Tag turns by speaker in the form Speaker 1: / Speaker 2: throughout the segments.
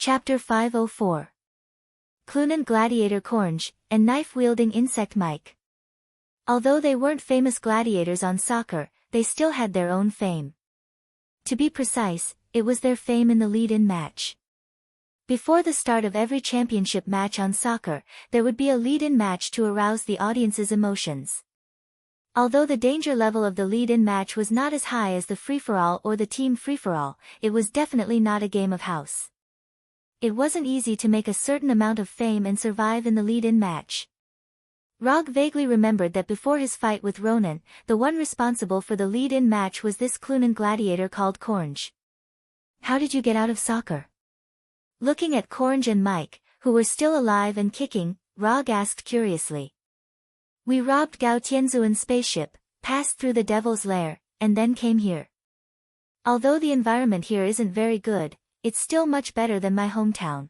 Speaker 1: Chapter 504. Clunan gladiator Cornge, and knife-wielding insect Mike. Although they weren't famous gladiators on soccer, they still had their own fame. To be precise, it was their fame in the lead-in match. Before the start of every championship match on soccer, there would be a lead-in match to arouse the audience's emotions. Although the danger level of the lead-in match was not as high as the free-for-all or the team free-for-all, it was definitely not a game of house. It wasn't easy to make a certain amount of fame and survive in the lead-in match. Rog vaguely remembered that before his fight with Ronan, the one responsible for the lead-in match was this Clunan gladiator called Cornge. "How did you get out of soccer?" Looking at Cornge and Mike, who were still alive and kicking, Rog asked curiously. "We robbed Gao Tianzuan's spaceship, passed through the Devil's Lair, and then came here. Although the environment here isn't very good, it's still much better than my hometown.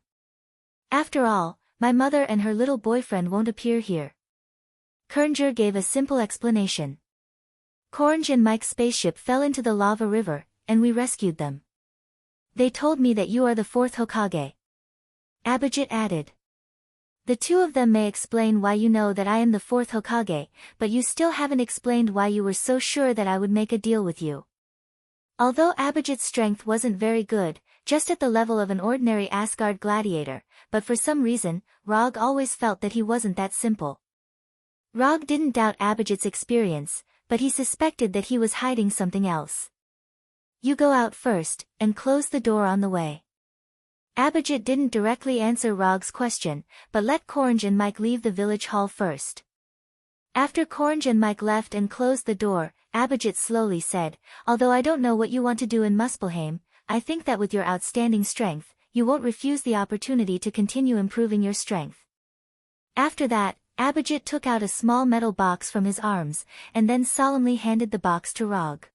Speaker 1: After all, my mother and her little boyfriend won't appear here." Cornge gave a simple explanation. "Cornge and Mike's spaceship fell into the lava river, and we rescued them. They told me that you are the fourth Hokage." Abhijit added. "The two of them may explain why you know that I am the fourth Hokage, but you still haven't explained why you were so sure that I would make a deal with you." Although Abhijit's strength wasn't very good, just at the level of an ordinary Asgard gladiator, but for some reason, Rog always felt that he wasn't that simple. Rog didn't doubt Abhijit's experience, but he suspected that he was hiding something else. "You go out first, and close the door on the way." Abhijit didn't directly answer Rog's question, but let Cornge and Mike leave the village hall first. After Cornge and Mike left and closed the door, Abhijit slowly said, "Although I don't know what you want to do in Muspelheim, I think that with your outstanding strength, you won't refuse the opportunity to continue improving your strength." After that, Abhijit took out a small metal box from his arms, and then solemnly handed the box to Rog.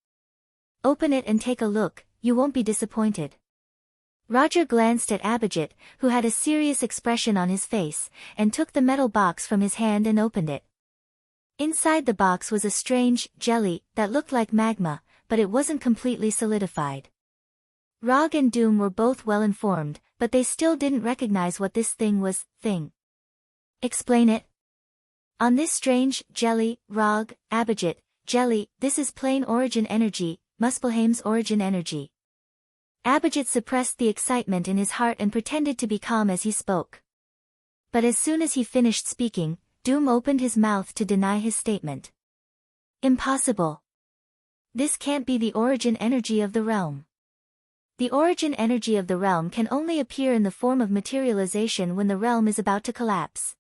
Speaker 1: "Open it and take a look, you won't be disappointed." Roger glanced at Abhijit, who had a serious expression on his face, and took the metal box from his hand and opened it. Inside the box was a strange jelly that looked like magma, but it wasn't completely solidified. Rog and Doom were both well informed, but they still didn't recognize what this thing was. "Explain it." "On this strange jelly, Rog, Abhijit, jelly, this is plain origin energy, Muspelheim's origin energy." Abhijit suppressed the excitement in his heart and pretended to be calm as he spoke. But as soon as he finished speaking, Doom opened his mouth to deny his statement. "Impossible. This can't be the origin energy of the realm. The origin energy of the realm can only appear in the form of materialization when the realm is about to collapse.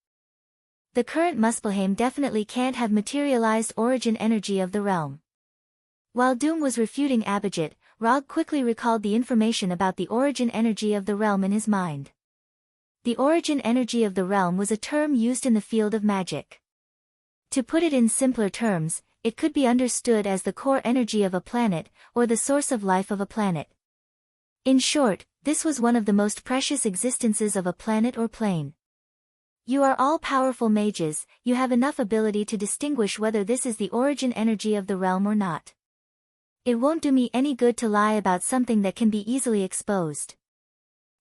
Speaker 1: The current Muspelheim definitely can't have materialized origin energy of the realm." While Doom was refuting Abhijit, Rog quickly recalled the information about the origin energy of the realm in his mind. The origin energy of the realm was a term used in the field of magic. To put it in simpler terms, it could be understood as the core energy of a planet, or the source of life of a planet. In short, this was one of the most precious existences of a planet or plane. You are all powerful mages, you have enough ability to distinguish whether this is the origin energy of the realm or not. It won't do me any good to lie about something that can be easily exposed.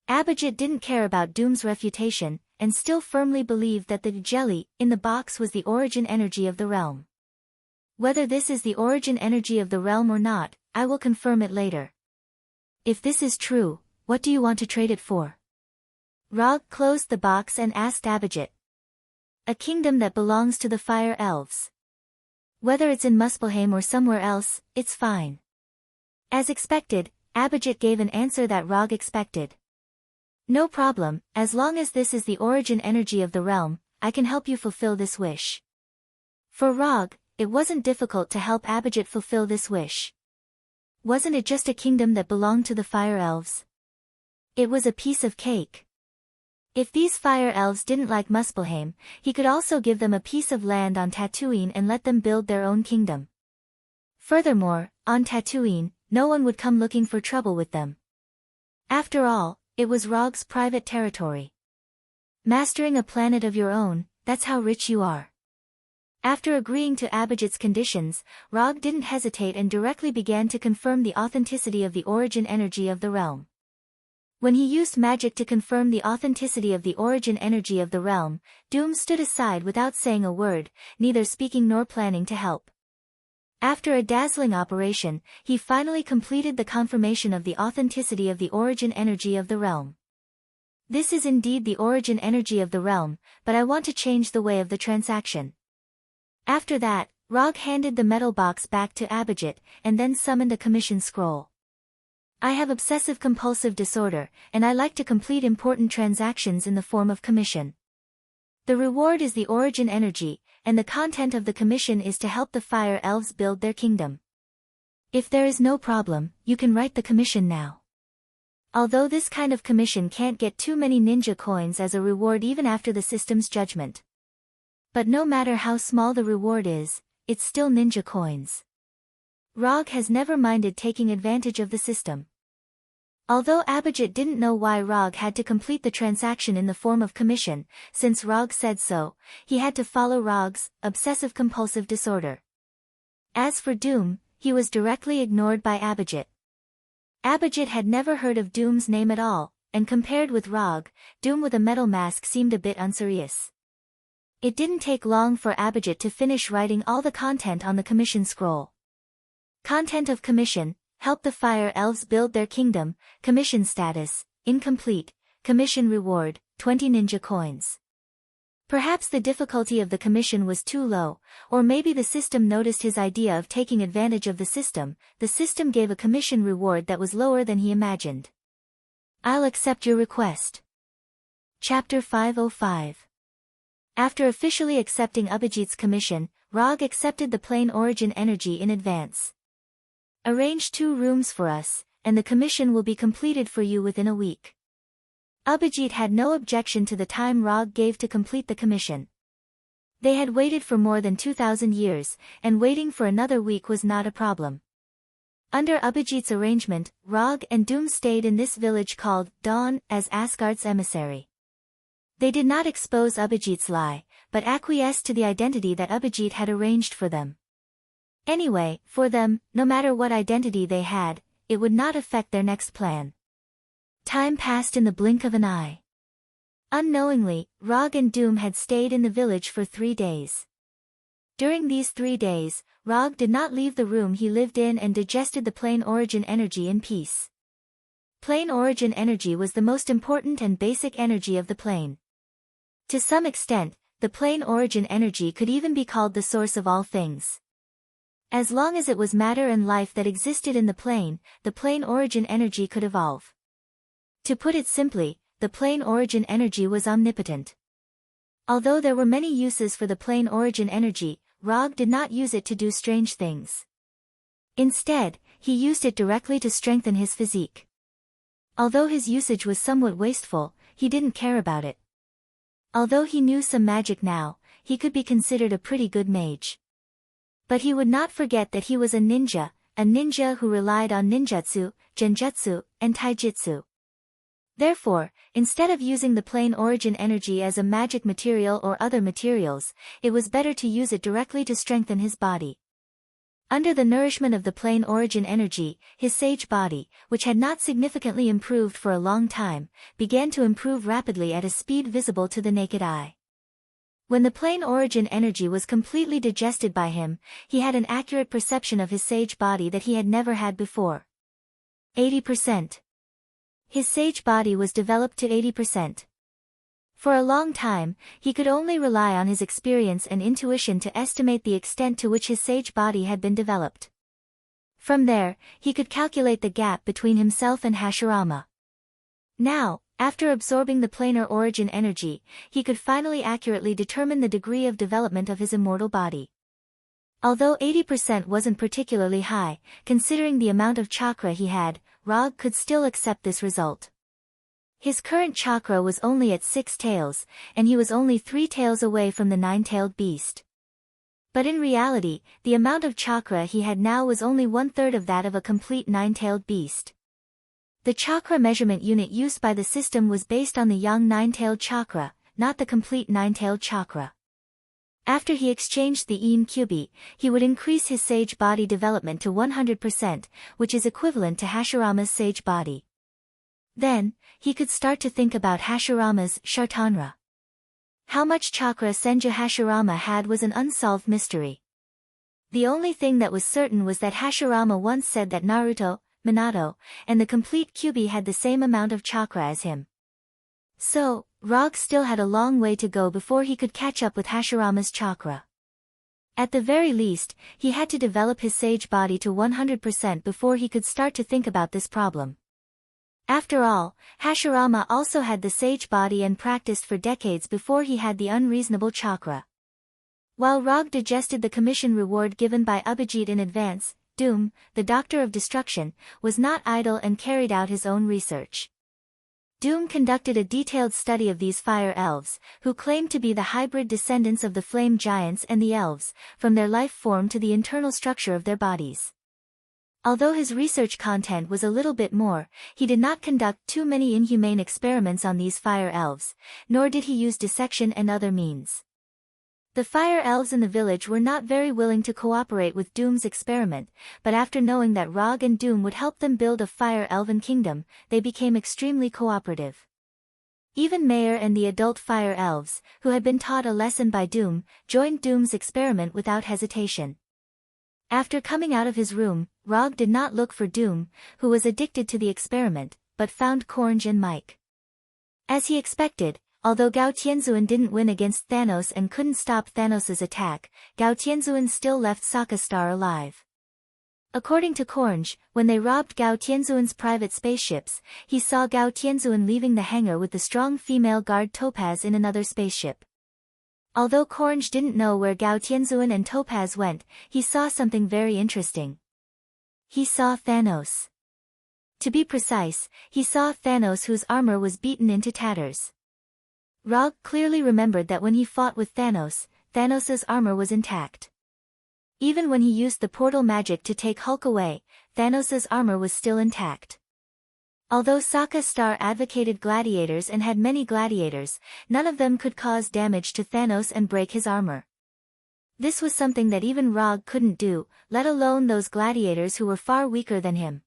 Speaker 1: Abhijit didn't care about Doom's refutation, and still firmly believed that the jelly in the box was the origin energy of the realm. "Whether this is the origin energy of the realm or not, I will confirm it later." "If this is true, what do you want to trade it for?" Rog closed the box and asked Abhijit. "A kingdom that belongs to the fire elves. Whether it's in Muspelheim or somewhere else, it's fine." As expected, Abhijit gave an answer that Rog expected. "No problem, as long as this is the origin energy of the realm, I can help you fulfill this wish." For Rog, it wasn't difficult to help Abhijit fulfill this wish. Wasn't it just a kingdom that belonged to the fire elves? It was a piece of cake. If these fire elves didn't like Muspelheim, he could also give them a piece of land on Tatooine and let them build their own kingdom. Furthermore, on Tatooine, no one would come looking for trouble with them. After all, it was Rog's private territory. Mastering a planet of your own, that's how rich you are. After agreeing to Abhijit's conditions, Rog didn't hesitate and directly began to confirm the authenticity of the origin energy of the realm. When he used magic to confirm the authenticity of the origin energy of the realm, Doom stood aside without saying a word, neither speaking nor planning to help. After a dazzling operation, he finally completed the confirmation of the authenticity of the origin energy of the realm. This is indeed the origin energy of the realm, but I want to change the way of the transaction. After that, Rog handed the metal box back to Abhijit, and then summoned a commission scroll. I have obsessive-compulsive disorder, and I like to complete important transactions in the form of commission. The reward is the origin energy, and the content of the commission is to help the fire elves build their kingdom. If there is no problem, you can write the commission now. Although this kind of commission can't get too many ninja coins as a reward even after the system's judgment. But no matter how small the reward is, it's still ninja coins. Rog has never minded taking advantage of the system. Although Abhijit didn't know why Rog had to complete the transaction in the form of commission, since Rog said so, he had to follow Rog's obsessive-compulsive disorder. As for Doom, he was directly ignored by Abhijit. Abhijit had never heard of Doom's name at all, and compared with Rog, Doom with a metal mask seemed a bit unserious. It didn't take long for Abhijit to finish writing all the content on the commission scroll. Content of commission: help the fire elves build their kingdom. Commission status: incomplete. Commission reward: 20 ninja coins. Perhaps the difficulty of the commission was too low, or maybe the system noticed his idea of taking advantage of the system. The system gave a commission reward that was lower than he imagined. I'll accept your request. Chapter 505. After officially accepting Abhijit's commission, Rog accepted the plain origin energy in advance. Arrange 2 rooms for us, and the commission will be completed for you within a week. Abhijit had no objection to the time Rog gave to complete the commission. They had waited for more than 2,000 years, and waiting for another week was not a problem. Under Abhijit's arrangement, Rog and Doom stayed in this village called Dawn as Asgard's emissary. They did not expose Abhijit's lie, but acquiesced to the identity that Abhijit had arranged for them. Anyway, for them, no matter what identity they had, it would not affect their next plan. Time passed in the blink of an eye. Unknowingly, Rog and Doom had stayed in the village for 3 days. During these 3 days, Rog did not leave the room he lived in and digested the plain origin energy in peace. Plain origin energy was the most important and basic energy of the plane. To some extent, the plain origin energy could even be called the source of all things. As long as it was matter and life that existed in the plane origin energy could evolve. To put it simply, the plain origin energy was omnipotent. Although there were many uses for the plain origin energy, Rog did not use it to do strange things. Instead, he used it directly to strengthen his physique. Although his usage was somewhat wasteful, he didn't care about it. Although he knew some magic now, he could be considered a pretty good mage. But he would not forget that he was a ninja who relied on ninjutsu, genjutsu, and taijutsu. Therefore, instead of using the plain origin energy as a magic material or other materials, it was better to use it directly to strengthen his body. Under the nourishment of the plain origin energy, his sage body, which had not significantly improved for a long time, began to improve rapidly at a speed visible to the naked eye. When the plain origin energy was completely digested by him, he had an accurate perception of his sage body that he had never had before. 80%. His sage body was developed to 80%. For a long time, he could only rely on his experience and intuition to estimate the extent to which his sage body had been developed. From there, he could calculate the gap between himself and Hashirama. Now, after absorbing the planar origin energy, he could finally accurately determine the degree of development of his immortal body. Although 80% wasn't particularly high, considering the amount of chakra he had, Rog could still accept this result. His current chakra was only at 6 tails, and he was only 3 tails away from the 9-tailed beast. But in reality, the amount of chakra he had now was only 1/3 of that of a complete 9-tailed beast. The chakra measurement unit used by the system was based on the young 9-tailed chakra, not the complete 9-tailed chakra. After he exchanged the Incubi, he would increase his sage body development to 100%, which is equivalent to Hashirama's sage body. Then, he could start to think about Hashirama's Shartanra. How much chakra Senju Hashirama had was an unsolved mystery. The only thing that was certain was that Hashirama once said that Naruto, Minato, and the complete Kyuubi had the same amount of chakra as him. So, Rog still had a long way to go before he could catch up with Hashirama's chakra. At the very least, he had to develop his sage body to 100% before he could start to think about this problem. After all, Hashirama also had the sage body and practiced for decades before he had the unreasonable chakra. While Rog digested the commission reward given by Abhijit in advance, Doom, the Doctor of Destruction, was not idle and carried out his own research. Doom conducted a detailed study of these fire elves, who claimed to be the hybrid descendants of the flame giants and the elves, from their life form to the internal structure of their bodies. Although his research content was a little bit more, he did not conduct too many inhumane experiments on these fire elves, nor did he use dissection and other means. The fire elves in the village were not very willing to cooperate with Doom's experiment, but after knowing that Rog and Doom would help them build a fire elven kingdom, they became extremely cooperative. Even Mayer and the adult fire elves, who had been taught a lesson by Doom, joined Doom's experiment without hesitation. After coming out of his room, Rog did not look for Doom, who was addicted to the experiment, but found Cornge and Mike. As he expected, although Gao Tianzuan didn't win against Thanos and couldn't stop Thanos' attack, Gao Tianzuan still left Sokka Star alive. According to Cornge, when they robbed Gao Tianzuan's private spaceships, he saw Gao Tianzuan leaving the hangar with the strong female guard Topaz in another spaceship. Although Cornge didn't know where Gao Tianzuan and Topaz went, he saw something very interesting. He saw Thanos. To be precise, he saw Thanos whose armor was beaten into tatters. Rog clearly remembered that when he fought with Thanos, Thanos' armor was intact. Even when he used the portal magic to take Hulk away, Thanos' armor was still intact. Although Sokka Star advocated gladiators and had many gladiators, none of them could cause damage to Thanos and break his armor. This was something that even Rog couldn't do, let alone those gladiators who were far weaker than him.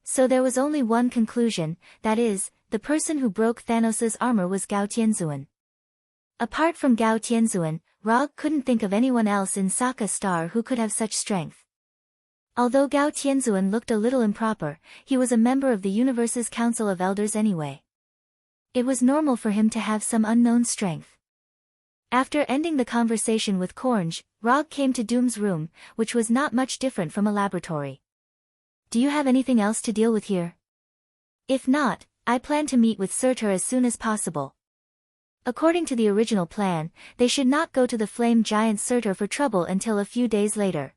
Speaker 1: So there was only one conclusion, that is, the person who broke Thanos' armor was Gao Tianzuan. Apart from Gao Tianzuan, Rog couldn't think of anyone else in Sokka Star who could have such strength. Although Gao Tianzuan looked a little improper, he was a member of the universe's Council of Elders anyway. It was normal for him to have some unknown strength. After ending the conversation with Cornge, Rog came to Doom's room, which was not much different from a laboratory. "Do you have anything else to deal with here? If not, I plan to meet with Surtur as soon as possible." According to the original plan, they should not go to the flame giant Surtur for trouble until a few days later.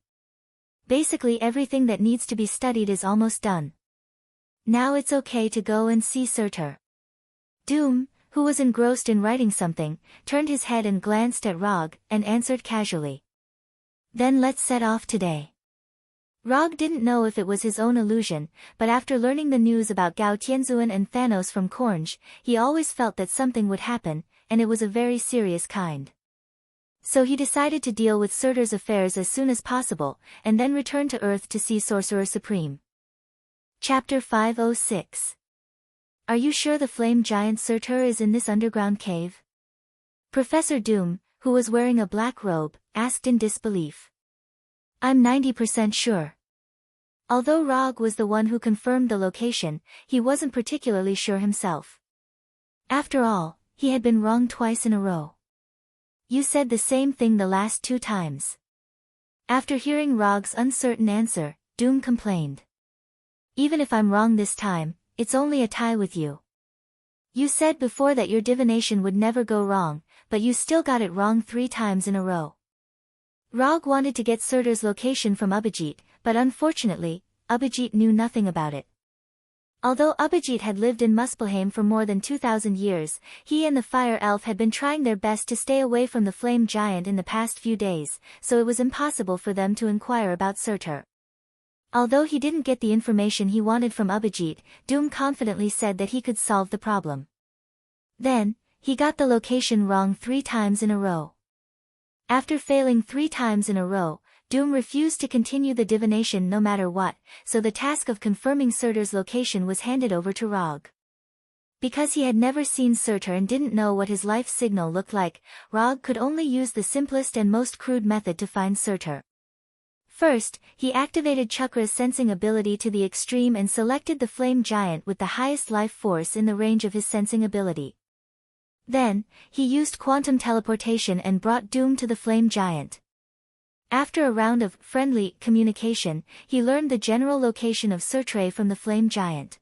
Speaker 1: Basically everything that needs to be studied is almost done. Now it's okay to go and see Surtur. Doom, who was engrossed in writing something, turned his head and glanced at Rog, and answered casually. "Then let's set off today." Rog didn't know if it was his own illusion, but after learning the news about Gao Tianzuan and Thanos from Cornge, he always felt that something would happen, and it was a very serious kind. So he decided to deal with Surtur's affairs as soon as possible, and then return to Earth to see Sorcerer Supreme. Chapter 506. Are you sure the flame giant Surtur is in this underground cave? Professor Doom, who was wearing a black robe, asked in disbelief. I'm 90% sure. Although Rog was the one who confirmed the location, he wasn't particularly sure himself. After all, he had been wrong twice in a row. You said the same thing the last 2 times. After hearing Rog's uncertain answer, Doom complained. Even if I'm wrong this time, it's only a tie with you. You said before that your divination would never go wrong, but you still got it wrong 3 times in a row. Rog wanted to get Surtur's location from Abhijit, but unfortunately, Abhijit knew nothing about it. Although Abhijit had lived in Muspelheim for more than 2,000 years, he and the fire elf had been trying their best to stay away from the flame giant in the past few days, so it was impossible for them to inquire about Surtur. Although he didn't get the information he wanted from Abhijit, Doom confidently said that he could solve the problem. Then, he got the location wrong 3 times in a row. After failing 3 times in a row, Doom refused to continue the divination no matter what, so the task of confirming Surtur's location was handed over to Rog. Because he had never seen Surtur and didn't know what his life signal looked like, Rog could only use the simplest and most crude method to find Surtur. First, he activated Chakra's sensing ability to the extreme and selected the flame giant with the highest life force in the range of his sensing ability. Then, he used quantum teleportation and brought Doom to the flame giant. After a round of friendly communication, he learned the general location of Surtur from the flame giant.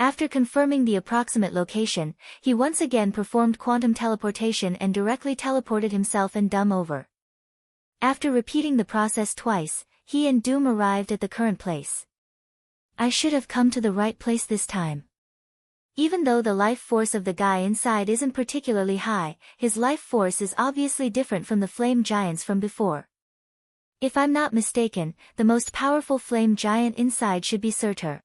Speaker 1: After confirming the approximate location, he once again performed quantum teleportation and directly teleported himself and Doom over. After repeating the process twice, he and Doom arrived at the current place. I should have come to the right place this time. Even though the life force of the guy inside isn't particularly high, his life force is obviously different from the flame giants from before. If I'm not mistaken, the most powerful flame giant inside should be Surtur.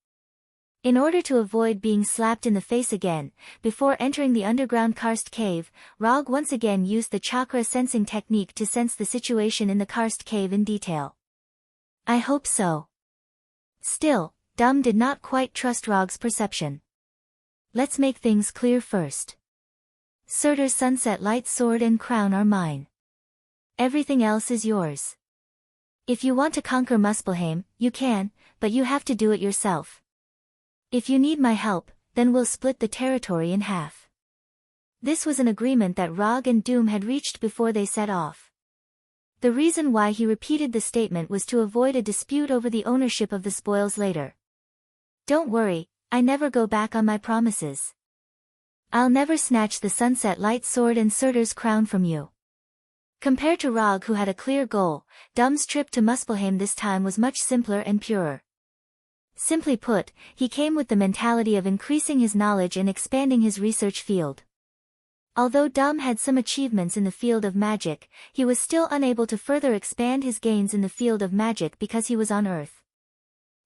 Speaker 1: In order to avoid being slapped in the face again, before entering the underground karst cave, Rog once again used the chakra sensing technique to sense the situation in the karst cave in detail. I hope so. Still, Doom did not quite trust Rog's perception. Let's make things clear first. Surtur's sunset light sword and crown are mine. Everything else is yours. If you want to conquer Muspelheim, you can, but you have to do it yourself. If you need my help, then we'll split the territory in half. This was an agreement that Rog and Doom had reached before they set off. The reason why he repeated the statement was to avoid a dispute over the ownership of the spoils later. Don't worry, I never go back on my promises. I'll never snatch the sunset light sword and Surtur's crown from you. Compared to Rog, who had a clear goal, Doom's trip to Muspelheim this time was much simpler and purer. Simply put, he came with the mentality of increasing his knowledge and expanding his research field. Although Doom had some achievements in the field of magic, he was still unable to further expand his gains in the field of magic because he was on Earth.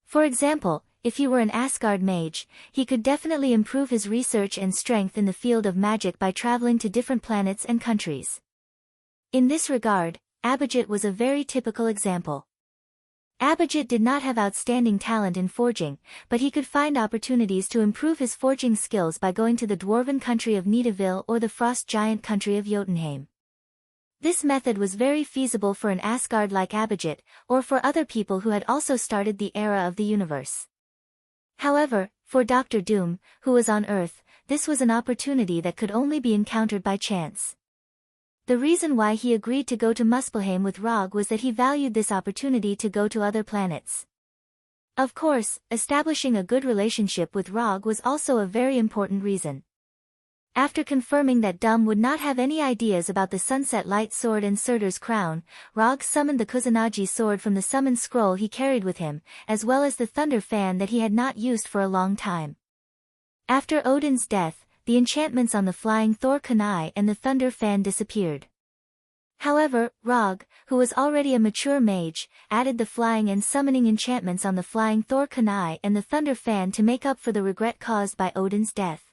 Speaker 1: For example, if he were an Asgard mage, he could definitely improve his research and strength in the field of magic by traveling to different planets and countries. In this regard, Abhijit was a very typical example. Abhijit did not have outstanding talent in forging, but he could find opportunities to improve his forging skills by going to the dwarven country of Nidavellir or the frost giant country of Jotunheim. This method was very feasible for an Asgard like Abhijit, or for other people who had also started the era of the universe. However, for Dr. Doom, who was on Earth, this was an opportunity that could only be encountered by chance. The reason why he agreed to go to Muspelheim with Rog was that he valued this opportunity to go to other planets. Of course, establishing a good relationship with Rog was also a very important reason. After confirming that Doom would not have any ideas about the sunset light sword and Surtur's crown, Rog summoned the Kusanagi sword from the summon scroll he carried with him, as well as the thunder fan that he had not used for a long time. After Odin's death, the enchantments on the flying Thor kunai and the thunder fan disappeared. However, Rog, who was already a mature mage, added the flying and summoning enchantments on the flying Thor kunai and the thunder fan to make up for the regret caused by Odin's death.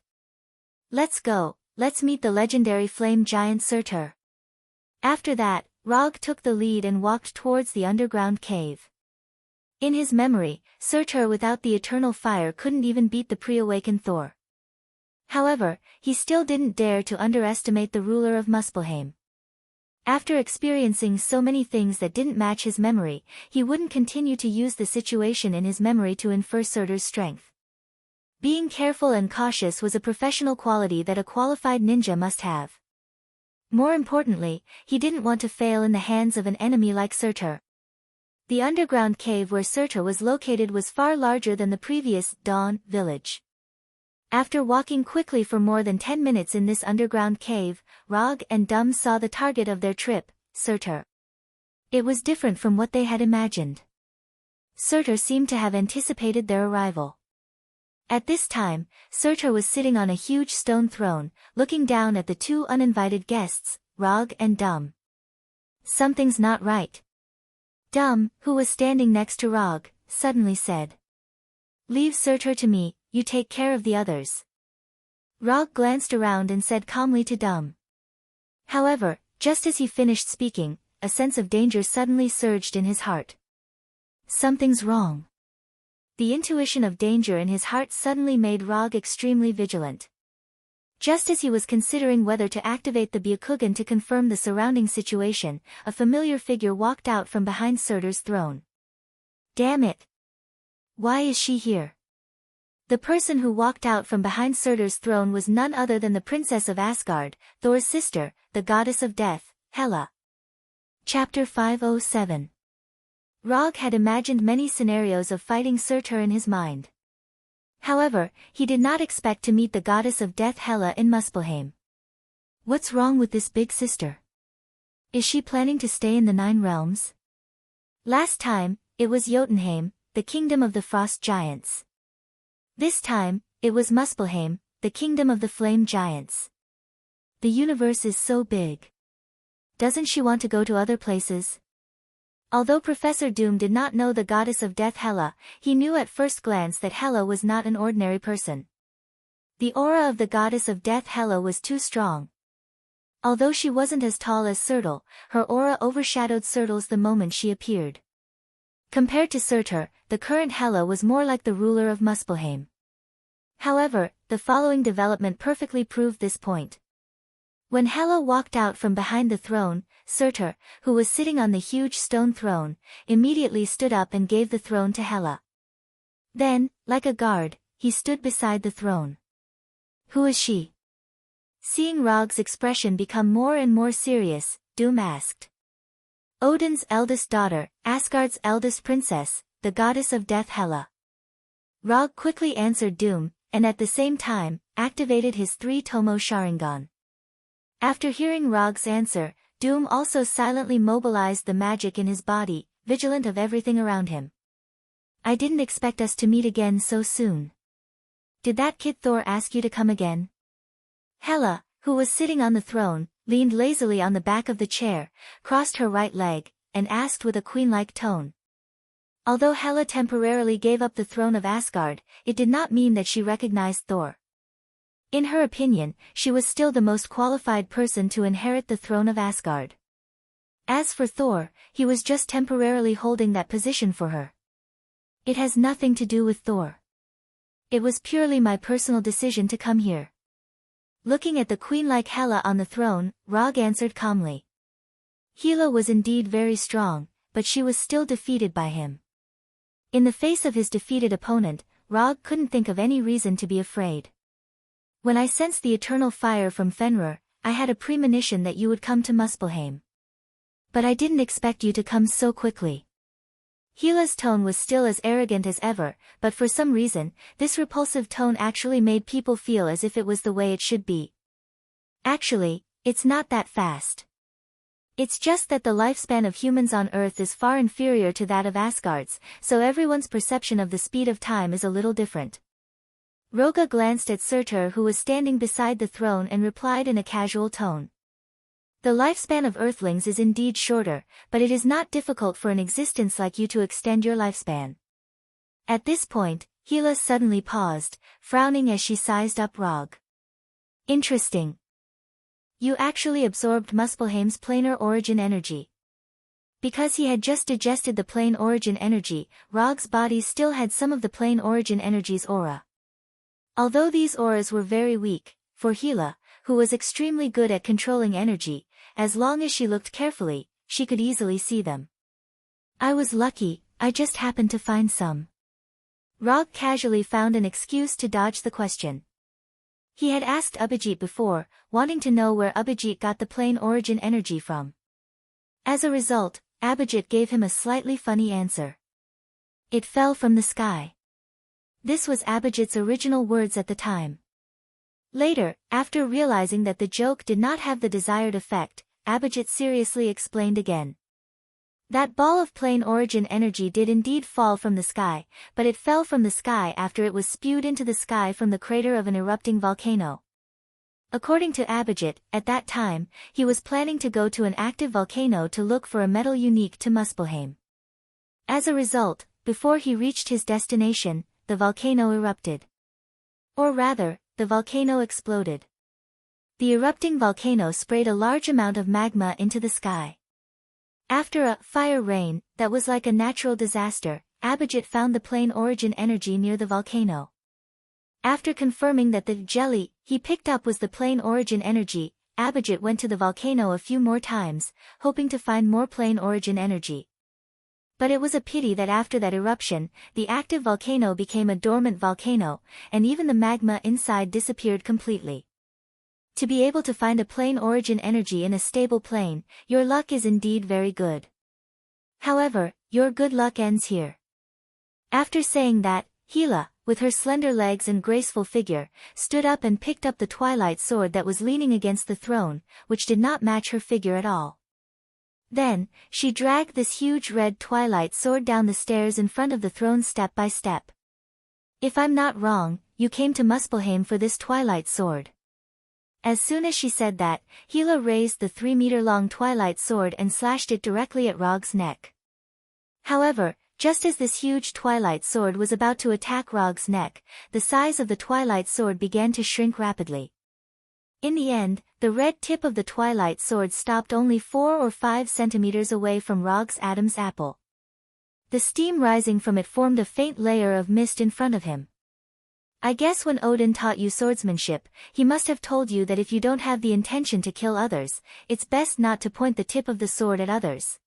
Speaker 1: Let's go, let's meet the legendary flame giant Surtur. After that, Rog took the lead and walked towards the underground cave. In his memory, Surtur without the eternal fire couldn't even beat the pre-awakened Thor. However, he still didn't dare to underestimate the ruler of Muspelheim. After experiencing so many things that didn't match his memory, he wouldn't continue to use the situation in his memory to infer Surtur's strength. Being careful and cautious was a professional quality that a qualified ninja must have. More importantly, he didn't want to fail in the hands of an enemy like Surtur. The underground cave where Surtur was located was far larger than the previous Dawn village. After walking quickly for more than 10 minutes in this underground cave, Rog and Doom saw the target of their trip, Surtur. It was different from what they had imagined. Surtur seemed to have anticipated their arrival. At this time, Surtur was sitting on a huge stone throne, looking down at the two uninvited guests, Rog and Doom. Something's not right. Doom, who was standing next to Rog, suddenly said. Leave Surtur to me, you take care of the others. Rog glanced around and said calmly to Doom. However, just as he finished speaking, a sense of danger suddenly surged in his heart. Something's wrong. The intuition of danger in his heart suddenly made Rog extremely vigilant. Just as he was considering whether to activate the Byakugan to confirm the surrounding situation, a familiar figure walked out from behind Surtur's throne. Damn it! Why is she here? The person who walked out from behind Surtur's throne was none other than the Princess of Asgard, Thor's sister, the goddess of death, Hela. Chapter 507. Rog had imagined many scenarios of fighting Surtur in his mind. However, he did not expect to meet the goddess of death Hela in Muspelheim. What's wrong with this big sister? Is she planning to stay in the Nine Realms? Last time, it was Jotunheim, the kingdom of the frost giants. This time, it was Muspelheim, the kingdom of the flame giants. The universe is so big. Doesn't she want to go to other places? Although Professor Doom did not know the goddess of death Hela, he knew at first glance that Hela was not an ordinary person. The aura of the goddess of death Hela was too strong. Although she wasn't as tall as Surtur, her aura overshadowed Surtur's the moment she appeared. Compared to Surtur, the current Hela was more like the ruler of Muspelheim. However, the following development perfectly proved this point. When Hela walked out from behind the throne, Surtur, who was sitting on the huge stone throne, immediately stood up and gave the throne to Hela. Then, like a guard, he stood beside the throne. Who is she? Seeing Rog's expression become more and more serious, Doom asked. Odin's eldest daughter, Asgard's eldest princess, the goddess of death Hela. Rog quickly answered Doom, and at the same time, activated his 3-Tomo Sharingan. After hearing Rog's answer, Doom also silently mobilized the magic in his body, vigilant of everything around him. I didn't expect us to meet again so soon. Did that kid Thor ask you to come again? Hela, who was sitting on the throne, leaned lazily on the back of the chair, crossed her right leg, and asked with a queen-like tone. Although Hela temporarily gave up the throne of Asgard, it did not mean that she recognized Thor. In her opinion, she was still the most qualified person to inherit the throne of Asgard. As for Thor, he was just temporarily holding that position for her. It has nothing to do with Thor. It was purely my personal decision to come here. Looking at the queen-like Hela on the throne, Rog answered calmly. Hela was indeed very strong, but she was still defeated by him. In the face of his defeated opponent, Rog couldn't think of any reason to be afraid. When I sensed the eternal fire from Fenrir, I had a premonition that you would come to Muspelheim. But I didn't expect you to come so quickly. Hela's tone was still as arrogant as ever, but for some reason, this repulsive tone actually made people feel as if it was the way it should be. Actually, it's not that fast. It's just that the lifespan of humans on Earth is far inferior to that of Asgard's, so everyone's perception of the speed of time is a little different. Roga glanced at Surtur, who was standing beside the throne, and replied in a casual tone. The lifespan of Earthlings is indeed shorter, but it is not difficult for an existence like you to extend your lifespan. At this point, Hela suddenly paused, frowning as she sized up Rog. Interesting. You actually absorbed Muspelheim's planar origin energy. Because he had just digested the plane origin energy, Rog's body still had some of the plane origin energy's aura. Although these auras were very weak, for Hela, who was extremely good at controlling energy, as long as she looked carefully, she could easily see them. I was lucky, I just happened to find some. Rog casually found an excuse to dodge the question. He had asked Abhijit before, wanting to know where Abhijit got the plane origin energy from. As a result, Abhijit gave him a slightly funny answer. It fell from the sky. This was Abhijit's original words at the time. Later, after realizing that the joke did not have the desired effect, Abhijit seriously explained again. That ball of plane origin energy did indeed fall from the sky, but it fell from the sky after it was spewed into the sky from the crater of an erupting volcano. According to Abhijit, at that time, he was planning to go to an active volcano to look for a metal unique to Muspelheim. As a result, before he reached his destination, the volcano erupted. Or rather, the volcano exploded. The erupting volcano sprayed a large amount of magma into the sky. After a fire rain that was like a natural disaster, Abhijit found the plane origin energy near the volcano. After confirming that the jelly he picked up was the plain origin energy, Abhijit went to the volcano a few more times, hoping to find more plain origin energy. But it was a pity that after that eruption, the active volcano became a dormant volcano, and even the magma inside disappeared completely. To be able to find a plain origin energy in a stable plane, your luck is indeed very good. However, your good luck ends here. After saying that, Hela, with her slender legs and graceful figure, stood up and picked up the twilight sword that was leaning against the throne, which did not match her figure at all. Then, she dragged this huge red twilight sword down the stairs in front of the throne step by step. If I'm not wrong, you came to Muspelheim for this twilight sword. As soon as she said that, Hela raised the 3-meter-long twilight sword and slashed it directly at Rog's neck. However, just as this huge twilight sword was about to attack Rog's neck, the size of the twilight sword began to shrink rapidly. In the end, the red tip of the twilight sword stopped only 4 or 5 centimeters away from Rog's Adam's apple. The steam rising from it formed a faint layer of mist in front of him. I guess when Odin taught you swordsmanship, he must have told you that if you don't have the intention to kill others, it's best not to point the tip of the sword at others.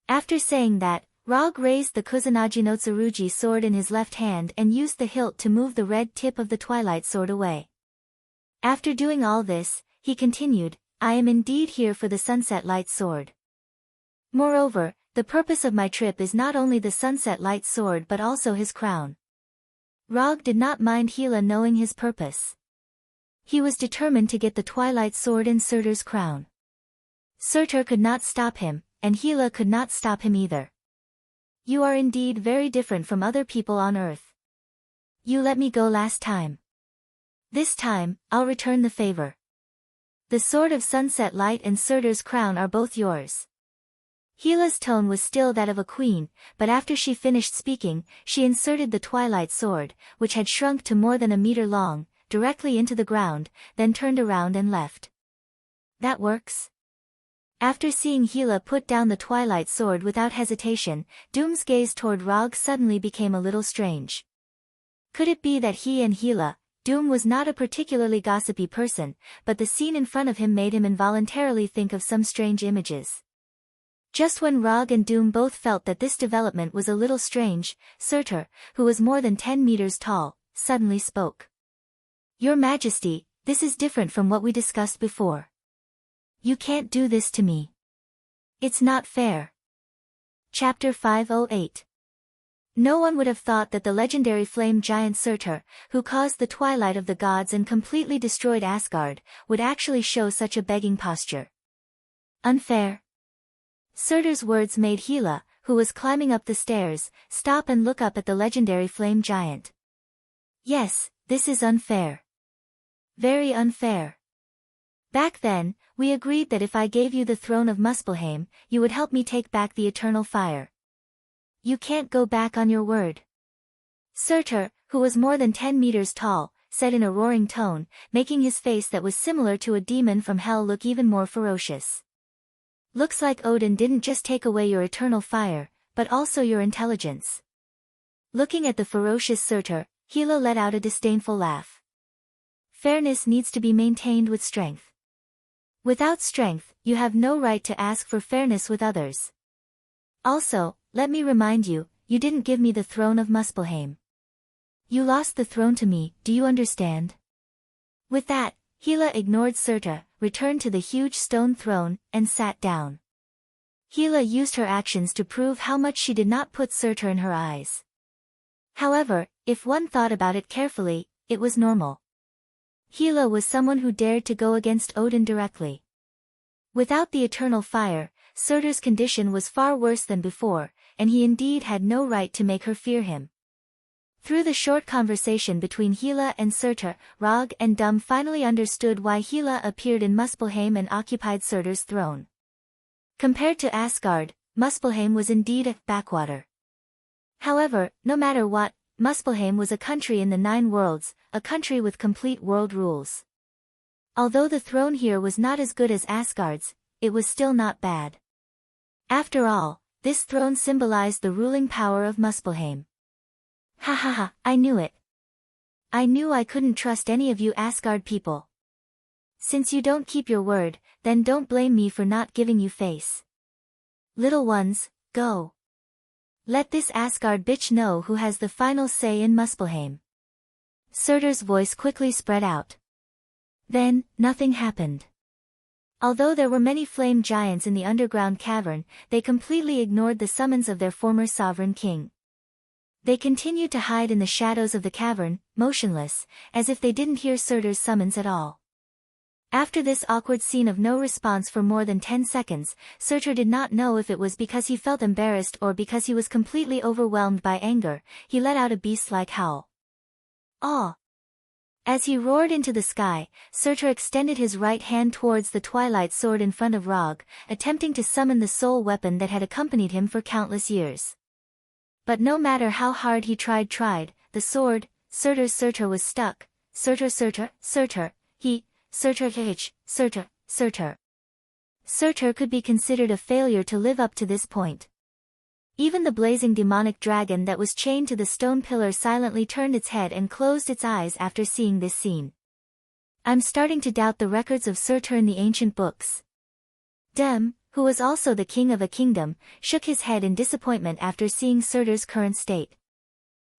Speaker 1: After saying that, Rog raised the Kusanagi no Tsurugi sword in his left hand and used the hilt to move the red tip of the twilight sword away. After doing all this, he continued, I am indeed here for the sunset light sword. Moreover, the purpose of my trip is not only the sunset light sword but also his crown. Rog did not mind Hela knowing his purpose. He was determined to get the twilight sword and Surtur's crown. Surtur could not stop him, and Hela could not stop him either. You are indeed very different from other people on earth. You let me go last time. This time, I'll return the favor. The sword of sunset light and Surtur's crown are both yours. Hela's tone was still that of a queen, but after she finished speaking, she inserted the twilight sword, which had shrunk to more than a meter long, directly into the ground, then turned around and left. That works? After seeing Hela put down the twilight sword without hesitation, Doom's gaze toward Rog suddenly became a little strange. Could it be that he and Hela, Doom was not a particularly gossipy person, but the scene in front of him made him involuntarily think of some strange images. Just when Rog and Doom both felt that this development was a little strange, Surtur, who was more than 10 meters tall, suddenly spoke. Your Majesty, this is different from what we discussed before. You can't do this to me. It's not fair. Chapter 508. No one would have thought that the legendary flame giant Surtur, who caused the twilight of the gods and completely destroyed Asgard, would actually show such a begging posture. Unfair. Surtur's words made Hela, who was climbing up the stairs, stop and look up at the legendary flame giant. Yes, this is unfair. Very unfair. Back then, we agreed that if I gave you the throne of Muspelheim, you would help me take back the eternal fire. You can't go back on your word. Surtur, who was more than 10 meters tall, said in a roaring tone, making his face that was similar to a demon from hell look even more ferocious. Looks like Odin didn't just take away your eternal fire, but also your intelligence. Looking at the ferocious Surtur, Hela let out a disdainful laugh. Fairness needs to be maintained with strength. Without strength, you have no right to ask for fairness with others. Also, let me remind you, you didn't give me the throne of Muspelheim. You lost the throne to me, do you understand? With that, Hela ignored Surtur, returned to the huge stone throne, and sat down. Hela used her actions to prove how much she did not put Surtur in her eyes. However, if one thought about it carefully, it was normal. Hela was someone who dared to go against Odin directly. Without the eternal fire, Surtur's condition was far worse than before, and he indeed had no right to make her fear him. Through the short conversation between Hela and Surtur, Rog and Dum finally understood why Hela appeared in Muspelheim and occupied Surtur's throne. Compared to Asgard, Muspelheim was indeed a backwater. However, no matter what, Muspelheim was a country in the 9 worlds, a country with complete world rules. Although the throne here was not as good as Asgard's, it was still not bad. After all, this throne symbolized the ruling power of Muspelheim. Ha ha ha, I knew it. I knew I couldn't trust any of you Asgard people. Since you don't keep your word, then don't blame me for not giving you face. Little ones, go. Let this Asgard bitch know who has the final say in Muspelheim. Surtur's voice quickly spread out. Then, nothing happened. Although there were many flame giants in the underground cavern, they completely ignored the summons of their former sovereign king. They continued to hide in the shadows of the cavern, motionless, as if they didn't hear Surtur's summons at all. After this awkward scene of no response for more than 10 seconds, Surtur did not know if it was because he felt embarrassed or because he was completely overwhelmed by anger. He let out a beast-like howl. Aw! As he roared into the sky, Surtur extended his right hand towards the twilight sword in front of Rog, attempting to summon the soul weapon that had accompanied him for countless years. But no matter how hard he tried, the sword, Surtur was stuck. Surtur, Surtur. Surtur could be considered a failure to live up to this point. Even the blazing demonic dragon that was chained to the stone pillar silently turned its head and closed its eyes after seeing this scene. I'm starting to doubt the records of Surtur in the ancient books. Dem, who was also the king of a kingdom, shook his head in disappointment after seeing Surtur's current state.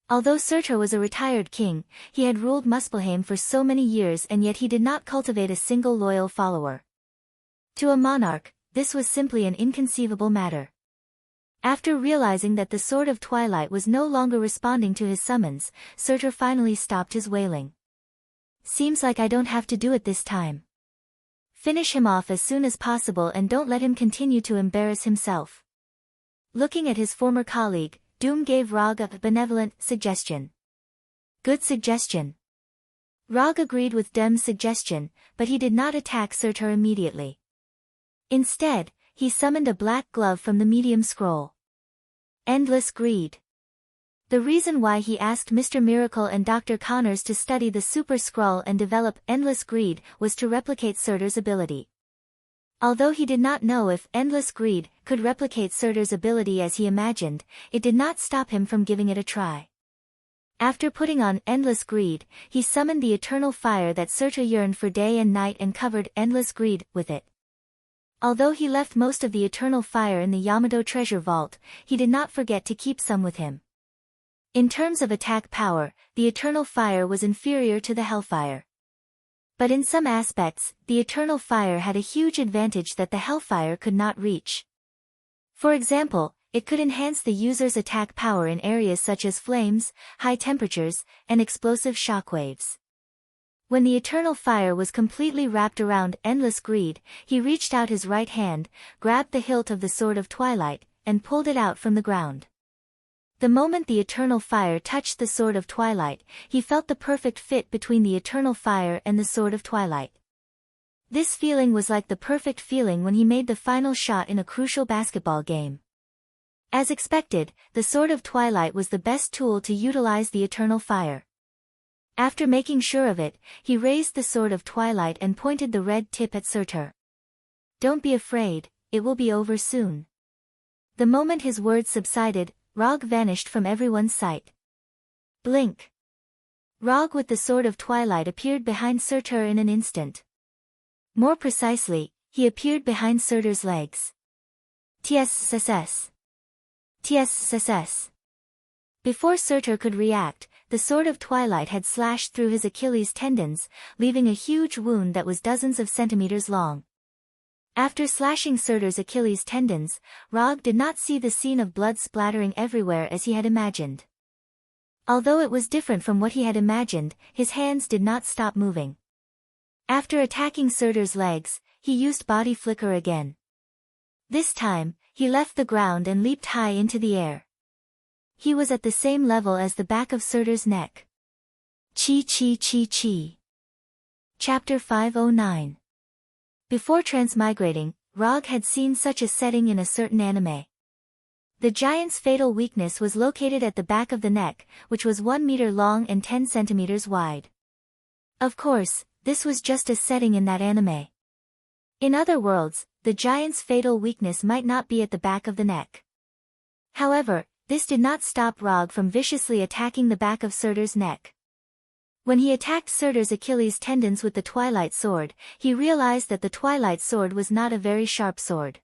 Speaker 1: Although Surtur was a retired king, he had ruled Muspelheim for so many years and yet he did not cultivate a single loyal follower. To a monarch, this was simply an inconceivable matter. After realizing that the Sword of Twilight was no longer responding to his summons, Surtur finally stopped his wailing. Seems like I don't have to do it this time. Finish him off as soon as possible and don't let him continue to embarrass himself. Looking at his former colleague, Doom gave Rog a benevolent suggestion. Good suggestion. Rog agreed with Dem's suggestion, but he did not attack Surtur immediately. Instead, he summoned a black glove from the medium scroll. Endless greed. The reason why he asked Mr. Miracle and Dr. Connors to study the Super Skrull and develop Endless Greed was to replicate Surtur's ability. Although he did not know if Endless Greed could replicate Surtur's ability as he imagined, it did not stop him from giving it a try. After putting on Endless Greed, he summoned the eternal fire that Surtur yearned for day and night and covered Endless Greed with it. Although he left most of the eternal fire in the Yamato treasure vault, he did not forget to keep some with him. In terms of attack power, the eternal fire was inferior to the hellfire. But in some aspects, the eternal fire had a huge advantage that the hellfire could not reach. For example, it could enhance the user's attack power in areas such as flames, high temperatures, and explosive shockwaves. When the eternal fire was completely wrapped around Endless Greed, he reached out his right hand, grabbed the hilt of the Sword of Twilight, and pulled it out from the ground. The moment the eternal fire touched the Sword of Twilight, he felt the perfect fit between the eternal fire and the Sword of Twilight. This feeling was like the perfect feeling when he made the final shot in a crucial basketball game. As expected, the Sword of Twilight was the best tool to utilize the eternal fire. After making sure of it, he raised the Sword of Twilight and pointed the red tip at Surtur. Don't be afraid, it will be over soon. The moment his words subsided, Rog vanished from everyone's sight. Blink. Rog with the Sword of Twilight appeared behind Surtur in an instant. More precisely, he appeared behind Surtur's legs. TSSS. TSSS. Before Surtur could react, the Sword of Twilight had slashed through his Achilles tendons, leaving a huge wound that was dozens of centimeters long. After slashing Surtur's Achilles tendons, Rog did not see the scene of blood splattering everywhere as he had imagined. Although it was different from what he had imagined, his hands did not stop moving. After attacking Surtur's legs, he used Body Flicker again. This time, he left the ground and leaped high into the air. He was at the same level as the back of Surtur's neck. Chi. Chapter 509. Before transmigrating, Rog had seen such a setting in a certain anime. The giant's fatal weakness was located at the back of the neck, which was 1 meter long and 10 centimeters wide. Of course, this was just a setting in that anime. In other worlds, the giant's fatal weakness might not be at the back of the neck. However, this did not stop Rog from viciously attacking the back of Surtur's neck. When he attacked Surtur's Achilles tendons with the Twilight Sword, he realized that the Twilight Sword was not a very sharp sword.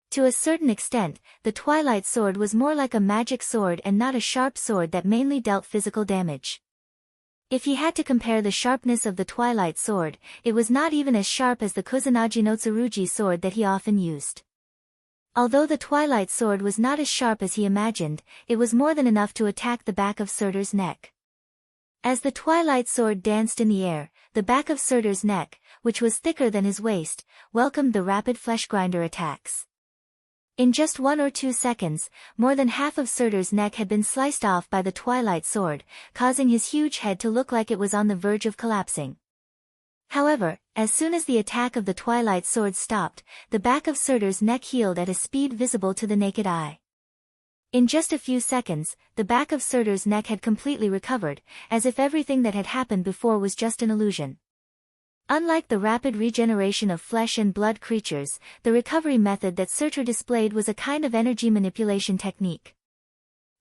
Speaker 1: To a certain extent, the Twilight Sword was more like a magic sword and not a sharp sword that mainly dealt physical damage. If he had to compare the sharpness of the Twilight Sword, it was not even as sharp as the Kusanagi no Tsurugi sword that he often used. Although the Twilight Sword was not as sharp as he imagined, it was more than enough to attack the back of Surtur's neck. As the Twilight Sword danced in the air, the back of Surtur's neck, which was thicker than his waist, welcomed the rapid fleshgrinder attacks. In just 1 or 2 seconds, more than half of Surtur's neck had been sliced off by the Twilight Sword, causing his huge head to look like it was on the verge of collapsing. However, as soon as the attack of the Twilight Sword stopped, the back of Surtur's neck healed at a speed visible to the naked eye. In just a few seconds, the back of Surtur's neck had completely recovered, as if everything that had happened before was just an illusion. Unlike the rapid regeneration of flesh and blood creatures, the recovery method that Surtur displayed was a kind of energy manipulation technique.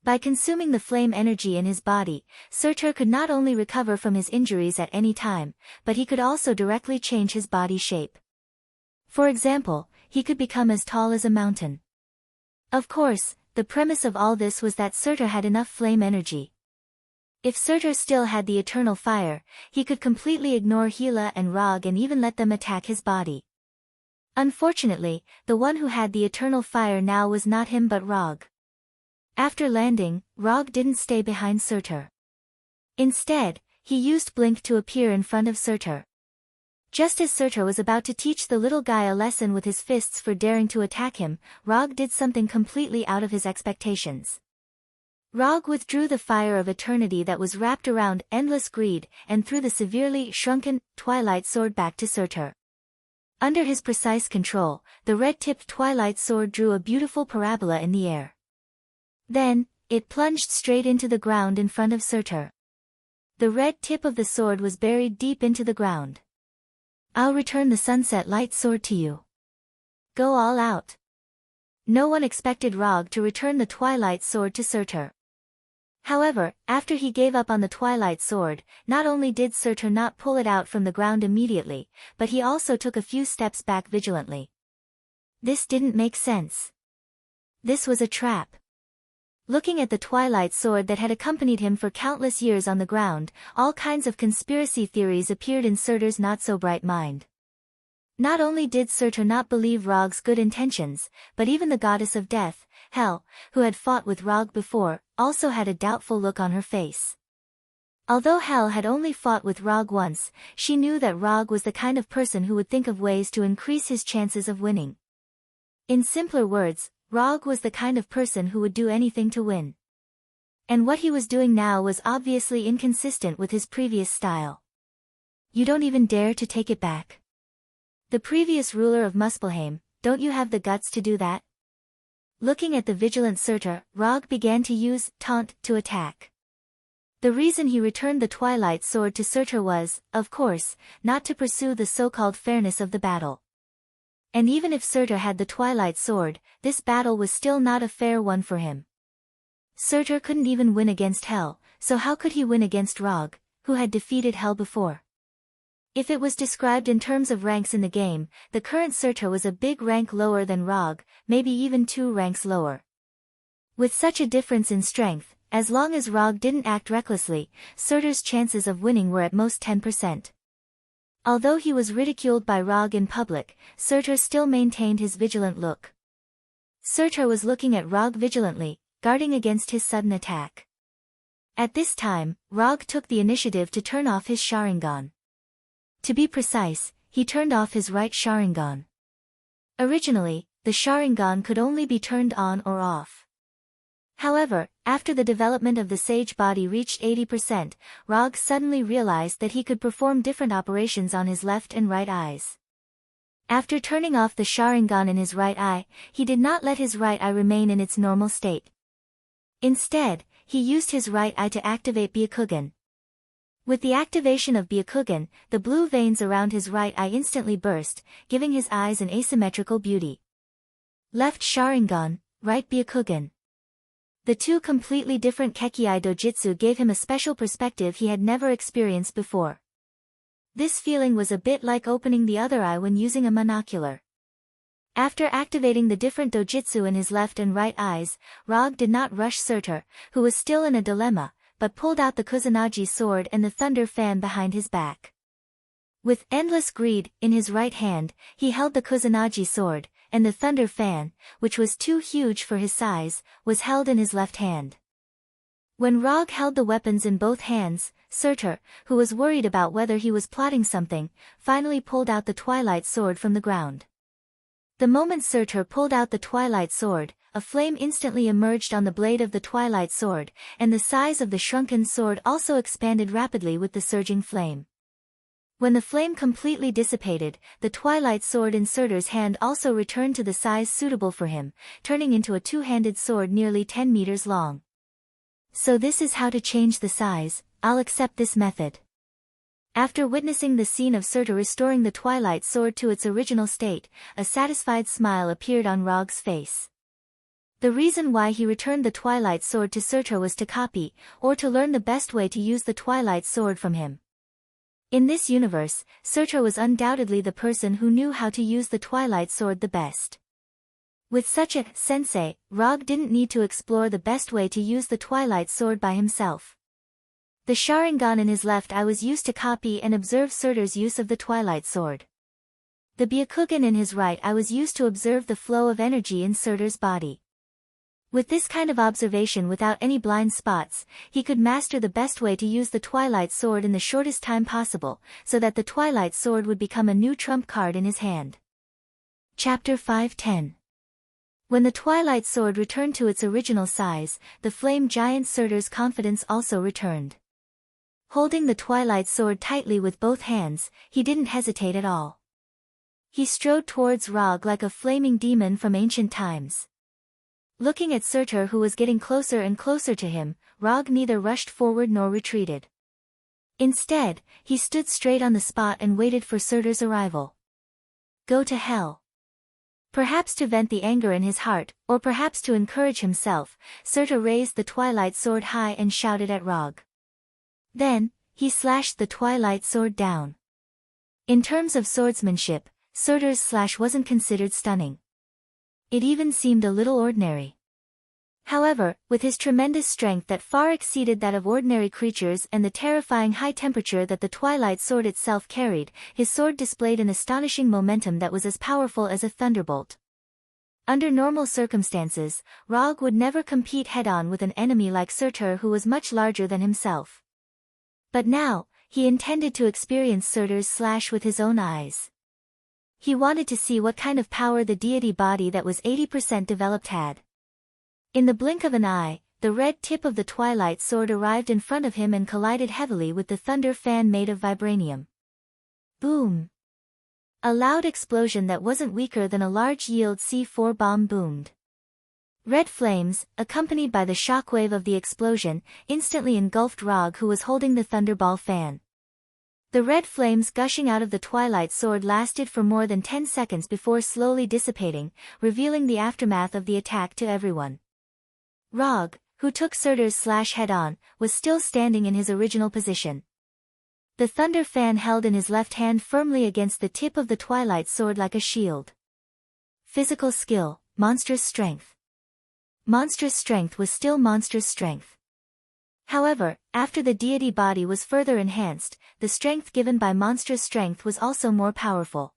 Speaker 1: By consuming the flame energy in his body, Surtur could not only recover from his injuries at any time, but he could also directly change his body shape. For example, he could become as tall as a mountain. Of course, the premise of all this was that Surtur had enough flame energy. If Surtur still had the eternal fire, he could completely ignore Hela and Rog and even let them attack his body. Unfortunately, the one who had the eternal fire now was not him but Rog. After landing, Rog didn't stay behind Surtur. Instead, he used Blink to appear in front of Surtur. Just as Surtur was about to teach the little guy a lesson with his fists for daring to attack him, Rog did something completely out of his expectations. Rog withdrew the fire of eternity that was wrapped around Endless Greed and threw the severely shrunken Twilight Sword back to Surtur. Under his precise control, the red-tipped Twilight Sword drew a beautiful parabola in the air. Then, it plunged straight into the ground in front of Surtur. The red tip of the sword was buried deep into the ground. "I'll return the Sunset Light Sword to you. Go all out." No one expected Rog to return the Twilight Sword to Surtur. However, after he gave up on the Twilight Sword, not only did Surtur not pull it out from the ground immediately, but he also took a few steps back vigilantly. This didn't make sense. This was a trap. Looking at the Twilight Sword that had accompanied him for countless years on the ground, all kinds of conspiracy theories appeared in Surtur's not-so-bright mind. Not only did Surtur not believe Rog's good intentions, but even the goddess of death, Hel, who had fought with Rog before, also had a doubtful look on her face. Although Hel had only fought with Rog once, she knew that Rog was the kind of person who would think of ways to increase his chances of winning. In simpler words, Rog was the kind of person who would do anything to win. And what he was doing now was obviously inconsistent with his previous style. "You don't even dare to take it back? The previous ruler of Muspelheim, don't you have the guts to do that?" Looking at the vigilant Surtur, Rog began to use Taunt to attack. The reason he returned the Twilight Sword to Surtur was, of course, not to pursue the so-called fairness of the battle. And even if Surtur had the Twilight Sword, this battle was still not a fair one for him. Surtur couldn't even win against Hel, so how could he win against Rog, who had defeated Hel before? If it was described in terms of ranks in the game, the current Surtur was a big rank lower than Rog, maybe even 2 ranks lower. With such a difference in strength, as long as Rog didn't act recklessly, Surtur's chances of winning were at most 10%. Although he was ridiculed by Rog in public, Surtur still maintained his vigilant look. Surtur was looking at Rog vigilantly, guarding against his sudden attack. At this time, Rog took the initiative to turn off his Sharingan. To be precise, he turned off his right Sharingan. Originally, the Sharingan could only be turned on or off. However, after the development of the Sage body reached 80%, Rog suddenly realized that he could perform different operations on his left and right eyes. After turning off the Sharingan in his right eye, he did not let his right eye remain in its normal state. Instead, he used his right eye to activate Byakugan. With the activation of Byakugan, the blue veins around his right eye instantly burst, giving his eyes an asymmetrical beauty. Left Sharingan, right Byakugan. The two completely different Kekii dojutsu gave him a special perspective he had never experienced before. This feeling was a bit like opening the other eye when using a monocular. After activating the different dojutsu in his left and right eyes, Rog did not rush Surtur, who was still in a dilemma, but pulled out the Kusanagi sword and the thunder fan behind his back. With endless greed in his right hand, he held the Kusanagi sword, and the thunder fan, which was too huge for his size, was held in his left hand. When Rog held the weapons in both hands, Surtur, who was worried about whether he was plotting something, finally pulled out the Twilight sword from the ground. The moment Surtur pulled out the Twilight sword, a flame instantly emerged on the blade of the Twilight sword, and the size of the shrunken sword also expanded rapidly with the surging flame. When the flame completely dissipated, the Twilight sword in Surtur's hand also returned to the size suitable for him, turning into a two-handed sword nearly 10 meters long. So this is how to change the size. I'll accept this method. After witnessing the scene of Surtur restoring the Twilight sword to its original state, a satisfied smile appeared on Rog's face. The reason why he returned the Twilight sword to Surtur was to copy, or to learn the best way to use the Twilight sword from him. In this universe, Surtur was undoubtedly the person who knew how to use the Twilight sword the best. With such a sensei, Rog didn't need to explore the best way to use the Twilight sword by himself. The Sharingan in his left eye was used to copy and observe Surtur's use of the Twilight sword. The Byakugan in his right eye was used to observe the flow of energy in Surtur's body. With this kind of observation without any blind spots, he could master the best way to use the Twilight sword in the shortest time possible, so that the Twilight sword would become a new trump card in his hand. Chapter 510. When the Twilight sword returned to its original size, the flame giant Surtur's confidence also returned. Holding the Twilight sword tightly with both hands, he didn't hesitate at all. He strode towards Rog like a flaming demon from ancient times. Looking at Surtur, who was getting closer and closer to him, Rog neither rushed forward nor retreated. Instead, he stood straight on the spot and waited for Surtur's arrival. Go to hell. Perhaps to vent the anger in his heart, or perhaps to encourage himself, Surtur raised the Twilight sword high and shouted at Rog. Then, he slashed the Twilight sword down. In terms of swordsmanship, Surtur's slash wasn't considered stunning. It even seemed a little ordinary. However, with his tremendous strength that far exceeded that of ordinary creatures and the terrifying high temperature that the Twilight sword itself carried, his sword displayed an astonishing momentum that was as powerful as a thunderbolt. Under normal circumstances, Rog would never compete head-on with an enemy like Surtur, who was much larger than himself. But now, he intended to experience Surtur's slash with his own eyes. He wanted to see what kind of power the deity body that was 80% developed had. In the blink of an eye, the red tip of the Twilight sword arrived in front of him and collided heavily with the thunder fan made of vibranium. Boom! A loud explosion that wasn't weaker than a large yield C4 bomb boomed. Red flames, accompanied by the shockwave of the explosion, instantly engulfed Rog, who was holding the thunderball fan. The red flames gushing out of the Twilight sword lasted for more than 10 seconds before slowly dissipating, revealing the aftermath of the attack to everyone. Rog, who took Surtur's slash head-on, was still standing in his original position. The thunder fan held in his left hand firmly against the tip of the Twilight sword like a shield. Physical skill, monstrous strength. Monstrous strength was still monstrous strength. However, after the deity body was further enhanced, the strength given by monstrous strength was also more powerful.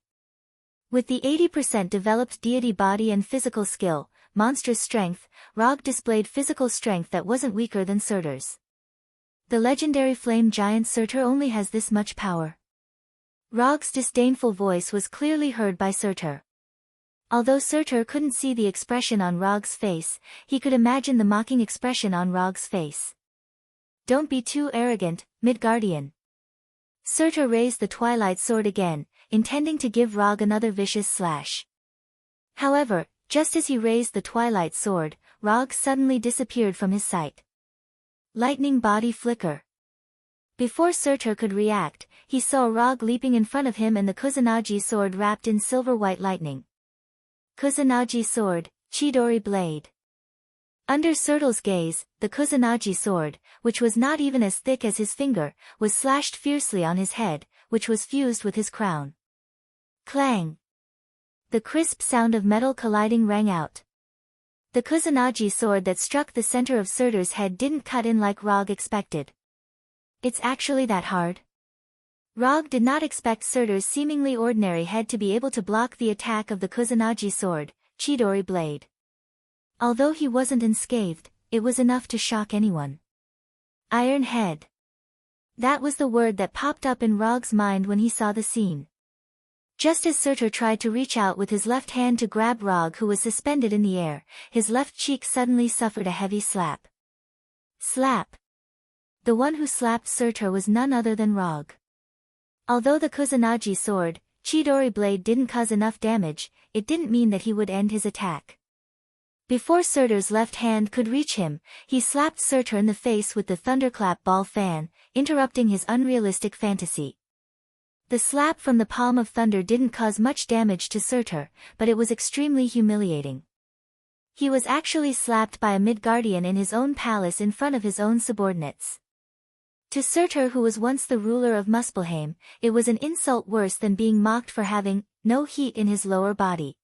Speaker 1: With the 80% developed deity body and physical skill, monstrous strength, Rog displayed physical strength that wasn't weaker than Surtur's. The legendary flame giant Surtur only has this much power. Rog's disdainful voice was clearly heard by Surtur. Although Surtur couldn't see the expression on Rog's face, he could imagine the mocking expression on Rog's face. Don't be too arrogant, Midgardian. Surtur raised the Twilight sword again, intending to give Rog another vicious slash. However, just as he raised the Twilight sword, Rog suddenly disappeared from his sight. Lightning body flicker. Before Surtur could react, he saw Rog leaping in front of him and the Kusanagi sword wrapped in silver-white lightning. Kusanagi sword, Chidori blade. Under Surtur's gaze, the Kusanagi sword, which was not even as thick as his finger, was slashed fiercely on his head, which was fused with his crown. Clang! The crisp sound of metal colliding rang out. The Kusanagi sword that struck the center of Surtur's head didn't cut in like Rog expected. It's actually that hard? Rog did not expect Surtur's seemingly ordinary head to be able to block the attack of the Kusanagi sword, Chidori blade. Although he wasn't unscathed, it was enough to shock anyone. Iron head. That was the word that popped up in Rog's mind when he saw the scene. Just as Surtur tried to reach out with his left hand to grab Rog, who was suspended in the air, his left cheek suddenly suffered a heavy slap. Slap! The one who slapped Surtur was none other than Rog. Although the Kusanagi sword, Chidori blade didn't cause enough damage, it didn't mean that he would end his attack. Before Surtur's left hand could reach him, he slapped Surtur in the face with the thunderclap ball fan, interrupting his unrealistic fantasy. The slap from the palm of thunder didn't cause much damage to Surtur, but it was extremely humiliating. He was actually slapped by a Midgardian in his own palace in front of his own subordinates. To Surtur, who was once the ruler of Muspelheim, it was an insult worse than being mocked for having no heat in his lower body.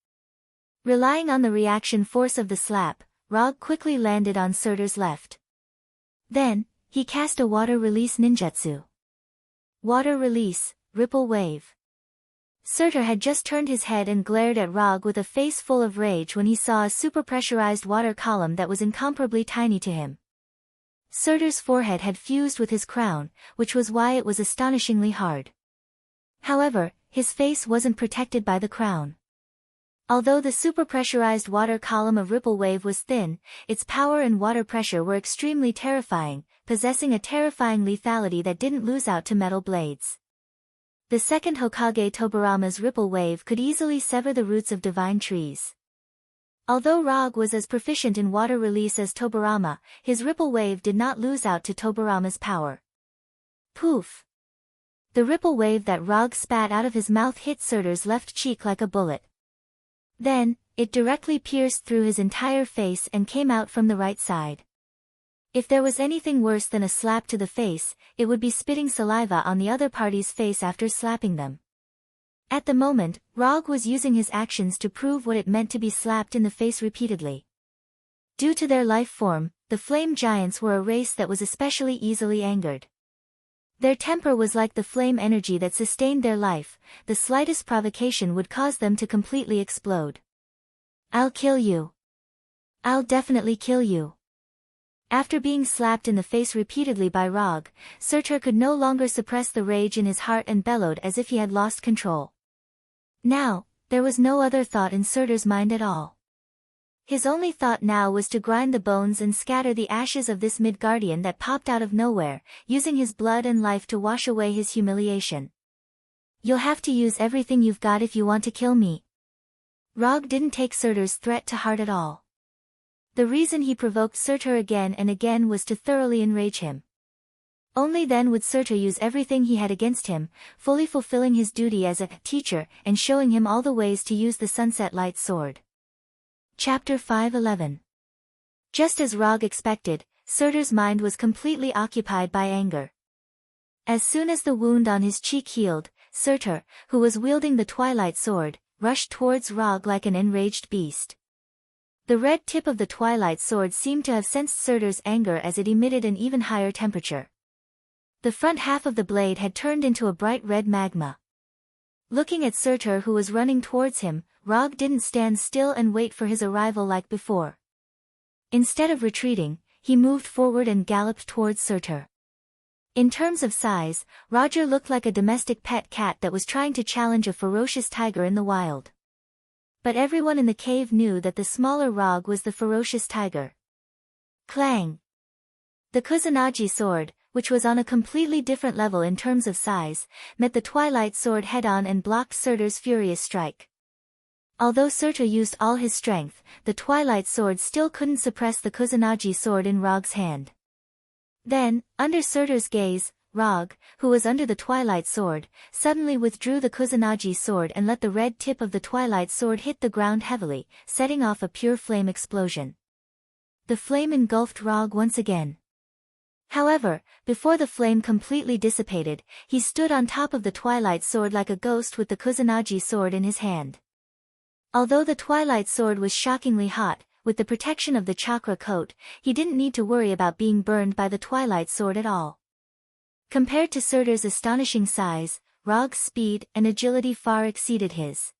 Speaker 1: Relying on the reaction force of the slap, Rog quickly landed on Surtur's left. Then, he cast a water release ninjutsu. Water release, ripple wave. Surtur had just turned his head and glared at Rog with a face full of rage when he saw a super-pressurized water column that was incomparably tiny to him. Surtur's forehead had fused with his crown, which was why it was astonishingly hard. However, his face wasn't protected by the crown. Although the super-pressurized water column of Ripple Wave was thin, its power and water pressure were extremely terrifying, possessing a terrifying lethality that didn't lose out to metal blades. The second Hokage Tobarama's Ripple Wave could easily sever the roots of divine trees. Although Rog was as proficient in water release as Tobarama, his Ripple Wave did not lose out to Tobarama's power. Poof! The Ripple Wave that Rog spat out of his mouth hit Surtur's left cheek like a bullet. Then, it directly pierced through his entire face and came out from the right side. If there was anything worse than a slap to the face, it would be spitting saliva on the other party's face after slapping them. At the moment, Rog was using his actions to prove what it meant to be slapped in the face repeatedly. Due to their life form, the Flame Giants were a race that was especially easily angered. Their temper was like the flame energy that sustained their life, the slightest provocation would cause them to completely explode. I'll kill you. I'll definitely kill you. After being slapped in the face repeatedly by Rog, Surtur could no longer suppress the rage in his heart and bellowed as if he had lost control. Now, there was no other thought in Surtur's mind at all. His only thought now was to grind the bones and scatter the ashes of this Midgardian that popped out of nowhere, using his blood and life to wash away his humiliation. You'll have to use everything you've got if you want to kill me. Rog didn't take Surtur's threat to heart at all. The reason he provoked Surtur again and again was to thoroughly enrage him. Only then would Surtur use everything he had against him, fully fulfilling his duty as a teacher and showing him all the ways to use the Sunset Light Sword. Chapter 5:11. Just as Rog expected, Surtur's mind was completely occupied by anger. As soon as the wound on his cheek healed, Surtur, who was wielding the Twilight Sword, rushed towards Rog like an enraged beast. The red tip of the Twilight Sword seemed to have sensed Surtur's anger as it emitted an even higher temperature. The front half of the blade had turned into a bright red magma. Looking at Surtur, who was running towards him, Rog didn't stand still and wait for his arrival like before. Instead of retreating, he moved forward and galloped towards Surtur. In terms of size, Roger looked like a domestic pet cat that was trying to challenge a ferocious tiger in the wild. But everyone in the cave knew that the smaller Rog was the ferocious tiger. Clang! The Kusanagi sword, which was on a completely different level in terms of size, met the Twilight Sword head-on and blocked Surtur's furious strike. Although Surtur used all his strength, the Twilight Sword still couldn't suppress the Kusanagi sword in Rog's hand. Then, under Surtur's gaze, Rog, who was under the Twilight Sword, suddenly withdrew the Kusanagi sword and let the red tip of the Twilight Sword hit the ground heavily, setting off a pure flame explosion. The flame engulfed Rog once again. However, before the flame completely dissipated, he stood on top of the Twilight Sword like a ghost with the Kusanagi sword in his hand. Although the Twilight Sword was shockingly hot, with the protection of the chakra coat, he didn't need to worry about being burned by the Twilight Sword at all. Compared to Surtur's astonishing size, Rog's speed and agility far exceeded his.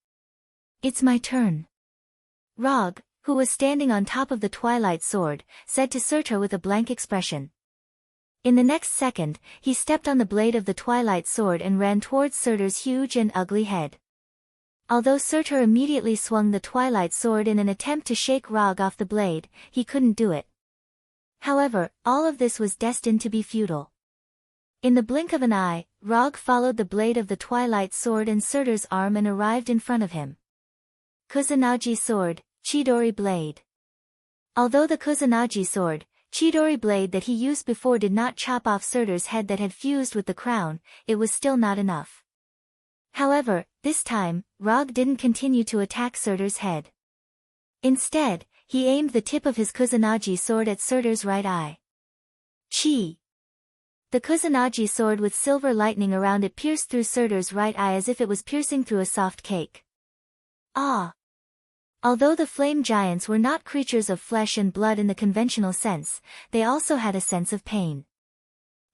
Speaker 1: "It's my turn." Rog, who was standing on top of the Twilight Sword, said to Surtur with a blank expression. In the next second, he stepped on the blade of the Twilight Sword and ran towards Surtur's huge and ugly head. Although Surtur immediately swung the Twilight Sword in an attempt to shake Rog off the blade, he couldn't do it. However, all of this was destined to be futile. In the blink of an eye, Rog followed the blade of the Twilight Sword and Surtur's arm and arrived in front of him. Kusanagi Sword, Chidori Blade. Although the Kusanagi Sword, Chidori blade that he used before did not chop off Surtur's head that had fused with the crown, it was still not enough. However, this time, Rog didn't continue to attack Surtur's head. Instead, he aimed the tip of his Kusanagi sword at Surtur's right eye. Chi! The Kusanagi sword with silver lightning around it pierced through Surtur's right eye as if it was piercing through a soft cake. Ah! Although the flame giants were not creatures of flesh and blood in the conventional sense, they also had a sense of pain.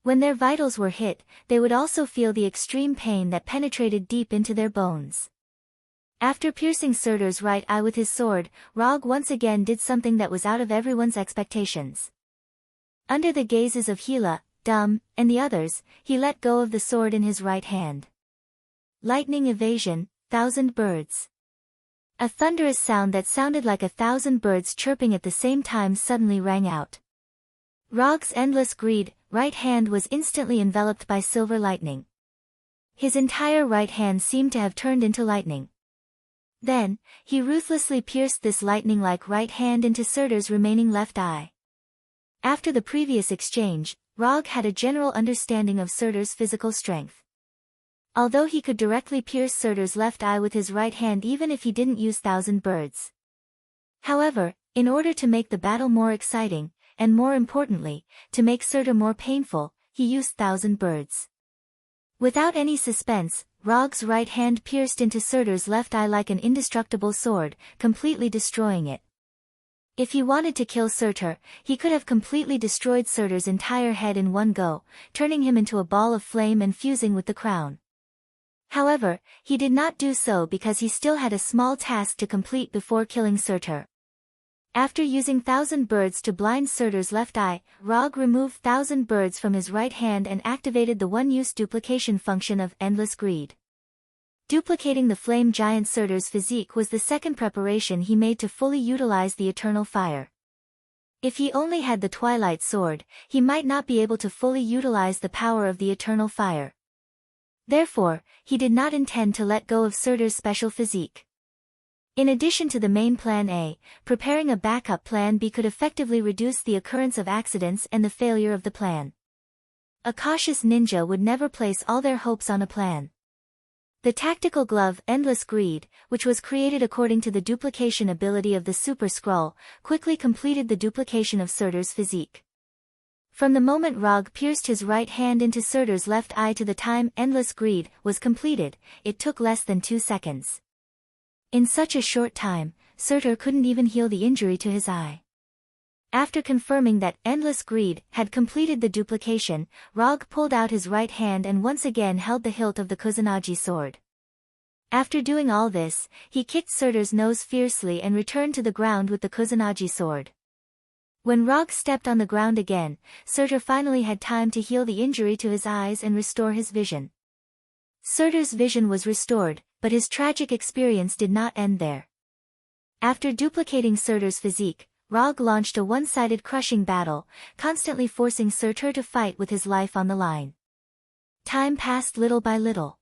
Speaker 1: When their vitals were hit, they would also feel the extreme pain that penetrated deep into their bones. After piercing Surtur's right eye with his sword, Rog once again did something that was out of everyone's expectations. Under the gazes of Hila, Dum, and the others, he let go of the sword in his right hand. Lightning evasion, 1,000 birds. A thunderous sound that sounded like 1,000 birds chirping at the same time suddenly rang out. Rog's endless greed, right hand was instantly enveloped by silver lightning. His entire right hand seemed to have turned into lightning. Then, he ruthlessly pierced this lightning-like right hand into Surtur's remaining left eye. After the previous exchange, Rog had a general understanding of Surtur's physical strength. Although he could directly pierce Surtur's left eye with his right hand even if he didn't use 1,000 birds. However, in order to make the battle more exciting, and more importantly, to make Surtur more painful, he used 1,000 birds. Without any suspense, Rog's right hand pierced into Surtur's left eye like an indestructible sword, completely destroying it. If he wanted to kill Surtur, he could have completely destroyed Surtur's entire head in one go, turning him into a ball of flame and fusing with the crown. However, he did not do so because he still had a small task to complete before killing Surtur. After using 1,000 birds to blind Surtur's left eye, Rog removed 1,000 birds from his right hand and activated the one-use duplication function of Endless Greed. Duplicating the flame giant Surtur's physique was the second preparation he made to fully utilize the Eternal Fire. If he only had the Twilight Sword, he might not be able to fully utilize the power of the Eternal Fire. Therefore, he did not intend to let go of Surtur's special physique. In addition to the main plan A, preparing a backup plan B could effectively reduce the occurrence of accidents and the failure of the plan. A cautious ninja would never place all their hopes on a plan. The tactical glove Endless Greed, which was created according to the duplication ability of the Super Skrull, quickly completed the duplication of Surtur's physique. From the moment Rog pierced his right hand into Surtur's left eye to the time Endless Greed was completed, it took less than 2 seconds. In such a short time, Surtur couldn't even heal the injury to his eye. After confirming that Endless Greed had completed the duplication, Rog pulled out his right hand and once again held the hilt of the Kusanagi sword. After doing all this, he kicked Surtur's nose fiercely and returned to the ground with the Kusanagi sword. When Rog stepped on the ground again, Surtur finally had time to heal the injury to his eyes and restore his vision. Surtur's vision was restored, but his tragic experience did not end there. After duplicating Surtur's physique, Rog launched a one-sided crushing battle, constantly forcing Surtur to fight with his life on the line. Time passed little by little.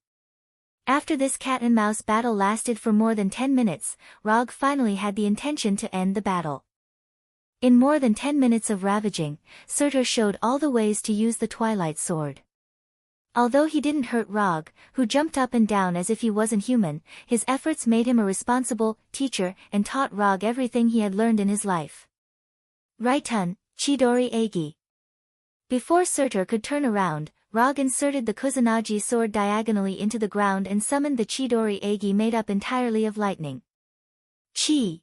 Speaker 1: After this cat-and-mouse battle lasted for more than 10 minutes, Rog finally had the intention to end the battle. In more than 10 minutes of ravaging, Surtur showed all the ways to use the Twilight Sword. Although he didn't hurt Rog, who jumped up and down as if he wasn't human, his efforts made him a responsible teacher and taught Rog everything he had learned in his life. Raitun, Chidori Egi. Before Surtur could turn around, Rog inserted the Kusanagi sword diagonally into the ground and summoned the Chidori Egi made up entirely of lightning. Chi.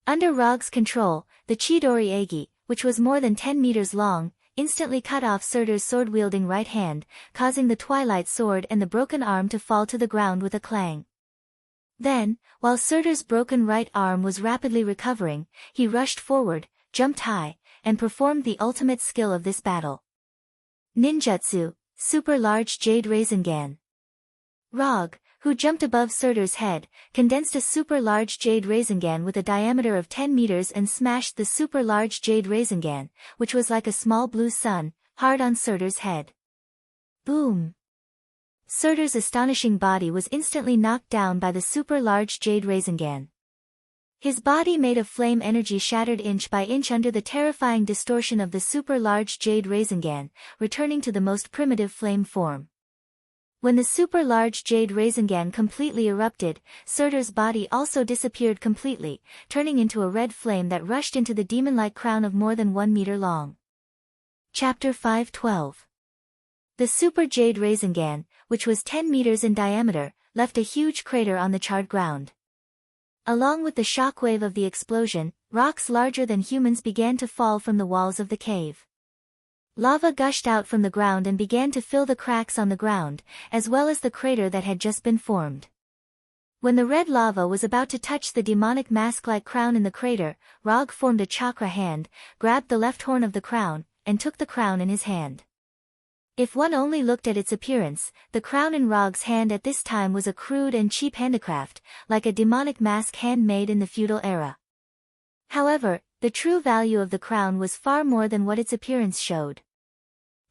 Speaker 1: Under Rog's control, the Chidori Egi, which was more than 10 meters long, instantly cut off Surtur's sword-wielding right hand, causing the Twilight Sword and the broken arm to fall to the ground with a clang. Then, while Surtur's broken right arm was rapidly recovering, he rushed forward, jumped high, and performed the ultimate skill of this battle. Ninjutsu, Super Large Jade Rasengan. Rog, who jumped above Surtur's head, condensed a super large jade Rasengan with a diameter of 10 meters and smashed the super large jade Rasengan, which was like a small blue sun, hard on Surtur's head. Boom! Surtur's astonishing body was instantly knocked down by the super large jade Rasengan. His body made of flame energy shattered inch by inch under the terrifying distortion of the super large jade Rasengan, returning to the most primitive flame form. When the super large jade Rasengan completely erupted, Surtur's body also disappeared completely, turning into a red flame that rushed into the demon-like crown of more than 1 meter long. Chapter 5:12. The super jade Rasengan, which was 10 meters in diameter, left a huge crater on the charred ground. Along with the shockwave of the explosion, rocks larger than humans began to fall from the walls of the cave. Lava gushed out from the ground and began to fill the cracks on the ground, as well as the crater that had just been formed. When the red lava was about to touch the demonic mask-like crown in the crater, Rog formed a chakra hand, grabbed the left horn of the crown, and took the crown in his hand. If one only looked at its appearance, the crown in Rog's hand at this time was a crude and cheap handicraft, like a demonic mask handmade in the feudal era. However, the true value of the crown was far more than what its appearance showed.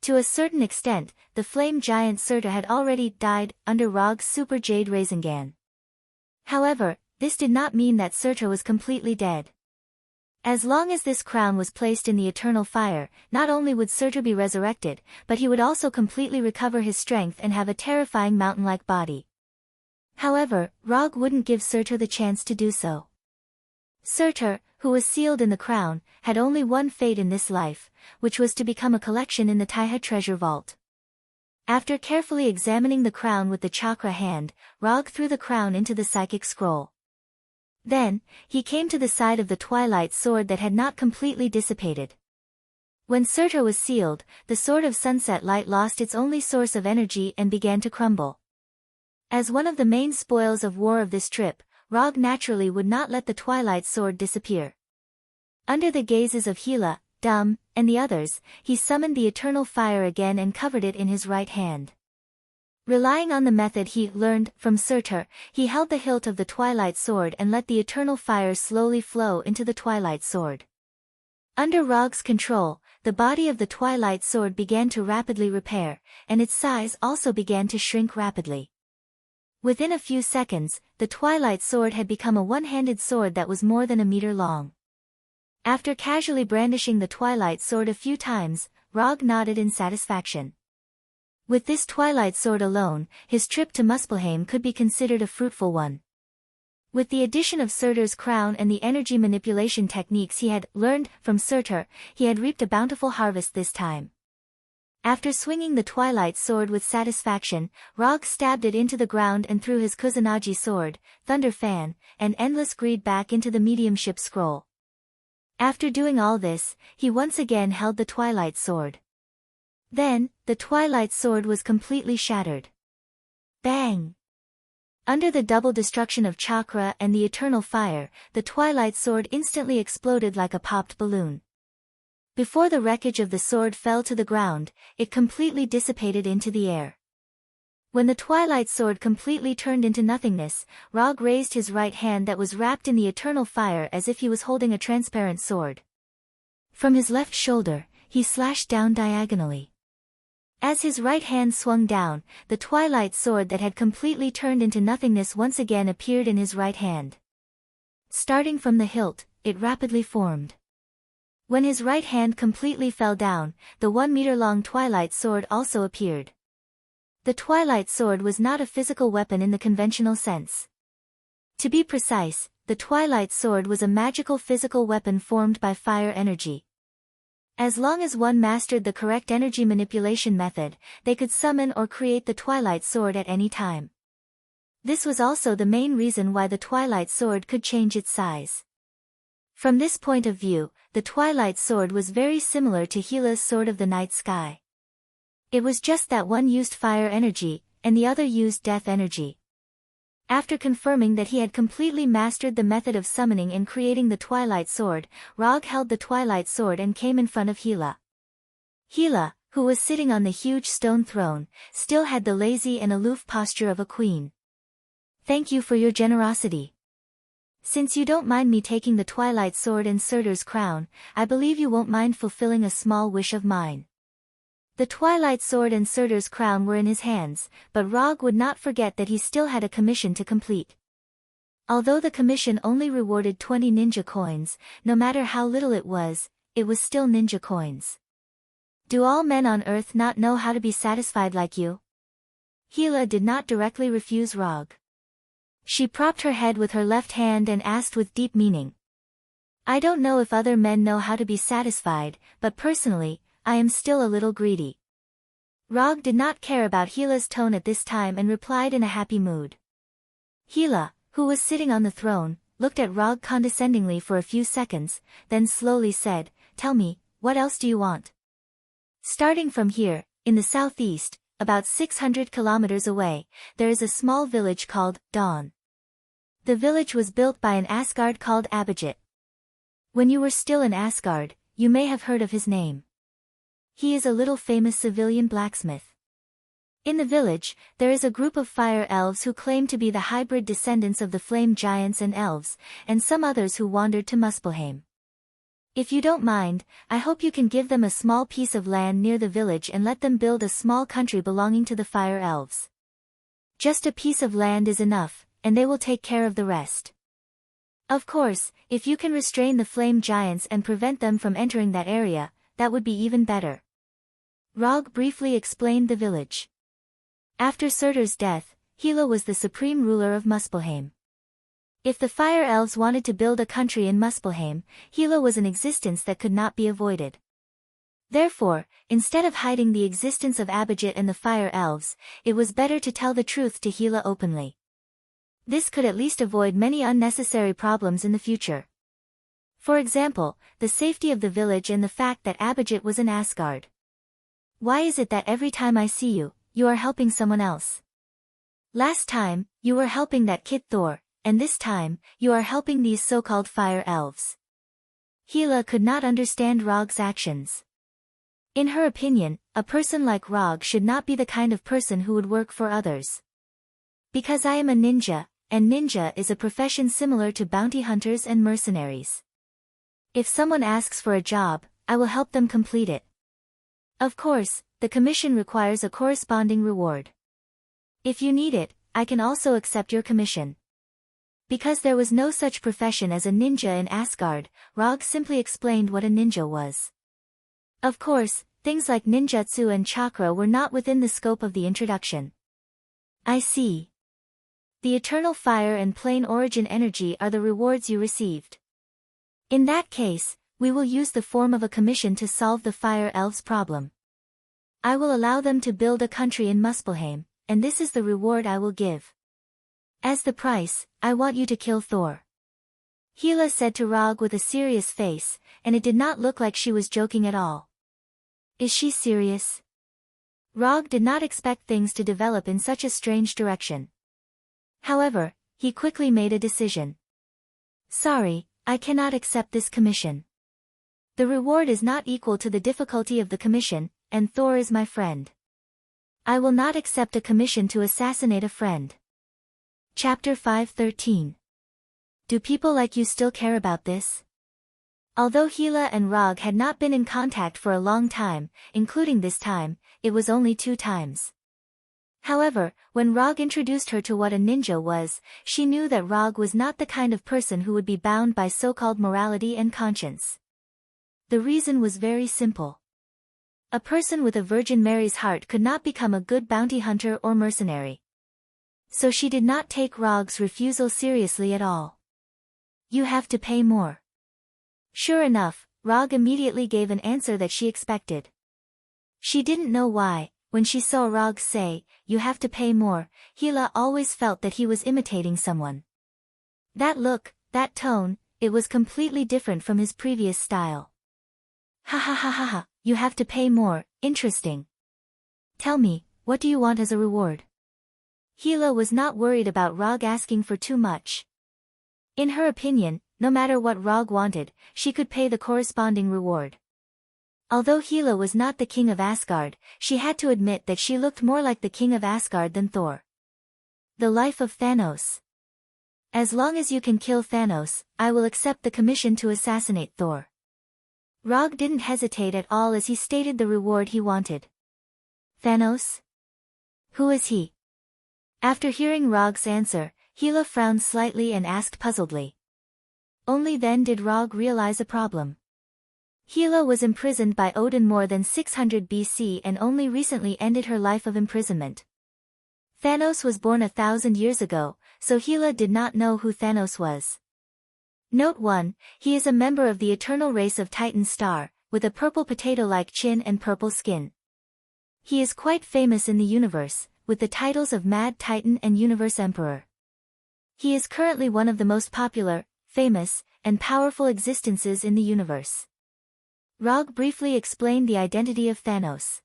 Speaker 1: To a certain extent, the flame giant Surtur had already died under Rog's super jade Rasengan. However, this did not mean that Surtur was completely dead. As long as this crown was placed in the eternal fire, not only would Surtur be resurrected, but he would also completely recover his strength and have a terrifying mountain-like body. However, Rog wouldn't give Surtur the chance to do so. Surtur, who was sealed in the crown, had only one fate in this life, which was to become a collection in the Taiha treasure vault. After carefully examining the crown with the chakra hand, Rog threw the crown into the psychic scroll. Then, he came to the side of the Twilight Sword that had not completely dissipated. When Surtur was sealed, the Sword of Sunset Light lost its only source of energy and began to crumble. As one of the main spoils of war of this trip, Rog naturally would not let the Twilight Sword disappear. Under the gazes of Hila, Dum, and the others, he summoned the eternal fire again and covered it in his right hand. Relying on the method he learned from Surtur, he held the hilt of the Twilight Sword and let the eternal fire slowly flow into the Twilight Sword. Under Rog's control, the body of the Twilight Sword began to rapidly repair, and its size also began to shrink rapidly. Within a few seconds, the Twilight Sword had become a one-handed sword that was more than 1 meter long. After casually brandishing the Twilight Sword a few times, Rog nodded in satisfaction. With this Twilight Sword alone, his trip to Muspelheim could be considered a fruitful one. With the addition of Surtur's crown and the energy manipulation techniques he had learned from Surtur, he had reaped a bountiful harvest this time. After swinging the Twilight Sword with satisfaction, Rog stabbed it into the ground and threw his Kusanagi sword, Thunder Fan, and Endless Greed back into the mediumship scroll. After doing all this, he once again held the Twilight Sword. Then, the Twilight Sword was completely shattered. Bang! Under the double destruction of chakra and the eternal fire, the Twilight Sword instantly exploded like a popped balloon. Before the wreckage of the sword fell to the ground, it completely dissipated into the air. When the Twilight Sword completely turned into nothingness, Rog raised his right hand that was wrapped in the eternal fire as if he was holding a transparent sword. From his left shoulder, he slashed down diagonally. As his right hand swung down, the Twilight Sword that had completely turned into nothingness once again appeared in his right hand. Starting from the hilt, it rapidly formed. When his right hand completely fell down, the 1 meter long Twilight Sword also appeared. The Twilight Sword was not a physical weapon in the conventional sense. To be precise, the Twilight Sword was a magical physical weapon formed by fire energy. As long as one mastered the correct energy manipulation method, they could summon or create the Twilight Sword at any time. This was also the main reason why the Twilight Sword could change its size. From this point of view, the Twilight Sword was very similar to Gila's Sword of the Night Sky. It was just that one used fire energy, and the other used death energy. After confirming that he had completely mastered the method of summoning and creating the Twilight Sword, Rog held the Twilight Sword and came in front of Gila. Gila, who was sitting on the huge stone throne, still had the lazy and aloof posture of a queen. "Thank you for your generosity. Since you don't mind me taking the Twilight Sword and Surtur's crown, I believe you won't mind fulfilling a small wish of mine." The Twilight Sword and Surtur's crown were in his hands, but Rog would not forget that he still had a commission to complete. Although the commission only rewarded 20 ninja coins, no matter how little it was still ninja coins. "Do all men on Earth not know how to be satisfied like you?" Gila did not directly refuse Rog. She propped her head with her left hand and asked with deep meaning. "I don't know if other men know how to be satisfied, but personally, I am still a little greedy." Rog did not care about Gila's tone at this time and replied in a happy mood. Gila, who was sitting on the throne, looked at Rog condescendingly for a few seconds, then slowly said, "Tell me, what else do you want?" "Starting from here, in the southeast, about 600 kilometers away, there is a small village called Dawn. The village was built by an Asgard called Abhijit. When you were still in Asgard, you may have heard of his name. He is a little famous civilian blacksmith. In the village, there is a group of fire elves who claim to be the hybrid descendants of the flame giants and elves, and some others who wandered to Muspelheim. If you don't mind, I hope you can give them a small piece of land near the village and let them build a small country belonging to the fire elves. Just a piece of land is enough, and they will take care of the rest. Of course, if you can restrain the flame giants and prevent them from entering that area, that would be even better." Rog briefly explained the village. After Surtur's death, Gila was the supreme ruler of Muspelheim. If the fire elves wanted to build a country in Muspelheim, Gila was an existence that could not be avoided. Therefore, instead of hiding the existence of Abhijit and the fire elves, it was better to tell the truth to Gila openly. This could at least avoid many unnecessary problems in the future. For example, the safety of the village and the fact that Abhijit was in Asgard. "Why is it that every time I see you, you are helping someone else? Last time, you were helping that kid Thor, and this time, you are helping these so-called fire elves." Gila could not understand Rog's actions. In her opinion, a person like Rog should not be the kind of person who would work for others. "Because I am a ninja, and ninja is a profession similar to bounty hunters and mercenaries. If someone asks for a job, I will help them complete it. Of course, the commission requires a corresponding reward. If you need it, I can also accept your commission." Because there was no such profession as a ninja in Asgard, Rog simply explained what a ninja was. Of course, things like ninjutsu and chakra were not within the scope of the introduction. "I see. The eternal fire and plain origin energy are the rewards you received. In that case, we will use the form of a commission to solve the fire elves' problem. I will allow them to build a country in Muspelheim, and this is the reward I will give. As the price, I want you to kill Thor." Gila said to Rog with a serious face, and it did not look like she was joking at all. "Is she serious?" Rog did not expect things to develop in such a strange direction. However, he quickly made a decision. "Sorry, I cannot accept this commission. The reward is not equal to the difficulty of the commission, and Thor is my friend. I will not accept a commission to assassinate a friend." Chapter 5:13. Do people like you still care about this? Although Gila and Rog had not been in contact for a long time, including this time, it was only 2 times. However, when Rog introduced her to what a ninja was, she knew that Rog was not the kind of person who would be bound by so-called morality and conscience. The reason was very simple. A person with a Virgin Mary's heart could not become a good bounty hunter or mercenary. So she did not take Rog's refusal seriously at all. You have to pay more. Sure enough, Rog immediately gave an answer that she expected. She didn't know why. When she saw Rog say, "You have to pay more," Hila always felt that he was imitating someone. That look, that tone, it was completely different from his previous style. Ha ha ha ha ha, you have to pay more, interesting. Tell me, what do you want as a reward? Hila was not worried about Rog asking for too much. In her opinion, no matter what Rog wanted, she could pay the corresponding reward. Although Hela was not the king of Asgard, she had to admit that she looked more like the king of Asgard than Thor. The life of Thanos. As long as you can kill Thanos, I will accept the commission to assassinate Thor. Rog didn't hesitate at all as he stated the reward he wanted. Thanos? Who is he? After hearing Rog's answer, Hela frowned slightly and asked puzzledly. Only then did Rog realize a problem. Hela was imprisoned by Odin more than 600 BC and only recently ended her life of imprisonment. Thanos was born 1,000 years ago, so Hela did not know who Thanos was. Note 1, he is a member of the eternal race of Titan Star, with a purple potato-like chin and purple skin. He is quite famous in the universe, with the titles of Mad Titan and Universe Emperor. He is currently one of the most popular, famous, and powerful existences in the universe. Rog briefly explained the identity of Thanos.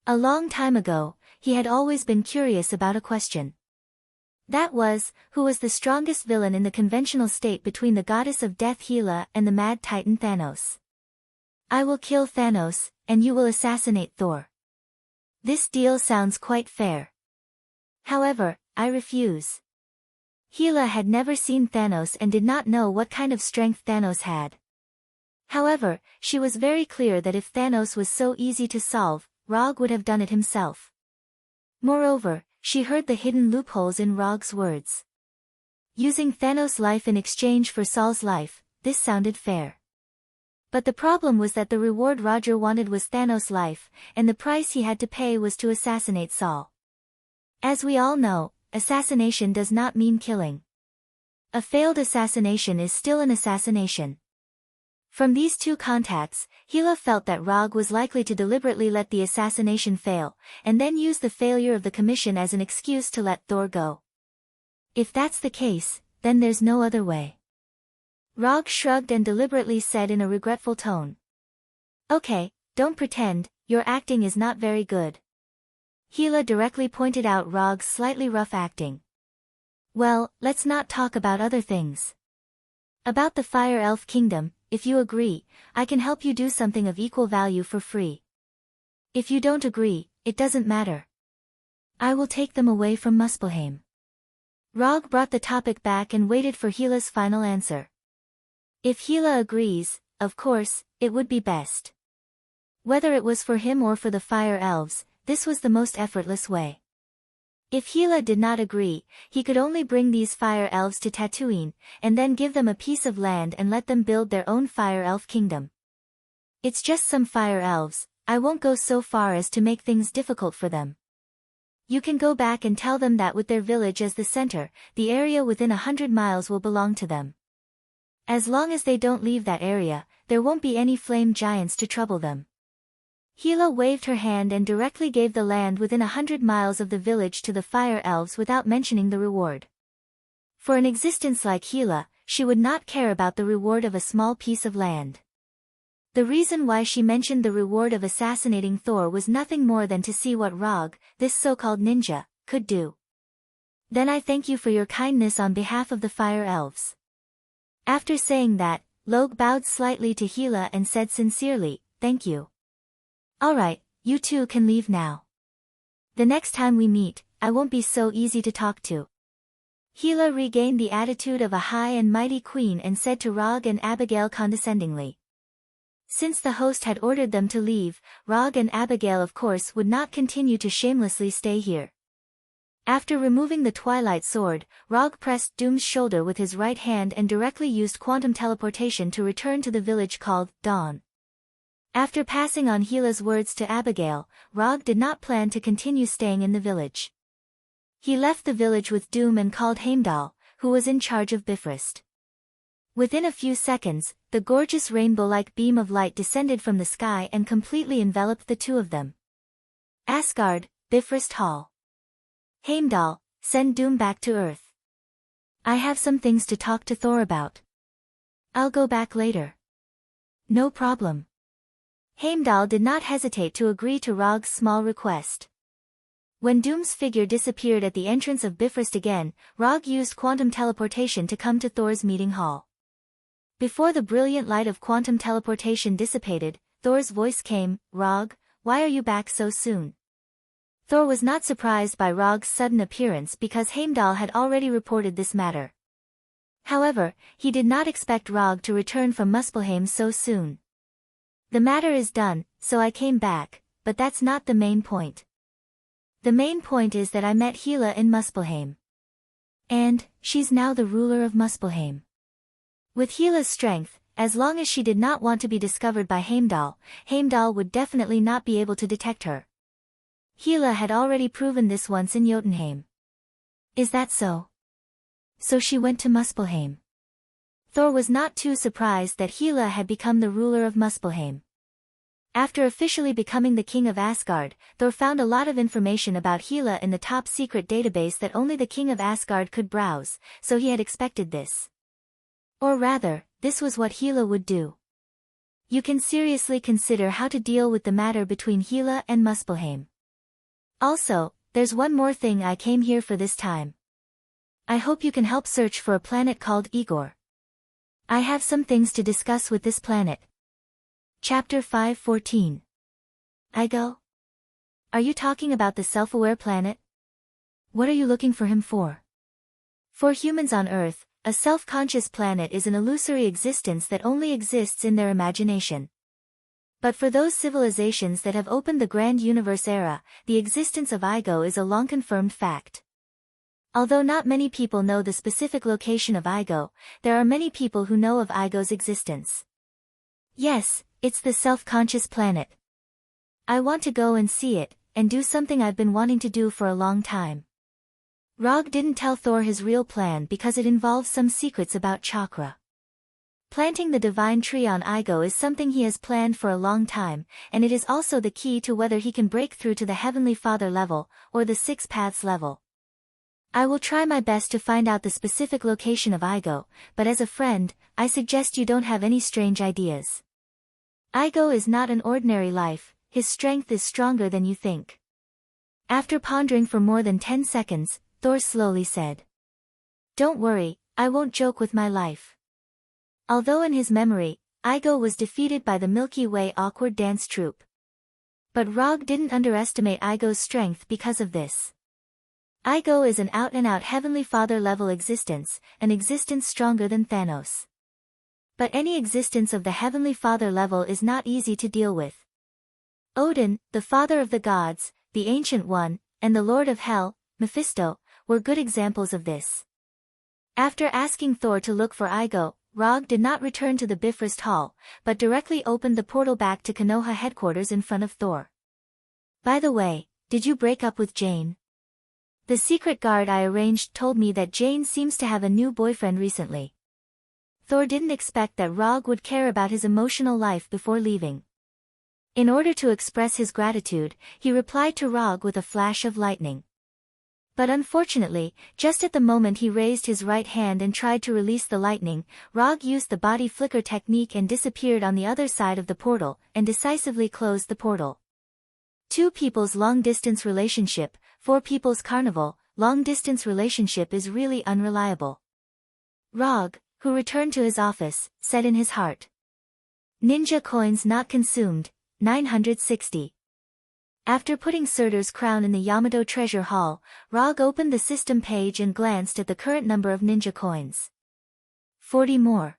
Speaker 1: A long time ago, he had always been curious about a question. That was, who was the strongest villain in the conventional state between the goddess of death Hela and the mad titan Thanos. I will kill Thanos, and you will assassinate Thor. This deal sounds quite fair. However, I refuse. Hela had never seen Thanos and did not know what kind of strength Thanos had. However, she was very clear that if Thanos was so easy to solve, Rog would have done it himself. Moreover, she heard the hidden loopholes in Rog's words. Using Thanos' life in exchange for Saul's life, this sounded fair. But the problem was that the reward Roger wanted was Thanos' life, and the price he had to pay was to assassinate Saul. As we all know, assassination does not mean killing. A failed assassination is still an assassination. From these two contacts, Hela felt that Rog was likely to deliberately let the assassination fail, and then use the failure of the commission as an excuse to let Thor go. If that's the case, then there's no other way. Rog shrugged and deliberately said in a regretful tone. Okay, don't pretend, your acting is not very good. Hela directly pointed out Rog's slightly rough acting. Well, let's not talk about other things. About the Fire Elf Kingdom, if you agree, I can help you do something of equal value for free. If you don't agree, it doesn't matter. I will take them away from Muspelheim. Rog brought the topic back and waited for Hela's final answer. If Hela agrees, of course, it would be best. Whether it was for him or for the Fire Elves, this was the most effortless way. If Hela did not agree, he could only bring these Fire Elves to Tatooine, and then give them a piece of land and let them build their own Fire Elf kingdom. It's just some Fire Elves, I won't go so far as to make things difficult for them. You can go back and tell them that with their village as the center, the area within 100 miles will belong to them. As long as they don't leave that area, there won't be any flame giants to trouble them. Hela waved her hand and directly gave the land within 100 miles of the village to the Fire Elves without mentioning the reward. For an existence like Hela, she would not care about the reward of a small piece of land. The reason why she mentioned the reward of assassinating Thor was nothing more than to see what Rog, this so-called ninja, could do. Then I thank you for your kindness on behalf of the Fire Elves. After saying that, Log bowed slightly to Hela and said sincerely, thank you. Alright, you two can leave now. The next time we meet, I won't be so easy to talk to. Hela regained the attitude of a high and mighty queen and said to Rog and Abigail condescendingly. Since the host had ordered them to leave, Rog and Abigail of course would not continue to shamelessly stay here. After removing the Twilight Sword, Rog pressed Doom's shoulder with his right hand and directly used quantum teleportation to return to the village called Dawn. After passing on Hela's words to Abigail, Rog did not plan to continue staying in the village. He left the village with Doom and called Heimdall, who was in charge of Bifrost. Within a few seconds, the gorgeous rainbow-like beam of light descended from the sky and completely enveloped the two of them. Asgard, Bifrost Hall. Heimdall, send Doom back to Earth. I have some things to talk to Thor about. I'll go back later. No problem. Heimdall did not hesitate to agree to Rog's small request. When Doom's figure disappeared at the entrance of Bifrost again, Rog used quantum teleportation to come to Thor's meeting hall. Before the brilliant light of quantum teleportation dissipated, Thor's voice came, "Rog, why are you back so soon?" Thor was not surprised by Rog's sudden appearance because Heimdall had already reported this matter. However, he did not expect Rog to return from Muspelheim so soon. The matter is done, so I came back, but that's not the main point. The main point is that I met Hela in Muspelheim. And, she's now the ruler of Muspelheim. With Hela's strength, as long as she did not want to be discovered by Heimdall, Heimdall would definitely not be able to detect her. Hela had already proven this once in Jotunheim. Is that so? So she went to Muspelheim. Thor was not too surprised that Hela had become the ruler of Muspelheim. After officially becoming the king of Asgard, Thor found a lot of information about Hela in the top-secret database that only the king of Asgard could browse, so he had expected this. Or rather, this was what Hela would do. You can seriously consider how to deal with the matter between Hela and Muspelheim. Also, there's one more thing I came here for this time. I hope you can help search for a planet called Igor. I have some things to discuss with this planet. Chapter 5:14. Igo? Are you talking about the self-aware planet? What are you looking for him for? For humans on Earth, a self-conscious planet is an illusory existence that only exists in their imagination. But for those civilizations that have opened the Grand Universe era, the existence of Igo is a long-confirmed fact. Although not many people know the specific location of Igo, there are many people who know of Igo's existence. Yes, it's the self-conscious planet. I want to go and see it, and do something I've been wanting to do for a long time. Rog didn't tell Thor his real plan because it involves some secrets about chakra. Planting the divine tree on Igo is something he has planned for a long time, and it is also the key to whether he can break through to the Heavenly Father level, or the Six Paths level. I will try my best to find out the specific location of Igo, but as a friend, I suggest you don't have any strange ideas. Igo is not an ordinary life, his strength is stronger than you think. After pondering for more than 10 seconds, Thor slowly said. Don't worry, I won't joke with my life. Although in his memory, Igo was defeated by the Milky Way awkward dance troupe. But Rog didn't underestimate Igo's strength because of this. Igo is an out-and-out Heavenly Father level existence, an existence stronger than Thanos. But any existence of the Heavenly Father level is not easy to deal with. Odin, the father of the gods, the Ancient One, and the Lord of Hell, Mephisto, were good examples of this. After asking Thor to look for Igo, Rog did not return to the Bifrost Hall, but directly opened the portal back to Konoha headquarters in front of Thor. By the way, did you break up with Jane? The secret guard I arranged told me that Jane seems to have a new boyfriend recently. Thor didn't expect that Rog would care about his emotional life before leaving. In order to express his gratitude, he replied to Rog with a flash of lightning. But unfortunately, just at the moment he raised his right hand and tried to release the lightning, Rog used the body flicker technique and disappeared on the other side of the portal, and decisively closed the portal. Two people's long-distance relationship, four people's carnival, long-distance relationship is really unreliable. Rog, who returned to his office, said in his heart. Ninja coins not consumed, 960. After putting Surtur's crown in the Yamato Treasure Hall, Rog opened the system page and glanced at the current number of ninja coins. 40 more.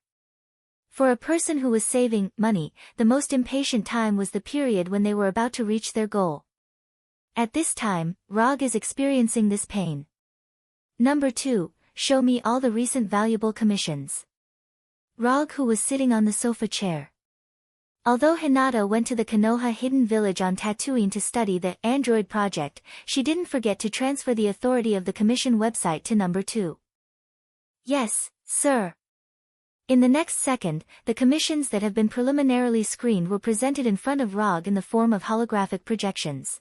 Speaker 1: For a person who was saving money, the most impatient time was the period when they were about to reach their goal. At this time, Rog is experiencing this pain. Number 2, show me all the recent valuable commissions. Rog, who was sitting on the sofa chair. Although Hinata went to the Konoha hidden village on Tatooine to study the Android project, she didn't forget to transfer the authority of the commission website to number 2. Yes, sir. In the next second, the commissions that have been preliminarily screened were presented in front of ROG in the form of holographic projections.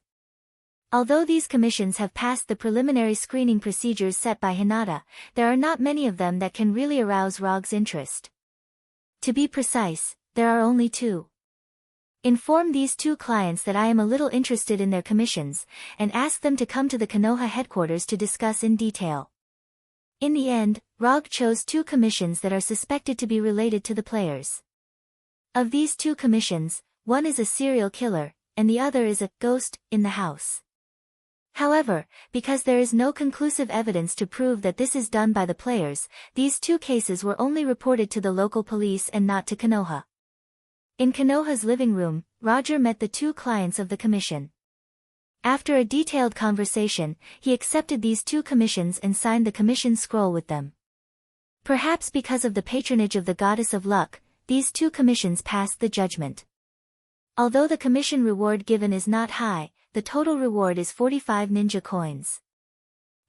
Speaker 1: Although these commissions have passed the preliminary screening procedures set by Hinata, there are not many of them that can really arouse ROG's interest. To be precise, there are only 2. Inform these 2 clients that I am a little interested in their commissions, and ask them to come to the Konoha headquarters to discuss in detail. In the end, ROG chose 2 commissions that are suspected to be related to the players. Of these 2 commissions, one is a serial killer, and the other is a ghost in the house. However, because there is no conclusive evidence to prove that this is done by the players, these 2 cases were only reported to the local police and not to Konoha. In Konoha's living room, Roger met the 2 clients of the commission. After a detailed conversation, he accepted these 2 commissions and signed the commission scroll with them. Perhaps because of the patronage of the goddess of luck, these 2 commissions passed the judgment. Although the commission reward given is not high, the total reward is 45 ninja coins.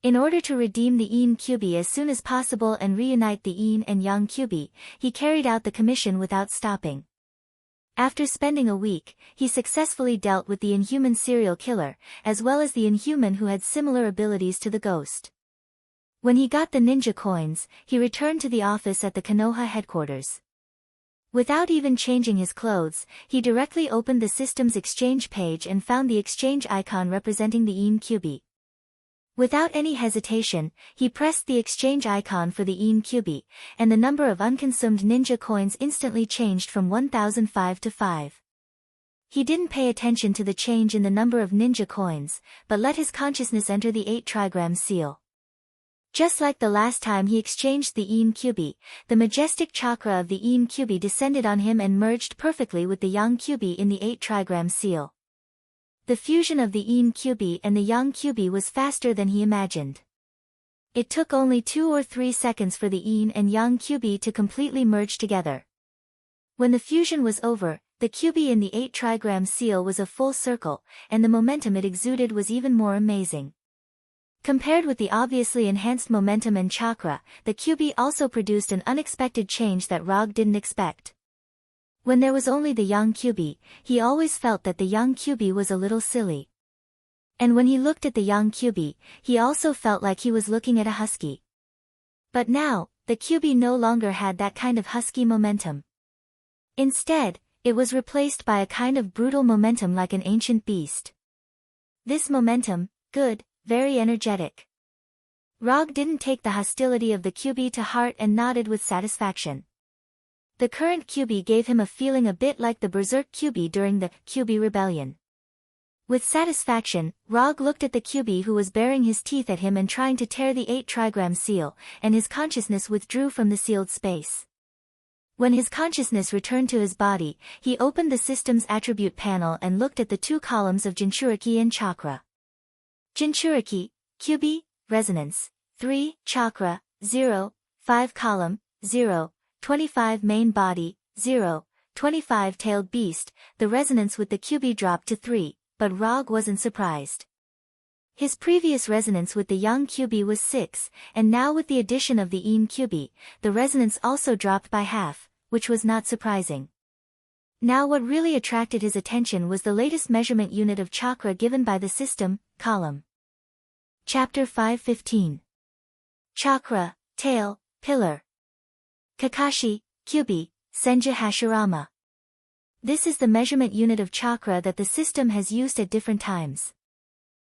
Speaker 1: In order to redeem the Een Kyubi as soon as possible and reunite the Een and Yang Kyubi, he carried out the commission without stopping. After spending a week, he successfully dealt with the inhuman serial killer, as well as the inhuman who had similar abilities to the ghost. When he got the ninja coins, he returned to the office at the Konoha headquarters. Without even changing his clothes, he directly opened the system's exchange page and found the exchange icon representing the Een Kyubi. Without any hesitation, he pressed the exchange icon for the Een Kyubi, and the number of unconsumed ninja coins instantly changed from 1005 to 5. He didn't pay attention to the change in the number of ninja coins, but let his consciousness enter the 8 trigram seal. Just like the last time he exchanged the Een Kyubi, the majestic chakra of the Een Kyubi descended on him and merged perfectly with the Yang Kyubi in the 8 trigram seal. The fusion of the Een Kyubi and the Yang Kyubi was faster than he imagined. It took only 2 or 3 seconds for the Een and Yang Kyubi to completely merge together. When the fusion was over, the Kyubi in the 8 trigram seal was a full circle, and the momentum it exuded was even more amazing. Compared with the obviously enhanced momentum and chakra, the Kyubi also produced an unexpected change that ROG didn't expect. When there was only the Yang Kyubi, he always felt that the Yang Kyubi was a little silly. And when he looked at the Yang Kyubi, he also felt like he was looking at a husky. But now, the Kyubi no longer had that kind of husky momentum. Instead, it was replaced by a kind of brutal momentum like an ancient beast. This momentum, good, very energetic. ROG didn't take the hostility of the Kyubi to heart and nodded with satisfaction. The current Kyubi gave him a feeling a bit like the Berserk Kyubi during the Kyubi Rebellion. With satisfaction, ROG looked at the Kyubi who was baring his teeth at him and trying to tear the 8 trigram seal, and his consciousness withdrew from the sealed space. When his consciousness returned to his body, he opened the system's attribute panel and looked at the 2 columns of Jinchuriki and Chakra. Jinchuriki, Kyubi, Resonance, 3, Chakra, 0, 5 column, 0, 25 main body, 0, 25 tailed beast. The resonance with the Kyubi dropped to 3, but ROG wasn't surprised. His previous resonance with the Yang Kyubi was 6, and now with the addition of the Een Kyubi, the resonance also dropped by half, which was not surprising. Now what really attracted his attention was the latest measurement unit of chakra given by the system, column. Chapter 5:15. Chakra, Tail, Pillar. Kakashi, Kyubi, Senja Hashirama. This is the measurement unit of chakra that the system has used at different times.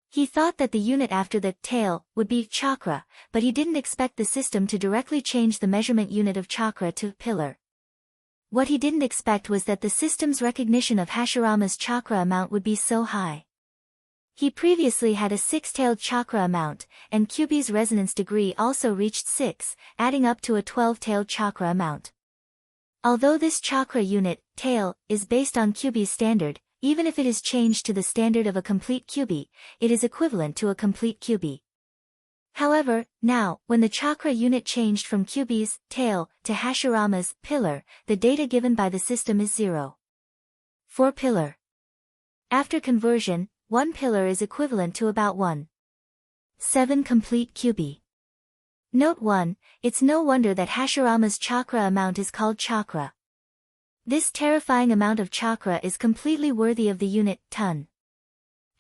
Speaker 1: He thought that the unit after the tail would be chakra, but he didn't expect the system to directly change the measurement unit of chakra to pillar. What he didn't expect was that the system's recognition of Hashirama's chakra amount would be so high. He previously had a 6-tailed chakra amount, and Kyubi's resonance degree also reached 6, adding up to a 12-tailed chakra amount. Although this chakra unit, tail, is based on Kyubi's standard, even if it is changed to the standard of a complete Kyubi, it is equivalent to a complete Kyubi. However, now, when the chakra unit changed from Kyubi's tail to Hashirama's pillar, the data given by the system is 0. 4 pillar. After conversion, 1 pillar is equivalent to about 1.7 complete cubi. Note 1, it's no wonder that Hashirama's chakra amount is called chakra. This terrifying amount of chakra is completely worthy of the unit, ton.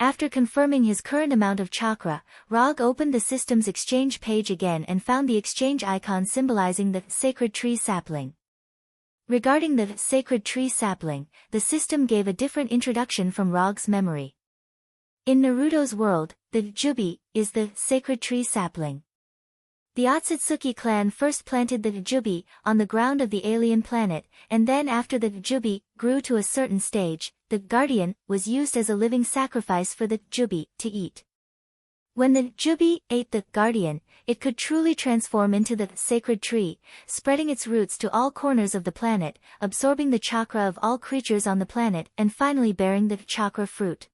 Speaker 1: After confirming his current amount of chakra, Rog opened the system's exchange page again and found the exchange icon symbolizing the sacred tree sapling. Regarding the sacred tree sapling, the system gave a different introduction from Rog's memory. In Naruto's world, the Jubi is the sacred tree sapling. The Otsutsuki clan first planted the Jubi on the ground of the alien planet, and then after the Jubi grew to a certain stage, the guardian was used as a living sacrifice for the Jubi to eat. When the Jubi ate the guardian, it could truly transform into the sacred tree, spreading its roots to all corners of the planet, absorbing the chakra of all creatures on the planet and finally bearing the chakra fruit.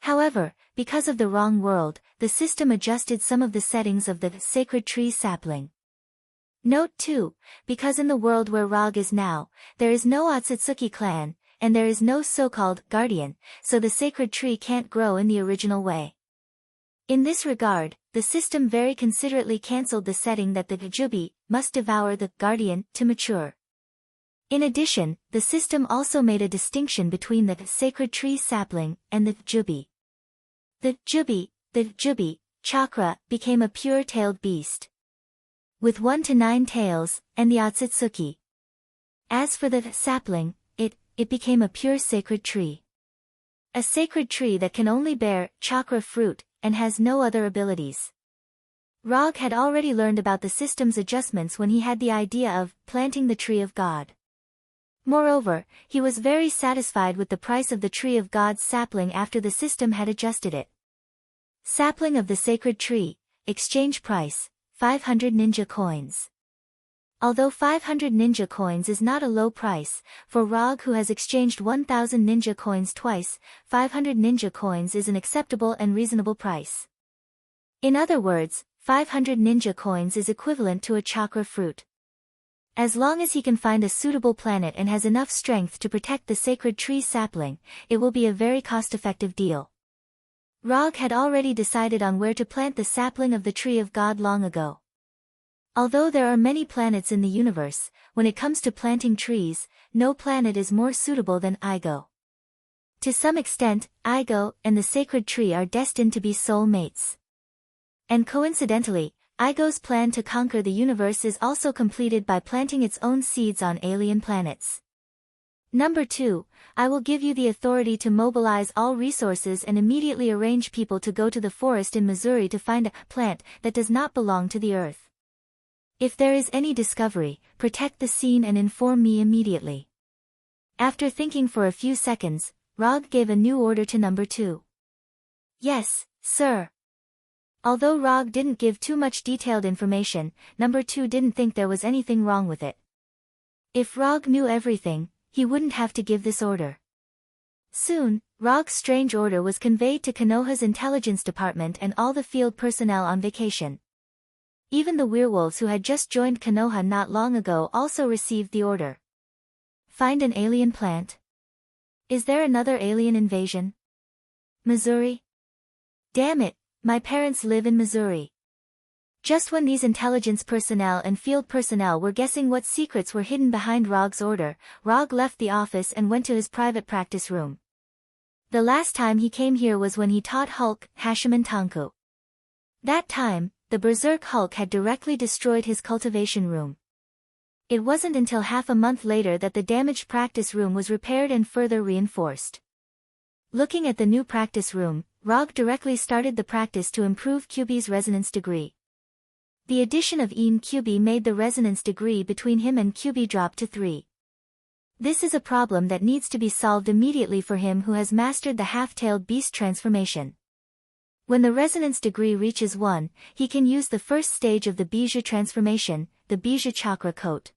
Speaker 1: However, because of the wrong world, the system adjusted some of the settings of the sacred tree sapling. Note 2, because in the world where Rog is now, there is no Otsutsuki clan, and there is no so-called guardian, so the sacred tree can't grow in the original way. In this regard, the system very considerately cancelled the setting that the Jubi must devour the guardian to mature. In addition, the system also made a distinction between the sacred tree sapling and the Jubi. The Jubi, chakra, became a pure-tailed beast with 1 to 9 tails, and the Otsutsuki. As for the sapling, it became a pure sacred tree. A sacred tree that can only bear chakra fruit, and has no other abilities. Rog had already learned about the system's adjustments when he had the idea of planting the tree of God. Moreover, he was very satisfied with the price of the tree of God's sapling after the system had adjusted it. Sapling of the sacred tree, exchange price, 500 ninja coins. Although 500 ninja coins is not a low price, for Rog who has exchanged 1000 ninja coins twice, 500 ninja coins is an acceptable and reasonable price. In other words, 500 ninja coins is equivalent to a chakra fruit. As long as he can find a suitable planet and has enough strength to protect the sacred tree sapling, it will be a very cost-effective deal. Rog had already decided on where to plant the sapling of the tree of God long ago. Although there are many planets in the universe, when it comes to planting trees, no planet is more suitable than Igo. To some extent, Igo and the sacred tree are destined to be soul mates. And coincidentally, Igo's plan to conquer the universe is also completed by planting its own seeds on alien planets. Number 2, I will give you the authority to mobilize all resources and immediately arrange people to go to the forest in Missouri to find a plant that does not belong to the earth. If there is any discovery, protect the scene and inform me immediately. After thinking for a few seconds, Rog gave a new order to number 2. Yes, sir. Although Rog didn't give too much detailed information, number 2 didn't think there was anything wrong with it. If Rog knew everything, he wouldn't have to give this order. Soon, Rog's strange order was conveyed to Konoha's intelligence department and all the field personnel on vacation. Even the werewolves who had just joined Konoha not long ago also received the order. Find an alien plant. Is there another alien invasion? Missouri? Damn it, my parents live in Missouri. Just when these intelligence personnel and field personnel were guessing what secrets were hidden behind Rog's order, Rog left the office and went to his private practice room. The last time he came here was when he taught Hulk, Hashiman Tanku. That time, the Berserk Hulk had directly destroyed his cultivation room. It wasn't until half a month later that the damaged practice room was repaired and further reinforced. Looking at the new practice room, Rog directly started the practice to improve Kyubi's resonance degree. The addition of Een Kyubi made the resonance degree between him and Kyubi drop to 3. This is a problem that needs to be solved immediately for him who has mastered the half-tailed beast transformation. When the resonance degree reaches 1, he can use the first stage of the Bijou transformation, the Bijou chakra coat.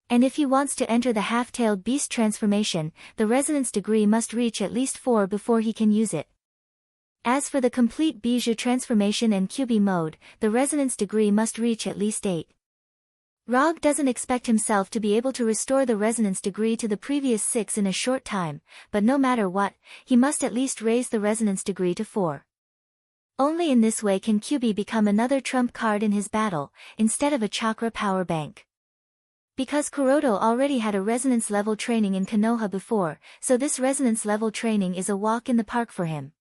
Speaker 1: And if he wants to enter the half-tailed beast transformation, the resonance degree must reach at least 4 before he can use it. As for the complete Bijou transformation and Kyubi mode, the resonance degree must reach at least 8. Rog doesn't expect himself to be able to restore the resonance degree to the previous 6 in a short time, but no matter what, he must at least raise the resonance degree to 4. Only in this way can QB become another trump card in his battle, instead of a chakra power bank. Because Kuroto already had a resonance level training in Konoha before, so this resonance level training is a walk in the park for him.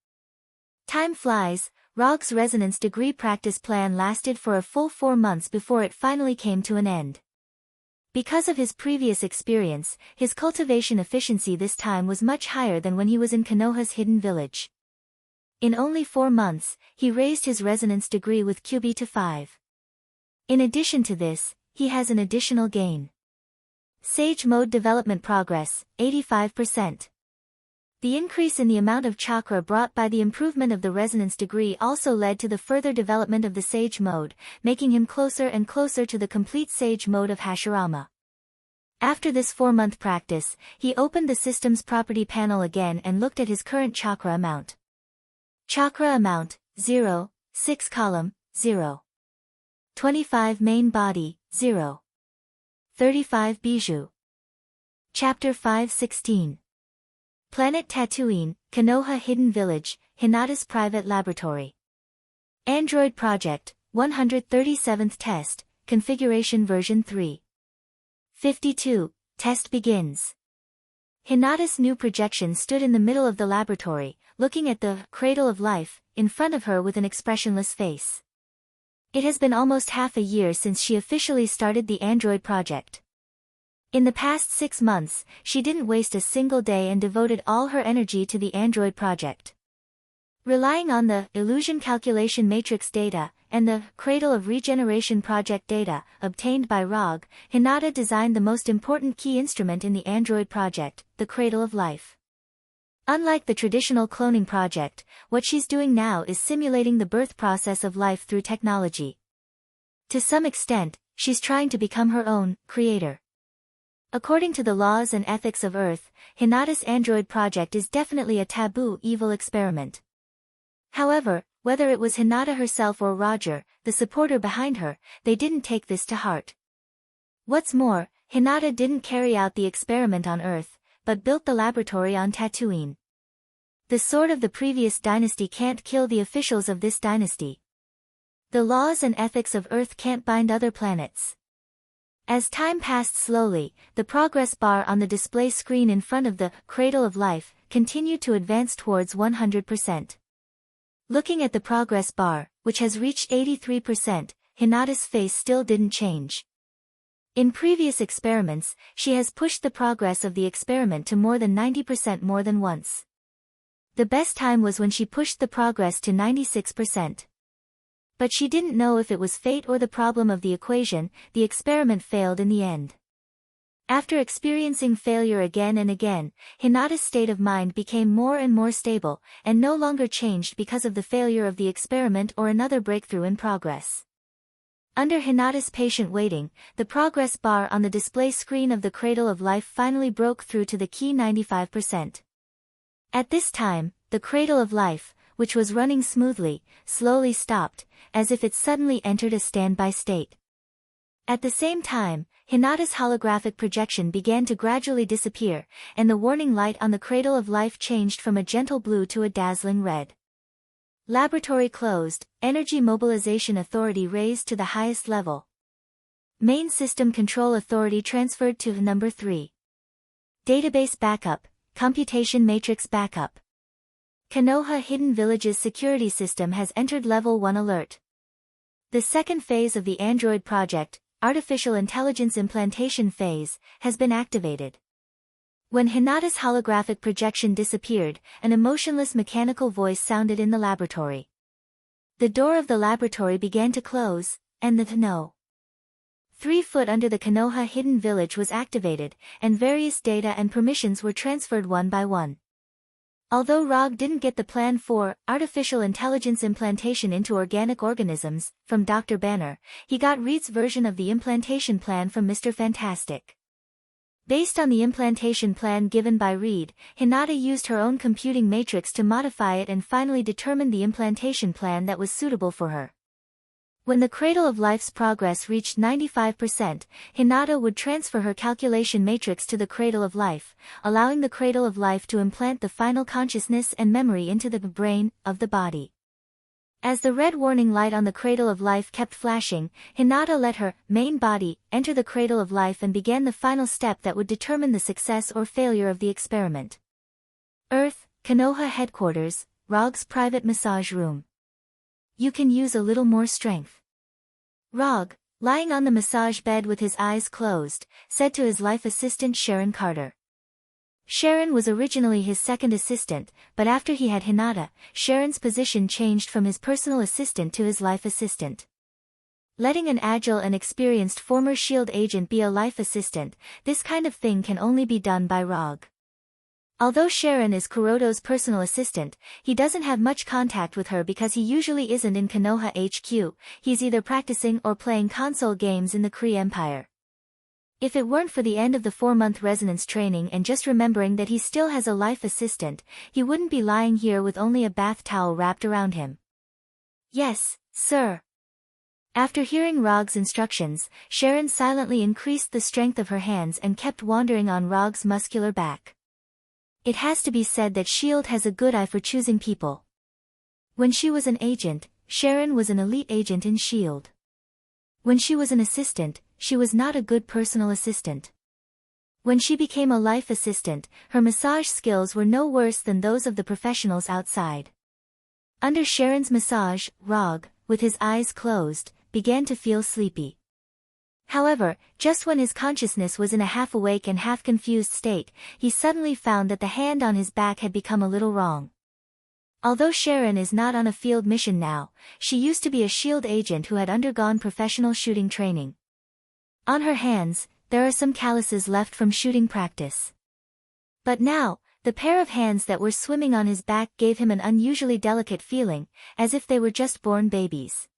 Speaker 1: Time flies. Rog's resonance degree practice plan lasted for a full 4 months before it finally came to an end. Because of his previous experience, his cultivation efficiency this time was much higher than when he was in Konoha's hidden village. In only 4 months, he raised his resonance degree with QB to 5. In addition to this, he has an additional gain. Sage Mode Development Progress, 85%. The increase in the amount of chakra brought by the improvement of the resonance degree also led to the further development of the Sage Mode, making him closer and closer to the complete Sage Mode of Hashirama. After this 4-month practice, he opened the system's property panel again and looked at his current chakra amount. Chakra amount, 0, 6 column, 0. 25 main body, 0. 35 bijou. Chapter 5:16. Planet Tatooine, Konoha Hidden Village, Hinata's Private Laboratory. Android Project, 137th Test, Configuration Version 3. 52, Test begins. Hinata's new projection stood in the middle of the laboratory, looking at the cradle of life, in front of her with an expressionless face. It has been almost half a year since she officially started the Android Project. In the past 6 months, she didn't waste a single day and devoted all her energy to the Android Project. Relying on the Illusion Calculation Matrix data, and the Cradle of Regeneration Project data, obtained by Rog, Hinata designed the most important key instrument in the Android Project, the Cradle of Life. Unlike the traditional cloning project, what she's doing now is simulating the birth process of life through technology. To some extent, she's trying to become her own creator. According to the laws and ethics of Earth, Hinata's Android Project is definitely a taboo evil experiment. However, whether it was Hinata herself or Roger, the supporter behind her, they didn't take this to heart. What's more, Hinata didn't carry out the experiment on Earth, but built the laboratory on Tatooine. The sword of the previous dynasty can't kill the officials of this dynasty. The laws and ethics of Earth can't bind other planets. As time passed slowly, the progress bar on the display screen in front of the Cradle of Life continued to advance towards 100%. Looking at the progress bar, which has reached 83%, Hinata's face still didn't change. In previous experiments, she has pushed the progress of the experiment to more than 90% more than once. The best time was when she pushed the progress to 96%. But she didn't know if it was fate or the problem of the equation, the experiment failed in the end. After experiencing failure again and again, Hinata's state of mind became more and more stable, and no longer changed because of the failure of the experiment or another breakthrough in progress. Under Hinata's patient waiting, the progress bar on the display screen of the Cradle of Life finally broke through to the key 95%. At this time, the Cradle of Life, which was running smoothly, slowly stopped, as if it suddenly entered a standby state. At the same time, Hinata's holographic projection began to gradually disappear, and the warning light on the Cradle of Life changed from a gentle blue to a dazzling red. Laboratory closed, Energy Mobilization Authority raised to the highest level. Main System Control Authority transferred to number 3. Database Backup, Computation Matrix Backup. Konoha Hidden Village's security system has entered Level 1 alert. The second phase of the Android Project, Artificial Intelligence Implantation Phase, has been activated. When Hinata's holographic projection disappeared, an emotionless mechanical voice sounded in the laboratory. The door of the laboratory began to close, and the no. 3 foot under the Konoha Hidden Village was activated, and various data and permissions were transferred one by one. Although Rog didn't get the plan for artificial intelligence implantation into organic organisms from Dr. Banner, he got Reed's version of the implantation plan from Mr. Fantastic. Based on the implantation plan given by Reed, Hinata used her own computing matrix to modify it and finally determined the implantation plan that was suitable for her. When the cradle of life's progress reached 95%, Hinata would transfer her calculation matrix to the cradle of life, allowing the cradle of life to implant the final consciousness and memory into the brain of the body. As the red warning light on the cradle of life kept flashing, Hinata let her main body enter the cradle of life and began the final step that would determine the success or failure of the experiment. Earth, Konoha headquarters, Rog's private massage room. You can use a little more strength. Rog, lying on the massage bed with his eyes closed, said to his life assistant Sharon Carter. Sharon was originally his second assistant, but after he had Hinata, Sharon's position changed from his personal assistant to his life assistant. Letting an agile and experienced former SHIELD agent be a life assistant, this kind of thing can only be done by Rog. Although Sharon is Kuroto's personal assistant, he doesn't have much contact with her because he usually isn't in Konoha HQ, he's either practicing or playing console games in the Kree Empire. If it weren't for the end of the 4-month resonance training and just remembering that he still has a life assistant, he wouldn't be lying here with only a bath towel wrapped around him. Yes, sir. After hearing Rog's instructions, Sharon silently increased the strength of her hands and kept wandering on Rog's muscular back. It has to be said that SHIELD has a good eye for choosing people. When she was an agent, Sharon was an elite agent in SHIELD. When she was an assistant, she was not a good personal assistant. When she became a life assistant, her massage skills were no worse than those of the professionals outside. Under Sharon's massage, Rog, with his eyes closed, began to feel sleepy. However, just when his consciousness was in a half-awake and half-confused state, he suddenly found that the hand on his back had become a little wrong. Although Sharon is not on a field mission now, she used to be a SHIELD agent who had undergone professional shooting training. On her hands, there are some calluses left from shooting practice. But now, the pair of hands that were swimming on his back gave him an unusually delicate feeling, as if they were just born babies.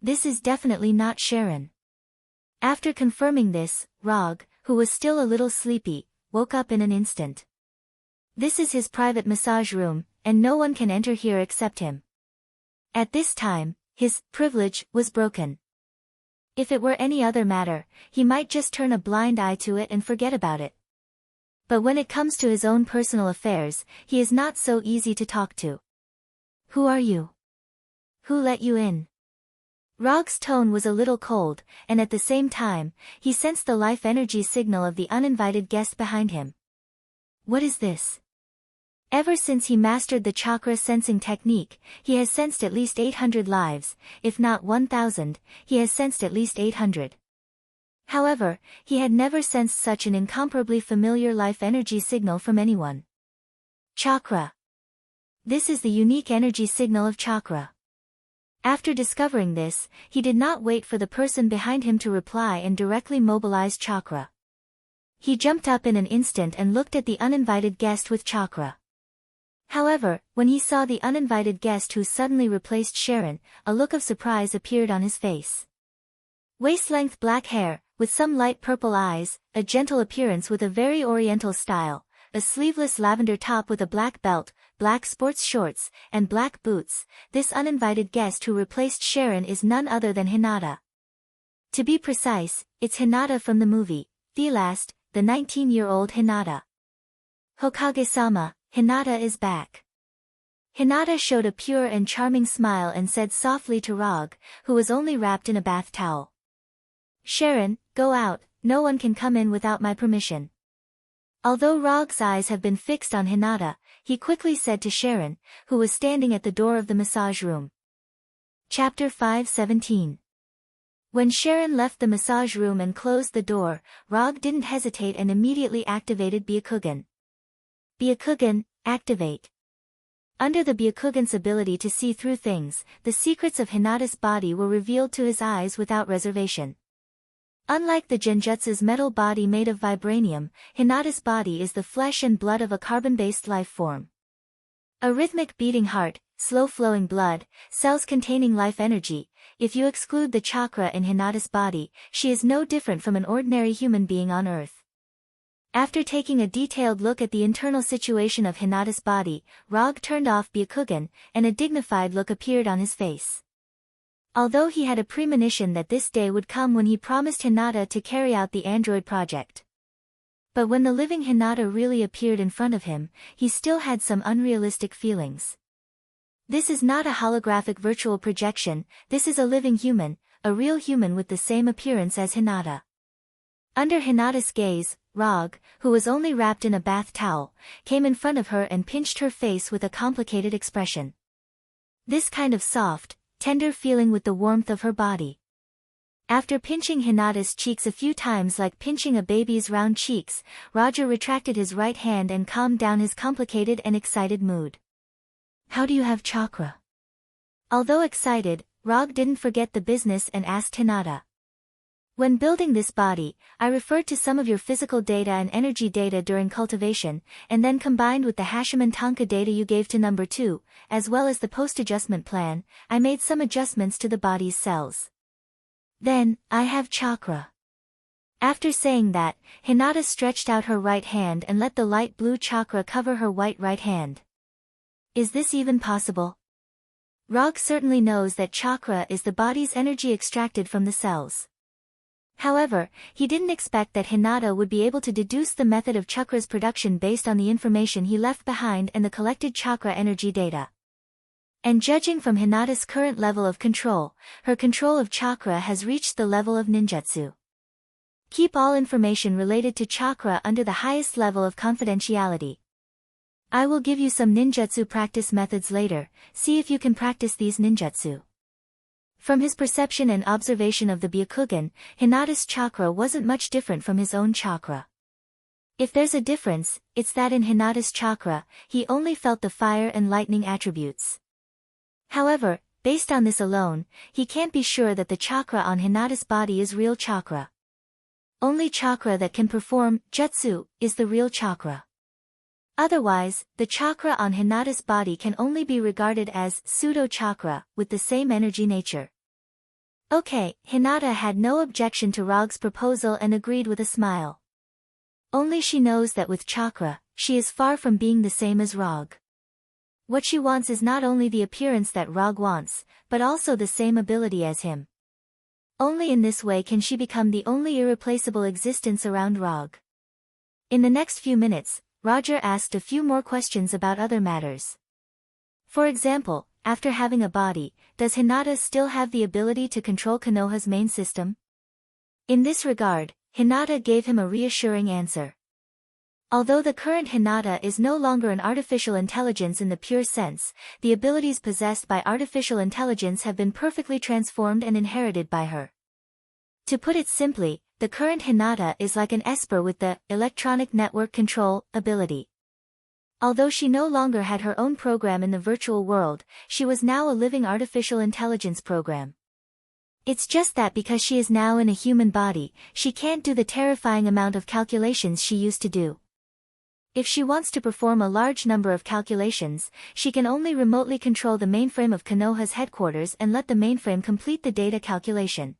Speaker 1: This is definitely not Sharon. After confirming this, Rog, who was still a little sleepy, woke up in an instant. This is his private massage room, and no one can enter here except him. At this time, his privilege was broken. If it were any other matter, he might just turn a blind eye to it and forget about it. But when it comes to his own personal affairs, he is not so easy to talk to. Who are you? Who let you in? Rog's tone was a little cold, and at the same time, he sensed the life energy signal of the uninvited guest behind him. What is this? Ever since he mastered the chakra sensing technique, he has sensed at least 800 lives, if not 1,000, he has sensed at least 800. However, he had never sensed such an incomparably familiar life energy signal from anyone. Chakra. This is the unique energy signal of chakra. After discovering this, he did not wait for the person behind him to reply and directly mobilized chakra. He jumped up in an instant and looked at the uninvited guest with chakra. However, when he saw the uninvited guest who suddenly replaced Sharon, a look of surprise appeared on his face. Waist-length black hair, with some light purple eyes, a gentle appearance with a very oriental style, a sleeveless lavender top with a black belt, black sports shorts, and black boots, this uninvited guest who replaced Sharon is none other than Hinata. To be precise, it's Hinata from the movie, The Last, the 19-year-old Hinata. Hokage-sama, Hinata is back. Hinata showed a pure and charming smile and said softly to Rog, who was only wrapped in a bath towel. Sharon, go out, no one can come in without my permission. Although Rog's eyes have been fixed on Hinata, he quickly said to Sharon, who was standing at the door of the massage room. Chapter 5:17. When Sharon left the massage room and closed the door, Rog didn't hesitate and immediately activated Byakugan. Byakugan, activate. Under the Byakugan's ability to see through things, the secrets of Hinata's body were revealed to his eyes without reservation. Unlike the Genjutsu's metal body made of vibranium, Hinata's body is the flesh and blood of a carbon-based life form. A rhythmic beating heart, slow-flowing blood, cells containing life energy. If you exclude the chakra in Hinata's body, she is no different from an ordinary human being on Earth. After taking a detailed look at the internal situation of Hinata's body, Rog turned off Byakugan, and a dignified look appeared on his face. Although he had a premonition that this day would come when he promised Hinata to carry out the android project. But when the living Hinata really appeared in front of him, he still had some unrealistic feelings. This is not a holographic virtual projection, this is a living human, a real human with the same appearance as Hinata. Under Hinata's gaze, Rog, who was only wrapped in a bath towel, came in front of her and pinched her face with a complicated expression. This kind of soft, tender feeling with the warmth of her body. After pinching Hinata's cheeks a few times like pinching a baby's round cheeks, Roger retracted his right hand and calmed down his complicated and excited mood. How do you have chakra? Although excited, Rog didn't forget the business and asked Hinata. When building this body, I referred to some of your physical data and energy data during cultivation, and then combined with the Hashimoto data you gave to number 2, as well as the post-adjustment plan, I made some adjustments to the body's cells. Then, I have chakra. After saying that, Hinata stretched out her right hand and let the light blue chakra cover her white right hand. Is this even possible? Rog certainly knows that chakra is the body's energy extracted from the cells. However, he didn't expect that Hinata would be able to deduce the method of chakra's production based on the information he left behind and the collected chakra energy data. And judging from Hinata's current level of control, her control of chakra has reached the level of ninjutsu. Keep all information related to chakra under the highest level of confidentiality. I will give you some ninjutsu practice methods later, see if you can practice these ninjutsu. From his perception and observation of the Byakugan, Hinata's chakra wasn't much different from his own chakra. If there's a difference, it's that in Hinata's chakra, he only felt the fire and lightning attributes. However, based on this alone, he can't be sure that the chakra on Hinata's body is real chakra. Only chakra that can perform jutsu is the real chakra. Otherwise, the chakra on Hinata's body can only be regarded as pseudo-chakra, with the same energy nature. Okay, Hinata had no objection to Rog's proposal and agreed with a smile. Only she knows that with chakra, she is far from being the same as Rog. What she wants is not only the appearance that Rog wants, but also the same ability as him. Only in this way can she become the only irreplaceable existence around Rog. In the next few minutes, Roger asked a few more questions about other matters. For example, after having a body, does Hinata still have the ability to control Konoha's main system? In this regard, Hinata gave him a reassuring answer. Although the current Hinata is no longer an artificial intelligence in the pure sense, the abilities possessed by artificial intelligence have been perfectly transformed and inherited by her. To put it simply, the current Hinata is like an Esper with the electronic network control ability. Although she no longer had her own program in the virtual world, she was now a living artificial intelligence program. It's just that because she is now in a human body, she can't do the terrifying amount of calculations she used to do. If she wants to perform a large number of calculations, she can only remotely control the mainframe of Konoha's headquarters and let the mainframe complete the data calculation.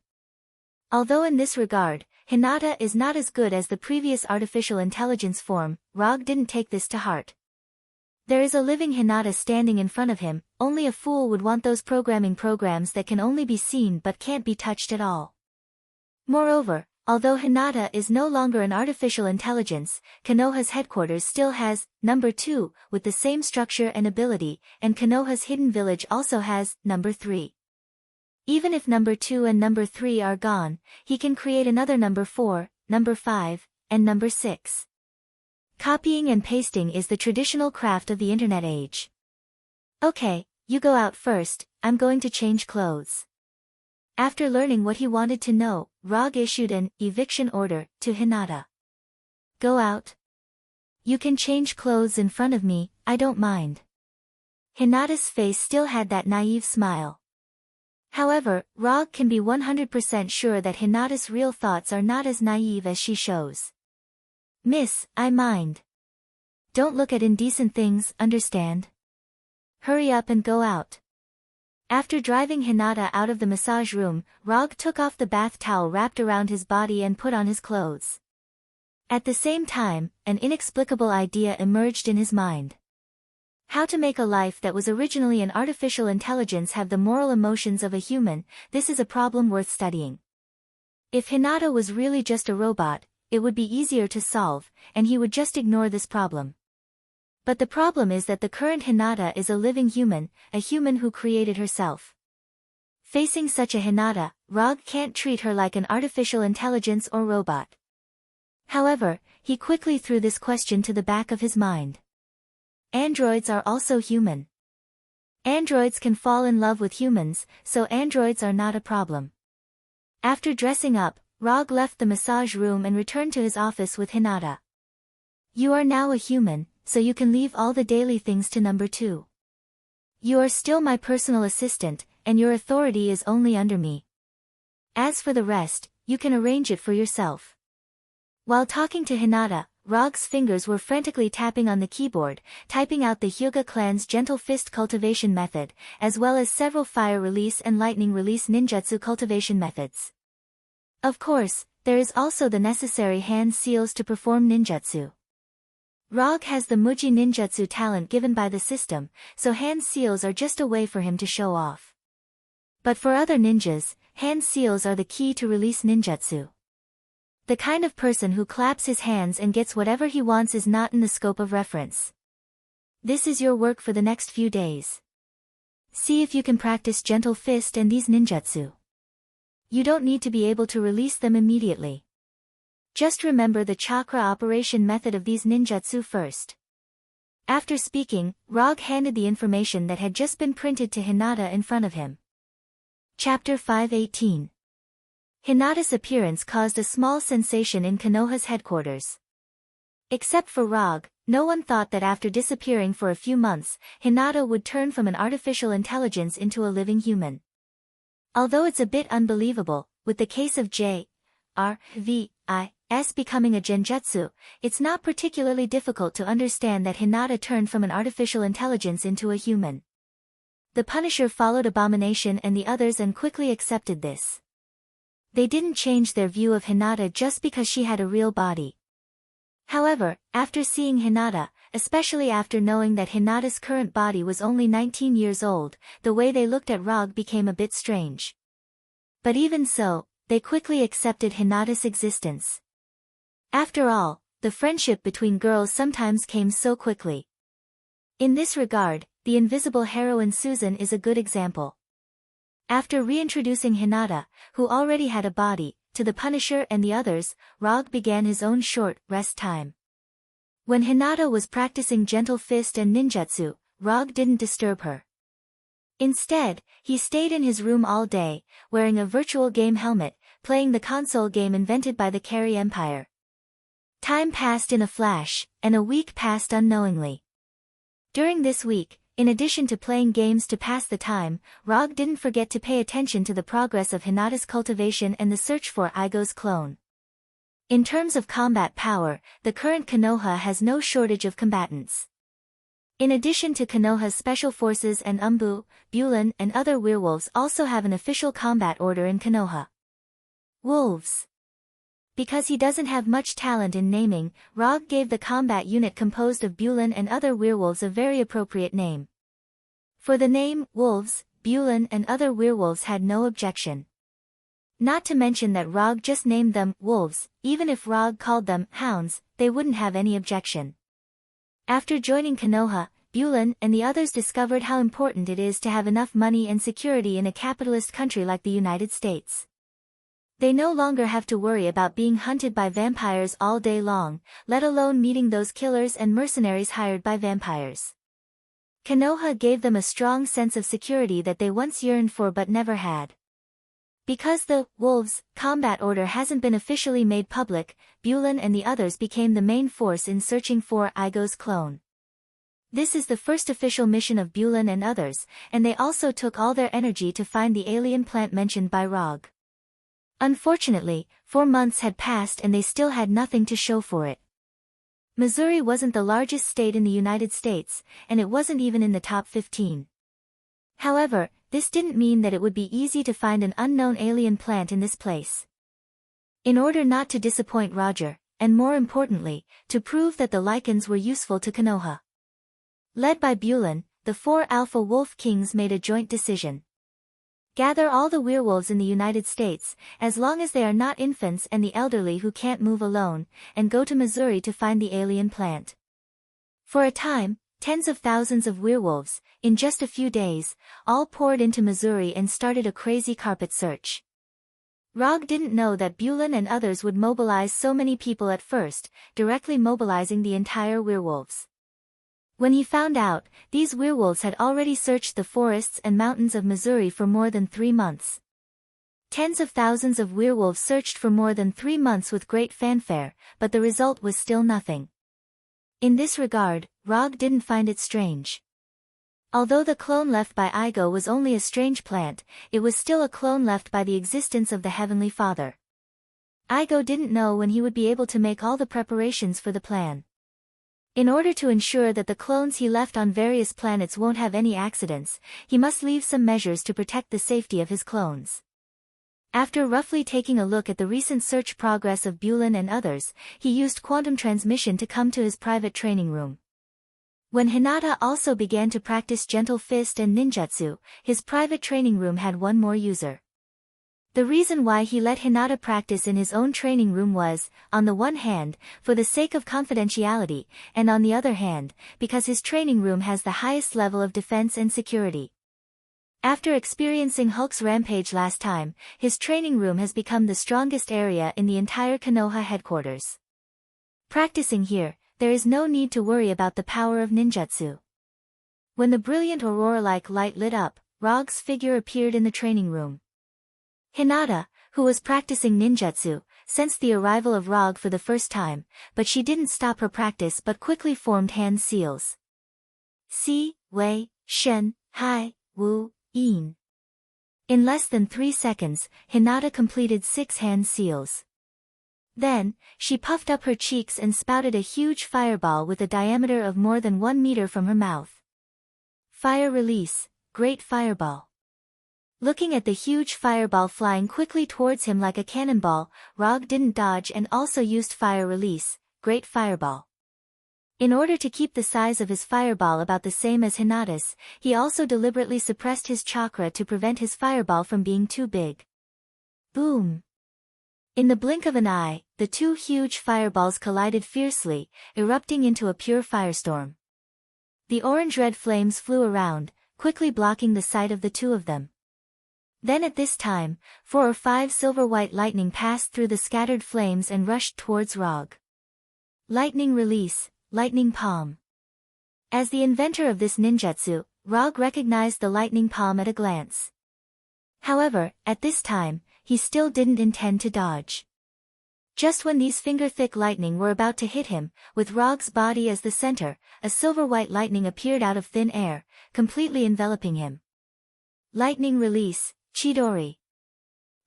Speaker 1: Although in this regard, Hinata is not as good as the previous artificial intelligence form, Rog didn't take this to heart. There is a living Hinata standing in front of him, only a fool would want those programming programs that can only be seen but can't be touched at all. Moreover, although Hinata is no longer an artificial intelligence, Konoha's headquarters still has number 2, with the same structure and ability, and Konoha's hidden village also has number 3. Even if number 2 and number 3 are gone, he can create another number 4, number 5, and number 6. Copying and pasting is the traditional craft of the internet age. Okay, you go out first, I'm going to change clothes. After learning what he wanted to know, Rog issued an eviction order to Hinata. Go out. You can change clothes in front of me, I don't mind. Hinata's face still had that naive smile. However, Rog can be 100% sure that Hinata's real thoughts are not as naive as she shows. Miss, I mind. Don't look at indecent things, understand? Hurry up and go out. After driving Hinata out of the massage room, Rog took off the bath towel wrapped around his body and put on his clothes. At the same time, an inexplicable idea emerged in his mind. How to make a life that was originally an artificial intelligence have the moral emotions of a human, this is a problem worth studying. If Hinata was really just a robot, it would be easier to solve, and he would just ignore this problem. But the problem is that the current Hinata is a living human, a human who created herself. Facing such a Hinata, Rog can't treat her like an artificial intelligence or robot. However, he quickly threw this question to the back of his mind. Androids are also human. Androids can fall in love with humans, so androids are not a problem. After dressing up, Rog left the massage room and returned to his office with Hinata. You are now a human, so you can leave all the daily things to number 2. You are still my personal assistant, and your authority is only under me. As for the rest, you can arrange it for yourself. While talking to Hinata, Rog's fingers were frantically tapping on the keyboard, typing out the Hyuga clan's gentle fist cultivation method, as well as several fire release and lightning release ninjutsu cultivation methods. Of course, there is also the necessary hand seals to perform ninjutsu. Rog has the Muji ninjutsu talent given by the system, so hand seals are just a way for him to show off. But for other ninjas, hand seals are the key to release ninjutsu. The kind of person who claps his hands and gets whatever he wants is not in the scope of reference. This is your work for the next few days. See if you can practice gentle fist and these ninjutsu. You don't need to be able to release them immediately. Just remember the chakra operation method of these ninjutsu first. After speaking, Rog handed the information that had just been printed to Hinata in front of him. Chapter 518. Hinata's appearance caused a small sensation in Konoha's headquarters. Except for Rog, no one thought that after disappearing for a few months, Hinata would turn from an artificial intelligence into a living human. Although it's a bit unbelievable, with the case of J.R.V.I.S. becoming a genjutsu, it's not particularly difficult to understand that Hinata turned from an artificial intelligence into a human. The Punisher followed Abomination and the others and quickly accepted this. They didn't change their view of Hinata just because she had a real body. However, after seeing Hinata, especially after knowing that Hinata's current body was only 19 years old, the way they looked at Rog became a bit strange. But even so, they quickly accepted Hinata's existence. After all, the friendship between girls sometimes came so quickly. In this regard, the invisible heroine Susan is a good example. After reintroducing Hinata, who already had a body, to the Punisher and the others, Rog began his own short rest time. When Hinata was practicing gentle fist and ninjutsu, Rog didn't disturb her. Instead, he stayed in his room all day, wearing a virtual game helmet, playing the console game invented by the Carey Empire. Time passed in a flash, and a week passed unknowingly. During this week, in addition to playing games to pass the time, Rog didn't forget to pay attention to the progress of Hinata's cultivation and the search for Igo's clone. In terms of combat power, the current Konoha has no shortage of combatants. In addition to Konoha's special forces and Umbu, Bulan and other werewolves also have an official combat order in Konoha. Wolves. Because he doesn't have much talent in naming, Rog gave the combat unit composed of Bulan and other werewolves a very appropriate name. For the name, Wolves, Bulan and other werewolves had no objection. Not to mention that Rog just named them Wolves, even if Rog called them Hounds, they wouldn't have any objection. After joining Konoha, Bulan and the others discovered how important it is to have enough money and security in a capitalist country like the United States. They no longer have to worry about being hunted by vampires all day long, let alone meeting those killers and mercenaries hired by vampires. Konoha gave them a strong sense of security that they once yearned for but never had. Because the Wolves combat order hasn't been officially made public, Bulan and the others became the main force in searching for Igo's clone. This is the first official mission of Bulan and others, and they also took all their energy to find the alien plant mentioned by Rog. Unfortunately, 4 months had passed and they still had nothing to show for it. Missouri wasn't the largest state in the United States, and it wasn't even in the top 15. However, this didn't mean that it would be easy to find an unknown alien plant in this place. In order not to disappoint Roger, and more importantly, to prove that the lichens were useful to Konoha, Led by Bulin, the 4 alpha wolf kings made a joint decision. Gather all the werewolves in the United States, as long as they are not infants and the elderly who can't move alone, and go to Missouri to find the alien plant. For a time, tens of thousands of werewolves, in just a few days, all poured into Missouri and started a crazy carpet search. Rog didn't know that Bulin and others would mobilize so many people at first, directly mobilizing the entire werewolves. When he found out, these werewolves had already searched the forests and mountains of Missouri for more than 3 months. Tens of thousands of werewolves searched for more than 3 months with great fanfare, but the result was still nothing. In this regard, Rog didn't find it strange. Although the clone left by Igo was only a strange plant, it was still a clone left by the existence of the Heavenly Father. Igo didn't know when he would be able to make all the preparations for the plan. In order to ensure that the clones he left on various planets won't have any accidents, he must leave some measures to protect the safety of his clones. After roughly taking a look at the recent search progress of Bulin and others, he used quantum transmission to come to his private training room. When Hinata also began to practice gentle fist and ninjutsu, his private training room had one more user. The reason why he let Hinata practice in his own training room was, on the one hand, for the sake of confidentiality, and on the other hand, because his training room has the highest level of defense and security. After experiencing Hulk's rampage last time, his training room has become the strongest area in the entire Konoha headquarters. Practicing here, there is no need to worry about the power of ninjutsu. When the brilliant aurora-like light lit up, Rog's figure appeared in the training room. Hinata, who was practicing ninjutsu, sensed the arrival of Rog for the first time, but she didn't stop her practice but quickly formed hand seals. Si, Wei, Shen, Hai, Wu, Yin. In less than 3 seconds, Hinata completed 6 hand seals. Then, she puffed up her cheeks and spouted a huge fireball with a diameter of more than 1 meter from her mouth. Fire release, great fireball. Looking at the huge fireball flying quickly towards him like a cannonball, Rog didn't dodge and also used fire release, great fireball. In order to keep the size of his fireball about the same as Hinata's, he also deliberately suppressed his chakra to prevent his fireball from being too big. Boom! In the blink of an eye, the 2 huge fireballs collided fiercely, erupting into a pure firestorm. The orange-red flames flew around, quickly blocking the sight of the 2 of them. Then at this time, 4 or 5 silver-white lightning passed through the scattered flames and rushed towards Rog. Lightning release, lightning palm. As the inventor of this ninjutsu, Rog recognized the lightning palm at a glance. However, at this time, he still didn't intend to dodge. Just when these finger-thick lightning were about to hit him, with Rog's body as the center, a silver-white lightning appeared out of thin air, completely enveloping him. Lightning release, Chidori.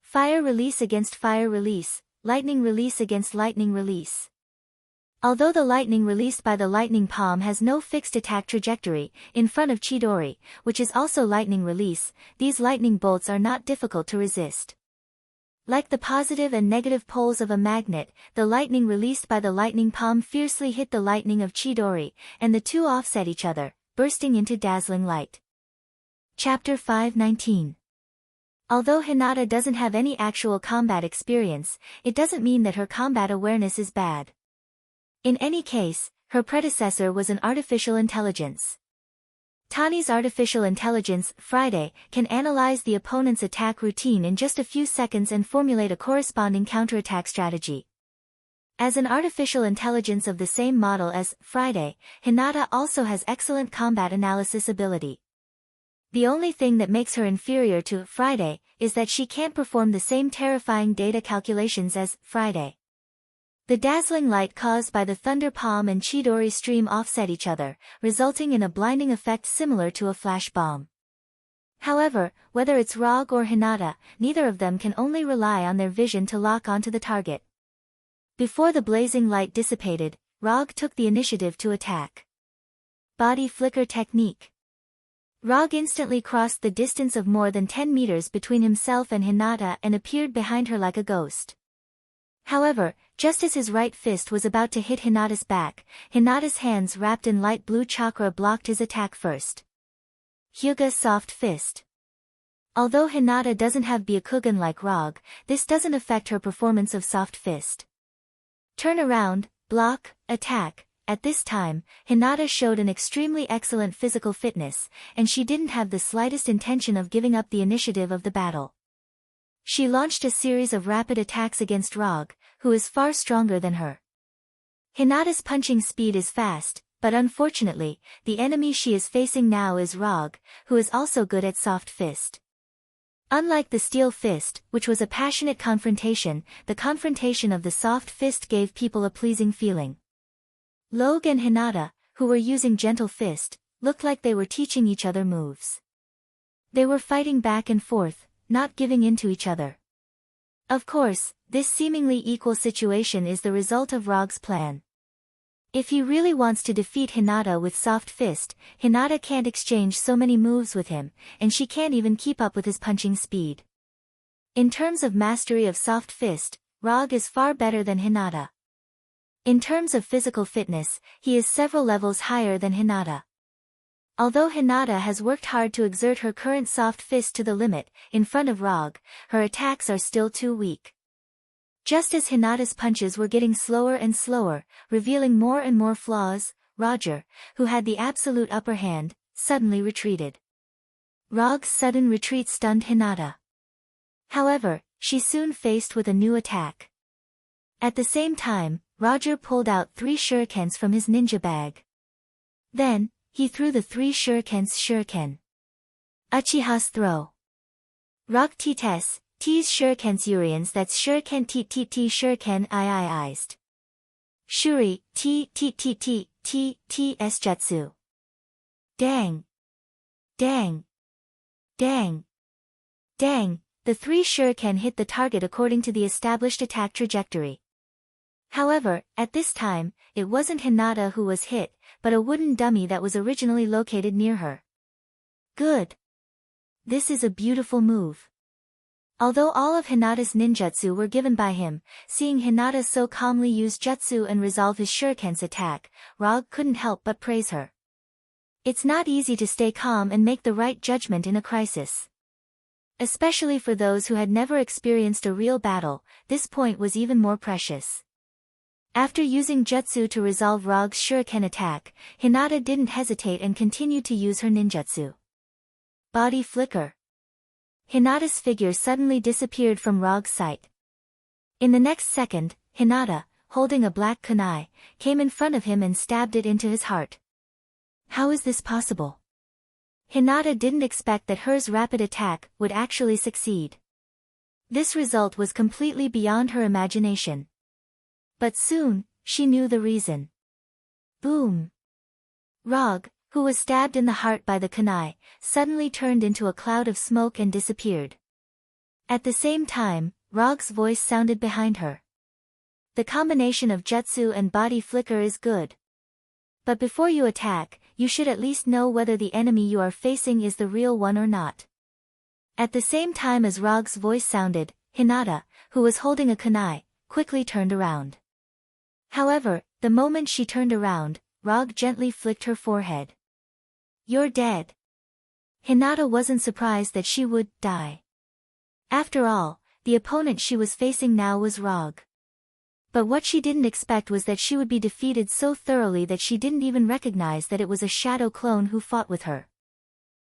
Speaker 1: Fire release against fire release, lightning release against lightning release. Although the lightning released by the lightning palm has no fixed attack trajectory, in front of Chidori, which is also lightning release, these lightning bolts are not difficult to resist. Like the positive and negative poles of a magnet, the lightning released by the lightning palm fiercely hit the lightning of Chidori, and the 2 offset each other, bursting into dazzling light. Chapter 519. Although Hinata doesn't have any actual combat experience, it doesn't mean that her combat awareness is bad. In any case, her predecessor was an artificial intelligence. Tani's artificial intelligence, Friday, can analyze the opponent's attack routine in just a few seconds and formulate a corresponding counterattack strategy. As an artificial intelligence of the same model as Friday, Hinata also has excellent combat analysis ability. The only thing that makes her inferior to Friday is that she can't perform the same terrifying data calculations as Friday. The dazzling light caused by the thunder palm and Chidori stream offset each other, resulting in a blinding effect similar to a flash bomb. However, whether it's Rog or Hinata, neither of them can only rely on their vision to lock onto the target. Before the blazing light dissipated, Rog took the initiative to attack. Body flicker technique. Rog instantly crossed the distance of more than 10 meters between himself and Hinata and appeared behind her like a ghost. However, Just as his right fist was about to hit Hinata's back, Hinata's hands wrapped in light blue chakra blocked his attack first. Hyuga Soft Fist. Although Hinata doesn't have Byakugan like Rog, this doesn't affect her performance of Soft Fist. Turn around, block, attack. At this time, Hinata showed an extremely excellent physical fitness, and she didn't have the slightest intention of giving up the initiative of the battle. She launched a series of rapid attacks against Rog, who is far stronger than her. Hinata's punching speed is fast, but unfortunately, the enemy she is facing now is Rog, who is also good at Soft Fist. Unlike the Steel Fist, which was a passionate confrontation, the confrontation of the Soft Fist gave people a pleasing feeling. Logue and Hinata, who were using Gentle Fist, looked like they were teaching each other moves. They were fighting back and forth, not giving in to each other. Of course, this seemingly equal situation is the result of Rog's plan. If he really wants to defeat Hinata with Soft Fist, Hinata can't exchange so many moves with him, and she can't even keep up with his punching speed. In terms of mastery of Soft Fist, Rog is far better than Hinata. In terms of physical fitness, he is several levels higher than Hinata. Although Hinata has worked hard to exert her current Soft Fist to the limit, in front of Rog, her attacks are still too weak. Just as Hinata's punches were getting slower and slower, revealing more and more flaws, Roger, who had the absolute upper hand, suddenly retreated. Rog's sudden retreat stunned Hinata. However, she soon faced with a new attack. At the same time, Roger pulled out 3 shurikens from his ninja bag. Then, he threw the 3 shuriken. Uchiha's throw. Rock Tites, T's shurikens Urians that's shuriken T shuriken iized. Shuri, T S jutsu. Dang. Dang. Dang. Dang, the 3 shuriken hit the target according to the established attack trajectory. However, at this time, it wasn't Hinata who was hit, but a wooden dummy that was originally located near her. Good. This is a beautiful move. Although all of Hinata's ninjutsu were given by him, seeing Hinata so calmly use jutsu and resolve his shuriken's attack, Rog couldn't help but praise her. It's not easy to stay calm and make the right judgment in a crisis. Especially for those who had never experienced a real battle, this point was even more precious. After using jutsu to resolve Rog's shuriken attack, Hinata didn't hesitate and continued to use her ninjutsu. Body flicker. Hinata's figure suddenly disappeared from Rog's sight. In the next second, Hinata, holding a black kunai, came in front of him and stabbed it into his heart. How is this possible? Hinata didn't expect that hers rapid attack would actually succeed. This result was completely beyond her imagination. But soon, she knew the reason. Boom! Rog, who was stabbed in the heart by the kunai, suddenly turned into a cloud of smoke and disappeared. At the same time, Rog's voice sounded behind her. The combination of jutsu and body flicker is good. But before you attack, you should at least know whether the enemy you are facing is the real one or not. At the same time as Rog's voice sounded, Hinata, who was holding a kunai, quickly turned around. However, the moment she turned around, Rog gently flicked her forehead. You're dead. Hinata wasn't surprised that she would die. After all, the opponent she was facing now was Rog. But what she didn't expect was that she would be defeated so thoroughly that she didn't even recognize that it was a shadow clone who fought with her.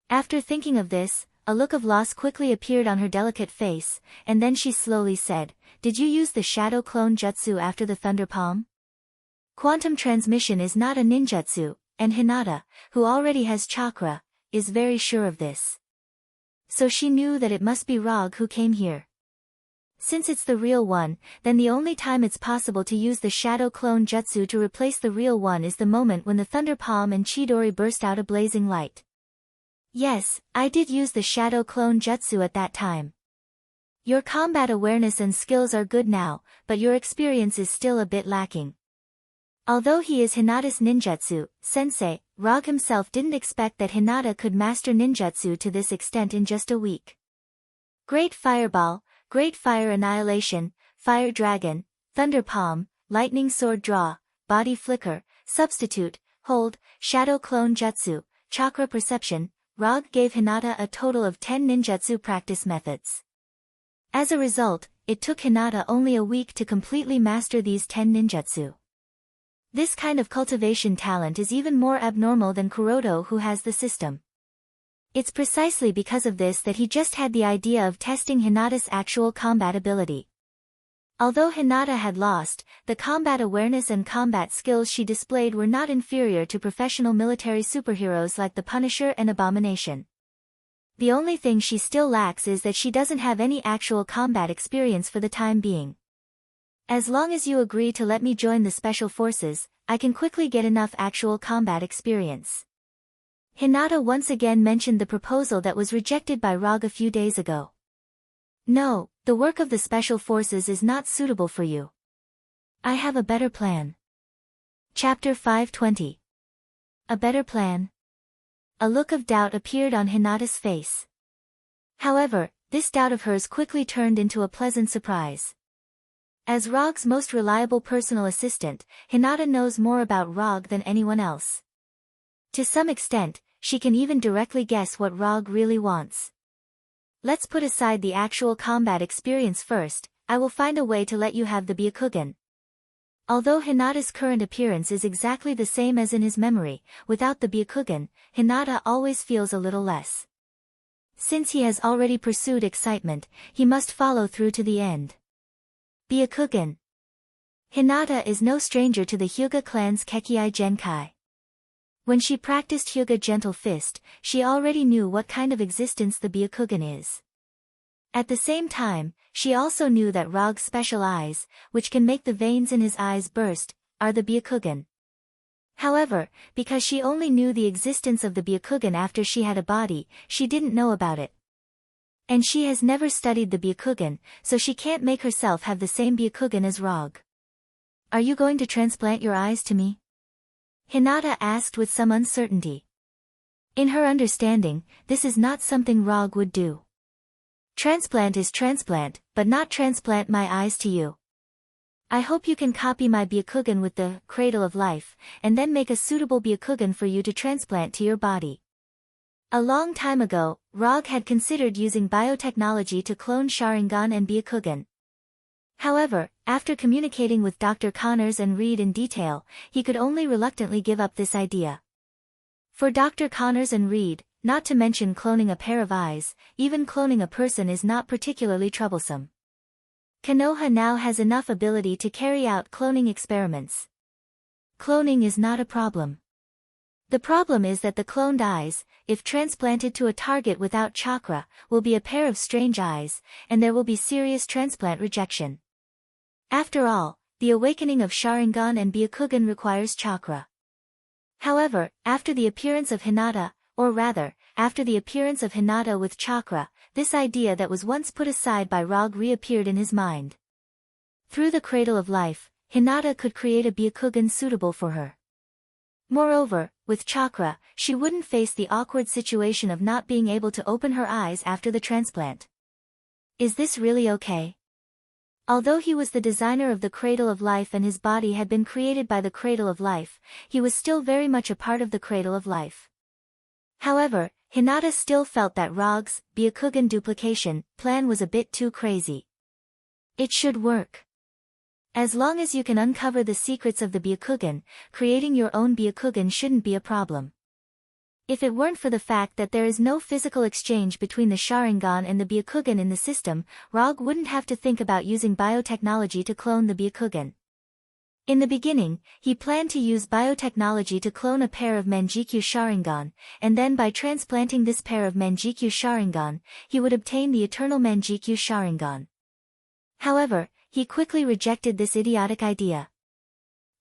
Speaker 1: After thinking of this, a look of loss quickly appeared on her delicate face, and then she slowly said, "Did you use the shadow clone jutsu after the thunder palm?" Quantum transmission is not a ninjutsu, and Hinata, who already has chakra, is very sure of this. So she knew that it must be Rog who came here. Since it's the real one, then the only time it's possible to use the shadow clone jutsu to replace the real one is the moment when the thunder palm and Chidori burst out a blazing light. Yes, I did use the shadow clone jutsu at that time. Your combat awareness and skills are good now, but your experience is still a bit lacking. Although he is Hinata's ninjutsu sensei, Rog himself didn't expect that Hinata could master ninjutsu to this extent in just a week. Great Fireball, Great Fire Annihilation, Fire Dragon, Thunder Palm, Lightning Sword Draw, Body Flicker, Substitute, Hold, Shadow Clone Jutsu, Chakra Perception. ROG gave Hinata a total of 10 ninjutsu practice methods. As a result, it took Hinata only a week to completely master these 10 ninjutsu. This kind of cultivation talent is even more abnormal than Kuroto, who has the system. It's precisely because of this that he just had the idea of testing Hinata's actual combat ability. Although Hinata had lost, the combat awareness and combat skills she displayed were not inferior to professional military superheroes like the Punisher and Abomination. The only thing she still lacks is that she doesn't have any actual combat experience for the time being. As long as you agree to let me join the special forces, I can quickly get enough actual combat experience. Hinata once again mentioned the proposal that was rejected by ROG a few days ago. No, the work of the special forces is not suitable for you. I have a better plan. Chapter 520. A better plan? A look of doubt appeared on Hinata's face. However, this doubt of hers quickly turned into a pleasant surprise. As ROG's most reliable personal assistant, Hinata knows more about ROG than anyone else. To some extent, she can even directly guess what ROG really wants. Let's put aside the actual combat experience first. I will find a way to let you have the Byakugan. Although Hinata's current appearance is exactly the same as in his memory, without the Byakugan, Hinata always feels a little less. Since he has already pursued excitement, he must follow through to the end. Byakugan. Hinata is no stranger to the Hyuga clan's Kekkei Genkai. When she practiced Hyuga Gentle Fist, she already knew what kind of existence the Byakugan is. At the same time, she also knew that ROG's special eyes, which can make the veins in his eyes burst, are the Byakugan. However, because she only knew the existence of the Byakugan after she had a body, she didn't know about it. And she has never studied the Byakugan, so she can't make herself have the same Byakugan as ROG. Are you going to transplant your eyes to me? Hinata asked with some uncertainty. In her understanding, this is not something ROG would do. Transplant is transplant, but not transplant my eyes to you. I hope you can copy my Byakugan with the Cradle of Life, and then make a suitable Byakugan for you to transplant to your body. A long time ago, ROG had considered using biotechnology to clone Sharingan and Byakugan. However, after communicating with Dr. Connors and Reed in detail, he could only reluctantly give up this idea. For Dr. Connors and Reed, not to mention cloning a pair of eyes, even cloning a person is not particularly troublesome. Konoha now has enough ability to carry out cloning experiments. Cloning is not a problem. The problem is that the cloned eyes, if transplanted to a target without chakra, will be a pair of strange eyes, and there will be serious transplant rejection. After all, the awakening of Sharingan and Byakugan requires chakra. However, after the appearance of Hinata, or rather, after the appearance of Hinata with chakra, this idea that was once put aside by ROG reappeared in his mind. Through the Cradle of Life, Hinata could create a Byakugan suitable for her. Moreover, with chakra, she wouldn't face the awkward situation of not being able to open her eyes after the transplant. Is this really okay? Although he was the designer of the Cradle of Life and his body had been created by the Cradle of Life, he was still very much a part of the Cradle of Life. However, Hinata still felt that ROG's Byakugan duplication plan was a bit too crazy. It should work. As long as you can uncover the secrets of the Byakugan, creating your own Byakugan shouldn't be a problem. If it weren't for the fact that there is no physical exchange between the Sharingan and the Byakugan in the system, ROG wouldn't have to think about using biotechnology to clone the Byakugan. In the beginning, he planned to use biotechnology to clone a pair of Manjikyu Sharingan, and then by transplanting this pair of Manjikyu Sharingan, he would obtain the eternal Manjikyu Sharingan. However, he quickly rejected this idiotic idea.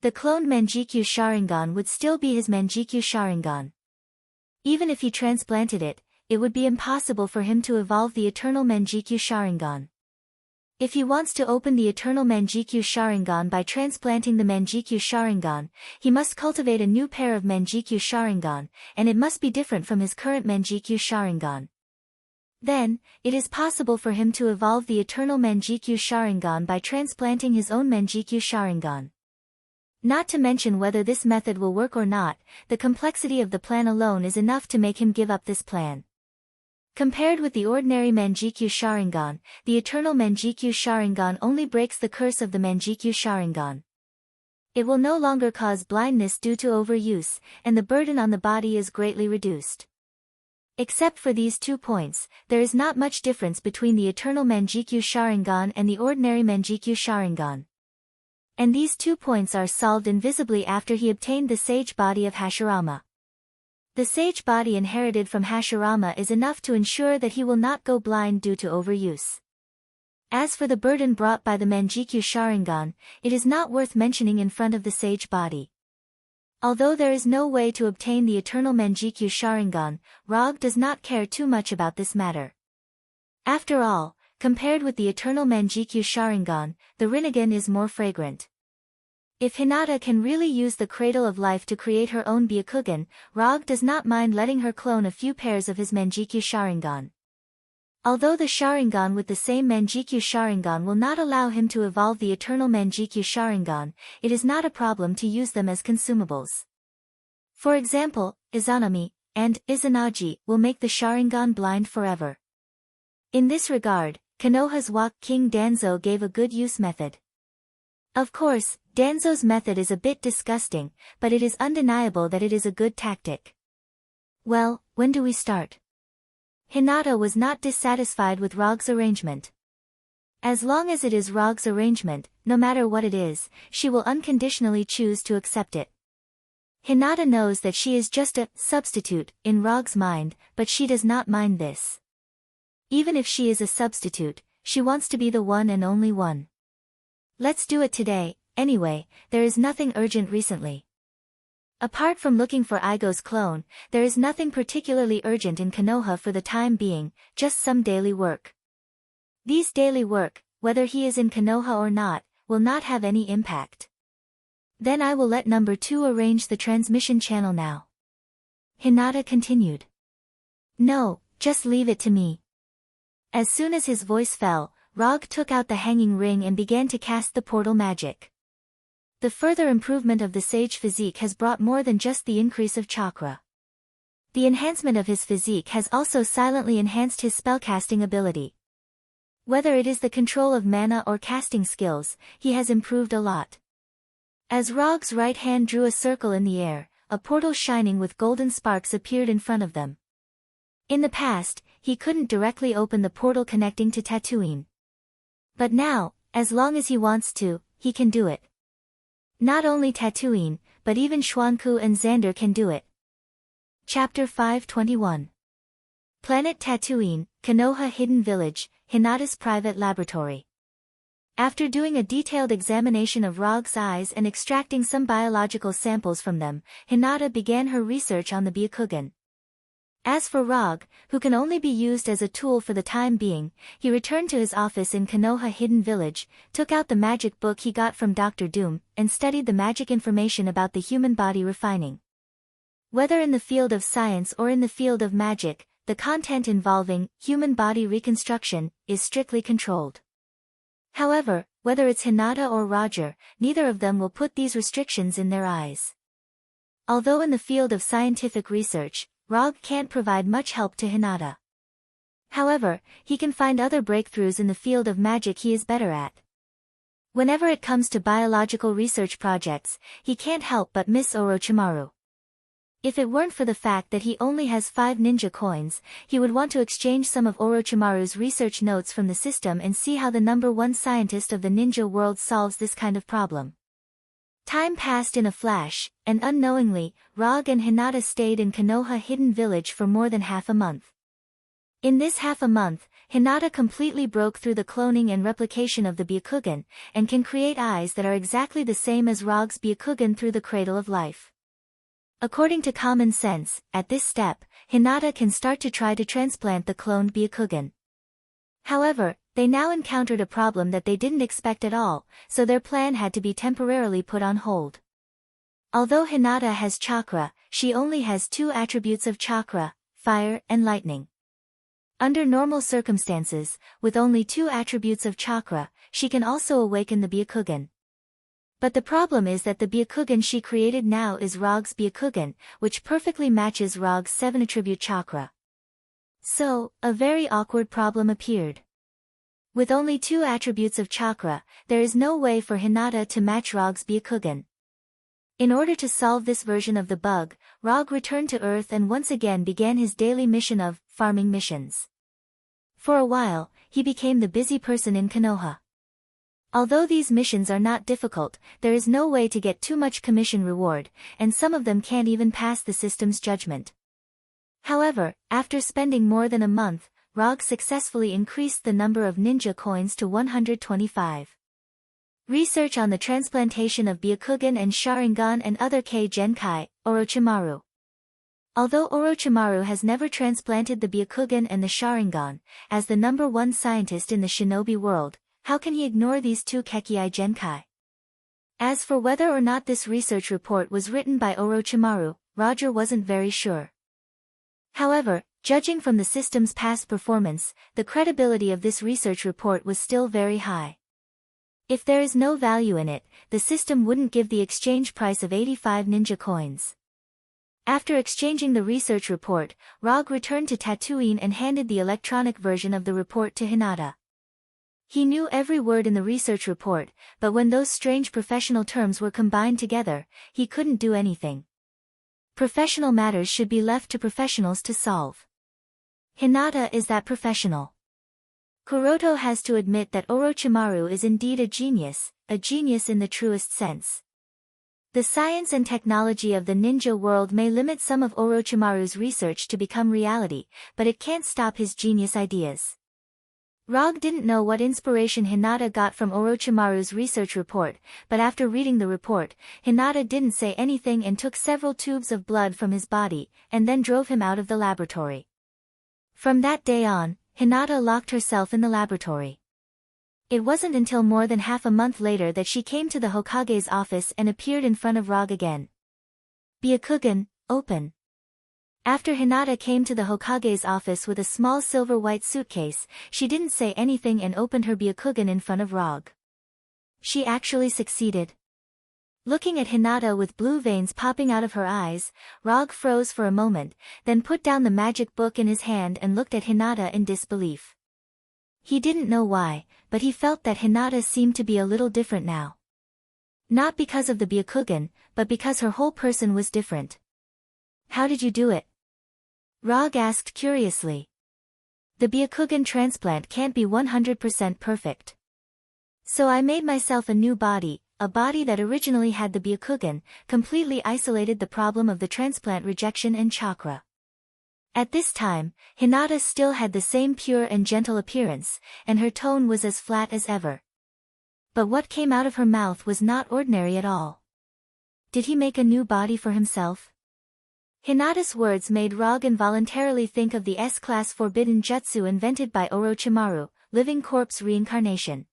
Speaker 1: The cloned Manjikyu Sharingan would still be his Manjikyu Sharingan. Even if he transplanted it, it would be impossible for him to evolve the eternal Manjikyu Sharingan. If he wants to open the eternal Manjikyu Sharingan by transplanting the Manjikyu Sharingan, he must cultivate a new pair of Manjikyu Sharingan, and it must be different from his current Manjikyu Sharingan. Then, it is possible for him to evolve the eternal Manjikyu Sharingan by transplanting his own Manjikyu Sharingan. Not to mention whether this method will work or not, the complexity of the plan alone is enough to make him give up this plan. Compared with the ordinary Manjikyu Sharingan, the eternal Manjikyu Sharingan only breaks the curse of the Manjikyu Sharingan. It will no longer cause blindness due to overuse, and the burden on the body is greatly reduced. Except for these 2 points, there is not much difference between the eternal Manjikyu Sharingan and the ordinary Manjikyu Sharingan. And these 2 points are solved invisibly after he obtained the sage body of Hashirama. The sage body inherited from Hashirama is enough to ensure that he will not go blind due to overuse. As for the burden brought by the Manjikyu Sharingan, it is not worth mentioning in front of the sage body. Although there is no way to obtain the eternal Manjikyu Sharingan, Rog does not care too much about this matter. After all, compared with the eternal Manjikyu Sharingan, the Rinnegan is more fragrant. If Hinata can really use the Cradle of Life to create her own Byakugan, Rog does not mind letting her clone a few pairs of his Manjikyu Sharingan. Although the Sharingan with the same Manjikyu Sharingan will not allow him to evolve the eternal Manjikyu Sharingan, it is not a problem to use them as consumables. For example, Izanami and Izanagi will make the Sharingan blind forever. In this regard, Konoha's Wak King Danzo gave a good use method. Of course, Danzo's method is a bit disgusting, but it is undeniable that it is a good tactic. Well, when do we start? Hinata was not dissatisfied with Rog's arrangement. As long as it is Rog's arrangement, no matter what it is, she will unconditionally choose to accept it. Hinata knows that she is just a substitute in Rog's mind, but she does not mind this. Even if she is a substitute, she wants to be the one and only one. Let's do it today, anyway, there is nothing urgent recently. Apart from looking for Igo's clone, there is nothing particularly urgent in Konoha for the time being, just some daily work. These daily work, whether he is in Konoha or not, will not have any impact. Then I will let number 2 arrange the transmission channel now. Hinata continued. No, just leave it to me. As soon as his voice fell, Rog took out the hanging ring and began to cast the portal magic. The further improvement of the sage physique has brought more than just the increase of chakra. The enhancement of his physique has also silently enhanced his spellcasting ability. Whether it is the control of mana or casting skills, he has improved a lot. As Rog's right hand drew a circle in the air, a portal shining with golden sparks appeared in front of them. In the past, he couldn't directly open the portal connecting to Tatooine. But now, as long as he wants to, he can do it. Not only Tatooine, but even Schwanku and Xander can do it. Chapter 521. Planet Tatooine, Konoha Hidden Village, Hinata's private laboratory. After doing a detailed examination of Rog's eyes and extracting some biological samples from them, Hinata began her research on the Byakugan. As for Rog, who can only be used as a tool for the time being, he returned to his office in Konoha Hidden Village, took out the magic book he got from Dr. Doom, and studied the magic information about the human body refining. Whether in the field of science or in the field of magic, the content involving human body reconstruction is strictly controlled. However, whether it's Hinata or Roger, neither of them will put these restrictions in their eyes. Although in the field of scientific research, Rog can't provide much help to Hinata. However, he can find other breakthroughs in the field of magic he is better at. Whenever it comes to biological research projects, he can't help but miss Orochimaru. If it weren't for the fact that he only has 5 ninja coins, he would want to exchange some of Orochimaru's research notes from the system and see how the number 1 scientist of the ninja world solves this kind of problem. Time passed in a flash, and unknowingly, Rog and Hinata stayed in Konoha Hidden Village for more than half a month. In this half a month, Hinata completely broke through the cloning and replication of the Byakugan, and can create eyes that are exactly the same as Rog's Byakugan through the Cradle of Life. According to common sense, at this step, Hinata can start to try to transplant the cloned Byakugan. However, they now encountered a problem that they didn't expect at all, so their plan had to be temporarily put on hold. Although Hinata has chakra, she only has 2 attributes of chakra, fire and lightning. Under normal circumstances, with only 2 attributes of chakra, she can also awaken the Byakugan. But the problem is that the Byakugan she created now is Rag's Byakugan, which perfectly matches Rag's 7 attribute chakra. So, a very awkward problem appeared. With only 2 attributes of chakra, there is no way for Hinata to match Rag's Byakugan. In order to solve this version of the bug, Rag returned to Earth and once again began his daily mission of farming missions. For a while, he became the busy person in Konoha. Although these missions are not difficult, there is no way to get too much commission reward, and some of them can't even pass the system's judgment. However, after spending more than a month, Rag successfully increased the number of ninja coins to 125. Research on the transplantation of Byakugan and Sharingan and other Genkai, Orochimaru. Although Orochimaru has never transplanted the Byakugan and the Sharingan, as the #1 scientist in the shinobi world, how can he ignore these 2 Genkai? As for whether or not this research report was written by Orochimaru, Roger wasn't very sure. However, judging from the system's past performance, the credibility of this research report was still very high. If there is no value in it, the system wouldn't give the exchange price of 85 ninja coins. After exchanging the research report, Rag returned to Tatooine and handed the electronic version of the report to Hinata. He knew every word in the research report, but when those strange professional terms were combined together, he couldn't do anything. Professional matters should be left to professionals to solve. Hinata is that professional. Kuroto has to admit that Orochimaru is indeed a genius in the truest sense. The science and technology of the ninja world may limit some of Orochimaru's research to become reality, but it can't stop his genius ideas. Rag didn't know what inspiration Hinata got from Orochimaru's research report, but after reading the report, Hinata didn't say anything and took several tubes of blood from his body, and then drove him out of the laboratory. From that day on, Hinata locked herself in the laboratory. It wasn't until more than half a month later that she came to the Hokage's office and appeared in front of Rag again. Byakugan, open. After Hinata came to the Hokage's office with a small silver-white suitcase, she didn't say anything and opened her Byakugan in front of Rag. She actually succeeded. Looking at Hinata with blue veins popping out of her eyes, Rag froze for a moment, then put down the magic book in his hand and looked at Hinata in disbelief. He didn't know why, but he felt that Hinata seemed to be a little different now. Not because of the Byakugan, but because her whole person was different. How did you do it? Rag asked curiously. The Byakugan transplant can't be 100% perfect. So I made myself a new body, a body that originally had the Byakugan, completely isolated the problem of the transplant rejection and chakra. At this time, Hinata still had the same pure and gentle appearance, and her tone was as flat as ever. But what came out of her mouth was not ordinary at all. Did he make a new body for himself? Hinata's words made Rag involuntarily think of the S-class forbidden jutsu invented by Orochimaru, living corpse reincarnation.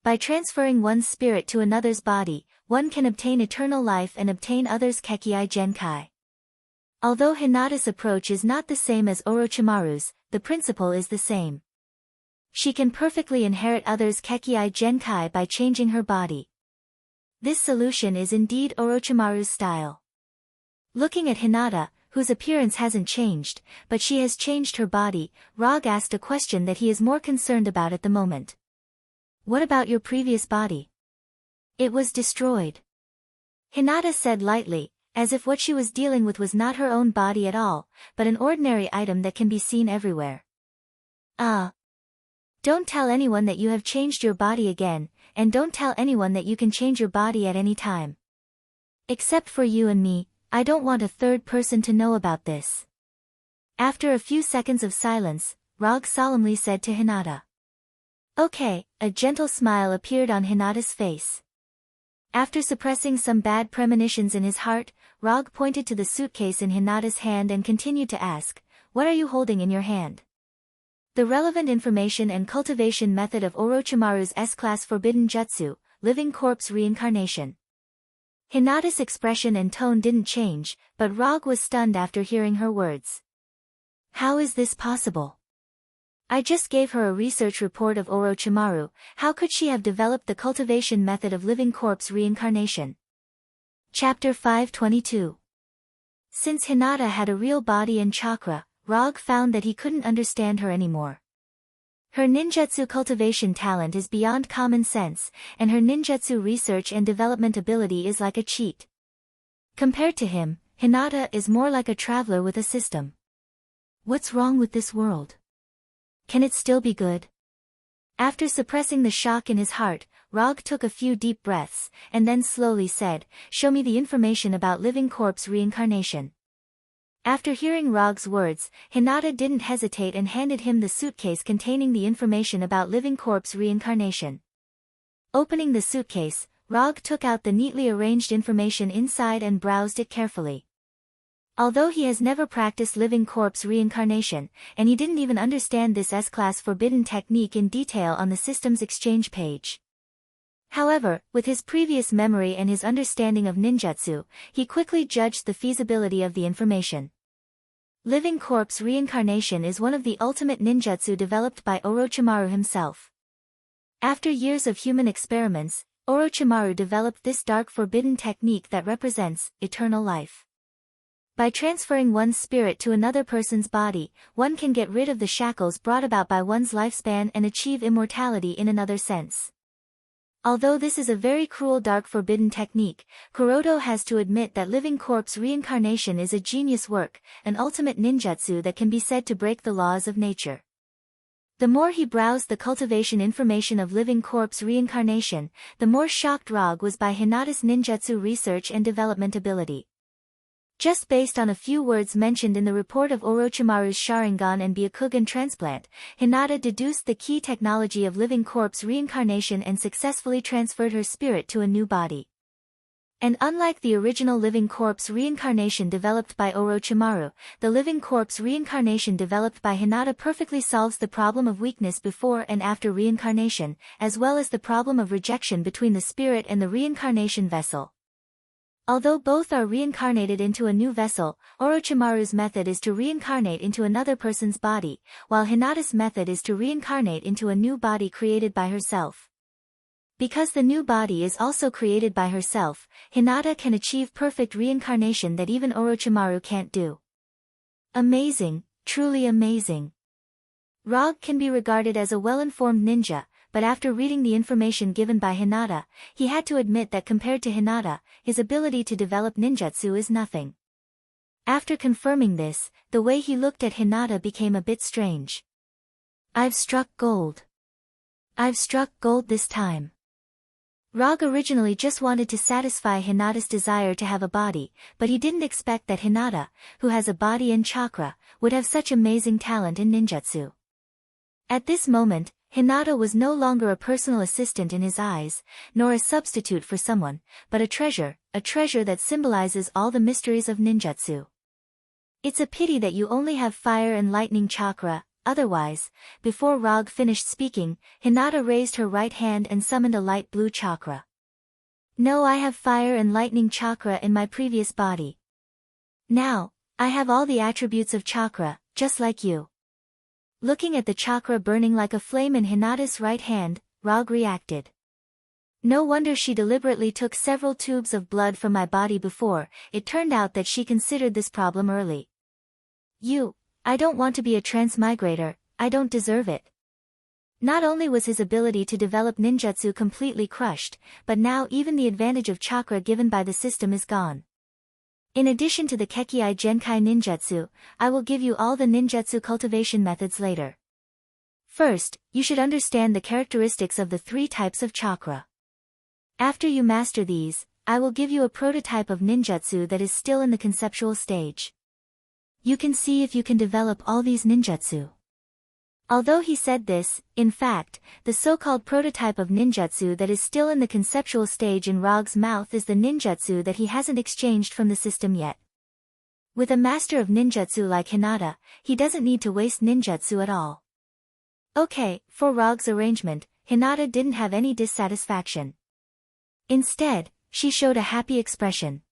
Speaker 1: By transferring one's spirit to another's body, one can obtain eternal life and obtain others' Genkai. Although Hinata's approach is not the same as Orochimaru's, the principle is the same. She can perfectly inherit others' Genkai by changing her body. This solution is indeed Orochimaru's style. Looking at Hinata, whose appearance hasn't changed, but she has changed her body, Rag asked a question that he is more concerned about at the moment. What about your previous body? It was destroyed. Hinata said lightly, as if what she was dealing with was not her own body at all, but an ordinary item that can be seen everywhere. Don't tell anyone that you have changed your body again, and don't tell anyone that you can change your body at any time. Except for you and me, I don't want a third person to know about this. After a few seconds of silence, Rag solemnly said to Hinata. Okay, a gentle smile appeared on Hinata's face. After suppressing some bad premonitions in his heart, Rag pointed to the suitcase in Hinata's hand and continued to ask, what are you holding in your hand? The relevant information and cultivation method of Orochimaru's S-class forbidden jutsu, living corpse reincarnation. Hinata's expression and tone didn't change, but Rag was stunned after hearing her words. How is this possible? I just gave her a research report of Orochimaru. How could she have developed the cultivation method of living corpse reincarnation? Chapter 522. Since Hinata had a real body and chakra, Rog found that he couldn't understand her anymore. Her ninjutsu cultivation talent is beyond common sense, and her ninjutsu research and development ability is like a cheat. Compared to him, Hinata is more like a traveler with a system. What's wrong with this world? Can it still be good? After suppressing the shock in his heart, Rog took a few deep breaths, and then slowly said, "Show me the information about living corpse reincarnation." After hearing Rog's words, Hinata didn't hesitate and handed him the suitcase containing the information about living corpse reincarnation. Opening the suitcase, Rog took out the neatly arranged information inside and browsed it carefully. Although he has never practiced living corpse reincarnation, and he didn't even understand this S-class forbidden technique in detail on the system's exchange page. However, with his previous memory and his understanding of ninjutsu, he quickly judged the feasibility of the information. Living corpse reincarnation is one of the ultimate ninjutsu developed by Orochimaru himself. After years of human experiments, Orochimaru developed this dark forbidden technique that represents eternal life. By transferring one's spirit to another person's body, one can get rid of the shackles brought about by one's lifespan and achieve immortality in another sense. Although this is a very cruel dark forbidden technique, Kuroto has to admit that living corpse reincarnation is a genius work, an ultimate ninjutsu that can be said to break the laws of nature. The more he browsed the cultivation information of living corpse reincarnation, the more shocked Rog was by Hinata's ninjutsu research and development ability. Just based on a few words mentioned in the report of Orochimaru's Sharingan and Byakugan transplant, Hinata deduced the key technology of living corpse reincarnation and successfully transferred her spirit to a new body. And unlike the original living corpse reincarnation developed by Orochimaru, the living corpse reincarnation developed by Hinata perfectly solves the problem of weakness before and after reincarnation, as well as the problem of rejection between the spirit and the reincarnation vessel. Although both are reincarnated into a new vessel, Orochimaru's method is to reincarnate into another person's body, while Hinata's method is to reincarnate into a new body created by herself. Because the new body is also created by herself, Hinata can achieve perfect reincarnation that even Orochimaru can't do. Amazing, truly amazing. Rog can be regarded as a well-informed ninja, but after reading the information given by Hinata, he had to admit that compared to Hinata, his ability to develop ninjutsu is nothing. After confirming this, the way he looked at Hinata became a bit strange. "I've struck gold. I've struck gold this time." Rog originally just wanted to satisfy Hinata's desire to have a body, but he didn't expect that Hinata, who has a body and chakra, would have such amazing talent in ninjutsu. At this moment, Hinata was no longer a personal assistant in his eyes, nor a substitute for someone, but a treasure that symbolizes all the mysteries of ninjutsu. "It's a pity that you only have fire and lightning chakra, otherwise," before Rog finished speaking, Hinata raised her right hand and summoned a light blue chakra. "No, I have fire and lightning chakra in my previous body. Now, I have all the attributes of chakra, just like you." Looking at the chakra burning like a flame in Hinata's right hand, Rog reacted. "No wonder she deliberately took several tubes of blood from my body before. It turned out that she considered this problem early. I don't want to be a transmigrator, I don't deserve it." Not only was his ability to develop ninjutsu completely crushed, but now even the advantage of chakra given by the system is gone. "In addition to the Kekkei Genkai ninjutsu, I will give you all the ninjutsu cultivation methods later. First, you should understand the characteristics of the 3 types of chakra. After you master these, I will give you a prototype of ninjutsu that is still in the conceptual stage. You can see if you can develop all these ninjutsu." Although he said this, in fact, the so-called prototype of ninjutsu that is still in the conceptual stage in Rog's mouth is the ninjutsu that he hasn't exchanged from the system yet. With a master of ninjutsu like Hinata, he doesn't need to waste ninjutsu at all. Okay, for Rog's arrangement, Hinata didn't have any dissatisfaction. Instead, she showed a happy expression.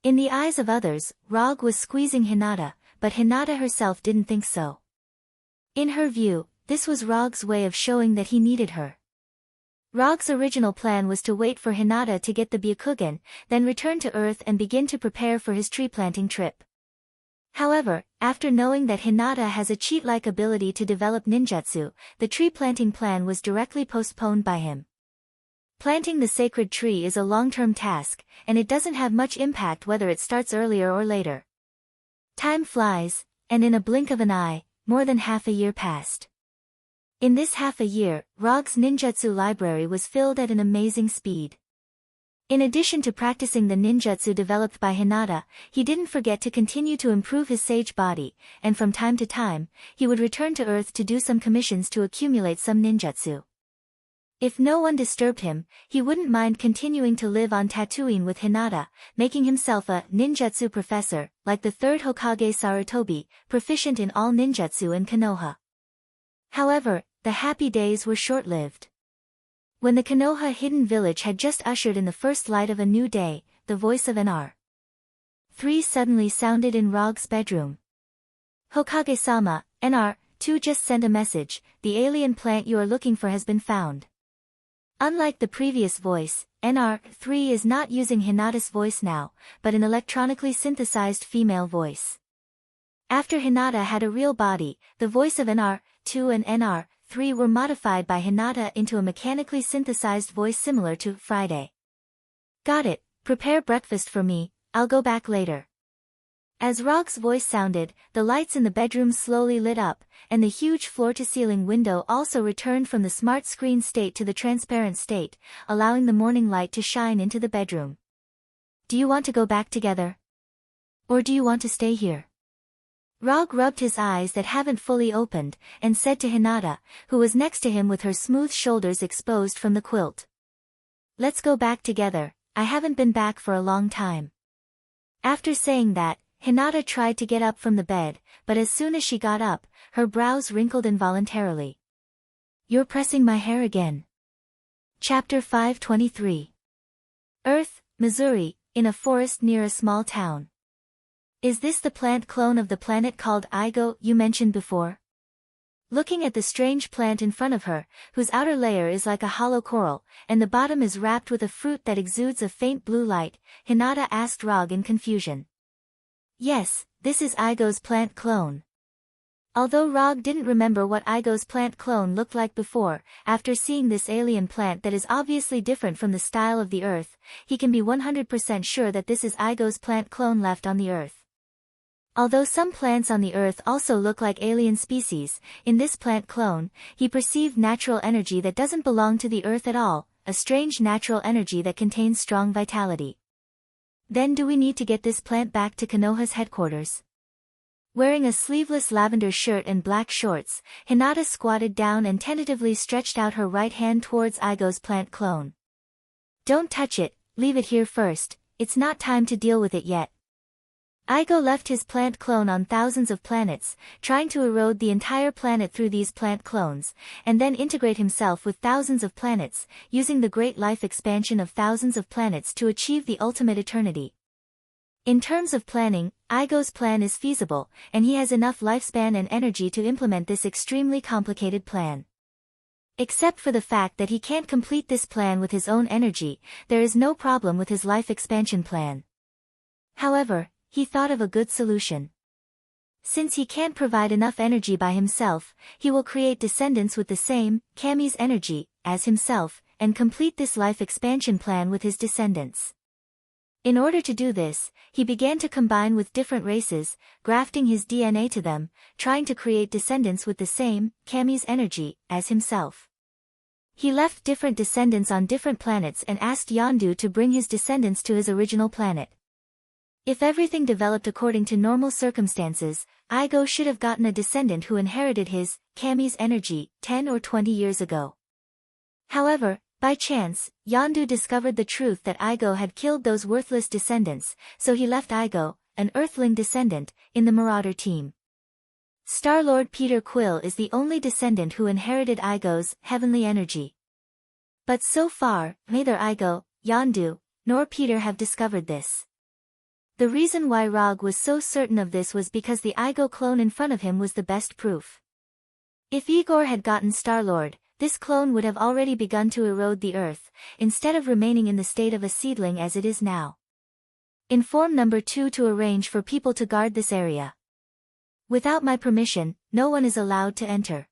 Speaker 1: In the eyes of others, Rog was squeezing Hinata, but Hinata herself didn't think so. In her view, this was Rog's way of showing that he needed her. Rog's original plan was to wait for Hinata to get the Byakugan, then return to Earth and begin to prepare for his tree-planting trip. However, after knowing that Hinata has a cheat-like ability to develop ninjutsu, the tree-planting plan was directly postponed by him. Planting the sacred tree is a long-term task, and it doesn't have much impact whether it starts earlier or later. Time flies, and in a blink of an eye, more than half a year passed. In this half a year, Rog's ninjutsu library was filled at an amazing speed. In addition to practicing the ninjutsu developed by Hinata, he didn't forget to continue to improve his sage body, and from time to time, he would return to Earth to do some commissions to accumulate some ninjutsu. If no one disturbed him, he wouldn't mind continuing to live on Tatooine with Hinata, making himself a ninjutsu professor, like the third Hokage Sarutobi, proficient in all ninjutsu and Konoha. However, the happy days were short-lived. When the Konoha hidden village had just ushered in the first light of a new day, the voice of NR3 suddenly sounded in Rog's bedroom. Hokage-sama, NR2 just sent a message, the alien plant you are looking for has been found. Unlike the previous voice, NR3 is not using Hinata's voice now, but an electronically synthesized female voice. After Hinata had a real body, the voice of NR2 and NR3 were modified by Hinata into a mechanically synthesized voice similar to Friday. Got it, prepare breakfast for me, I'll go back later. As Rog's voice sounded, the lights in the bedroom slowly lit up, and the huge floor-to-ceiling window also returned from the smart screen state to the transparent state, allowing the morning light to shine into the bedroom. Do you want to go back together? Or do you want to stay here? Rog rubbed his eyes that haven't fully opened, and said to Hinata, who was next to him with her smooth shoulders exposed from the quilt. Let's go back together, I haven't been back for a long time. After saying that, Hinata tried to get up from the bed, but as soon as she got up, her brows wrinkled involuntarily. You're pressing my hair again. Chapter 523. Earth, Missouri, in a forest near a small town. Is this the plant clone of the planet called Igo you mentioned before? Looking at the strange plant in front of her, whose outer layer is like a hollow coral, and the bottom is wrapped with a fruit that exudes a faint blue light, Hinata asked Rog in confusion. Yes, this is Igo's plant clone. Although Rog didn't remember what Igo's plant clone looked like before, after seeing this alien plant that is obviously different from the style of the Earth, he can be 100% sure that this is Igo's plant clone left on the Earth. Although some plants on the Earth also look like alien species, in this plant clone, he perceived natural energy that doesn't belong to the Earth at all, a strange natural energy that contains strong vitality. Then do we need to get this plant back to Konoha's headquarters? Wearing a sleeveless lavender shirt and black shorts, Hinata squatted down and tentatively stretched out her right hand towards Igo's plant clone. Don't touch it, leave it here first, it's not time to deal with it yet. Igo left his plant clone on thousands of planets, trying to erode the entire planet through these plant clones, and then integrate himself with thousands of planets, using the great life expansion of thousands of planets to achieve the ultimate eternity. In terms of planning, Igo's plan is feasible, and he has enough lifespan and energy to implement this extremely complicated plan. Except for the fact that he can't complete this plan with his own energy, there is no problem with his life expansion plan. However, he thought of a good solution. Since he can't provide enough energy by himself, he will create descendants with the same, Kami's energy, as himself, and complete this life expansion plan with his descendants. In order to do this, he began to combine with different races, grafting his DNA to them, trying to create descendants with the same, Kami's energy, as himself. He left different descendants on different planets and asked Yondu to bring his descendants to his original planet. If everything developed according to normal circumstances, Igo should have gotten a descendant who inherited his, Kami's energy, 10 or 20 years ago. However, by chance, Yondu discovered the truth that Igo had killed those worthless descendants, so he left Igo, an Earthling descendant, in the Marauder team. Star-Lord Peter Quill is the only descendant who inherited Igo's heavenly energy. But so far, neither Igo, Yondu, nor Peter have discovered this. The reason why Rog was so certain of this was because the Igo clone in front of him was the best proof. If Igor had gotten Star-Lord, this clone would have already begun to erode the Earth, instead of remaining in the state of a seedling as it is now. Inform number 2 to arrange for people to guard this area. Without my permission, no one is allowed to enter.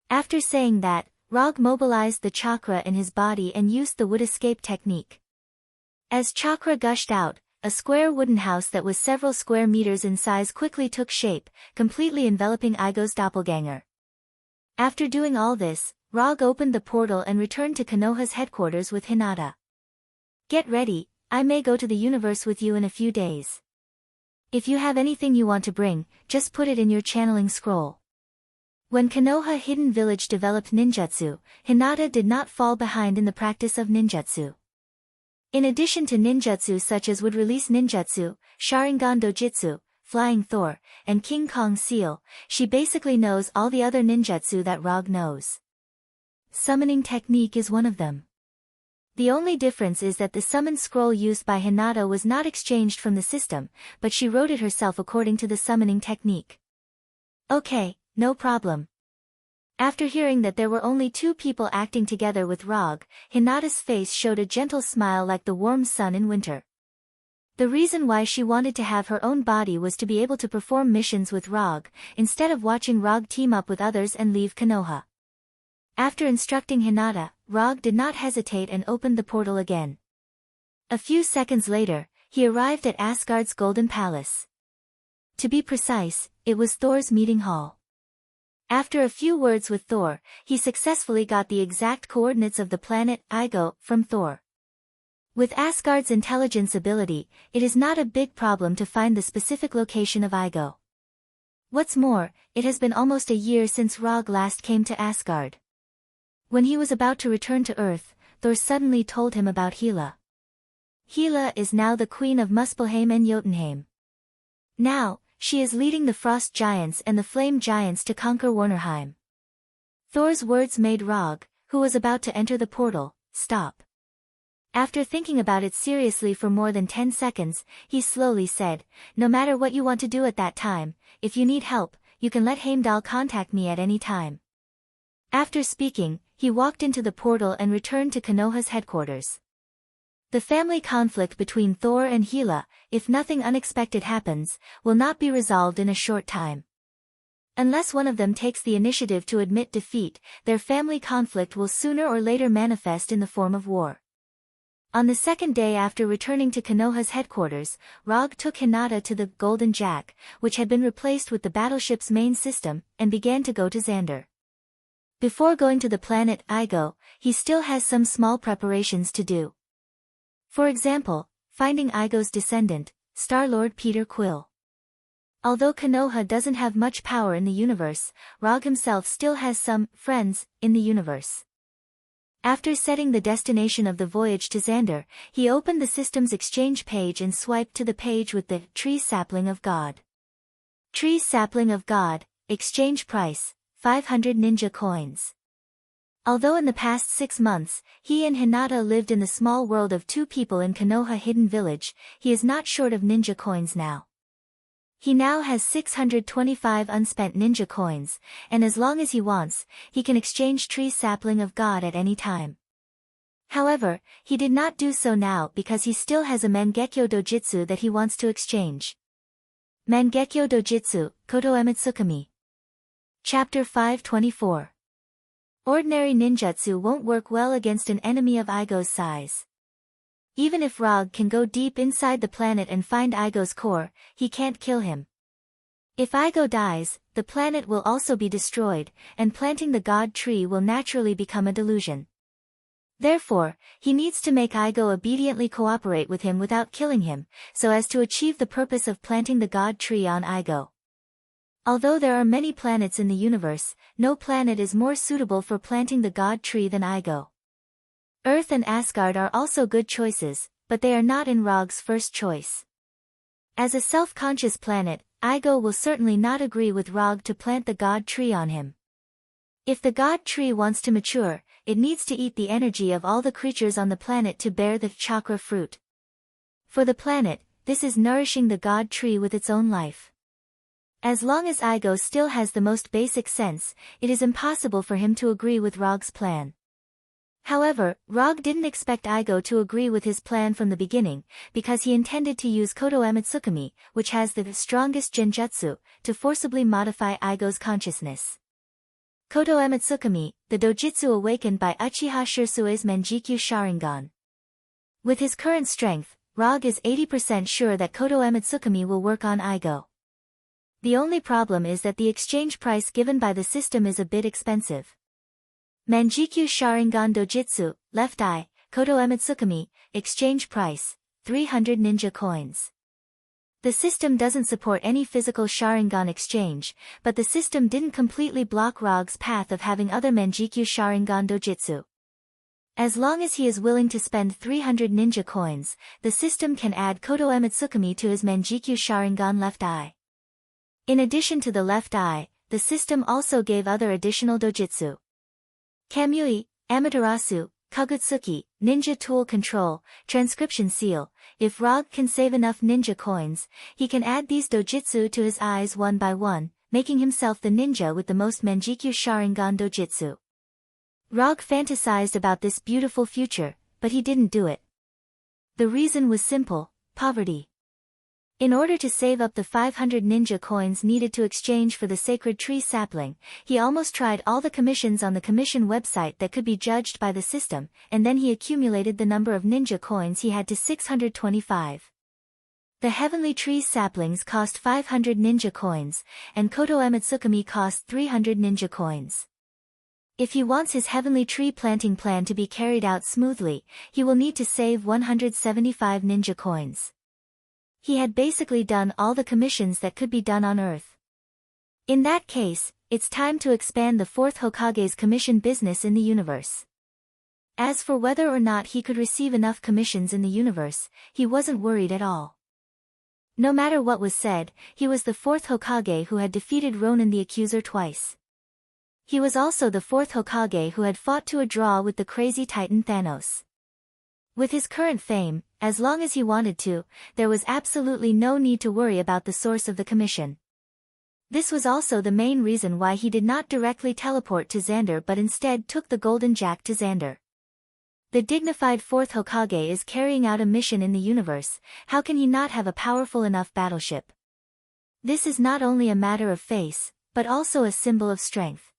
Speaker 1: After saying that, Rog mobilized the chakra in his body and used the wood escape technique. As chakra gushed out, a square wooden house that was several square meters in size quickly took shape, completely enveloping Igo's doppelganger. After doing all this, Rog opened the portal and returned to Konoha's headquarters with Hinata. Get ready, I may go to the universe with you in a few days. If you have anything you want to bring, just put it in your channeling scroll. When Konoha Hidden Village developed ninjutsu, Hinata did not fall behind in the practice of ninjutsu. In addition to ninjutsu such as would release ninjutsu, Sharingan Dojutsu, Flying Thor, and King Kong Seal, she basically knows all the other ninjutsu that Rog knows. Summoning technique is one of them. The only difference is that the summon scroll used by Hinata was not exchanged from the system, but she wrote it herself according to the summoning technique. Okay, no problem. After hearing that there were only 2 people acting together with Rog, Hinata's face showed a gentle smile like the warm sun in winter. The reason why she wanted to have her own body was to be able to perform missions with Rog, instead of watching Rog team up with others and leave Konoha. After instructing Hinata, Rog did not hesitate and opened the portal again. A few seconds later, he arrived at Asgard's Golden Palace. To be precise, it was Thor's meeting hall. After a few words with Thor, he successfully got the exact coordinates of the planet Igo from Thor. With Asgard's intelligence ability, it is not a big problem to find the specific location of Igo. What's more, it has been almost a year since Rog last came to Asgard. When he was about to return to Earth, Thor suddenly told him about Hela. Hela is now the queen of Muspelheim and Jotunheim. Now, she is leading the Frost Giants and the Flame Giants to conquer Warnerheim. Thor's words made Rog, who was about to enter the portal, stop. After thinking about it seriously for more than 10 seconds, he slowly said, no matter what you want to do at that time, if you need help, you can let Heimdall contact me at any time. After speaking, he walked into the portal and returned to Konoha's headquarters. The family conflict between Thor and Hela, if nothing unexpected happens, will not be resolved in a short time. Unless one of them takes the initiative to admit defeat, their family conflict will sooner or later manifest in the form of war. On the second day after returning to Konoha's headquarters, Rog took Hinata to the Golden Jack, which had been replaced with the battleship's main system, and began to go to Xander. Before going to the planet Igo, he still has some small preparations to do. For example, finding Igo's descendant, Star-Lord Peter Quill. Although Konoha doesn't have much power in the universe, Rog himself still has some friends in the universe. After setting the destination of the voyage to Xander, he opened the system's exchange page and swiped to the page with the Tree Sapling of God. Tree Sapling of God, exchange price, 500 ninja coins. Although in the past 6 months, he and Hinata lived in the small world of 2 people in Konoha Hidden Village, he is not short of ninja coins now. He now has 625 unspent ninja coins, and as long as he wants, he can exchange Tree Sapling of God at any time. However, he did not do so now because he still has a Mangekyo Dojutsu that he wants to exchange. Mangekyo Dojutsu, Koto Emitsukami. Chapter 524. Ordinary ninjutsu won't work well against an enemy of Igo's size. Even if Rog can go deep inside the planet and find Igo's core, he can't kill him. If Igo dies, the planet will also be destroyed, and planting the God Tree will naturally become a delusion. Therefore, he needs to make Igo obediently cooperate with him without killing him, so as to achieve the purpose of planting the God Tree on Igo. Although there are many planets in the universe, no planet is more suitable for planting the God Tree than Igo. Earth and Asgard are also good choices, but they are not in Rog's first choice. As a self-conscious planet, Igo will certainly not agree with Rog to plant the God Tree on him. If the God Tree wants to mature, it needs to eat the energy of all the creatures on the planet to bear the chakra fruit. For the planet, this is nourishing the God Tree with its own life. As long as Igo still has the most basic sense, it is impossible for him to agree with Rog's plan. However, Rog didn't expect Igo to agree with his plan from the beginning, because he intended to use Koto Emetsukami, which has the strongest genjutsu, to forcibly modify Igo's consciousness. Koto Emetsukami, the dojutsu awakened by Uchiha Shirsue's Menjikyu Sharingan. With his current strength, Rog is 80% sure that Koto Emetsukami will work on Igo. The only problem is that the exchange price given by the system is a bit expensive. Menjikyu Sharingan Dojutsu, left eye, Koto Emetsukami, exchange price, 300 ninja coins. The system doesn't support any physical Sharingan exchange, but the system didn't completely block Rog's path of having other Menjikyu Sharingan Dojutsu. As long as he is willing to spend 300 ninja coins, the system can add Koto Emetsukami to his Menjikyu Sharingan left eye. In addition to the left eye, the system also gave other additional dojutsu. Kamui, Amaterasu, Kagutsuki, Ninja Tool Control, Transcription Seal. If Rog can save enough ninja coins, he can add these dojutsu to his eyes one by one, making himself the ninja with the most Menjikyu Sharingan dojutsu. Rog fantasized about this beautiful future, but he didn't do it. The reason was simple: poverty. In order to save up the 500 ninja coins needed to exchange for the sacred tree sapling, he almost tried all the commissions on the commission website that could be judged by the system, and then he accumulated the number of ninja coins he had to 625. The heavenly tree saplings cost 500 ninja coins, and Koto Emetsukami cost 300 ninja coins. If he wants his heavenly tree planting plan to be carried out smoothly, he will need to save 175 ninja coins. He had basically done all the commissions that could be done on Earth. In that case, it's time to expand the fourth Hokage's commission business in the universe. As for whether or not he could receive enough commissions in the universe, he wasn't worried at all. No matter what was said, he was the fourth Hokage who had defeated Ronin the Accuser twice. He was also the fourth Hokage who had fought to a draw with the crazy Titan Thanos. With his current fame, as long as he wanted to, there was absolutely no need to worry about the source of the commission. This was also the main reason why he did not directly teleport to Xander but instead took the Golden Jack to Xander. The dignified fourth Hokage is carrying out a mission in the universe, how can he not have a powerful enough battleship? This is not only a matter of face, but also a symbol of strength.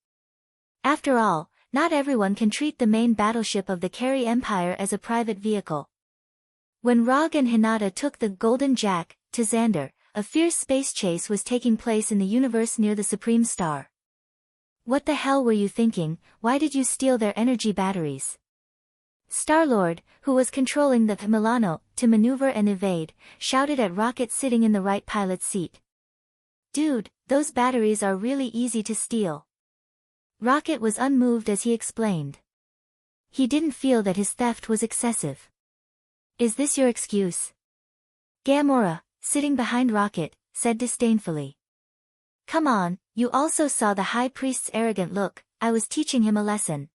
Speaker 1: After all, not everyone can treat the main battleship of the Carry Empire as a private vehicle. When Rog and Hinata took the Golden Jack to Xander, a fierce space chase was taking place in the universe near the Supreme Star. What the hell were you thinking? Why did you steal their energy batteries? Star-Lord, who was controlling the Milano to maneuver and evade, shouted at Rocket sitting in the right pilot's seat. Dude, those batteries are really easy to steal. Rocket was unmoved as he explained. He didn't feel that his theft was excessive. Is this your excuse? Gamora, sitting behind Rocket, said disdainfully. Come on, you also saw the High Priest's arrogant look, I was teaching him a lesson.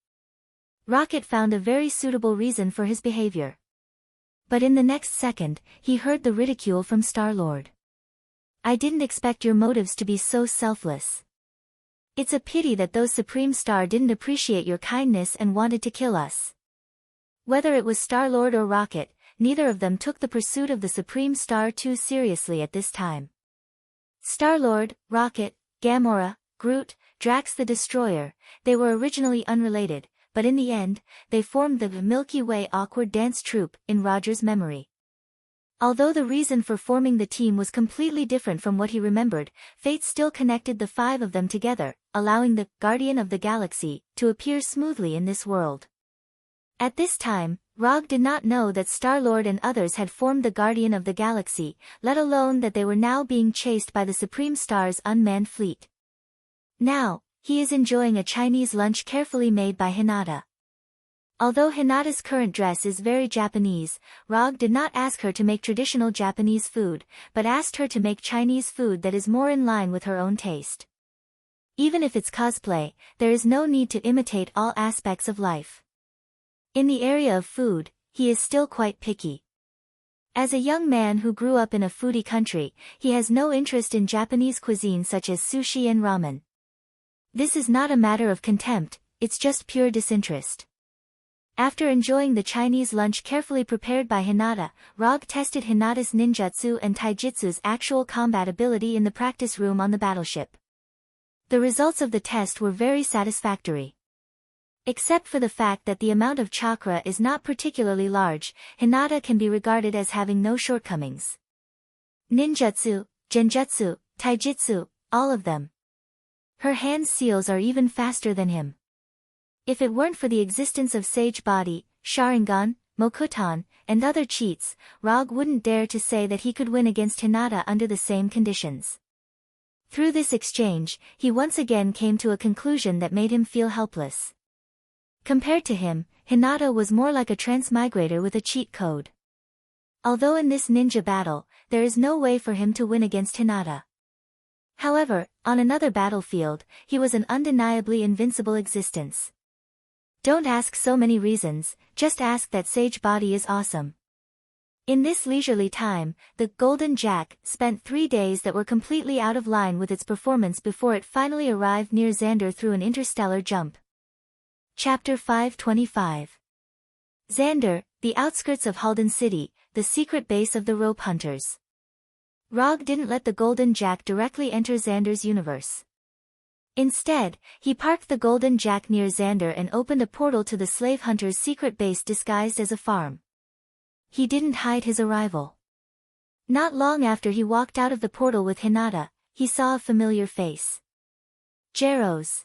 Speaker 1: Rocket found a very suitable reason for his behavior. But in the next second, he heard the ridicule from Star-Lord. I didn't expect your motives to be so selfless. It's a pity that those Supreme Star didn't appreciate your kindness and wanted to kill us. Whether it was Star-Lord or Rocket, neither of them took the pursuit of the Supreme Star too seriously at this time. Star-Lord, Rocket, Gamora, Groot, Drax the Destroyer, they were originally unrelated, but in the end, they formed the Milky Way Awkward Dance Troupe in Roger's memory. Although the reason for forming the team was completely different from what he remembered, fate still connected the five of them together, allowing the Guardian of the Galaxy to appear smoothly in this world. At this time, Rog did not know that Star-Lord and others had formed the Guardian of the Galaxy, let alone that they were now being chased by the Supreme Star's unmanned fleet. Now, he is enjoying a Chinese lunch carefully made by Hinata. Although Hinata's current dress is very Japanese, Rog did not ask her to make traditional Japanese food, but asked her to make Chinese food that is more in line with her own taste. Even if it's cosplay, there is no need to imitate all aspects of life. In the area of food, he is still quite picky. As a young man who grew up in a foodie country, he has no interest in Japanese cuisine such as sushi and ramen. This is not a matter of contempt, it's just pure disinterest. After enjoying the Chinese lunch carefully prepared by Hinata, Rog tested Hinata's ninjutsu and taijutsu's actual combat ability in the practice room on the battleship. The results of the test were very satisfactory. Except for the fact that the amount of chakra is not particularly large, Hinata can be regarded as having no shortcomings. Ninjutsu, genjutsu, taijutsu, all of them. Her hand seals are even faster than him. If it weren't for the existence of Sage Body, Sharingan, Mokuton, and other cheats, Rog wouldn't dare to say that he could win against Hinata under the same conditions. Through this exchange, he once again came to a conclusion that made him feel helpless. Compared to him, Hinata was more like a transmigrator with a cheat code. Although in this ninja battle, there is no way for him to win against Hinata. However, on another battlefield, he was an undeniably invincible existence. Don't ask so many reasons, just ask that Sage Body is awesome. In this leisurely time, the Golden Jack spent 3 days that were completely out of line with its performance before it finally arrived near Xander through an interstellar jump. Chapter 525. Xander, the outskirts of Halden City, the secret base of the rope hunters. Rog didn't let the Golden Jack directly enter Xander's universe. Instead, he parked the Golden Jack near Xander and opened a portal to the slave hunter's secret base disguised as a farm. He didn't hide his arrival. Not long after he walked out of the portal with Hinata, he saw a familiar face. Jeros.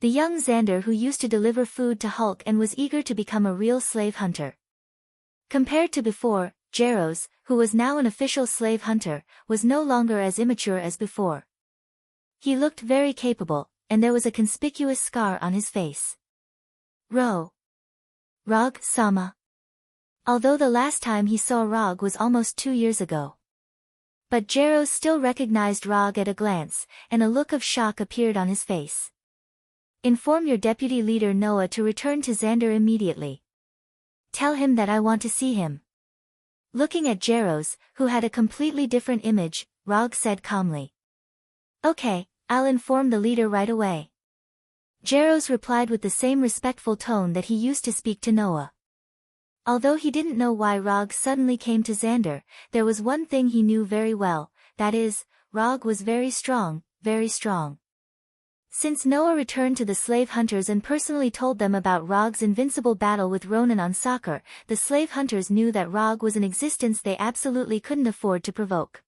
Speaker 1: The young Xander who used to deliver food to Hulk and was eager to become a real slave hunter. Compared to before, Jeros, who was now an official slave hunter, was no longer as immature as before. He looked very capable, and there was a conspicuous scar on his face. Rog-sama. Although the last time he saw Rog was almost 2 years ago. But Jeros still recognized Rog at a glance, and a look of shock appeared on his face. Inform your deputy leader Noah to return to Xander immediately. Tell him that I want to see him. Looking at Jeros, who had a completely different image, Rog said calmly. Okay, I'll inform the leader right away. Jeros replied with the same respectful tone that he used to speak to Noah. Although he didn't know why Rog suddenly came to Xander, there was one thing he knew very well, that is, Rog was very strong, very strong. Since Noah returned to the slave hunters and personally told them about Rog's invincible battle with Ronan on Soccer, the slave hunters knew that Rog was an existence they absolutely couldn't afford to provoke.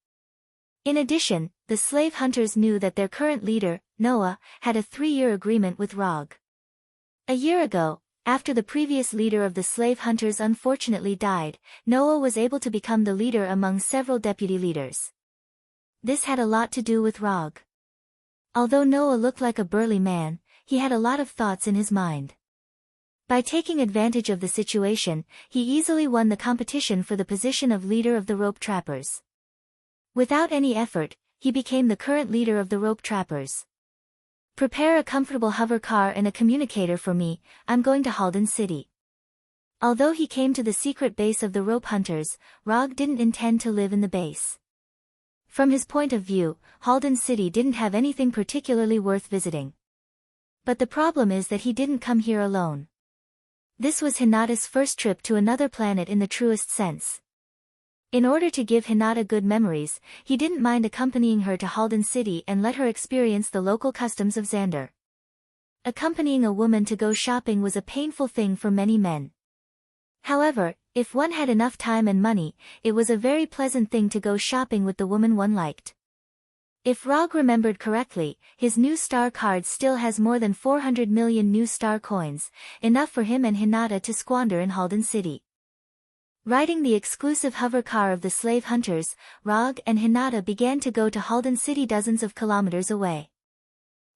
Speaker 1: In addition, the slave hunters knew that their current leader, Noah, had a 3-year agreement with Rog. A year ago, after the previous leader of the slave hunters unfortunately died, Noah was able to become the leader among several deputy leaders. This had a lot to do with Rog. Although Noah looked like a burly man, he had a lot of thoughts in his mind. By taking advantage of the situation, he easily won the competition for the position of leader of the rope trappers. Without any effort, he became the current leader of the rope trappers. Prepare a comfortable hover car and a communicator for me, I'm going to Halden City. Although he came to the secret base of the rope hunters, Rog didn't intend to live in the base. From his point of view, Halden City didn't have anything particularly worth visiting. But the problem is that he didn't come here alone. This was Hinata's first trip to another planet in the truest sense. In order to give Hinata good memories, he didn't mind accompanying her to Halden City and let her experience the local customs of Xander. Accompanying a woman to go shopping was a painful thing for many men. However, if one had enough time and money, it was a very pleasant thing to go shopping with the woman one liked. If Rog remembered correctly, his new star card still has more than 400 million new star coins, enough for him and Hinata to squander in Halden City. Riding the exclusive hover car of the slave hunters, Rog and Hinata began to go to Halden City dozens of kilometers away.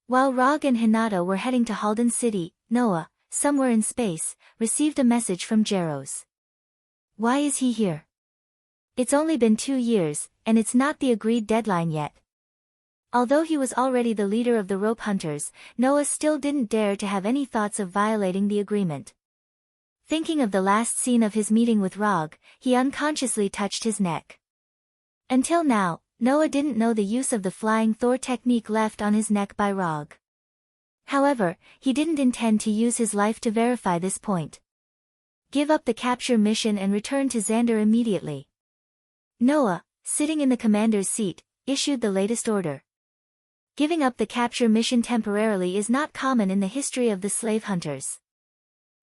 Speaker 1: While Rog and Hinata were heading to Halden City, Noah, somewhere in space, received a message from Jeros. Why is he here? It's only been 2 years, and it's not the agreed deadline yet. Although he was already the leader of the rope hunters, Noah still didn't dare to have any thoughts of violating the agreement. Thinking of the last scene of his meeting with Rog, he unconsciously touched his neck. Until now, Noah didn't know the use of the flying Thor technique left on his neck by Rog. However, he didn't intend to use his life to verify this point. Give up the capture mission and return to Xander immediately. Noah, sitting in the commander's seat, issued the latest order. Giving up the capture mission temporarily is not common in the history of the slave hunters.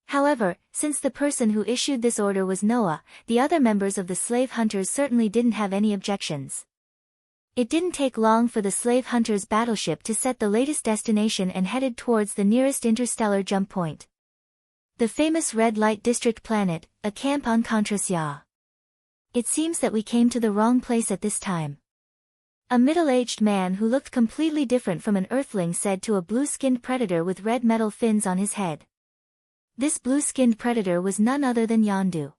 Speaker 1: However, since the person who issued this order was Noah, the other members of the slave hunters certainly didn't have any objections. It didn't take long for the slave hunters' battleship to set the latest destination and headed towards the nearest interstellar jump point. The famous Red Light District planet, a camp on Contrasia. It seems that we came to the wrong place at this time. A middle-aged man who looked completely different from an Earthling said to a blue-skinned predator with red metal fins on his head. This blue-skinned predator was none other than Yondu.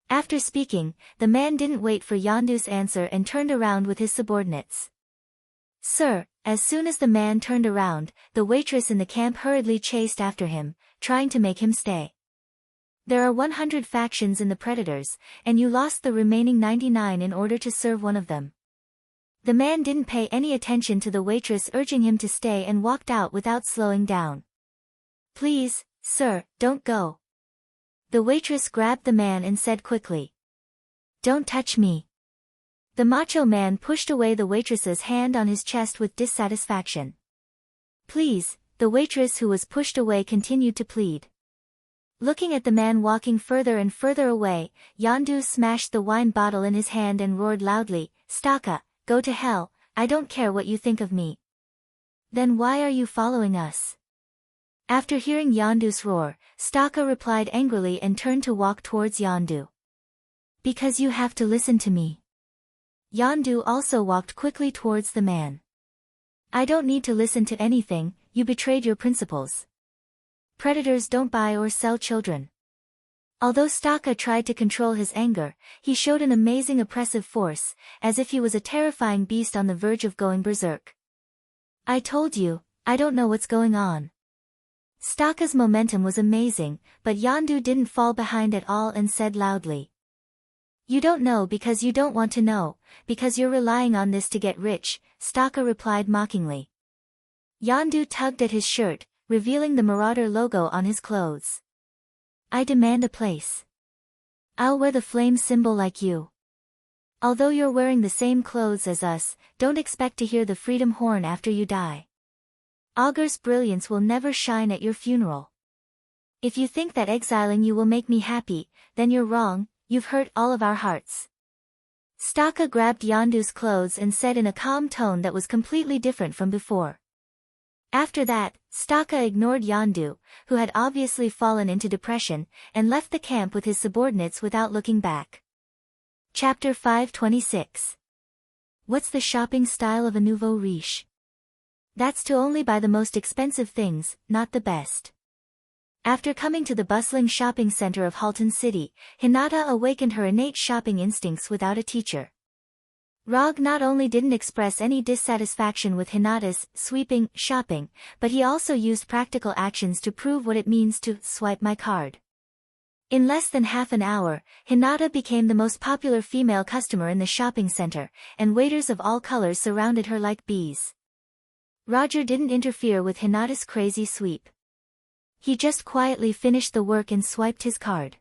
Speaker 1: After speaking, the man didn't wait for Yondu's answer and turned around with his subordinates. Sir, as soon as the man turned around, the waitress in the camp hurriedly chased after him, trying to make him stay. There are 100 factions in the Predators, and you lost the remaining 99 in order to serve one of them. The man didn't pay any attention to the waitress urging him to stay and walked out without slowing down. Please, sir, don't go. The waitress grabbed the man and said quickly. Don't touch me. The macho man pushed away the waitress's hand on his chest with dissatisfaction. Please, the waitress who was pushed away continued to plead. Looking at the man walking further and further away, Yondu smashed the wine bottle in his hand and roared loudly, Staka, go to hell, I don't care what you think of me. Then why are you following us? After hearing Yondu's roar, Staka replied angrily and turned to walk towards Yondu. Because you have to listen to me. Yondu also walked quickly towards the man. I don't need to listen to anything, you betrayed your principles. Predators don't buy or sell children. Although Staka tried to control his anger, he showed an amazing oppressive force, as if he was a terrifying beast on the verge of going berserk. I told you, I don't know what's going on. Staka's momentum was amazing, but Yondu didn't fall behind at all and said loudly. You don't know because you don't want to know, because you're relying on this to get rich, Staka replied mockingly. Yondu tugged at his shirt, revealing the Marauder logo on his clothes. I demand a place. I'll wear the flame symbol like you. Although you're wearing the same clothes as us, don't expect to hear the freedom horn after you die. Augur's brilliance will never shine at your funeral. If you think that exiling you will make me happy, then you're wrong, you've hurt all of our hearts. Staka grabbed Yondu's clothes and said in a calm tone that was completely different from before. After that, Staka ignored Yondu, who had obviously fallen into depression, and left the camp with his subordinates without looking back. Chapter 526. What's the shopping style of a nouveau riche? That's to only buy the most expensive things, not the best. After coming to the bustling shopping center of Halton City, Hinata awakened her innate shopping instincts without a teacher. Rog not only didn't express any dissatisfaction with Hinata's sweeping shopping, but he also used practical actions to prove what it means to swipe my card. In less than half an hour, Hinata became the most popular female customer in the shopping center, and waiters of all colors surrounded her like bees. Roger didn't interfere with Hinata's crazy sweep. He just quietly finished the work and swiped his card.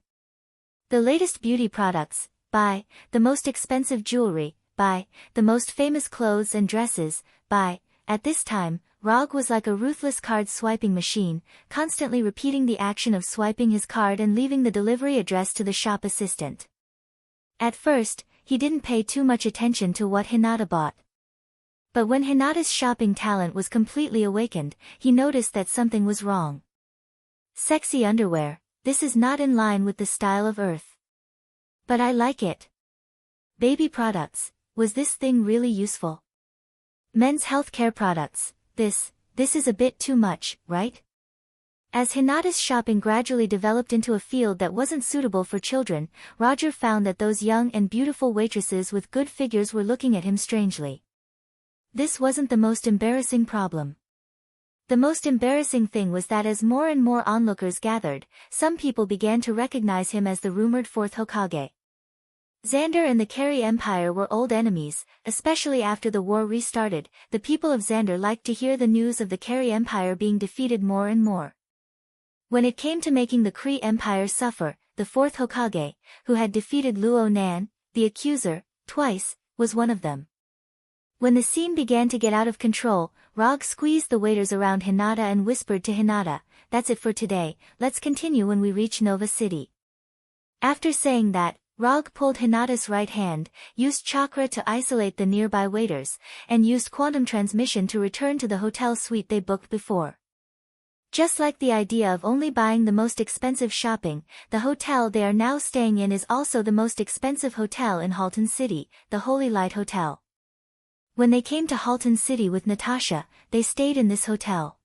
Speaker 1: The latest beauty products, buy. The most expensive jewelry, buy. The most famous clothes and dresses, buy. At this time, Rog was like a ruthless card-swiping machine, constantly repeating the action of swiping his card and leaving the delivery address to the shop assistant. At first, he didn't pay too much attention to what Hinata bought. But when Hinata's shopping talent was completely awakened, he noticed that something was wrong. Sexy underwear, this is not in line with the style of Earth. But I like it. Baby products, was this thing really useful? Men's healthcare products, this is a bit too much, right? As Hinata's shopping gradually developed into a field that wasn't suitable for children, Roger found that those young and beautiful waitresses with good figures were looking at him strangely. This wasn't the most embarrassing problem. The most embarrassing thing was that as more and more onlookers gathered, some people began to recognize him as the rumored fourth Hokage. Xander and the Kerry Empire were old enemies, especially after the war restarted. The people of Xander liked to hear the news of the Kerry Empire being defeated more and more. When it came to making the Kree Empire suffer, the fourth Hokage, who had defeated Luo Nan, the accuser, twice, was one of them. When the scene began to get out of control, Rog squeezed the waiters around Hinata and whispered to Hinata, "That's it for today, let's continue when we reach Nova City." After saying that, Rog pulled Hinata's right hand, used chakra to isolate the nearby waiters, and used quantum transmission to return to the hotel suite they booked before. Just like the idea of only buying the most expensive shopping, the hotel they are now staying in is also the most expensive hotel in Halton City, the Holy Light Hotel. When they came to Halton City with Natasha, they stayed in this hotel.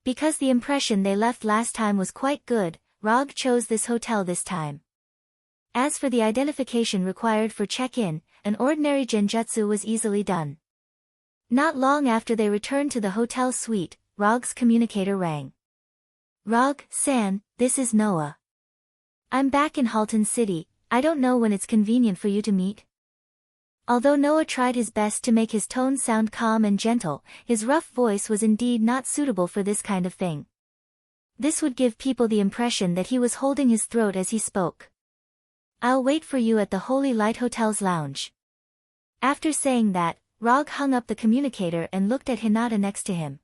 Speaker 1: Because the impression they left last time was quite good, Rog chose this hotel this time. As for the identification required for check-in, an ordinary genjutsu was easily done. Not long after they returned to the hotel suite, Rog's communicator rang. "Rog-san, this is Noah. I'm back in Halton City. I don't know when it's convenient for you to meet." Although Noah tried his best to make his tone sound calm and gentle, his rough voice was indeed not suitable for this kind of thing. This would give people the impression that he was holding his throat as he spoke. "I'll wait for you at the Holy Light Hotel's lounge." After saying that, Rog hung up the communicator and looked at Hinata next to him.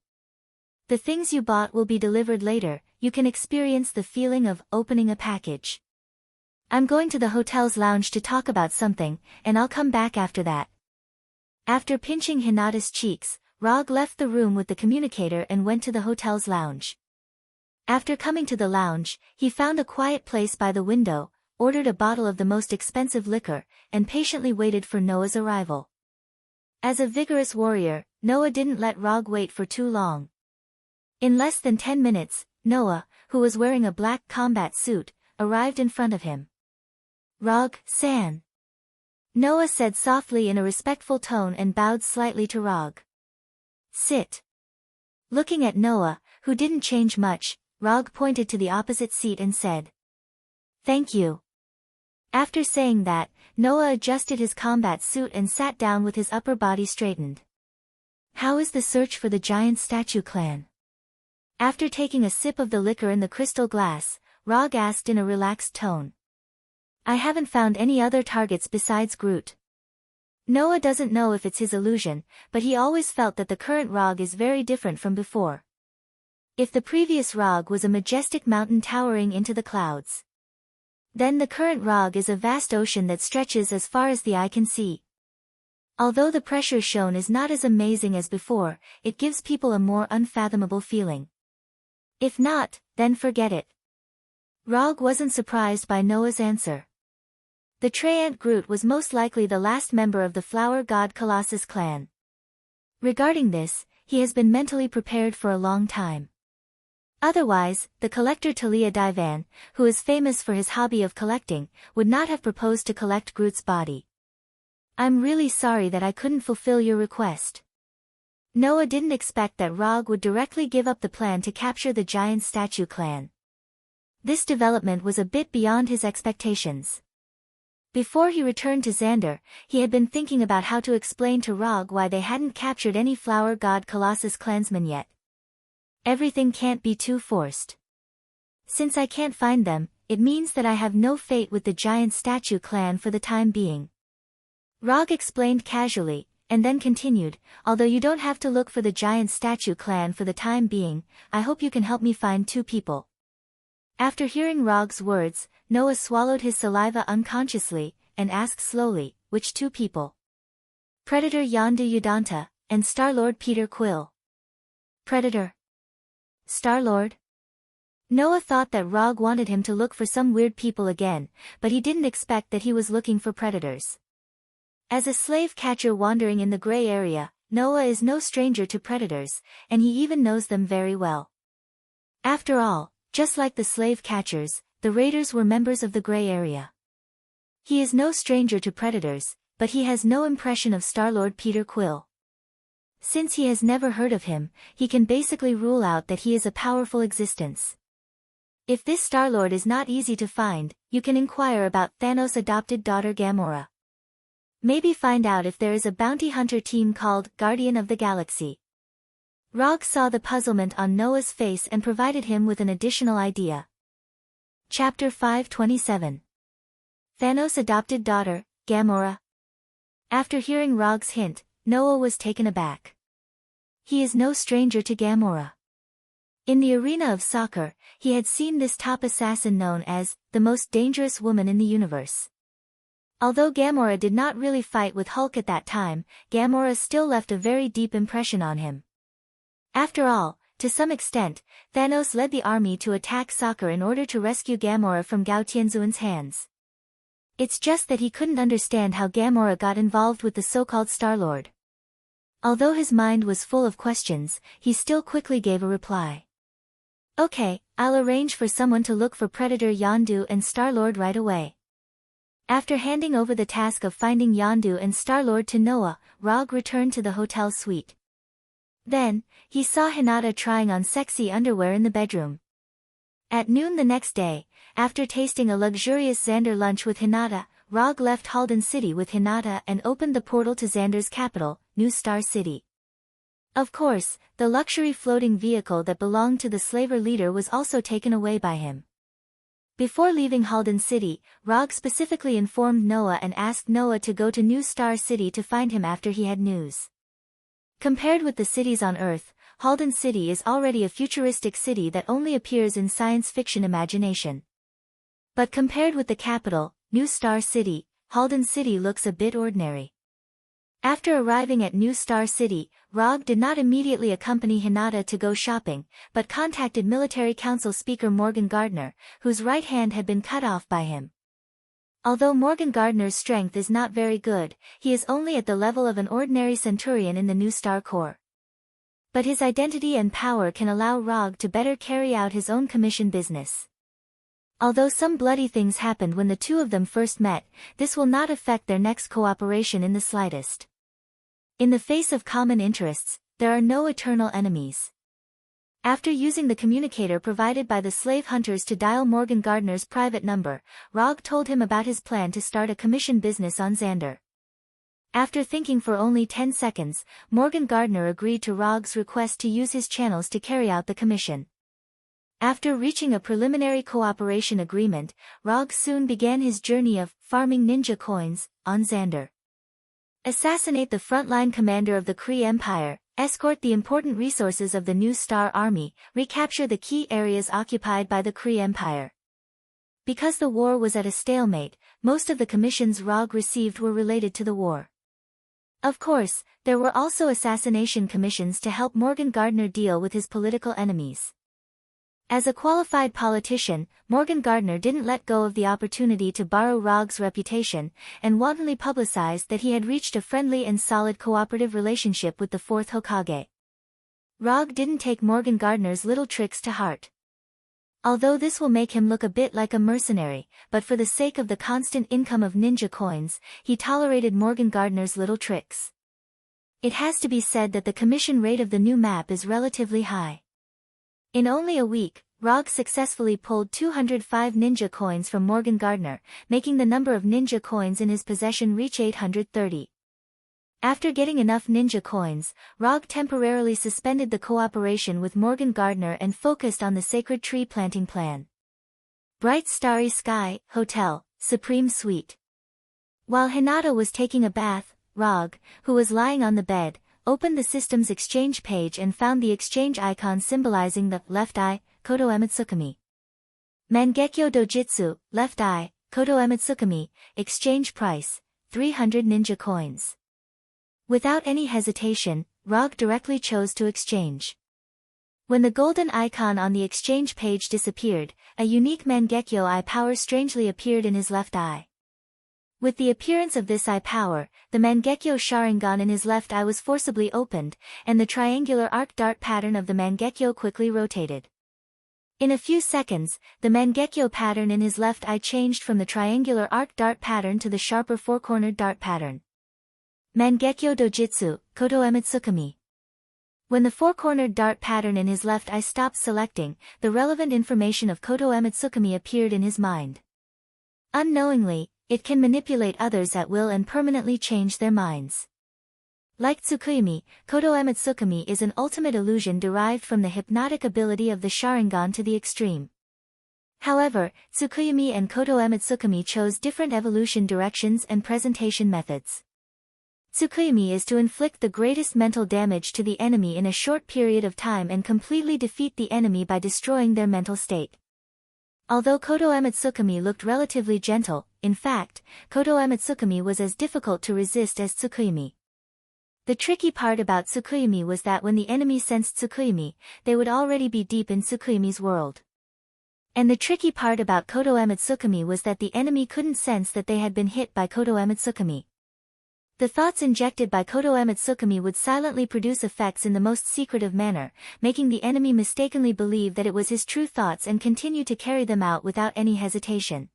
Speaker 1: "The things you bought will be delivered later. You can experience the feeling of opening a package. I'm going to the hotel's lounge to talk about something, and I'll come back after that." After pinching Hinata's cheeks, Rog left the room with the communicator and went to the hotel's lounge. After coming to the lounge, he found a quiet place by the window, ordered a bottle of the most expensive liquor, and patiently waited for Noah's arrival. As a vigorous warrior, Noah didn't let Rog wait for too long. In less than 10 minutes, Noah, who was wearing a black combat suit, arrived in front of him. "Rog-san," Noah said softly in a respectful tone and bowed slightly to Rog. "Sit." Looking at Noah, who didn't change much, Rog pointed to the opposite seat and said, "Thank you." After saying that, Noah adjusted his combat suit and sat down with his upper body straightened. "How is the search for the giant statue clan?" After taking a sip of the liquor in the crystal glass, Rog asked in a relaxed tone. "I haven't found any other targets besides Groot." Noah doesn't know if it's his illusion, but he always felt that the current Rog is very different from before. If the previous Rog was a majestic mountain towering into the clouds, then the current Rog is a vast ocean that stretches as far as the eye can see. Although the pressure shown is not as amazing as before, it gives people a more unfathomable feeling. If not, then forget it. Rog wasn't surprised by Noah's answer. The Treant Groot was most likely the last member of the Flower God Colossus clan. Regarding this, he has been mentally prepared for a long time. Otherwise, the collector Talia Divan, who is famous for his hobby of collecting, would not have proposed to collect Groot's body. "I'm really sorry that I couldn't fulfill your request." Noah didn't expect that Rog would directly give up the plan to capture the giant statue clan. This development was a bit beyond his expectations. Before he returned to Xander, he had been thinking about how to explain to Rog why they hadn't captured any Flower God Colossus clansmen yet. Everything can't be too forced. Since I can't find them, it means that I have no fate with the giant statue clan for the time being. Rog explained casually, and then continued, "Although you don't have to look for the giant statue clan for the time being, I hope you can help me find 2 people. After hearing Rog's words, Noah swallowed his saliva unconsciously, and asked slowly, "Which 2 people?" "Predator Yondu Udanta, and Star-Lord Peter Quill." "Predator? Star-Lord?" Noah thought that Rog wanted him to look for some weird people again, but he didn't expect that he was looking for predators. As a slave catcher wandering in the gray area, Noah is no stranger to predators, and he even knows them very well. After all, just like the slave catchers, the raiders were members of the gray area. He is no stranger to predators, but he has no impression of Star-Lord Peter Quill. Since he has never heard of him, he can basically rule out that he is a powerful existence. If this Star-Lord is not easy to find, you can inquire about Thanos' adopted daughter Gamora. Maybe find out if there is a bounty hunter team called Guardian of the Galaxy. Rogg saw the puzzlement on Noah's face and provided him with an additional idea. Chapter 527. Thanos' adopted daughter, Gamora. After hearing Rogg's hint, Noah was taken aback. He is no stranger to Gamora. In the arena of soccer, he had seen this top assassin known as the most dangerous woman in the universe. Although Gamora did not really fight with Hulk at that time, Gamora still left a very deep impression on him. After all, to some extent, Thanos led the army to attack Soccer in order to rescue Gamora from Gao Tianzuan's hands. It's just that he couldn't understand how Gamora got involved with the so-called Star-Lord. Although his mind was full of questions, he still quickly gave a reply. Okay, I'll arrange for someone to look for Predator Yondu and Star-Lord right away. After handing over the task of finding Yondu and Star-Lord to Noah, Rogg returned to the hotel suite. Then, he saw Hinata trying on sexy underwear in the bedroom. At noon the next day, after tasting a luxurious Xander lunch with Hinata, Rogg left Halden City with Hinata and opened the portal to Xander's capital, New Star City. Of course, the luxury floating vehicle that belonged to the slaver leader was also taken away by him. Before leaving Halden City, Rogg specifically informed Noah and asked Noah to go to New Star City to find him after he had news. Compared with the cities on Earth, Halden City is already a futuristic city that only appears in science fiction imagination. But compared with the capital, New Star City, Halden City looks a bit ordinary. After arriving at New Star City, Rogg did not immediately accompany Hinata to go shopping, but contacted Military Council Speaker Morgan Gardner, whose right hand had been cut off by him. Although Morgan Gardner's strength is not very good, he is only at the level of an ordinary Centurion in the New Star Corps. But his identity and power can allow Rogg to better carry out his own commission business. Although some bloody things happened when the two of them first met, this will not affect their next cooperation in the slightest. In the face of common interests, there are no eternal enemies. After using the communicator provided by the slave hunters to dial Morgan Gardner's private number, Rogg told him about his plan to start a commission business on Xander. After thinking for only 10 seconds, Morgan Gardner agreed to Rogg's request to use his channels to carry out the commission. After reaching a preliminary cooperation agreement, Rogg soon began his journey of farming ninja coins on Xander. Assassinate the frontline commander of the Kree Empire, escort the important resources of the New Star Army, recapture the key areas occupied by the Kree Empire. Because the war was at a stalemate, most of the commissions Rogg received were related to the war. Of course, there were also assassination commissions to help Morgan Gardner deal with his political enemies. As a qualified politician, Morgan Gardner didn't let go of the opportunity to borrow Rogg's reputation, and wantonly publicized that he had reached a friendly and solid cooperative relationship with the fourth Hokage. Rogg didn't take Morgan Gardner's little tricks to heart. Although this will make him look a bit like a mercenary, but for the sake of the constant income of ninja coins, he tolerated Morgan Gardner's little tricks. It has to be said that the commission rate of the new map is relatively high. In only a week, Rogg successfully pulled 205 ninja coins from Morgan Gardner, making the number of ninja coins in his possession reach 830. After getting enough ninja coins, Rogg temporarily suspended the cooperation with Morgan Gardner and focused on the sacred tree planting plan. Bright Starry Sky, Hotel, Supreme Suite. While Hinata was taking a bath, Rogg, who was lying on the bed, opened the system's exchange page and found the exchange icon symbolizing the left eye, Koto Emetsukami. Mangekyo Dojitsu, left eye, Koto Emetsukami, exchange price, 300 ninja coins. Without any hesitation, Rogg directly chose to exchange. When the golden icon on the exchange page disappeared, a unique Mangekyo eye power strangely appeared in his left eye. With the appearance of this eye power, the Mangekyo Sharingan in his left eye was forcibly opened, and the triangular arc dart pattern of the Mangekyo quickly rotated. In a few seconds, the Mangekyo pattern in his left eye changed from the triangular arc dart pattern to the sharper four-cornered dart pattern. Mangekyo Dojitsu, Koto Emetsukami. When the four-cornered dart pattern in his left eye stopped selecting, the relevant information of Koto Ematsukami appeared in his mind. Unknowingly, it can manipulate others at will and permanently change their minds. Like Tsukuyumi, Koto Ematsukami is an ultimate illusion derived from the hypnotic ability of the Sharingan to the extreme. However, Tsukuyumi and Koto Ematsukami chose different evolution directions and presentation methods. Tsukuyumi is to inflict the greatest mental damage to the enemy in a short period of time and completely defeat the enemy by destroying their mental state. Although Koto Ematsukami looked relatively gentle, in fact, Koto Ematsukami was as difficult to resist as Tsukuyumi. The tricky part about Tsukuyumi was that when the enemy sensed Tsukuyumi, they would already be deep in Tsukuyumi's world. And the tricky part about Koto Ematsukami was that the enemy couldn't sense that they had been hit by Koto Ematsukami. The thoughts injected by Koto Ematsukami would silently produce effects in the most secretive manner, making the enemy mistakenly believe that it was his true thoughts and continue to carry them out without any hesitation.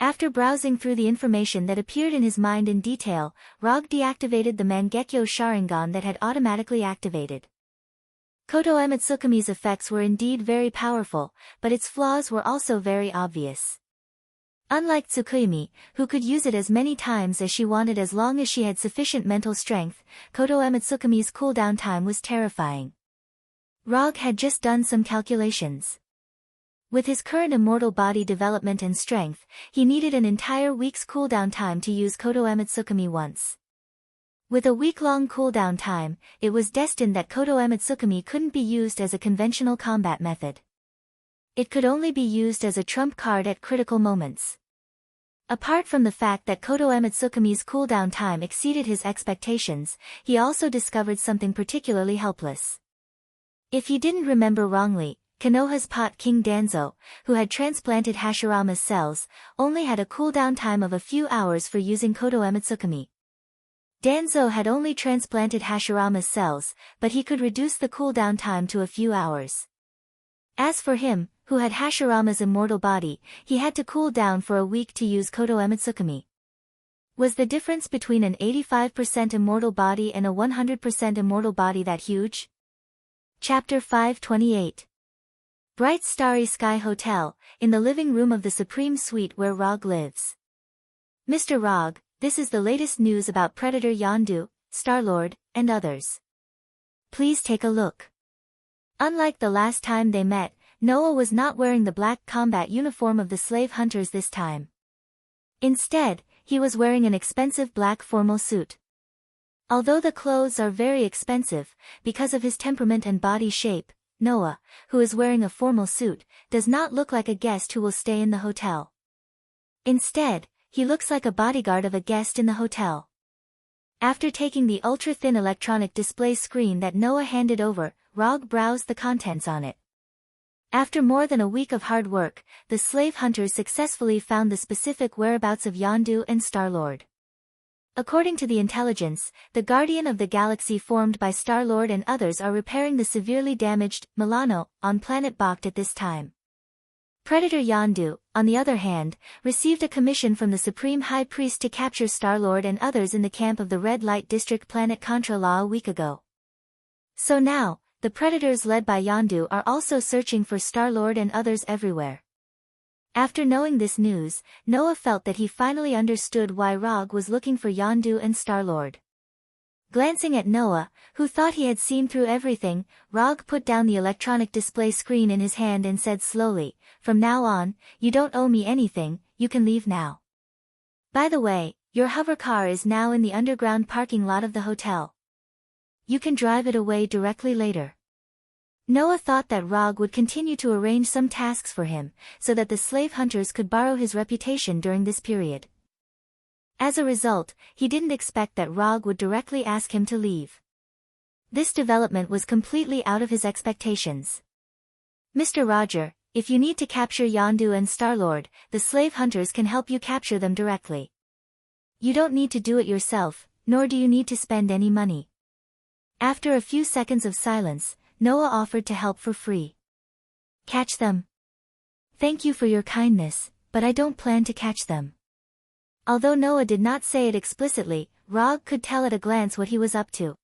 Speaker 1: After browsing through the information that appeared in his mind in detail, Rog deactivated the Mangekyo Sharingan that had automatically activated. Koto Ematsukami's effects were indeed very powerful, but its flaws were also very obvious. Unlike Tsukuyumi, who could use it as many times as she wanted as long as she had sufficient mental strength, Koto Ematsukami's cooldown time was terrifying. Rog had just done some calculations. With his current immortal body development and strength, he needed an entire week's cooldown time to use Koto Ematsukami once. With a week-long cooldown time, it was destined that Koto Ematsukami couldn't be used as a conventional combat method. It could only be used as a trump card at critical moments. Apart from the fact that Koto Ematsukami's cooldown time exceeded his expectations, he also discovered something particularly helpless. If he didn't remember wrongly, Konoha's pot King Danzo, who had transplanted Hashirama's cells, only had a cooldown time of a few hours for using Koto Ematsukami. Danzo had only transplanted Hashirama's cells, but he could reduce the cooldown time to a few hours. As for him, who had Hashirama's immortal body, he had to cool down for a week to use Koto Ematsukami. Was the difference between an 85% immortal body and a 100% immortal body that huge? Chapter 528. Bright Starry Sky Hotel, in the living room of the Supreme Suite where Rog lives. Mr. Rog, this is the latest news about Predator Yondu, Star-Lord, and others. Please take a look. Unlike the last time they met, Noah was not wearing the black combat uniform of the slave hunters this time. Instead, he was wearing an expensive black formal suit. Although the clothes are very expensive, because of his temperament and body shape, Noah, who is wearing a formal suit, does not look like a guest who will stay in the hotel. Instead, he looks like a bodyguard of a guest in the hotel. After taking the ultra-thin electronic display screen that Noah handed over, Rog browsed the contents on it. After more than a week of hard work, the slave hunters successfully found the specific whereabouts of Yondu and Star-Lord. According to the intelligence, the Guardian of the Galaxy formed by Star-Lord and others are repairing the severely damaged Milano on planet Bakht at this time. Predator Yondu, on the other hand, received a commission from the Supreme High Priest to capture Star-Lord and others in the camp of the Red Light District planet Contra La a week ago. So now, the Predators led by Yondu are also searching for Star-Lord and others everywhere. After knowing this news, Noah felt that he finally understood why Rog was looking for Yondu and Star-Lord. Glancing at Noah, who thought he had seen through everything, Rog put down the electronic display screen in his hand and said slowly, "From now on, you don't owe me anything, you can leave now. By the way, your hover car is now in the underground parking lot of the hotel. You can drive it away directly later." Noah thought that Rog would continue to arrange some tasks for him, so that the slave hunters could borrow his reputation during this period. As a result, he didn't expect that Rog would directly ask him to leave. This development was completely out of his expectations. "Mr. Roger, if you need to capture Yondu and Star-Lord, the slave hunters can help you capture them directly. You don't need to do it yourself, nor do you need to spend any money." After a few seconds of silence, Noah offered to help for free. "Catch them? Thank you for your kindness, but I don't plan to catch them." Although Noah did not say it explicitly, Rog could tell at a glance what he was up to.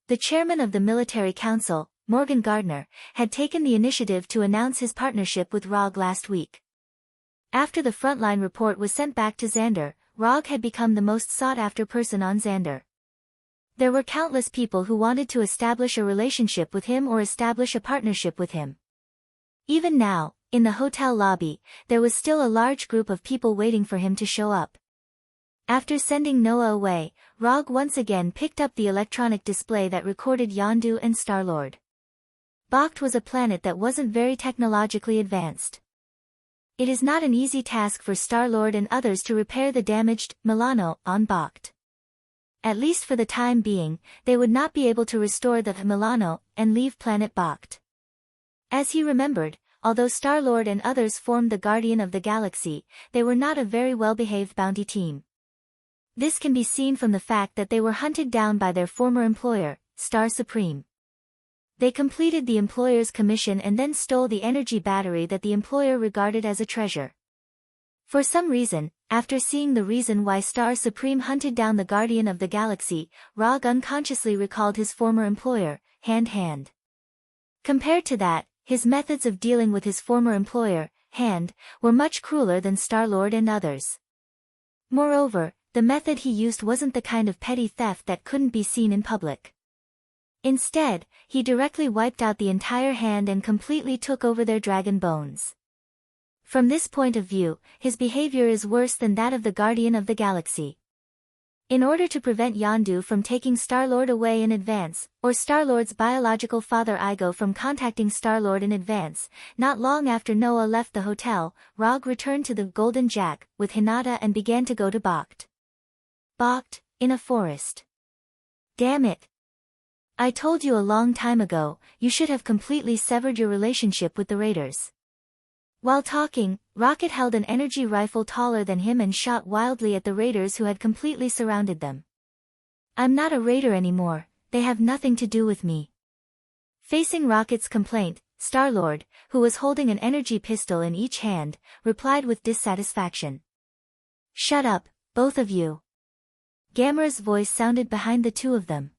Speaker 1: The chairman of the military council, Morgan Gardner, had taken the initiative to announce his partnership with Rog last week. After the frontline report was sent back to Xander, Rog had become the most sought-after person on Xander. There were countless people who wanted to establish a relationship with him or establish a partnership with him. Even now, in the hotel lobby, there was still a large group of people waiting for him to show up. After sending Noah away, Rog once again picked up the electronic display that recorded Yondu and Star-Lord. Bakht was a planet that wasn't very technologically advanced. It is not an easy task for Star-Lord and others to repair the damaged Milano on Bakht. At least for the time being, they would not be able to restore the Milano and leave planet Bakht. As he remembered, although Star-Lord and others formed the Guardian of the Galaxy, they were not a very well-behaved bounty team. This can be seen from the fact that they were hunted down by their former employer, Star Supreme. They completed the employer's commission and then stole the energy battery that the employer regarded as a treasure. For some reason, after seeing the reason why Star Supreme hunted down the Guardian of the Galaxy, Rog unconsciously recalled his former employer, Hand. Compared to that, his methods of dealing with his former employer, Hand, were much crueler than Star-Lord and others. Moreover, the method he used wasn't the kind of petty theft that couldn't be seen in public. Instead, he directly wiped out the entire Hand and completely took over their dragon bones. From this point of view, his behavior is worse than that of the Guardian of the Galaxy. In order to prevent Yondu from taking Star-Lord away in advance, or Star-Lord's biological father Igo from contacting Star-Lord in advance, not long after Noah left the hotel, Rog returned to the Golden Jack with Hinata and began to go to Bakht. Bakht, in a forest. Damn it. I told you a long time ago, you should have completely severed your relationship with the raiders. While talking, Rocket held an energy rifle taller than him and shot wildly at the raiders who had completely surrounded them. I'm not a raider anymore, they have nothing to do with me. Facing Rocket's complaint, Star-Lord, who was holding an energy pistol in each hand, replied with dissatisfaction. Shut up, both of you. Gamera's voice sounded behind the two of them.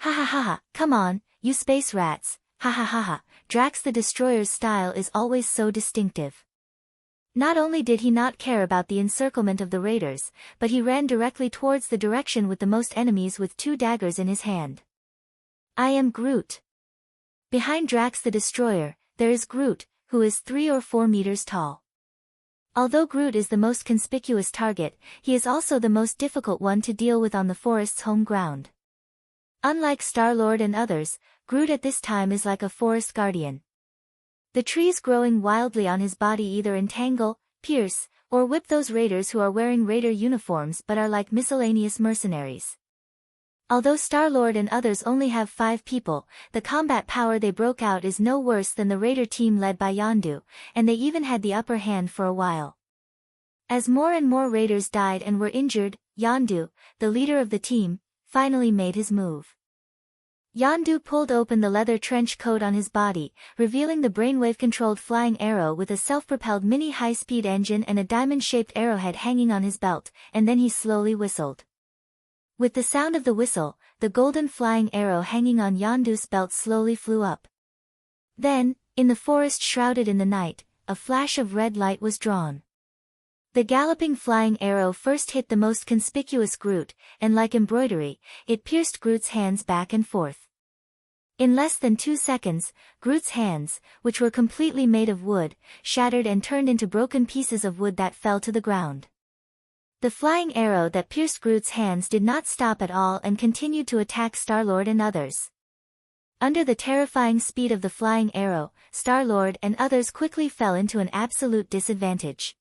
Speaker 1: Ha ha ha ha, come on, you space rats, ha ha ha ha, Drax the Destroyer's style is always so distinctive. Not only did he not care about the encirclement of the raiders, but he ran directly towards the direction with the most enemies with 2 daggers in his hand. I am Groot. Behind Drax the Destroyer, there is Groot, who is 3 or 4 meters tall. Although Groot is the most conspicuous target, he is also the most difficult one to deal with on the forest's home ground. Unlike Star-Lord and others, Groot at this time is like a forest guardian. The trees growing wildly on his body either entangle, pierce, or whip those raiders who are wearing raider uniforms but are like miscellaneous mercenaries. Although Star-Lord and others only have 5 people, the combat power they broke out is no worse than the raider team led by Yondu, and they even had the upper hand for a while. As more and more raiders died and were injured, Yondu, the leader of the team, finally made his move. Yondu pulled open the leather trench coat on his body, revealing the brainwave-controlled flying arrow with a self-propelled mini high-speed engine and a diamond-shaped arrowhead hanging on his belt, and then he slowly whistled. With the sound of the whistle, the golden flying arrow hanging on Yondu's belt slowly flew up. Then, in the forest shrouded in the night, a flash of red light was drawn. The galloping flying arrow first hit the most conspicuous Groot, and like embroidery, it pierced Groot's hands back and forth. In less than 2 seconds, Groot's hands, which were completely made of wood, shattered and turned into broken pieces of wood that fell to the ground. The flying arrow that pierced Groot's hands did not stop at all and continued to attack Star-Lord and others. Under the terrifying speed of the flying arrow, Star-Lord and others quickly fell into an absolute disadvantage.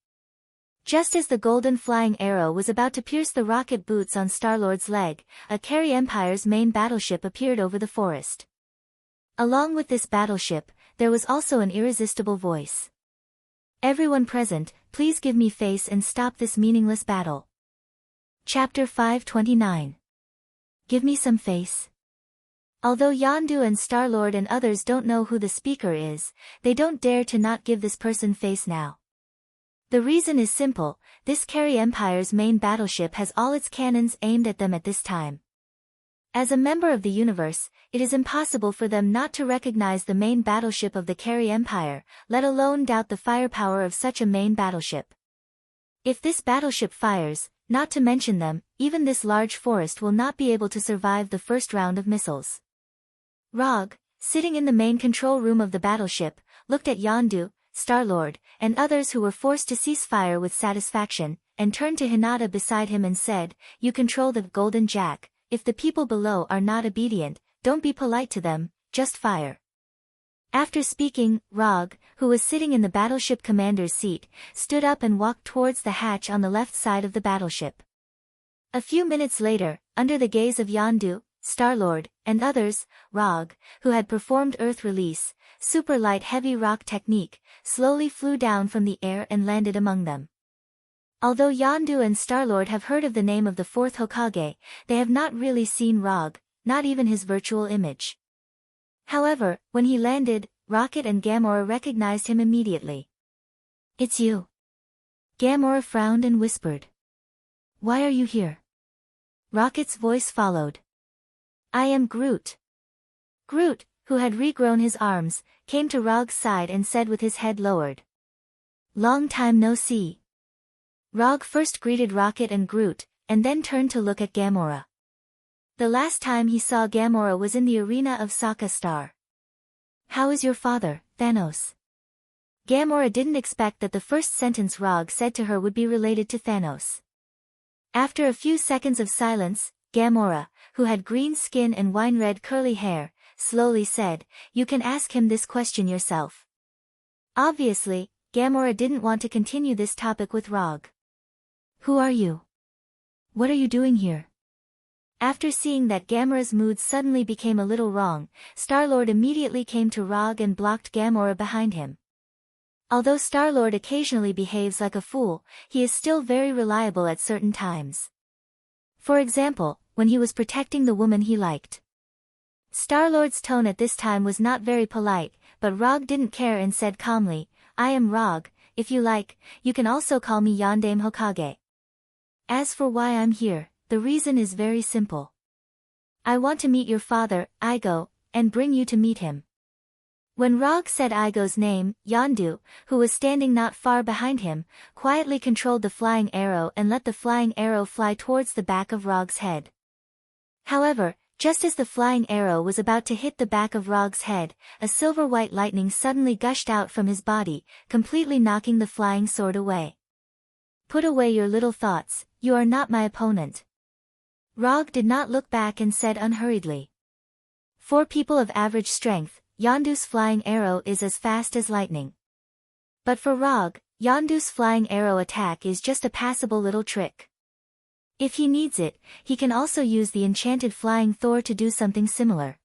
Speaker 1: Just as the golden flying arrow was about to pierce the rocket boots on Star-Lord's leg, a Carry Empire's main battleship appeared over the forest. Along with this battleship, there was also an irresistible voice. Everyone present, please give me face and stop this meaningless battle. Chapter 529. Give me some face. Although Yondu and Star-Lord and others don't know who the speaker is, they don't dare to not give this person face now. The reason is simple, this Carry Empire's main battleship has all its cannons aimed at them at this time. As a member of the universe, it is impossible for them not to recognize the main battleship of the Carry Empire, let alone doubt the firepower of such a main battleship. If this battleship fires, not to mention them, even this large forest will not be able to survive the first round of missiles. Rog, sitting in the main control room of the battleship, looked at Yondu, Star-Lord, and others who were forced to cease fire with satisfaction, and turned to Hinata beside him and said, "You control the Golden Jack. If the people below are not obedient, don't be polite to them, just fire." After speaking, Rog, who was sitting in the battleship commander's seat, stood up and walked towards the hatch on the left side of the battleship. A few minutes later, under the gaze of Yondu, Star-Lord, and others, Rog, who had performed Earth Release, Super Light Heavy Rock Technique, slowly flew down from the air and landed among them. Although Yondu and Star-Lord have heard of the name of the fourth Hokage, they have not really seen Rog, not even his virtual image. However, when he landed, Rocket and Gamora recognized him immediately. "It's you." Gamora frowned and whispered. "Why are you here?" Rocket's voice followed. "I am Groot." Groot, who had regrown his arms, came to Rog's side and said with his head lowered, "Long time no see." Rog first greeted Rocket and Groot, and then turned to look at Gamora. The last time he saw Gamora was in the arena of Sokka Star. "How is your father, Thanos?" Gamora didn't expect that the first sentence Rog said to her would be related to Thanos. After a few seconds of silence, Gamora, who had green skin and wine-red curly hair, slowly said, "You can ask him this question yourself." Obviously, Gamora didn't want to continue this topic with Rog. "Who are you? What are you doing here?" After seeing that Gamora's mood suddenly became a little wrong, Star-Lord immediately came to Rog and blocked Gamora behind him. Although Star-Lord occasionally behaves like a fool, he is still very reliable at certain times. For example, when he was protecting the woman he liked. Star-Lord's tone at this time was not very polite, but Rog didn't care and said calmly, "I am Rog. If you like, you can also call me Yondaime Hokage. As for why I'm here, the reason is very simple. I want to meet your father, Igo, and bring you to meet him." When Rog said Igo's name, Yondu, who was standing not far behind him, quietly controlled the flying arrow and let the flying arrow fly towards the back of Rog's head. However, just as the flying arrow was about to hit the back of Rog's head, a silver-white lightning suddenly gushed out from his body, completely knocking the flying sword away. "Put away your little thoughts, you are not my opponent." Rog did not look back and said unhurriedly. For people of average strength, Yondu's flying arrow is as fast as lightning. But for Rog, Yondu's flying arrow attack is just a passable little trick. If he needs it, he can also use the enchanted flying Thor to do something similar.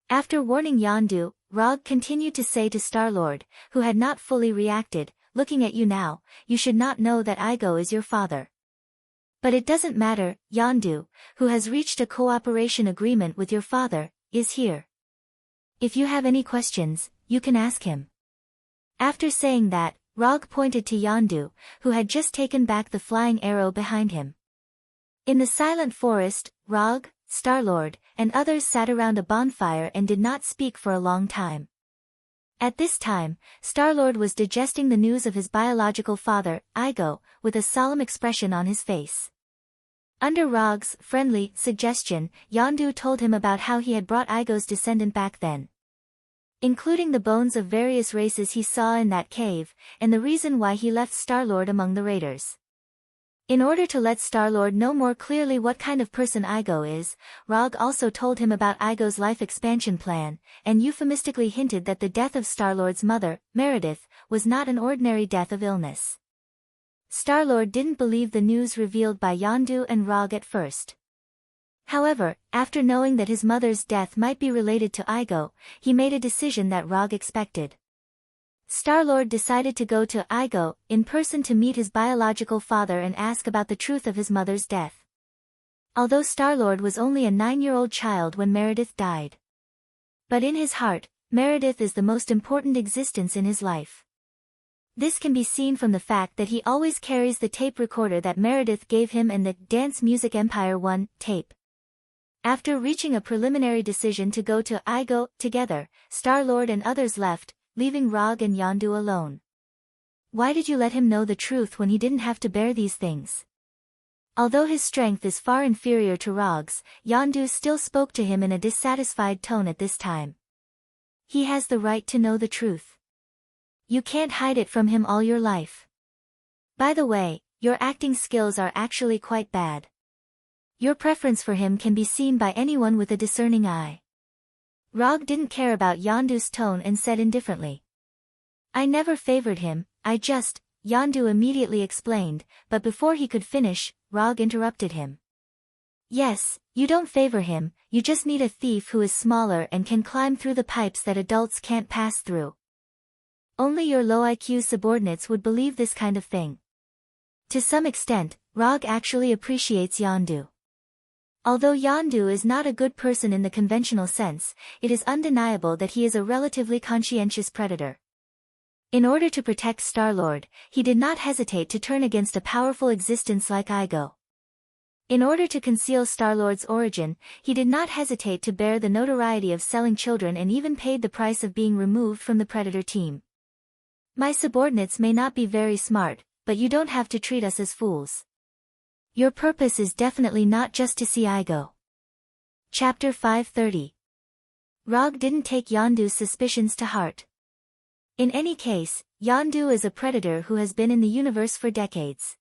Speaker 1: After warning Yondu, Rog continued to say to Star-Lord, who had not fully reacted, "Looking at you now, you should not know that Igo is your father. But it doesn't matter, Yondu, who has reached a cooperation agreement with your father, is here. If you have any questions, you can ask him." After saying that, Rog pointed to Yondu, who had just taken back the flying arrow behind him. In the silent forest, Rog, Star-Lord, and others sat around a bonfire and did not speak for a long time. At this time, Star-Lord was digesting the news of his biological father, Igo, with a solemn expression on his face. Under Rog's friendly suggestion, Yondu told him about how he had brought Igo's descendant back then, including the bones of various races he saw in that cave, and the reason why he left Star-Lord among the raiders. In order to let Star-Lord know more clearly what kind of person Igo is, Rog also told him about Igo's life expansion plan, and euphemistically hinted that the death of Star-Lord's mother, Meredith, was not an ordinary death of illness. Star-Lord didn't believe the news revealed by Yondu and Rog at first. However, after knowing that his mother's death might be related to Igo, he made a decision that Rog expected. Star-Lord decided to go to Igo in person to meet his biological father and ask about the truth of his mother's death. Although Star-Lord was only a 9-year-old child when Meredith died. But in his heart, Meredith is the most important existence in his life. This can be seen from the fact that he always carries the tape recorder that Meredith gave him and the Dance Music Empire 1 tape. After reaching a preliminary decision to go to Igo together, Star-Lord and others left, leaving Rog and Yondu alone. Why did you let him know the truth when he didn't have to bear these things? Although his strength is far inferior to Rog's, Yondu still spoke to him in a dissatisfied tone at this time. He has the right to know the truth. You can't hide it from him all your life. By the way, your acting skills are actually quite bad. Your preference for him can be seen by anyone with a discerning eye. Rog didn't care about Yondu's tone and said indifferently. I never favored him, Yondu immediately explained, but before he could finish, Rog interrupted him. Yes, you don't favor him, you just need a thief who is smaller and can climb through the pipes that adults can't pass through. Only your low IQ subordinates would believe this kind of thing. To some extent, Rog actually appreciates Yondu. Although Yondu is not a good person in the conventional sense, it is undeniable that he is a relatively conscientious predator. In order to protect Star-Lord, he did not hesitate to turn against a powerful existence like Igo. In order to conceal Star-Lord's origin, he did not hesitate to bear the notoriety of selling children and even paid the price of being removed from the Predator team. My subordinates may not be very smart, but you don't have to treat us as fools. Your purpose is definitely not just to see Igo. Chapter 530. Rog didn't take Yondu's suspicions to heart. In any case, Yondu is a predator who has been in the universe for decades.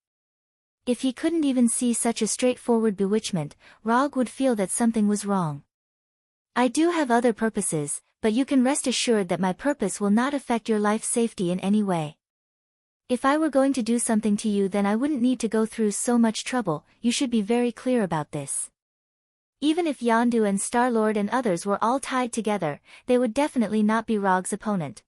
Speaker 1: If he couldn't even see such a straightforward bewitchment, Rog would feel that something was wrong. I do have other purposes, but you can rest assured that my purpose will not affect your life safety in any way. If I were going to do something to you, then I wouldn't need to go through so much trouble. You should be very clear about this. Even if Yondu and Star-Lord and others were all tied together, they would definitely not be Rog's opponent.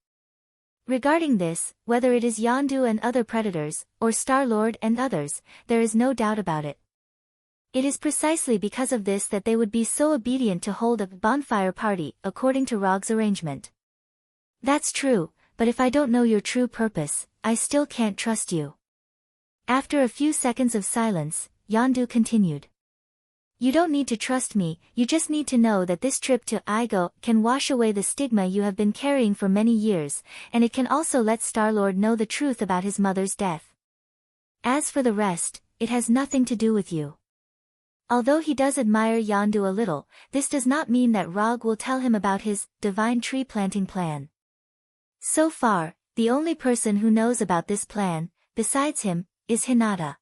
Speaker 1: Regarding this, whether it is Yondu and other predators, or Star-Lord and others, there is no doubt about it. It is precisely because of this that they would be so obedient to hold a bonfire party, according to Rog's arrangement. That's true, but if I don't know your true purpose, I still can't trust you. After a few seconds of silence, Yondu continued. You don't need to trust me, you just need to know that this trip to Igo can wash away the stigma you have been carrying for many years, and it can also let Star-Lord know the truth about his mother's death. As for the rest, it has nothing to do with you. Although he does admire Yondu a little, this does not mean that Rog will tell him about his divine tree planting plan. So far, the only person who knows about this plan, besides him, is Hinata.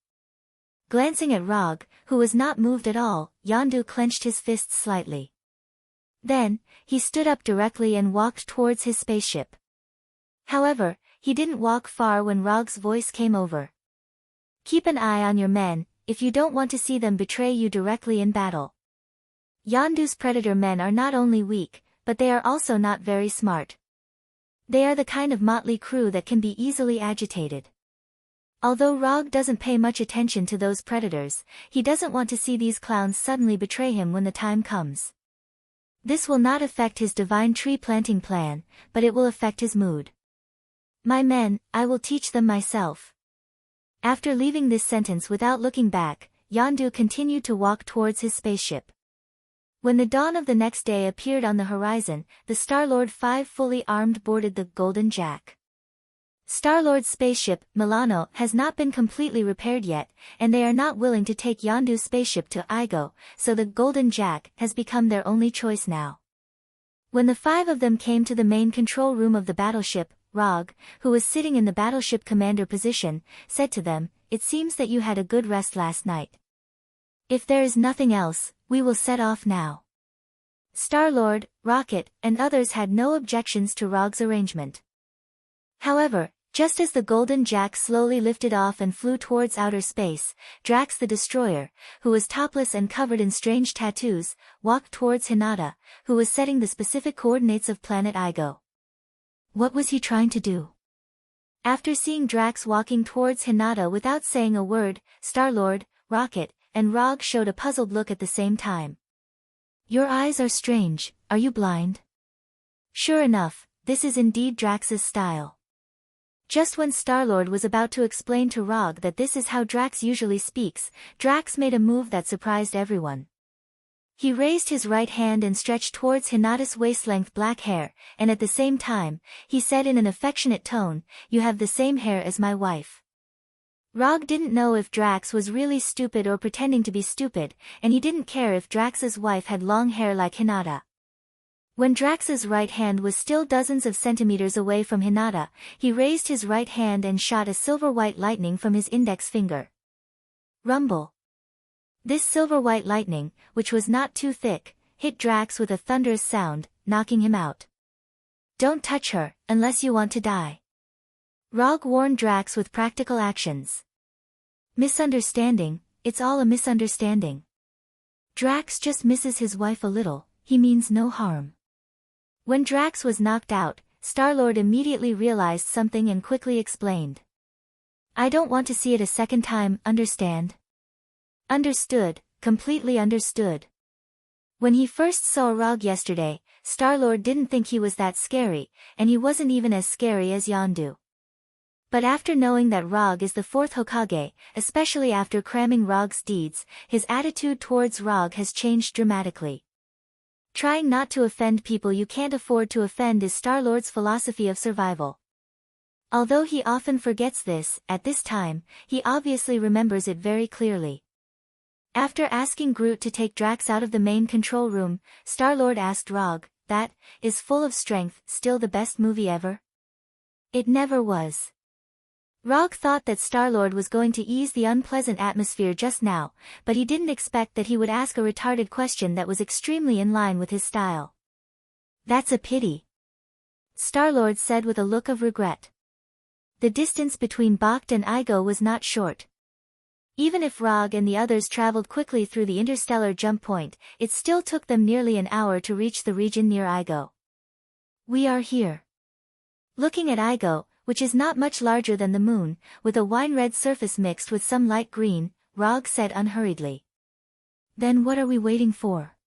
Speaker 1: Glancing at Rog, who was not moved at all, Yondu clenched his fists slightly. Then, he stood up directly and walked towards his spaceship. However, he didn't walk far when Rog's voice came over. Keep an eye on your men, if you don't want to see them betray you directly in battle. Yondu's predator men are not only weak, but they are also not very smart. They are the kind of motley crew that can be easily agitated. Although Rog doesn't pay much attention to those predators, he doesn't want to see these clowns suddenly betray him when the time comes. This will not affect his divine tree planting plan, but it will affect his mood. My men, I will teach them myself. After leaving this sentence without looking back, Yondu continued to walk towards his spaceship. When the dawn of the next day appeared on the horizon, the Star-Lord 5 fully armed boarded the Golden Jack. Star-Lord's spaceship, Milano, has not been completely repaired yet, and they are not willing to take Yondu's spaceship to Igo, so the Golden Jack has become their only choice now. When the 5 of them came to the main control room of the battleship, Rog, who was sitting in the battleship commander position, said to them, "It seems that you had a good rest last night. If there is nothing else, we will set off now." Star-Lord, Rocket, and others had no objections to Rog's arrangement. However, just as the Golden Jack slowly lifted off and flew towards outer space, Drax the Destroyer, who was topless and covered in strange tattoos, walked towards Hinata, who was setting the specific coordinates of planet Igo. What was he trying to do? After seeing Drax walking towards Hinata without saying a word, Star-Lord, Rocket, and Rog showed a puzzled look at the same time. Your eyes are strange, are you blind? Sure enough, this is indeed Drax's style. Just when Star-Lord was about to explain to Rog that this is how Drax usually speaks, Drax made a move that surprised everyone. He raised his right hand and stretched towards Hinata's waist-length black hair, and at the same time, he said in an affectionate tone, "You have the same hair as my wife." Rog didn't know if Drax was really stupid or pretending to be stupid, and he didn't care if Drax's wife had long hair like Hinata. When Drax's right hand was still dozens of centimeters away from Hinata, he raised his right hand and shot a silver-white lightning from his index finger. Rumble. This silver-white lightning, which was not too thick, hit Drax with a thunderous sound, knocking him out. "Don't touch her, unless you want to die." Rog warned Drax with practical actions. "Misunderstanding, it's all a misunderstanding. Drax just misses his wife a little, he means no harm." When Drax was knocked out, Star-Lord immediately realized something and quickly explained. "I don't want to see it a second time, understand?" Understood, completely understood. When he first saw Rog yesterday, Star-Lord didn't think he was that scary, and he wasn't even as scary as Yondu. But after knowing that Rog is the fourth Hokage, especially after cramming Rog's deeds, his attitude towards Rog has changed dramatically. Trying not to offend people you can't afford to offend is Star-Lord's philosophy of survival. Although he often forgets this, at this time, he obviously remembers it very clearly. After asking Groot to take Drax out of the main control room, Star-Lord asked Rog, "That is Full of Strength still the best movie ever?" It never was. Rog thought that Star-Lord was going to ease the unpleasant atmosphere just now, but he didn't expect that he would ask a retarded question that was extremely in line with his style. "That's a pity," Star-Lord said with a look of regret. The distance between Bakht and Igo was not short. Even if Rog and the others traveled quickly through the interstellar jump point, it still took them nearly an hour to reach the region near Igo. "We are here." Looking at Igo, which is not much larger than the moon, with a wine-red surface mixed with some light green, Rog said unhurriedly. "Then what are we waiting for?"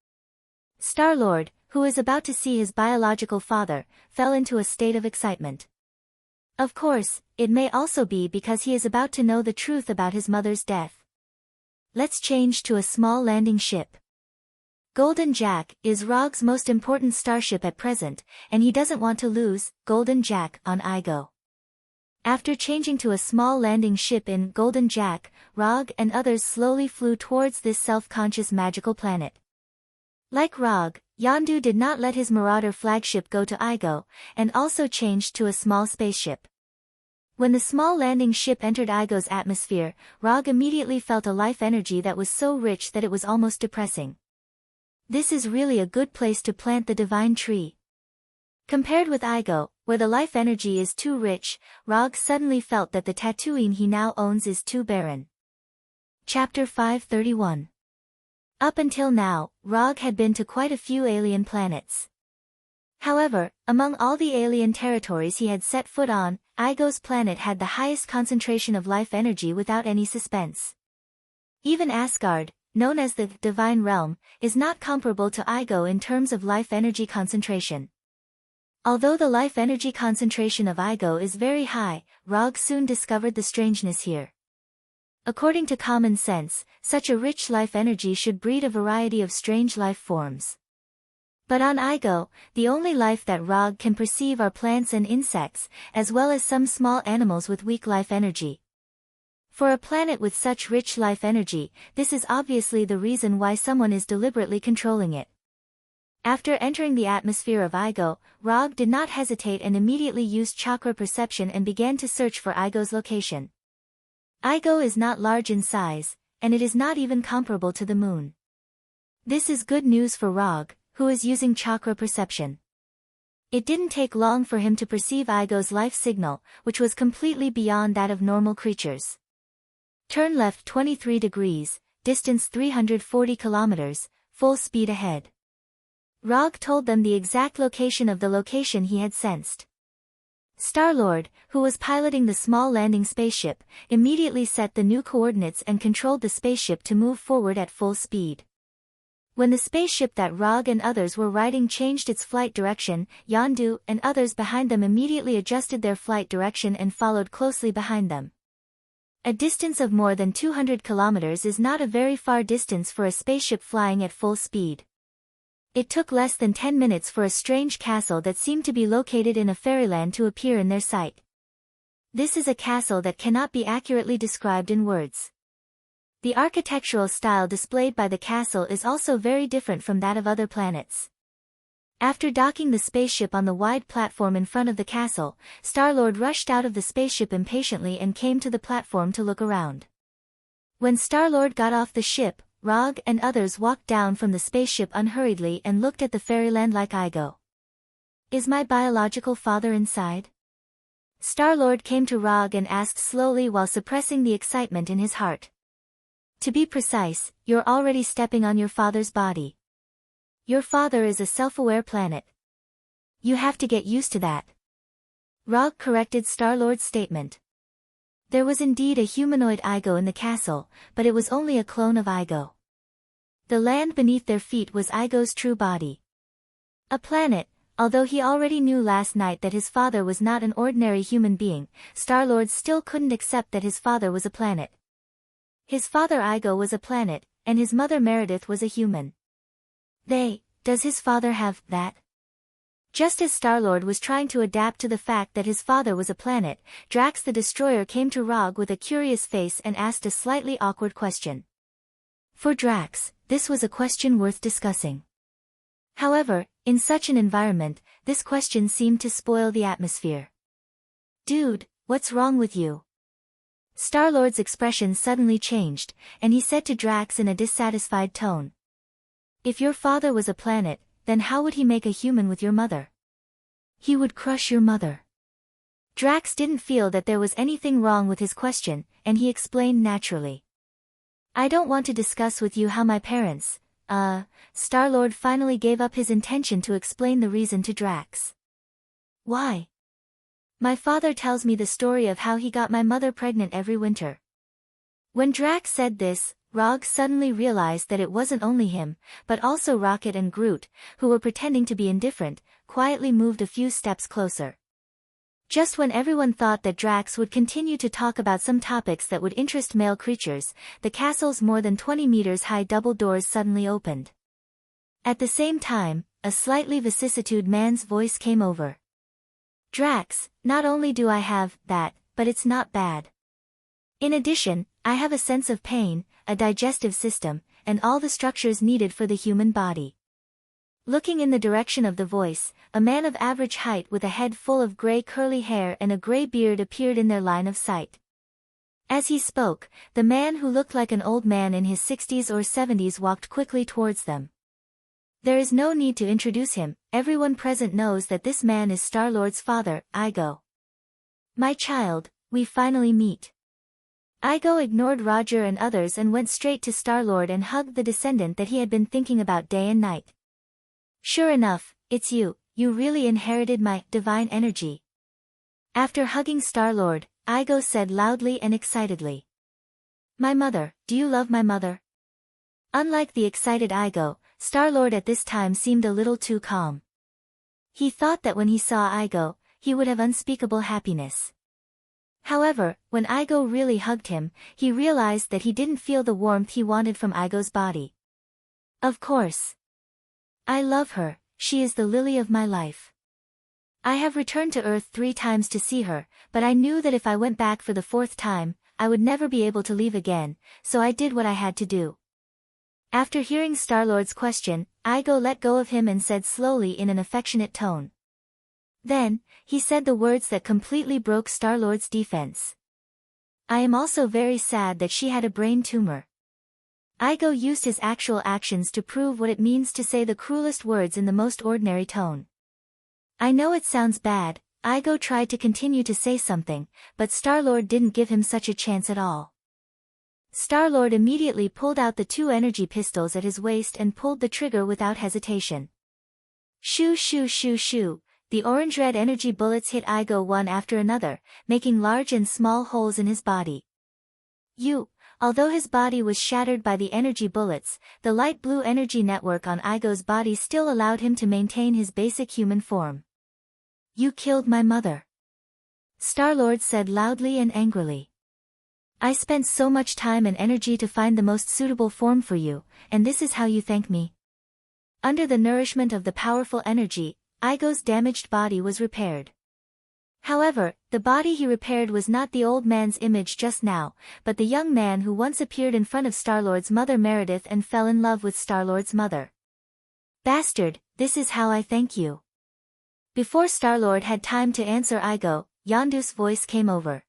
Speaker 1: Star-Lord, who is about to see his biological father, fell into a state of excitement. Of course, it may also be because he is about to know the truth about his mother's death. Let's change to a small landing ship. Golden Jack is Rog's most important starship at present, and he doesn't want to lose Golden Jack on Igo. After changing to a small landing ship in Golden Jack, Rog and others slowly flew towards this self-conscious magical planet. Like Rog, Yondu did not let his Marauder flagship go to Igo, and also changed to a small spaceship. When the small landing ship entered Igo's atmosphere, Rog immediately felt a life energy that was so rich that it was almost depressing. This is really a good place to plant the divine tree. Compared with Igo, where the life energy is too rich, Rog suddenly felt that the Tatooine he now owns is too barren. Chapter 531. Up until now, Rog had been to quite a few alien planets. However, among all the alien territories he had set foot on, Igo's planet had the highest concentration of life energy without any suspense. Even Asgard, known as the Divine Realm, is not comparable to Igo in terms of life energy concentration. Although the life energy concentration of Igo is very high, Rog soon discovered the strangeness here. According to common sense, such a rich life energy should breed a variety of strange life forms. But on Igo, the only life that Rog can perceive are plants and insects, as well as some small animals with weak life energy. For a planet with such rich life energy, this is obviously the reason why someone is deliberately controlling it. After entering the atmosphere of Igo, Rog did not hesitate and immediately used chakra perception and began to search for Igo's location. Igo is not large in size, and it is not even comparable to the moon. This is good news for Rog, who is using chakra perception. It didn't take long for him to perceive Igo's life signal, which was completely beyond that of normal creatures. Turn left 23 degrees, distance 340 kilometers, full speed ahead. Rog told them the exact location of the location he had sensed. Star-Lord, who was piloting the small landing spaceship, immediately set the new coordinates and controlled the spaceship to move forward at full speed. When the spaceship that Rog and others were riding changed its flight direction, Yondu and others behind them immediately adjusted their flight direction and followed closely behind them. A distance of more than 200 kilometers is not a very far distance for a spaceship flying at full speed. It took less than 10 minutes for a strange castle that seemed to be located in a fairyland to appear in their sight. This is a castle that cannot be accurately described in words. The architectural style displayed by the castle is also very different from that of other planets. After docking the spaceship on the wide platform in front of the castle, Star-Lord rushed out of the spaceship impatiently and came to the platform to look around. When Star-Lord got off the ship, Rog and others walked down from the spaceship unhurriedly and looked at the fairyland like Igo. "Is my biological father inside?" Star-Lord came to Rog and asked slowly while suppressing the excitement in his heart. "To be precise, you're already stepping on your father's body. Your father is a self-aware planet. You have to get used to that." Rog corrected Star-Lord's statement. There was indeed a humanoid Igo in the castle, but it was only a clone of Igo. The land beneath their feet was Igo's true body. A planet, although he already knew last night that his father was not an ordinary human being, Star-Lord still couldn't accept that his father was a planet. His father Igo was a planet, and his mother Meredith was a human. Does his father have that? Just as Star-Lord was trying to adapt to the fact that his father was a planet, Drax the Destroyer came to Rog with a curious face and asked a slightly awkward question. For Drax, this was a question worth discussing. However, in such an environment, this question seemed to spoil the atmosphere. "Dude, what's wrong with you?" Star-Lord's expression suddenly changed, and he said to Drax in a dissatisfied tone. "If your father was a planet, then how would he make a human with your mother?" "He would crush your mother." Drax didn't feel that there was anything wrong with his question, and he explained naturally. "I don't want to discuss with you how my parents, Star-Lord finally gave up his intention to explain the reason to Drax. "Why?" "My father tells me the story of how he got my mother pregnant every winter." When Drax said this, Rog suddenly realized that it wasn't only him, but also Rocket and Groot, who were pretending to be indifferent, quietly moved a few steps closer. Just when everyone thought that Drax would continue to talk about some topics that would interest male creatures, the castle's more than 20 meters high double doors suddenly opened. At the same time, a slightly vicissitude man's voice came over. "Drax, not only do I have that, but it's not bad. In addition, I have a sense of pain, a digestive system, and all the structures needed for the human body." Looking in the direction of the voice, a man of average height with a head full of gray curly hair and a gray beard appeared in their line of sight. As he spoke, the man who looked like an old man in his 60s or 70s walked quickly towards them. There is no need to introduce him, everyone present knows that this man is Star-Lord's father, Igo. "My child, we finally meet." Igo ignored Roger and others and went straight to Star-Lord and hugged the descendant that he had been thinking about day and night. "Sure enough, it's you really inherited my divine energy." After hugging Star-Lord, Igo said loudly and excitedly. "My mother, do you love my mother?" Unlike the excited Igo, Star-Lord at this time seemed a little too calm. He thought that when he saw Igo, he would have unspeakable happiness. However, when Igo really hugged him, he realized that he didn't feel the warmth he wanted from Igo's body. "Of course. I love her, she is the lily of my life. I have returned to Earth 3 times to see her, but I knew that if I went back for the 4th time, I would never be able to leave again, so I did what I had to do." After hearing Star-Lord's question, Igo let go of him and said slowly in an affectionate tone. Then, he said the words that completely broke Star-Lord's defense. "I am also very sad that she had a brain tumor." Igo used his actual actions to prove what it means to say the cruelest words in the most ordinary tone. "I know it sounds bad," Igo tried to continue to say something, but Star-Lord didn't give him such a chance at all. Star-Lord immediately pulled out the 2 energy pistols at his waist and pulled the trigger without hesitation. Shoo shoo shoo shoo. The orange-red energy bullets hit Igo one after another, making large and small holes in his body. Although his body was shattered by the energy bullets, the light blue energy network on Igo's body still allowed him to maintain his basic human form. "You killed my mother," Star-Lord said loudly and angrily. I spent so much time and energy to find the most suitable form for you, and this is how you thank me? Under the nourishment of the powerful energy, Igo's damaged body was repaired. However, the body he repaired was not the old man's image just now, but the young man who once appeared in front of Star-Lord's mother Meredith and fell in love with Star-Lord's mother. Bastard, this is how I thank you. Before Star-Lord had time to answer Igo, Yondu's voice came over.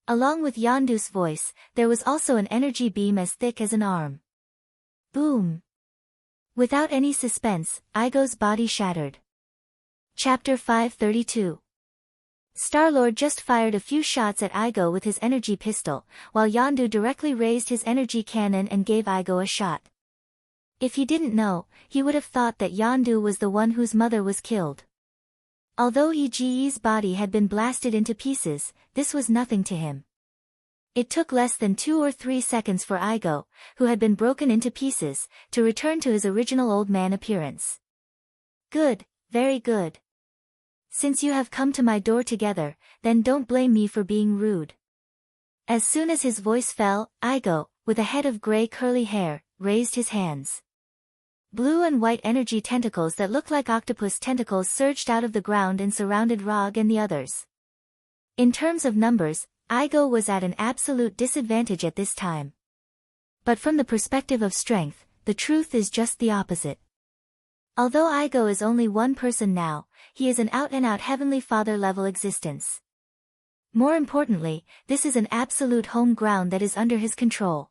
Speaker 1: Along with Yondu's voice, there was also an energy beam as thick as an arm. Boom! Without any suspense, Igo's body shattered. Chapter 532. Star-Lord just fired a few shots at Igo with his energy pistol, while Yondu directly raised his energy cannon and gave Igo a shot. If he didn't know, he would have thought that Yondu was the one whose mother was killed. Although Ige's body had been blasted into pieces, this was nothing to him. It took less than 2 or 3 seconds for Igo, who had been broken into pieces, to return to his original old man appearance. Good, very good. Since you have come to my door together, then don't blame me for being rude. As soon as his voice fell, Igo, with a head of gray curly hair, raised his hands. Blue and white energy tentacles that looked like octopus tentacles surged out of the ground and surrounded Rog and the others. In terms of numbers, Igo was at an absolute disadvantage at this time. But from the perspective of strength, the truth is just the opposite. Although Igo is only one person now, he is an out-and-out Heavenly Father-level existence. More importantly, this is an absolute home ground that is under his control.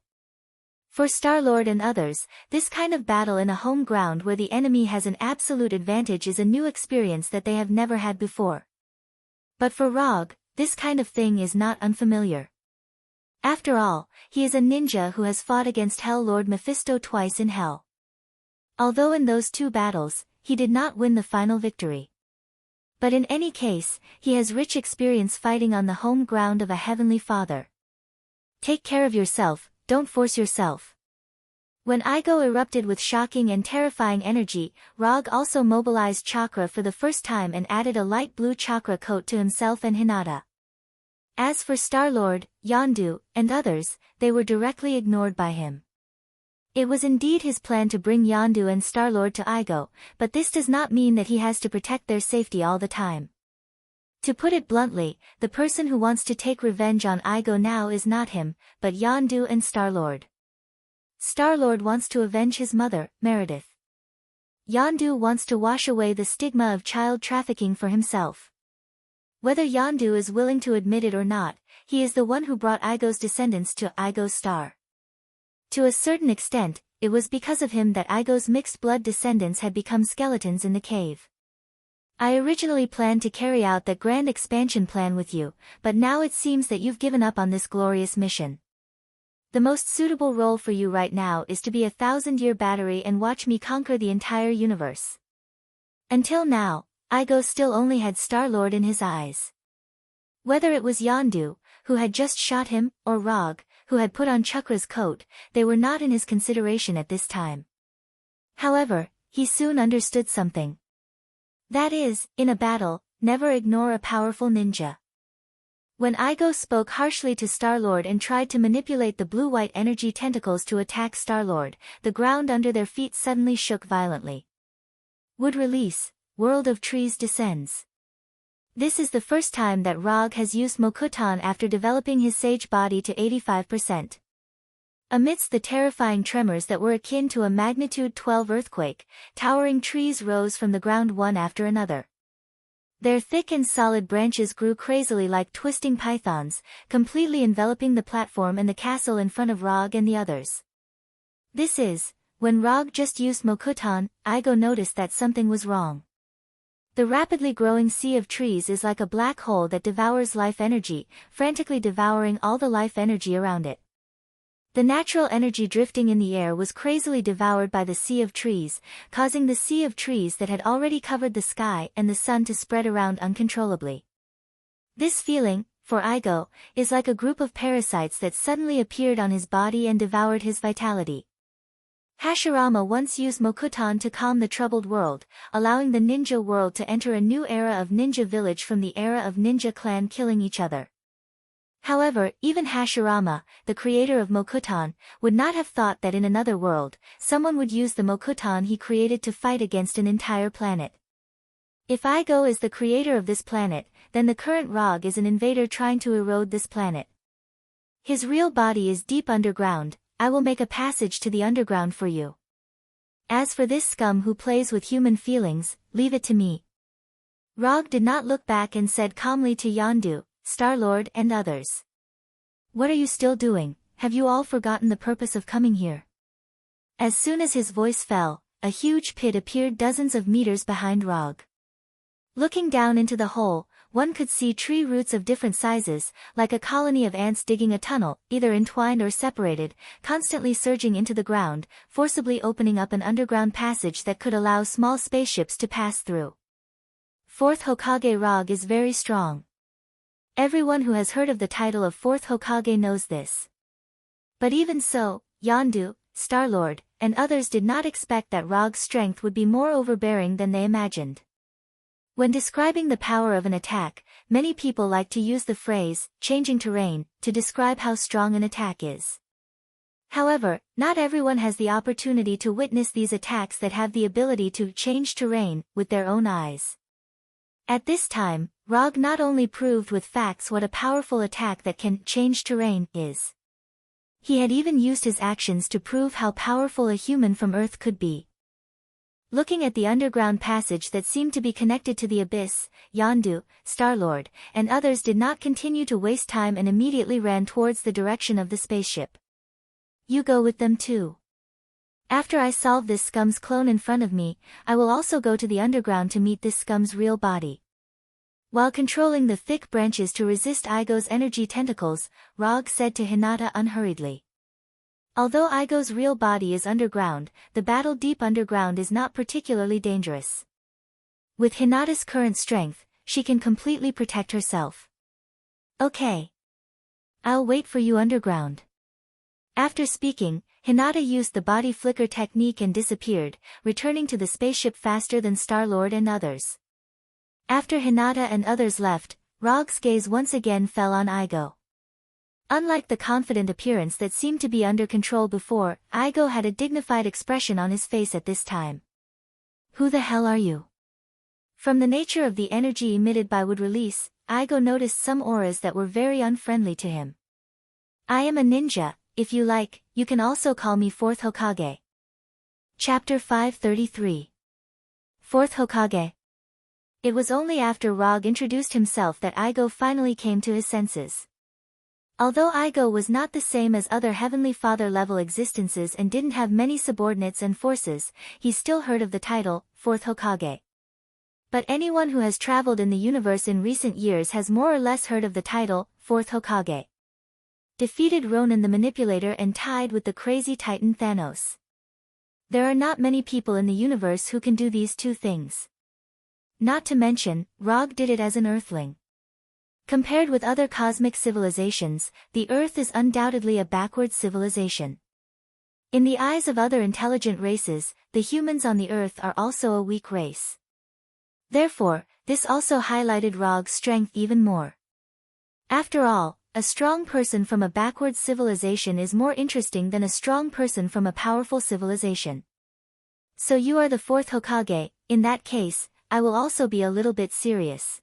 Speaker 1: For Star-Lord and others, this kind of battle in a home ground where the enemy has an absolute advantage is a new experience that they have never had before. But for Rog, this kind of thing is not unfamiliar. After all, he is a ninja who has fought against Hell Lord Mephisto twice in Hell. Although in those 2 battles, he did not win the final victory. But in any case, he has rich experience fighting on the home ground of a Heavenly Father. Take care of yourself, don't force yourself. When Igo erupted with shocking and terrifying energy, Rog also mobilized chakra for the first time and added a light blue chakra coat to himself and Hinata. As for Star-Lord, Yondu, and others, they were directly ignored by him. It was indeed his plan to bring Yondu and Star-Lord to Igo, but this does not mean that he has to protect their safety all the time. To put it bluntly, the person who wants to take revenge on Igo now is not him, but Yondu and Star-Lord. Star-Lord wants to avenge his mother, Meredith. Yondu wants to wash away the stigma of child trafficking for himself. Whether Yondu is willing to admit it or not, he is the one who brought Igo's descendants to Igo's star. To a certain extent, it was because of him that Igo's mixed-blood descendants had become skeletons in the cave. I originally planned to carry out that grand expansion plan with you, but now it seems that you've given up on this glorious mission. The most suitable role for you right now is to be a 1000-year battery and watch me conquer the entire universe. Until now, Igo still only had Star-Lord in his eyes. Whether it was Yondu, who had just shot him, or Rog, who had put on Chakra's coat, they were not in his consideration at this time. However, he soon understood something. That is, in a battle, never ignore a powerful ninja. When Igo spoke harshly to Star-Lord and tried to manipulate the blue-white energy tentacles to attack Star-Lord, the ground under their feet suddenly shook violently. Wood release, World of Trees descends. This is the first time that Rog has used Mokuton after developing his sage body to 85%. Amidst the terrifying tremors that were akin to a magnitude 12 earthquake, towering trees rose from the ground one after another. Their thick and solid branches grew crazily like twisting pythons, completely enveloping the platform and the castle in front of Rog and the others. This is, when Rog just used Mokuton, Igo noticed that something was wrong. The rapidly growing sea of trees is like a black hole that devours life energy, frantically devouring all the life energy around it. The natural energy drifting in the air was crazily devoured by the sea of trees, causing the sea of trees that had already covered the sky and the sun to spread around uncontrollably. This feeling, for Igo, is like a group of parasites that suddenly appeared on his body and devoured his vitality. Hashirama once used Mokuton to calm the troubled world, allowing the ninja world to enter a new era of ninja village from the era of ninja clan killing each other. However, even Hashirama, the creator of Mokuton, would not have thought that in another world, someone would use the Mokuton he created to fight against an entire planet. If Igo is the creator of this planet, then the current Rog is an invader trying to erode this planet. His real body is deep underground. I will make a passage to the underground for you. As for this scum who plays with human feelings, leave it to me. Rog did not look back and said calmly to Yondu, Star-Lord and others. What are you still doing? Have you all forgotten the purpose of coming here? As soon as his voice fell, a huge pit appeared dozens of meters behind Rog. Looking down into the hole, one could see tree roots of different sizes, like a colony of ants digging a tunnel, either entwined or separated, constantly surging into the ground, forcibly opening up an underground passage that could allow small spaceships to pass through. Fourth Hokage Rog is very strong. Everyone who has heard of the title of Fourth Hokage knows this. But even so, Yondu, Star-Lord, and others did not expect that Rog's strength would be more overbearing than they imagined. When describing the power of an attack, many people like to use the phrase, changing terrain, to describe how strong an attack is. However, not everyone has the opportunity to witness these attacks that have the ability to change terrain with their own eyes. At this time, Rog not only proved with facts what a powerful attack that can change terrain is. He had even used his actions to prove how powerful a human from Earth could be. Looking at the underground passage that seemed to be connected to the abyss, Yondu, Star-Lord, and others did not continue to waste time and immediately ran towards the direction of the spaceship. You go with them too. After I solve this scum's clone in front of me, I will also go to the underground to meet this scum's real body. While controlling the thick branches to resist Igo's energy tentacles, Rog said to Hinata unhurriedly. Although Igo's real body is underground, the battle deep underground is not particularly dangerous. With Hinata's current strength, she can completely protect herself. Okay. I'll wait for you underground. After speaking, Hinata used the body flicker technique and disappeared, returning to the spaceship faster than Star-Lord and others. After Hinata and others left, Rog's gaze once again fell on Igo. Unlike the confident appearance that seemed to be under control before, Igo had a dignified expression on his face at this time. Who the hell are you? From the nature of the energy emitted by would release, Igo noticed some auras that were very unfriendly to him. I am a ninja. If you like, you can also call me Fourth Hokage. Chapter 533. Fourth Hokage. It was only after Rog introduced himself that Igo finally came to his senses. Although Igo was not the same as other Heavenly Father-level existences and didn't have many subordinates and forces, he still heard of the title, Fourth Hokage. But anyone who has traveled in the universe in recent years has more or less heard of the title, Fourth Hokage. Defeated Ronin the Manipulator and tied with the crazy Titan Thanos. There are not many people in the universe who can do these two things. Not to mention, Rog did it as an Earthling. Compared with other cosmic civilizations, the Earth is undoubtedly a backward civilization. In the eyes of other intelligent races, the humans on the Earth are also a weak race. Therefore, this also highlighted Rog's strength even more. After all, a strong person from a backward civilization is more interesting than a strong person from a powerful civilization. So you are the Fourth Hokage. In that case, I will also be a little bit serious.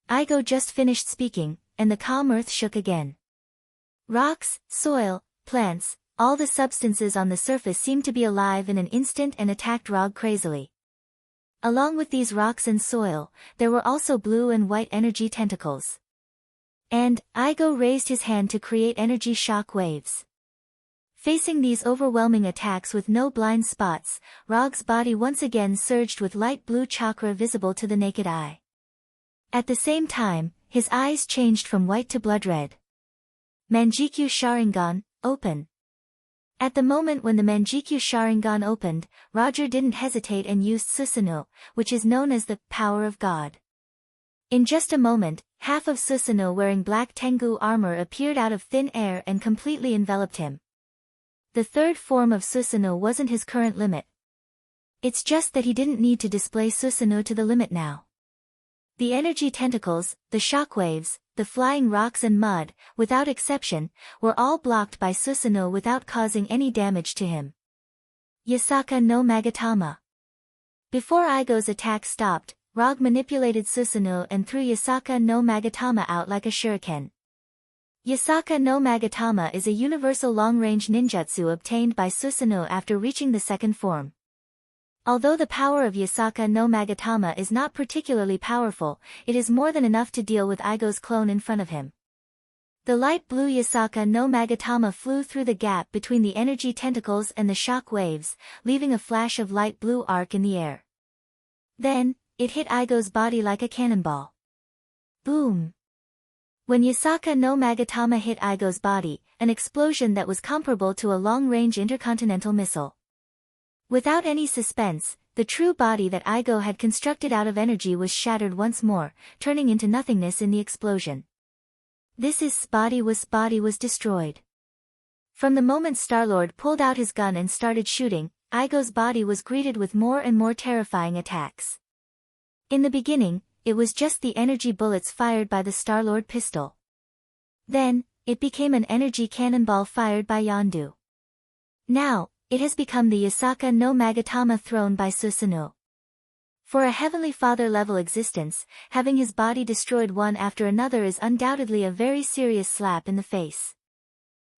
Speaker 1: Igo just finished speaking, and the calm earth shook again. Rocks, soil, plants, all the substances on the surface seemed to be alive in an instant and attacked Rog crazily. Along with these rocks and soil, there were also blue and white energy tentacles. And, Igo raised his hand to create energy shock waves. Facing these overwhelming attacks with no blind spots, Rog's body once again surged with light blue chakra visible to the naked eye. At the same time, his eyes changed from white to blood red. Manjikyu Sharingan, open. At the moment when the Manjikyu Sharingan opened, Roger didn't hesitate and used Susanoo, which is known as the power of God. In just a moment, half of Susanoo wearing black Tengu armor appeared out of thin air and completely enveloped him. The third form of Susanoo wasn't his current limit. It's just that he didn't need to display Susanoo to the limit now. The energy tentacles, the shockwaves, the flying rocks and mud, without exception, were all blocked by Susanoo without causing any damage to him. Yasaka no Magatama. Before Igo's attack stopped, Rog manipulated Susanoo and threw Yasaka no Magatama out like a shuriken. Yasaka no Magatama is a universal long-range ninjutsu obtained by Susanoo after reaching the second form. Although the power of Yasaka no Magatama is not particularly powerful, it is more than enough to deal with Igo's clone in front of him. The light blue Yasaka no Magatama flew through the gap between the energy tentacles and the shock waves, leaving a flash of light blue arc in the air. Then, it hit Igo's body like a cannonball. Boom! When Yasaka no Magatama hit Igo's body, an explosion that was comparable to a long-range intercontinental missile. Without any suspense, the true body that Igo had constructed out of energy was shattered once more, turning into nothingness in the explosion. This body was destroyed. From the moment Star-Lord pulled out his gun and started shooting, Igo's body was greeted with more and more terrifying attacks. In the beginning, it was just the energy bullets fired by the Star-Lord pistol. Then, it became an energy cannonball fired by Yondu. Now, it has become the Yasaka no Magatama thrown by Susanoo. For a Heavenly Father level existence, having his body destroyed one after another is undoubtedly a very serious slap in the face.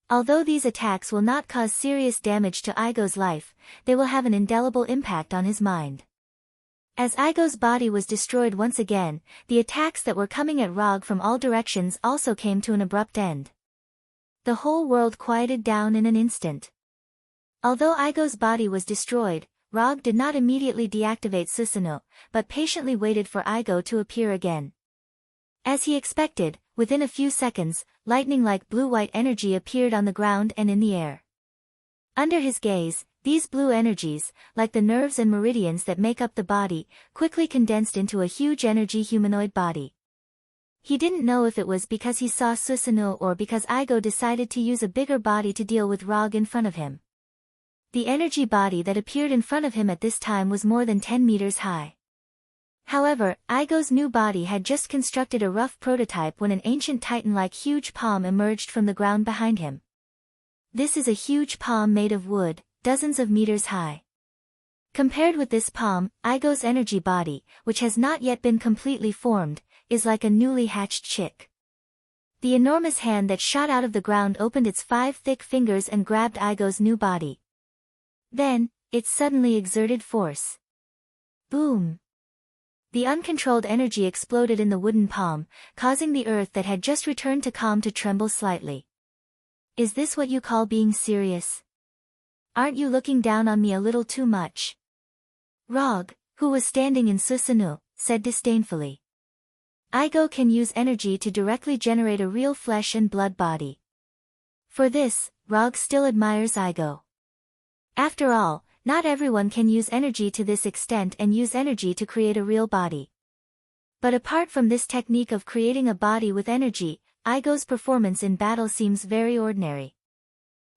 Speaker 1: Although these attacks will not cause serious damage to Igo's life, they will have an indelible impact on his mind. As Igo's body was destroyed once again, the attacks that were coming at Rog from all directions also came to an abrupt end. The whole world quieted down in an instant. Although Igo's body was destroyed, Rog did not immediately deactivate Susanoo, but patiently waited for Igo to appear again. As he expected, within a few seconds, lightning-like blue-white energy appeared on the ground and in the air. Under his gaze, these blue energies, like the nerves and meridians that make up the body, quickly condensed into a huge energy humanoid body. He didn't know if it was because he saw Susanoo or because Igo decided to use a bigger body to deal with Rog in front of him. The energy body that appeared in front of him at this time was more than 10 meters high. However, Igo's new body had just constructed a rough prototype when an ancient titan-like huge palm emerged from the ground behind him. This is a huge palm made of wood, dozens of meters high. Compared with this palm, Igo's energy body, which has not yet been completely formed, is like a newly hatched chick. The enormous hand that shot out of the ground opened its 5 thick fingers and grabbed Igo's new body. Then, it suddenly exerted force. Boom! The uncontrolled energy exploded in the wooden palm, causing the earth that had just returned to calm to tremble slightly. Is this what you call being serious? Aren't you looking down on me a little too much? Rog, who was standing in Susanoo, said disdainfully. Igo can use energy to directly generate a real flesh and blood body. For this, Rog still admires Igo. After all, not everyone can use energy to this extent and use energy to create a real body. But apart from this technique of creating a body with energy, Igo's performance in battle seems very ordinary.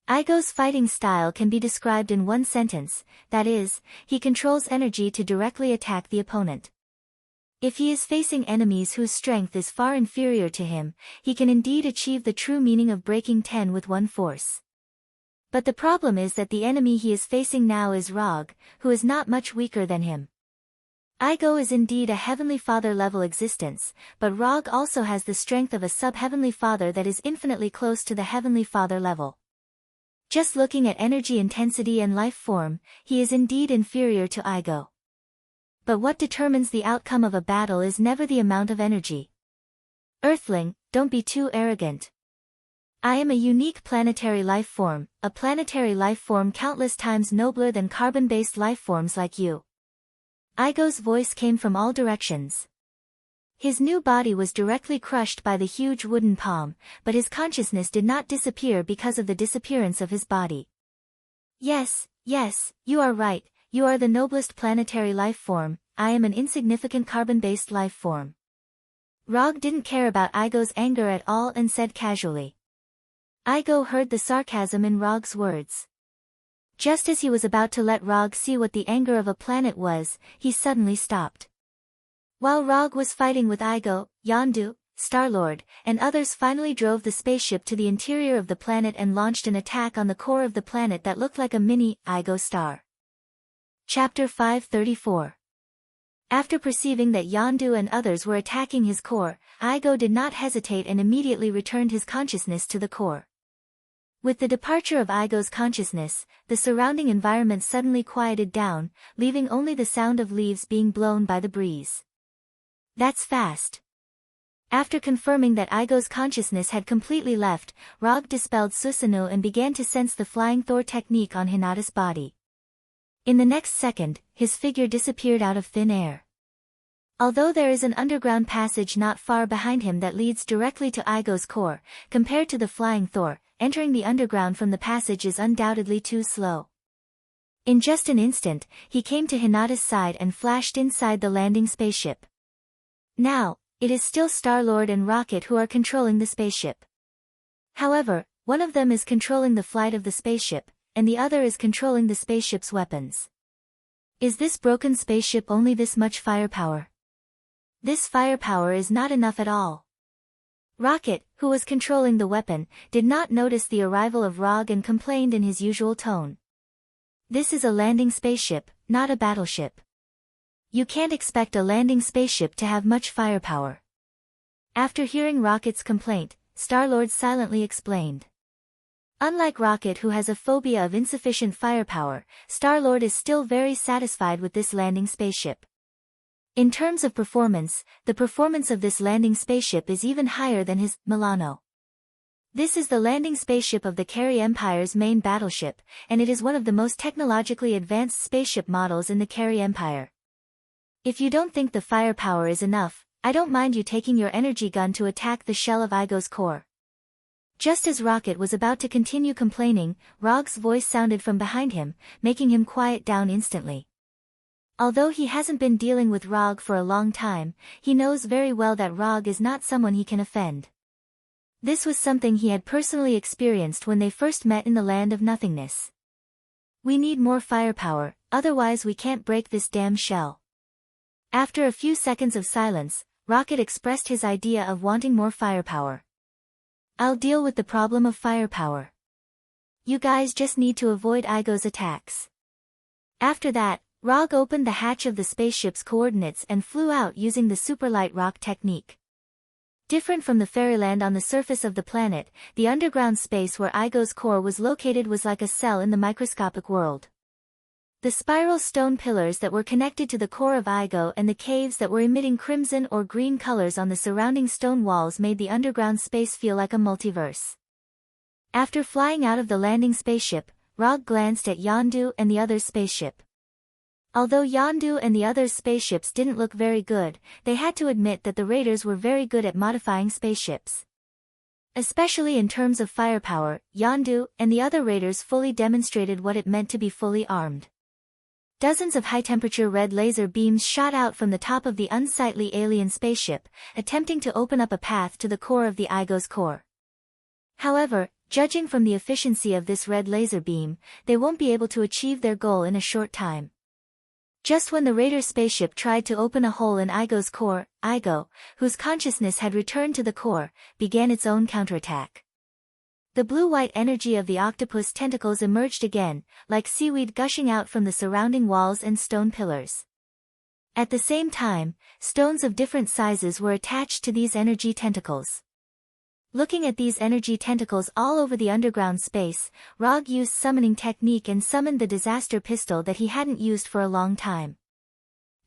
Speaker 1: Igo's fighting style can be described in one sentence, that is, he controls energy to directly attack the opponent. If he is facing enemies whose strength is far inferior to him, he can indeed achieve the true meaning of breaking 10 with one force. But the problem is that the enemy he is facing now is Rog, who is not much weaker than him. Igo is indeed a Heavenly Father level existence, but Rog also has the strength of a sub-Heavenly Father that is infinitely close to the Heavenly Father level. Just looking at energy intensity and life form, he is indeed inferior to Igo. But what determines the outcome of a battle is never the amount of energy. Earthling, don't be too arrogant. I am a unique planetary life form, a planetary life form countless times nobler than carbon-based life forms like you. Igo's voice came from all directions. His new body was directly crushed by the huge wooden palm, but his consciousness did not disappear because of the disappearance of his body. Yes, you are right, you are the noblest planetary life form, I am an insignificant carbon-based life form. Rog didn't care about Igo's anger at all and said casually. Igo heard the sarcasm in Rog's words. Just as he was about to let Rog see what the anger of a planet was, he suddenly stopped. While Rog was fighting with Igo, Yondu, Star-Lord, and others finally drove the spaceship to the interior of the planet and launched an attack on the core of the planet that looked like a mini Igo star. Chapter 534. After perceiving that Yondu and others were attacking his core, Igo did not hesitate and immediately returned his consciousness to the core. With the departure of Igo's consciousness, the surrounding environment suddenly quieted down, leaving only the sound of leaves being blown by the breeze. That's fast. After confirming that Igo's consciousness had completely left, Rog dispelled Susanoo and began to sense the Flying Thor technique on Hinata's body. In the next second, his figure disappeared out of thin air. Although there is an underground passage not far behind him that leads directly to Igo's core, compared to the Flying Thor, entering the underground from the passage is undoubtedly too slow. In just an instant, he came to Hinata's side and flashed inside the landing spaceship. Now, it is still Star-Lord and Rocket who are controlling the spaceship. However, one of them is controlling the flight of the spaceship, and the other is controlling the spaceship's weapons. Is this broken spaceship only this much firepower? This firepower is not enough at all. Rocket, who was controlling the weapon, did not notice the arrival of Rog and complained in his usual tone. This is a landing spaceship, not a battleship. You can't expect a landing spaceship to have much firepower. After hearing Rocket's complaint, Star-Lord silently explained. Unlike Rocket, who has a phobia of insufficient firepower, Star-Lord is still very satisfied with this landing spaceship. In terms of performance, the performance of this landing spaceship is even higher than his Milano. This is the landing spaceship of the Carey Empire's main battleship, and it is one of the most technologically advanced spaceship models in the Carey Empire. If you don't think the firepower is enough, I don't mind you taking your energy gun to attack the shell of Igo's core. Just as Rocket was about to continue complaining, Rog's voice sounded from behind him, making him quiet down instantly. Although he hasn't been dealing with Rog for a long time, he knows very well that Rog is not someone he can offend. This was something he had personally experienced when they first met in the Land of Nothingness. We need more firepower, otherwise we can't break this damn shell. After a few seconds of silence, Rocket expressed his idea of wanting more firepower. I'll deal with the problem of firepower. You guys just need to avoid Igo's attacks. After that, Rog opened the hatch of the spaceship's coordinates and flew out using the superlight rock technique. Different from the fairyland on the surface of the planet, the underground space where Igo's core was located was like a cell in the microscopic world. The spiral stone pillars that were connected to the core of Igo and the caves that were emitting crimson or green colors on the surrounding stone walls made the underground space feel like a multiverse. After flying out of the landing spaceship, Rog glanced at Yondu and the other's spaceship. Although Yondu and the other's spaceships didn't look very good, they had to admit that the raiders were very good at modifying spaceships. Especially in terms of firepower, Yondu and the other raiders fully demonstrated what it meant to be fully armed. Dozens of high-temperature red laser beams shot out from the top of the unsightly alien spaceship, attempting to open up a path to the core of the Igo's core. However, judging from the efficiency of this red laser beam, they won't be able to achieve their goal in a short time. Just when the Raider spaceship tried to open a hole in Igo's core, Igo, whose consciousness had returned to the core, began its own counterattack. The blue-white energy of the octopus tentacles emerged again, like seaweed gushing out from the surrounding walls and stone pillars. At the same time, stones of different sizes were attached to these energy tentacles. Looking at these energy tentacles all over the underground space, Rog used summoning technique and summoned the disaster pistol that he hadn't used for a long time.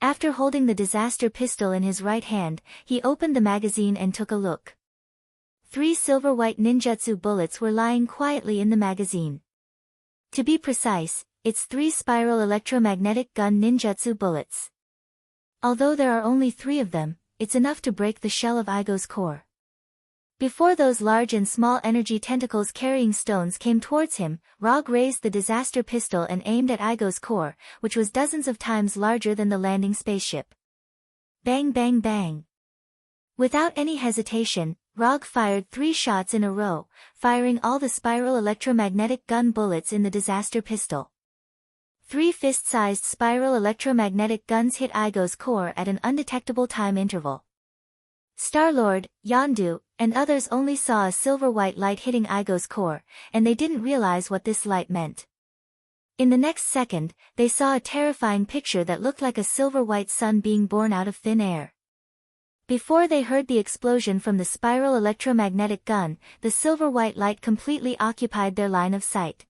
Speaker 1: After holding the disaster pistol in his right hand, he opened the magazine and took a look. 3 silver-white ninjutsu bullets were lying quietly in the magazine. To be precise, it's 3 spiral electromagnetic gun ninjutsu bullets. Although there are only 3 of them, it's enough to break the shell of Igo's core. Before those large and small energy tentacles carrying stones came towards him, Rog raised the disaster pistol and aimed at Igo's core, which was dozens of times larger than the landing spaceship. Bang bang bang. Without any hesitation, Rog fired 3 shots in a row, firing all the spiral electromagnetic gun bullets in the disaster pistol. 3 fist-sized spiral electromagnetic guns hit Igo's core at an undetectable time interval. Star-Lord, Yondu, and others only saw a silver-white light hitting Igo's core, and they didn't realize what this light meant. In the next second, they saw a terrifying picture that looked like a silver-white sun being born out of thin air. Before they heard the explosion from the spiral electromagnetic gun, the silver-white light completely occupied their line of sight.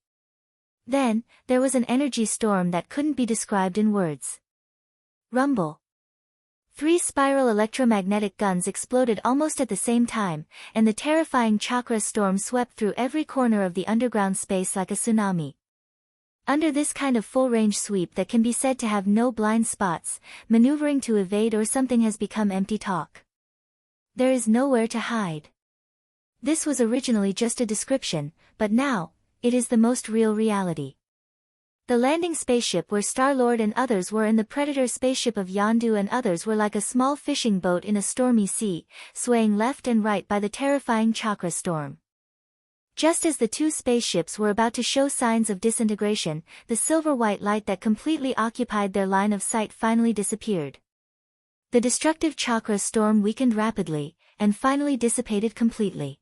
Speaker 1: Then, there was an energy storm that couldn't be described in words. Rumble. 3 spiral electromagnetic guns exploded almost at the same time, and the terrifying chakra storm swept through every corner of the underground space like a tsunami. Under this kind of full-range sweep that can be said to have no blind spots, maneuvering to evade or something has become empty talk. There is nowhere to hide. This was originally just a description, but now, it is the most real reality. The landing spaceship where Star-Lord and others were and the Predator spaceship of Yondu and others were like a small fishing boat in a stormy sea, swaying left and right by the terrifying chakra storm. Just as the 2 spaceships were about to show signs of disintegration, the silver-white light that completely occupied their line of sight finally disappeared. The destructive chakra storm weakened rapidly, and finally dissipated completely.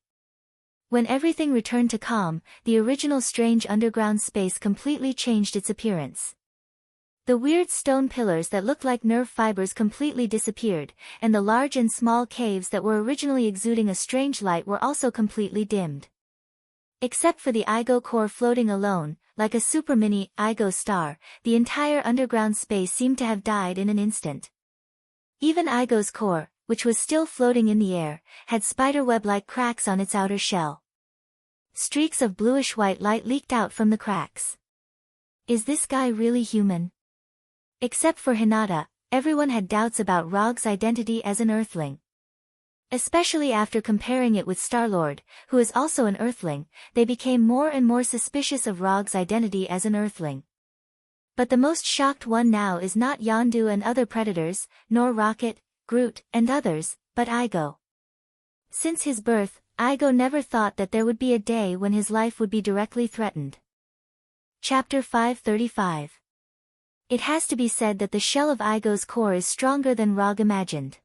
Speaker 1: When everything returned to calm, the original strange underground space completely changed its appearance. The weird stone pillars that looked like nerve fibers completely disappeared, and the large and small caves that were originally exuding a strange light were also completely dimmed. Except for the Igo core floating alone, like a super mini Igo star, the entire underground space seemed to have died in an instant. Even Igo's core, which was still floating in the air, had spiderweb-like cracks on its outer shell. Streaks of bluish-white light leaked out from the cracks. Is this guy really human? Except for Hinata, everyone had doubts about Rog's identity as an Earthling. Especially after comparing it with Star-Lord, who is also an Earthling, they became more and more suspicious of Rog's identity as an Earthling. But the most shocked one now is not Yondu and other Predators, nor Rocket, Groot, and others, but Igo. Since his birth, Igo never thought that there would be a day when his life would be directly threatened. Chapter 535. It has to be said that the shell of Igo's core is stronger than Rog imagined.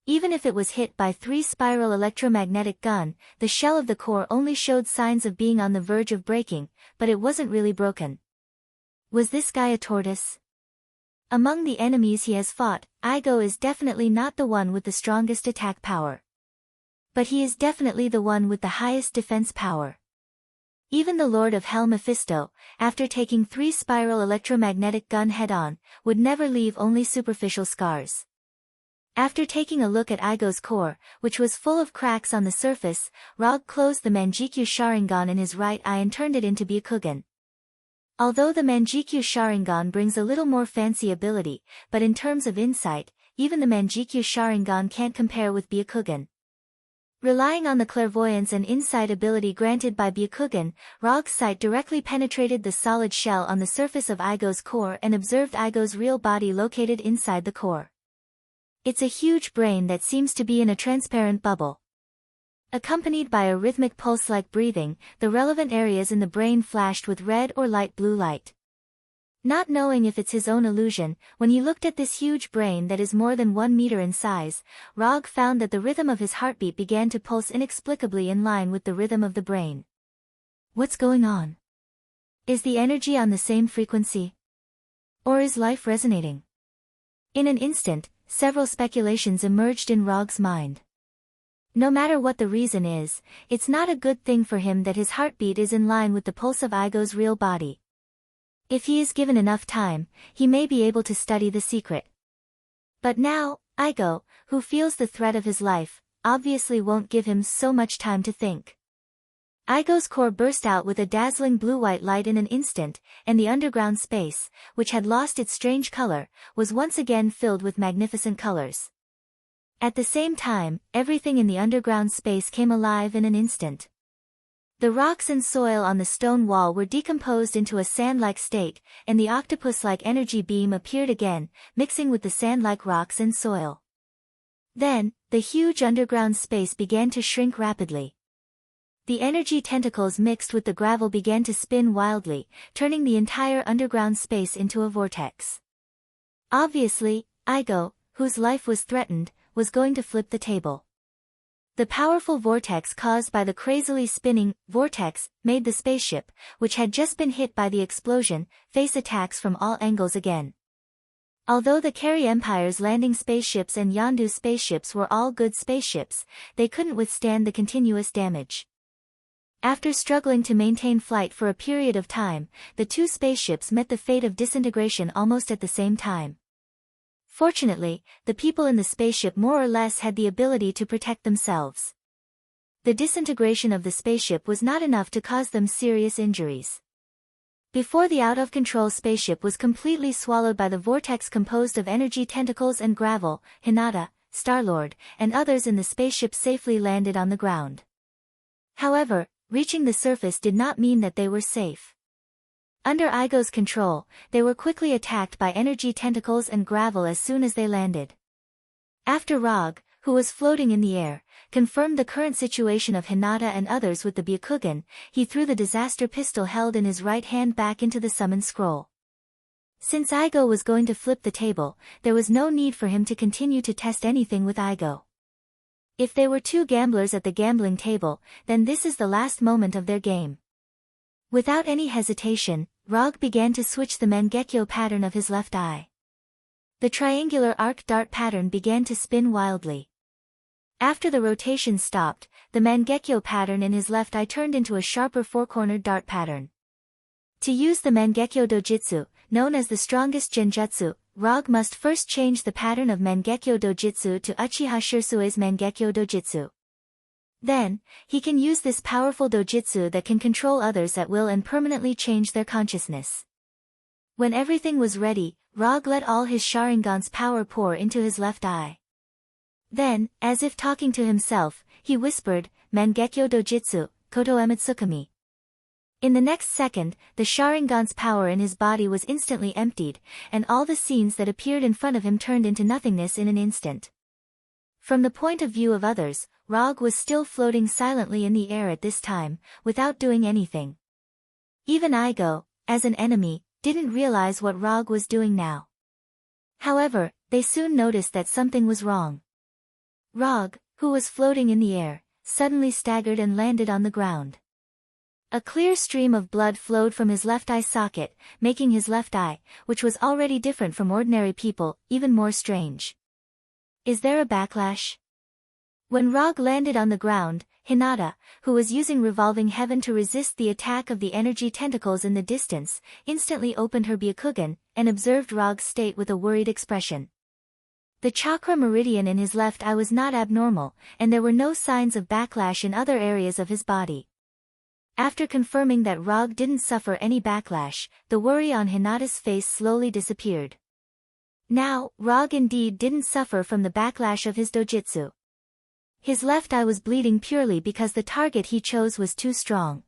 Speaker 1: Even if it was hit by 3 spiral electromagnetic gun, the shell of the core only showed signs of being on the verge of breaking, but it wasn't really broken. Was this guy a tortoise? Among the enemies he has fought, Igo is definitely not the one with the strongest attack power. But he is definitely the one with the highest defense power. Even the Lord of Hell Mephisto, after taking 3 spiral electromagnetic gun head-on, would never leave only superficial scars. After taking a look at Igo's core, which was full of cracks on the surface, Rog closed the Manjikyu Sharingan in his right eye and turned it into Byakugan. Although the Manjikyu Sharingan brings a little more fancy ability, but in terms of insight, even the Manjikyu Sharingan can't compare with Byakugan. Relying on the clairvoyance and insight ability granted by Byakugan, Rog's sight directly penetrated the solid shell on the surface of Igo's core and observed Igo's real body located inside the core. It's a huge brain that seems to be in a transparent bubble. Accompanied by a rhythmic pulse-like breathing, the relevant areas in the brain flashed with red or light blue light. Not knowing if it's his own illusion, when he looked at this huge brain that is more than 1 meter in size, Rog found that the rhythm of his heartbeat began to pulse inexplicably in line with the rhythm of the brain. What's going on? Is the energy on the same frequency? Or is life resonating? In an instant, several speculations emerged in Rog's mind. No matter what the reason is, it's not a good thing for him that his heartbeat is in line with the pulse of Igo's real body. If he is given enough time, he may be able to study the secret. But now, Igo, who feels the threat of his life, obviously won't give him so much time to think. Igo's core burst out with a dazzling blue-white light in an instant, and the underground space, which had lost its strange color, was once again filled with magnificent colors. At the same time, everything in the underground space came alive in an instant. The rocks and soil on the stone wall were decomposed into a sand-like state, and the octopus-like energy beam appeared again, mixing with the sand-like rocks and soil. Then, the huge underground space began to shrink rapidly. The energy tentacles mixed with the gravel began to spin wildly, turning the entire underground space into a vortex. Obviously, Igo, whose life was threatened, was going to flip the table. The powerful vortex caused by the crazily spinning vortex made the spaceship, which had just been hit by the explosion, face attacks from all angles again. Although the Carry Empire's landing spaceships and Yondu spaceships were all good spaceships, they couldn't withstand the continuous damage. After struggling to maintain flight for a period of time, the two spaceships met the fate of disintegration almost at the same time. Fortunately, the people in the spaceship more or less had the ability to protect themselves. The disintegration of the spaceship was not enough to cause them serious injuries. Before the out-of-control spaceship was completely swallowed by the vortex composed of energy tentacles and gravel, Hinata, Star-Lord, and others in the spaceship safely landed on the ground. However, reaching the surface did not mean that they were safe. Under Igo's control, they were quickly attacked by energy tentacles and gravel as soon as they landed. After Rog, who was floating in the air, confirmed the current situation of Hinata and others with the Byakugan, he threw the disaster pistol held in his right hand back into the summon scroll. Since Igo was going to flip the table, there was no need for him to continue to test anything with Igo. If they were two gamblers at the gambling table, then this is the last moment of their game. Without any hesitation, Rog began to switch the Mangekyo pattern of his left eye. The triangular arc dart pattern began to spin wildly. After the rotation stopped, the Mangekyo pattern in his left eye turned into a sharper four-cornered dart pattern. To use the Mangekyo Dojitsu, known as the strongest Genjutsu, Rog must first change the pattern of Mangekyo Dojitsu to Uchiha Shirsue's Mangekyo Dojitsu. Then, he can use this powerful dojitsu that can control others at will and permanently change their consciousness. When everything was ready, Rog let all his Sharingan's power pour into his left eye. Then, as if talking to himself, he whispered, Mangekyo Dojitsu, Koto Emetsukami. In the next second, the Sharingan's power in his body was instantly emptied, and all the scenes that appeared in front of him turned into nothingness in an instant. From the point of view of others, Rog was still floating silently in the air at this time, without doing anything. Even Igo, as an enemy, didn't realize what Rog was doing now. However, they soon noticed that something was wrong. Rog, who was floating in the air, suddenly staggered and landed on the ground. A clear stream of blood flowed from his left eye socket, making his left eye, which was already different from ordinary people, even more strange. Is there a backlash? When Rog landed on the ground, Hinata, who was using Revolving Heaven to resist the attack of the energy tentacles in the distance, instantly opened her Byakugan, and observed Rog's state with a worried expression. The chakra meridian in his left eye was not abnormal, and there were no signs of backlash in other areas of his body. After confirming that Rog didn't suffer any backlash, the worry on Hinata's face slowly disappeared. Now, Rog indeed didn't suffer from the backlash of his dojitsu. His left eye was bleeding purely because the target he chose was too strong.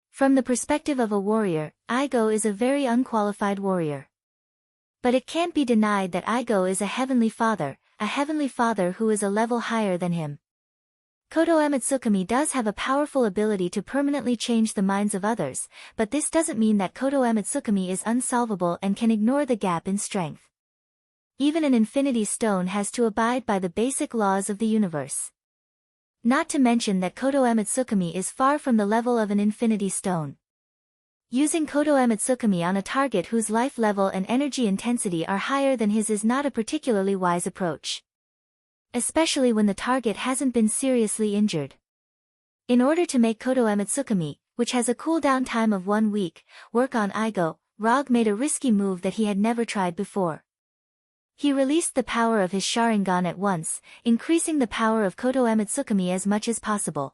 Speaker 1: From the perspective of a warrior, Igo is a very unqualified warrior. But it can't be denied that Igo is a heavenly father who is a level higher than him. Koto Emetsukami does have a powerful ability to permanently change the minds of others, but this doesn't mean that Koto Emetsukami is unsolvable and can ignore the gap in strength. Even an infinity stone has to abide by the basic laws of the universe. Not to mention that Koto Emetsukami is far from the level of an infinity stone. Using Koto Emetsukami on a target whose life level and energy intensity are higher than his is not a particularly wise approach. Especially when the target hasn't been seriously injured. In order to make Koto Emetsukami, which has a cooldown time of 1 week, work on Igo, Rog made a risky move that he had never tried before. He released the power of his Sharingan at once, increasing the power of Koto Emetsukami as much as possible.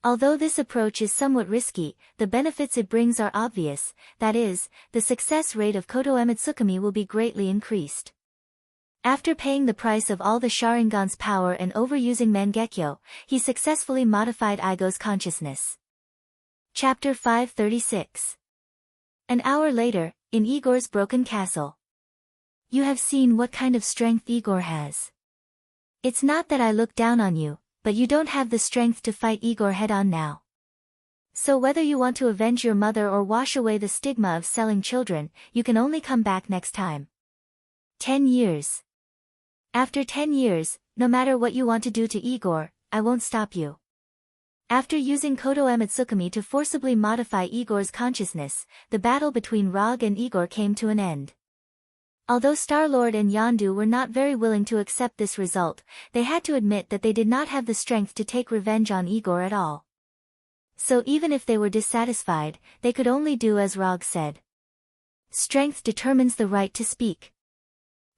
Speaker 1: Although this approach is somewhat risky, the benefits it brings are obvious, that is, the success rate of Koto Emetsukami will be greatly increased. After paying the price of all the Sharingan's power and overusing Mangekyo, he successfully modified Igo's consciousness. Chapter 536. An hour later, in Igor's broken castle. You have seen what kind of strength Igor has. It's not that I look down on you, but you don't have the strength to fight Igor head-on now. So whether you want to avenge your mother or wash away the stigma of selling children, you can only come back next time. 10 years. After 10 years, no matter what you want to do to Igor, I won't stop you. After using Koto Emetsukami to forcibly modify Igor's consciousness, the battle between Rog and Igor came to an end. Although Star-Lord and Yondu were not very willing to accept this result, they had to admit that they did not have the strength to take revenge on Igor at all. So even if they were dissatisfied, they could only do as Rog said. Strength determines the right to speak.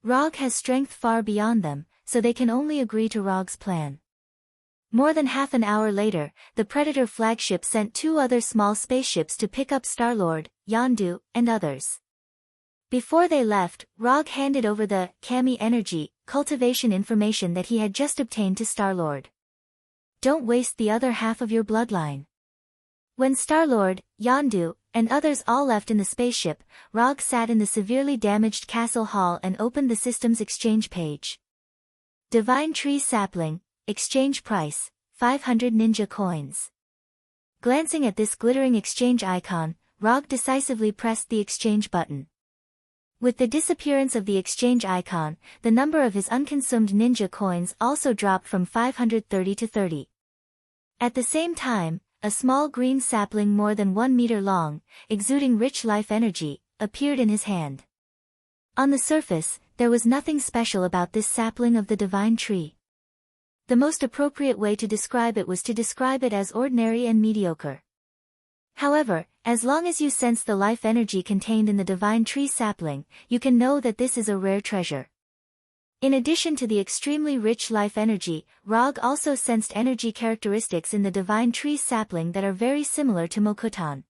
Speaker 1: Rog has strength far beyond them, so they can only agree to Rog's plan. More than half an hour later, the Predator flagship sent 2 other small spaceships to pick up Star-Lord, Yondu, and others. Before they left, Rog handed over the Kami energy cultivation information that he had just obtained to Star-Lord. Don't waste the other half of your bloodline. When Star-Lord, Yondu, and others all left in the spaceship, Rog sat in the severely damaged castle hall and opened the system's exchange page. Divine Tree Sapling, exchange price, 500 ninja coins. Glancing at this glittering exchange icon, Rog decisively pressed the exchange button. With the disappearance of the exchange icon, the number of his unconsumed ninja coins also dropped from 530 to 30. At the same time, a small green sapling more than 1 meter long, exuding rich life energy, appeared in his hand. On the surface, there was nothing special about this sapling of the divine tree. The most appropriate way to describe it was to describe it as ordinary and mediocre. However, as long as you sense the life energy contained in the divine tree sapling, you can know that this is a rare treasure. In addition to the extremely rich life energy, Rog also sensed energy characteristics in the divine tree sapling that are very similar to Mokutan.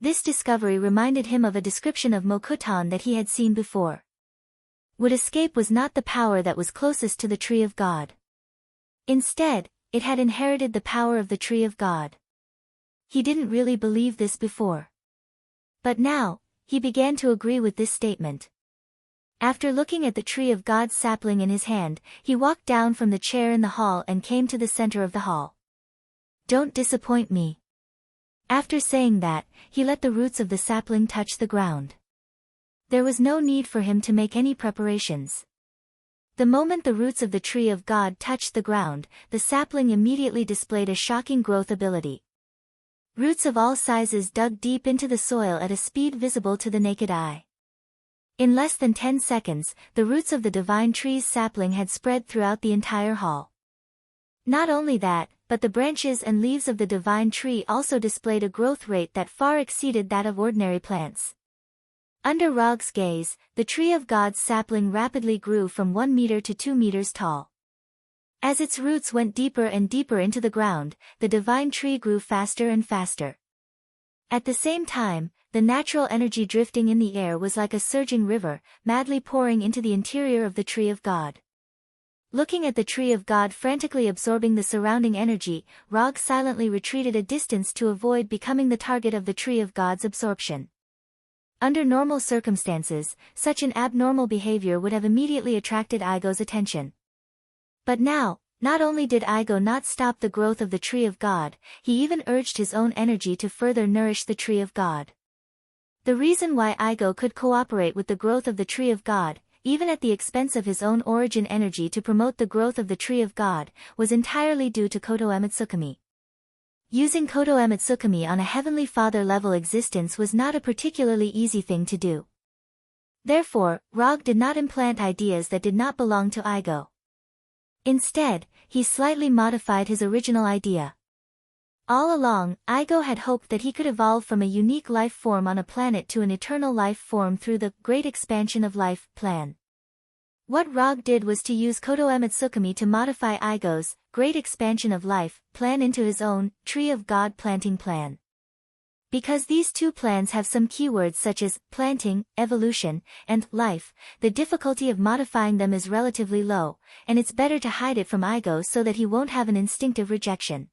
Speaker 1: This discovery reminded him of a description of Mokutan that he had seen before. Would escape was not the power that was closest to the tree of God. Instead, it had inherited the power of the tree of God. He didn't really believe this before. But now, he began to agree with this statement. After looking at the tree of God sapling in his hand, he walked down from the chair in the hall and came to the center of the hall. Don't disappoint me. After saying that, he let the roots of the sapling touch the ground. There was no need for him to make any preparations. The moment the roots of the tree of God touched the ground, the sapling immediately displayed a shocking growth ability. Roots of all sizes dug deep into the soil at a speed visible to the naked eye. In less than 10 seconds, the roots of the divine tree's sapling had spread throughout the entire hall. Not only that, but the branches and leaves of the divine tree also displayed a growth rate that far exceeded that of ordinary plants. Under Rog's gaze, the tree of God's sapling rapidly grew from 1 meter to 2 meters tall. As its roots went deeper and deeper into the ground, the divine tree grew faster and faster. At the same time, the natural energy drifting in the air was like a surging river, madly pouring into the interior of the tree of God. Looking at the tree of God frantically absorbing the surrounding energy, Rog silently retreated a distance to avoid becoming the target of the tree of God's absorption. Under normal circumstances, such an abnormal behavior would have immediately attracted Igo's attention. But now, not only did Igo not stop the growth of the tree of God, he even urged his own energy to further nourish the tree of God. The reason why Igo could cooperate with the growth of the tree of God, even at the expense of his own origin energy to promote the growth of the tree of God, was entirely due to Koto Emetsukami. Using Koto Emetsukami on a Heavenly Father level existence was not a particularly easy thing to do. Therefore, Rog did not implant ideas that did not belong to Igo. Instead, he slightly modified his original idea. All along, Igo had hoped that he could evolve from a unique life form on a planet to an eternal life form through the Great Expansion of Life plan. What Rog did was to use Koto Emetsukami to modify Igo's Great Expansion of Life plan into his own Tree of God planting plan. Because these two plans have some keywords such as planting, evolution, and life, the difficulty of modifying them is relatively low, and it's better to hide it from Igo so that he won't have an instinctive rejection.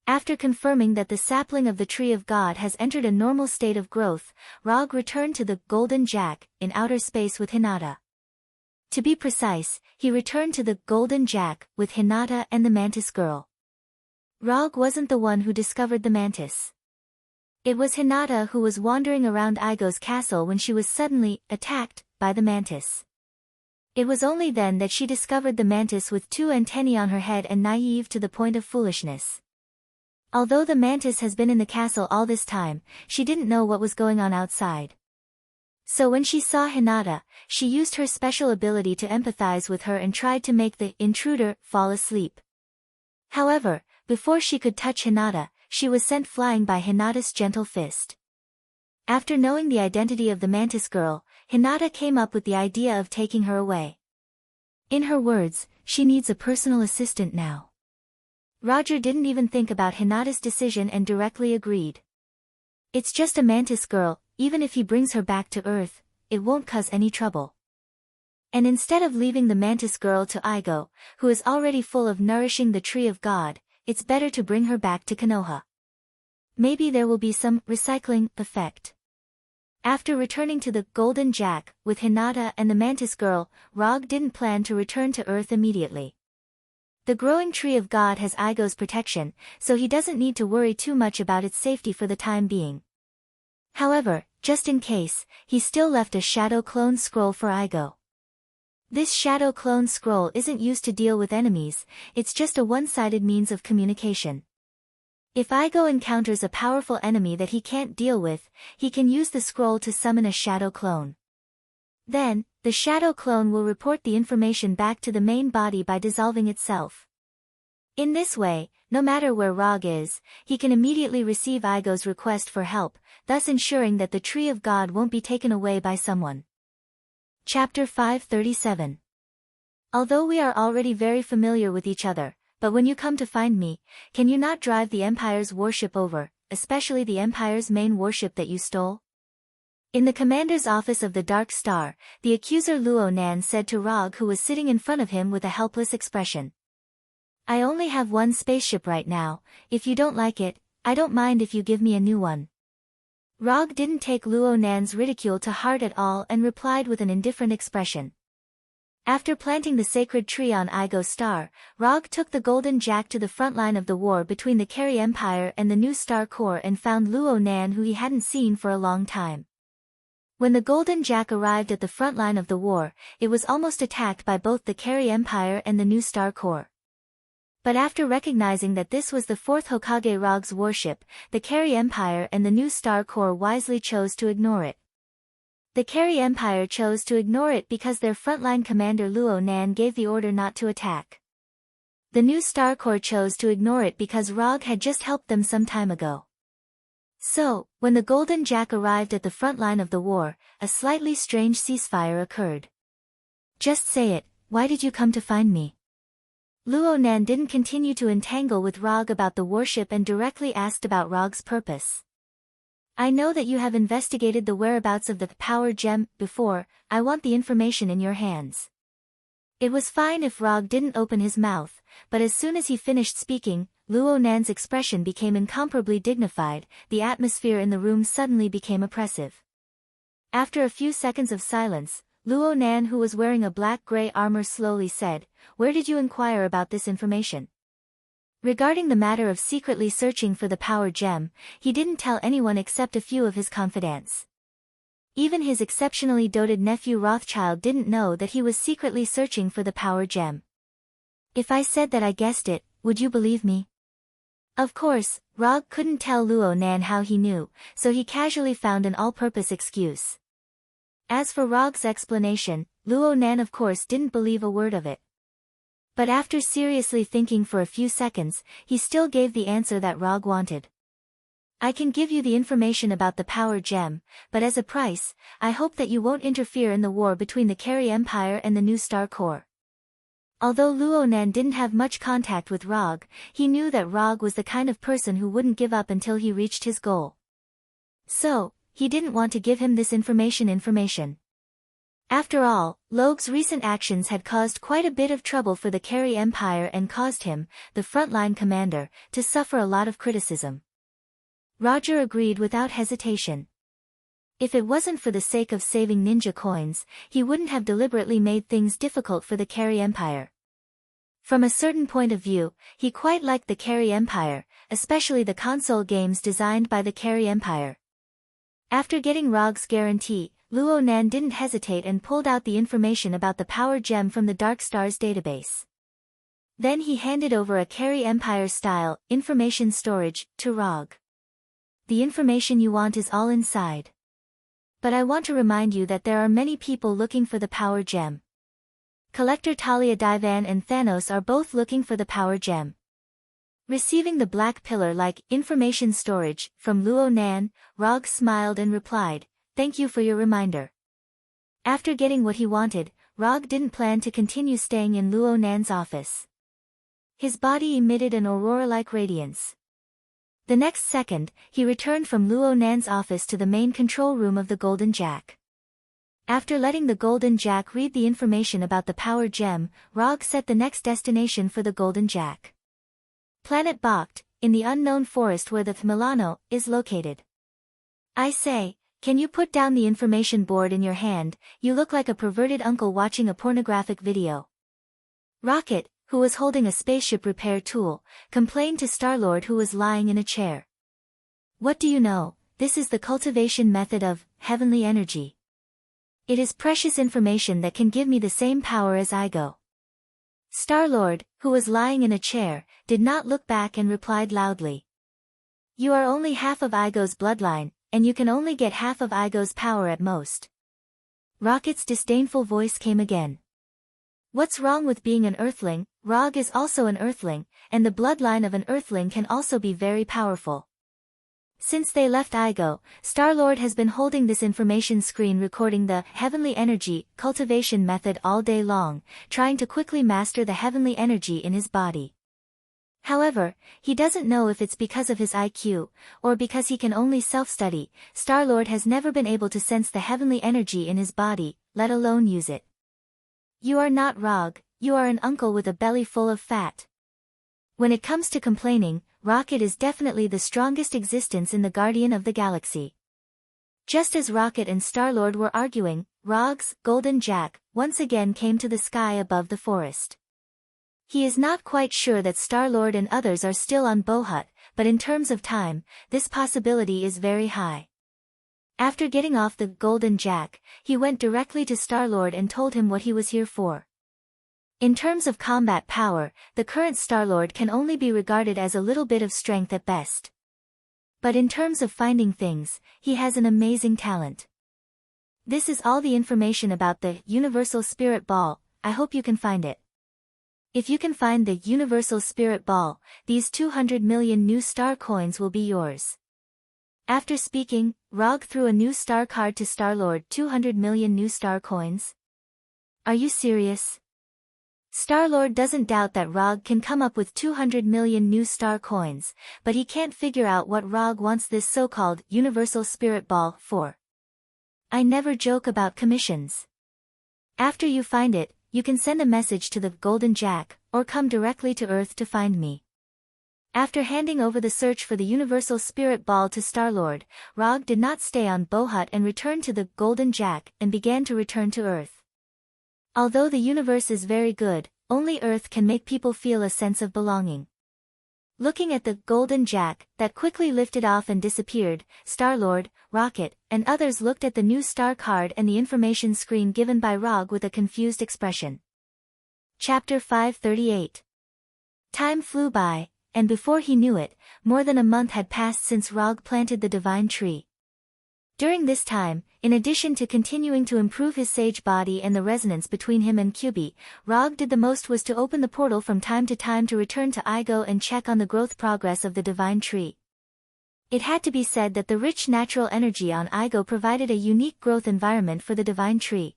Speaker 1: After confirming that the sapling of the Tree of God has entered a normal state of growth, Rog returned to the Golden Jack in outer space with Hinata. To be precise, he returned to the Golden Jack with Hinata and the Mantis Girl. Rog wasn't the one who discovered the mantis. It was Hinata who was wandering around Igo's castle when she was suddenly attacked by the mantis. It was only then that she discovered the mantis with 2 antennae on her head and naive to the point of foolishness. Although the mantis has been in the castle all this time, she didn't know what was going on outside. So when she saw Hinata, she used her special ability to empathize with her and tried to make the intruder fall asleep. However, before she could touch Hinata, she was sent flying by Hinata's gentle fist. After knowing the identity of the mantis girl, Hinata came up with the idea of taking her away. In her words, she needs a personal assistant now. Roger didn't even think about Hinata's decision and directly agreed. It's just a mantis girl, even if he brings her back to Earth, it won't cause any trouble. And instead of leaving the mantis girl to Igo, who is already full of nourishing the tree of God, it's better to bring her back to Konoha. Maybe there will be some recycling effect. After returning to the Golden Jack, with Hinata and the mantis girl, Rog didn't plan to return to Earth immediately. The growing tree of God has Igo's protection, so he doesn't need to worry too much about its safety for the time being. However, just in case, he still left a Shadow Clone Scroll for Igo. This Shadow Clone Scroll isn't used to deal with enemies, it's just a one-sided means of communication. If Igo encounters a powerful enemy that he can't deal with, he can use the scroll to summon a Shadow Clone. Then, the Shadow Clone will report the information back to the main body by dissolving itself. In this way, no matter where Rog is, he can immediately receive Igo's request for help, thus ensuring that the Tree of God won't be taken away by someone. Chapter 537. Although we are already very familiar with each other, but when you come to find me, can you not drive the Empire's warship over, especially the Empire's main warship that you stole? In the commander's office of the Dark Star, the accuser Luo Nan said to Rog, who was sitting in front of him with a helpless expression. I only have one spaceship right now, if you don't like it, I don't mind if you give me a new one. Rog didn't take Luo Nan's ridicule to heart at all and replied with an indifferent expression. After planting the sacred tree on Igo's star, Rog took the Golden Jack to the front line of the war between the Carry Empire and the New Star Corps and found Luo Nan, who he hadn't seen for a long time. When the Golden Jack arrived at the front line of the war, it was almost attacked by both the Carry Empire and the New Star Corps. But after recognizing that this was the 4th Hokage Rog's warship, the Carry Empire and the New Star Corps wisely chose to ignore it. The Carry Empire chose to ignore it because their frontline commander Luo Nan gave the order not to attack. The New Star Corps chose to ignore it because Rog had just helped them some time ago. So, when the Golden Jack arrived at the front line of the war, a slightly strange ceasefire occurred. Just say it, why did you come to find me? Luo Nan didn't continue to entangle with Rog about the warship and directly asked about Rog's purpose. I know that you have investigated the whereabouts of the power gem before, I want the information in your hands. It was fine if Rog didn't open his mouth, but as soon as he finished speaking, Luo Nan's expression became incomparably dignified, the atmosphere in the room suddenly became oppressive. After a few seconds of silence, Luo Nan, who was wearing a black-gray armor, slowly said, "Where did you inquire about this information?" Regarding the matter of secretly searching for the power gem, he didn't tell anyone except a few of his confidants. Even his exceptionally doted nephew Rothschild didn't know that he was secretly searching for the power gem. If I said that I guessed it, would you believe me? Of course, Rog couldn't tell Luo Nan how he knew, so he casually found an all-purpose excuse. As for Rog's explanation, Luo Nan of course didn't believe a word of it. But after seriously thinking for a few seconds, he still gave the answer that Rog wanted. I can give you the information about the power gem, but as a price, I hope that you won't interfere in the war between the Carry Empire and the New Star Corps. Although Luo Nan didn't have much contact with Rog, he knew that Rog was the kind of person who wouldn't give up until he reached his goal. So, he didn't want to give him this information. After all, Logue's recent actions had caused quite a bit of trouble for the Carry Empire and caused him, the frontline commander, to suffer a lot of criticism. Roger agreed without hesitation. If it wasn't for the sake of saving ninja coins, he wouldn't have deliberately made things difficult for the Carry Empire. From a certain point of view, he quite liked the Carry Empire, especially the console games designed by the Carry Empire. After getting Rog's guarantee, Luo Nan didn't hesitate and pulled out the information about the power gem from the Dark Stars database. Then he handed over a Carry Empire-style information storage to Rog. The information you want is all inside. But I want to remind you that there are many people looking for the power gem. Collector Talia Divan and Thanos are both looking for the power gem. Receiving the black pillar-like information storage from Luo Nan, Rog smiled and replied, "Thank you for your reminder." After getting what he wanted, Rog didn't plan to continue staying in Luo Nan's office. His body emitted an aurora-like radiance. The next second, he returned from Luo Nan's office to the main control room of the Golden Jack. After letting the Golden Jack read the information about the power gem, Rog set the next destination for the Golden Jack. Planet Bakht, in the unknown forest where the Milano is located. "I say, can you put down the information board in your hand? You look like a perverted uncle watching a pornographic video." Rocket, who was holding a spaceship repair tool, complained to Star-Lord, who was lying in a chair. "What do you know? This is the cultivation method of heavenly energy. It is precious information that can give me the same power as Igo." Star-Lord, who was lying in a chair, did not look back and replied loudly. "You are only half of Igo's bloodline, and you can only get half of Igo's power at most." Rocket's disdainful voice came again. "What's wrong with being an Earthling? Rog is also an Earthling, and the bloodline of an Earthling can also be very powerful." Since they left Igo, Star-Lord has been holding this information screen recording the heavenly energy cultivation method all day long, trying to quickly master the heavenly energy in his body. However, he doesn't know if it's because of his IQ, or because he can only self-study. Star-Lord has never been able to sense the heavenly energy in his body, let alone use it. "You are not Rog, you are an uncle with a belly full of fat." When it comes to complaining, Rocket is definitely the strongest existence in the Guardian of the Galaxy. Just as Rocket and Star-Lord were arguing, Rog's Golden Jack once again came to the sky above the forest. He is not quite sure that Star-Lord and others are still on Bohut, but in terms of time, this possibility is very high. After getting off the Golden Jack, he went directly to Star-Lord and told him what he was here for. In terms of combat power, the current Star-Lord can only be regarded as a little bit of strength at best. But in terms of finding things, he has an amazing talent. This is all the information about the Universal Spirit Ball. I hope you can find it. If you can find the Universal Spirit Ball, these 200 million new star coins will be yours. After speaking, Rog threw a new star card to Star-Lord. 200 million new star coins? Are you serious? Star-Lord doesn't doubt that Rog can come up with 200 million new star coins, but he can't figure out what Rog wants this so-called Universal Spirit Ball for. "I never joke about commissions. After you find it, you can send a message to the Golden Jack, or come directly to Earth to find me." After handing over the search for the Universal Spirit Ball to Star-Lord, Rog did not stay on Bohut and returned to the Golden Jack and began to return to Earth. Although the universe is very good, only Earth can make people feel a sense of belonging. Looking at the Golden Jack, that quickly lifted off and disappeared, Star-Lord, Rocket, and others looked at the new star card and the information screen given by Rog with a confused expression. Chapter 538. Time flew by, and before he knew it, more than a month had passed since Rog planted the divine tree. During this time, in addition to continuing to improve his sage body and the resonance between him and Kyubi, Rog did the most was to open the portal from time to time to return to Igo and check on the growth progress of the divine tree. It had to be said that the rich natural energy on Igo provided a unique growth environment for the divine tree.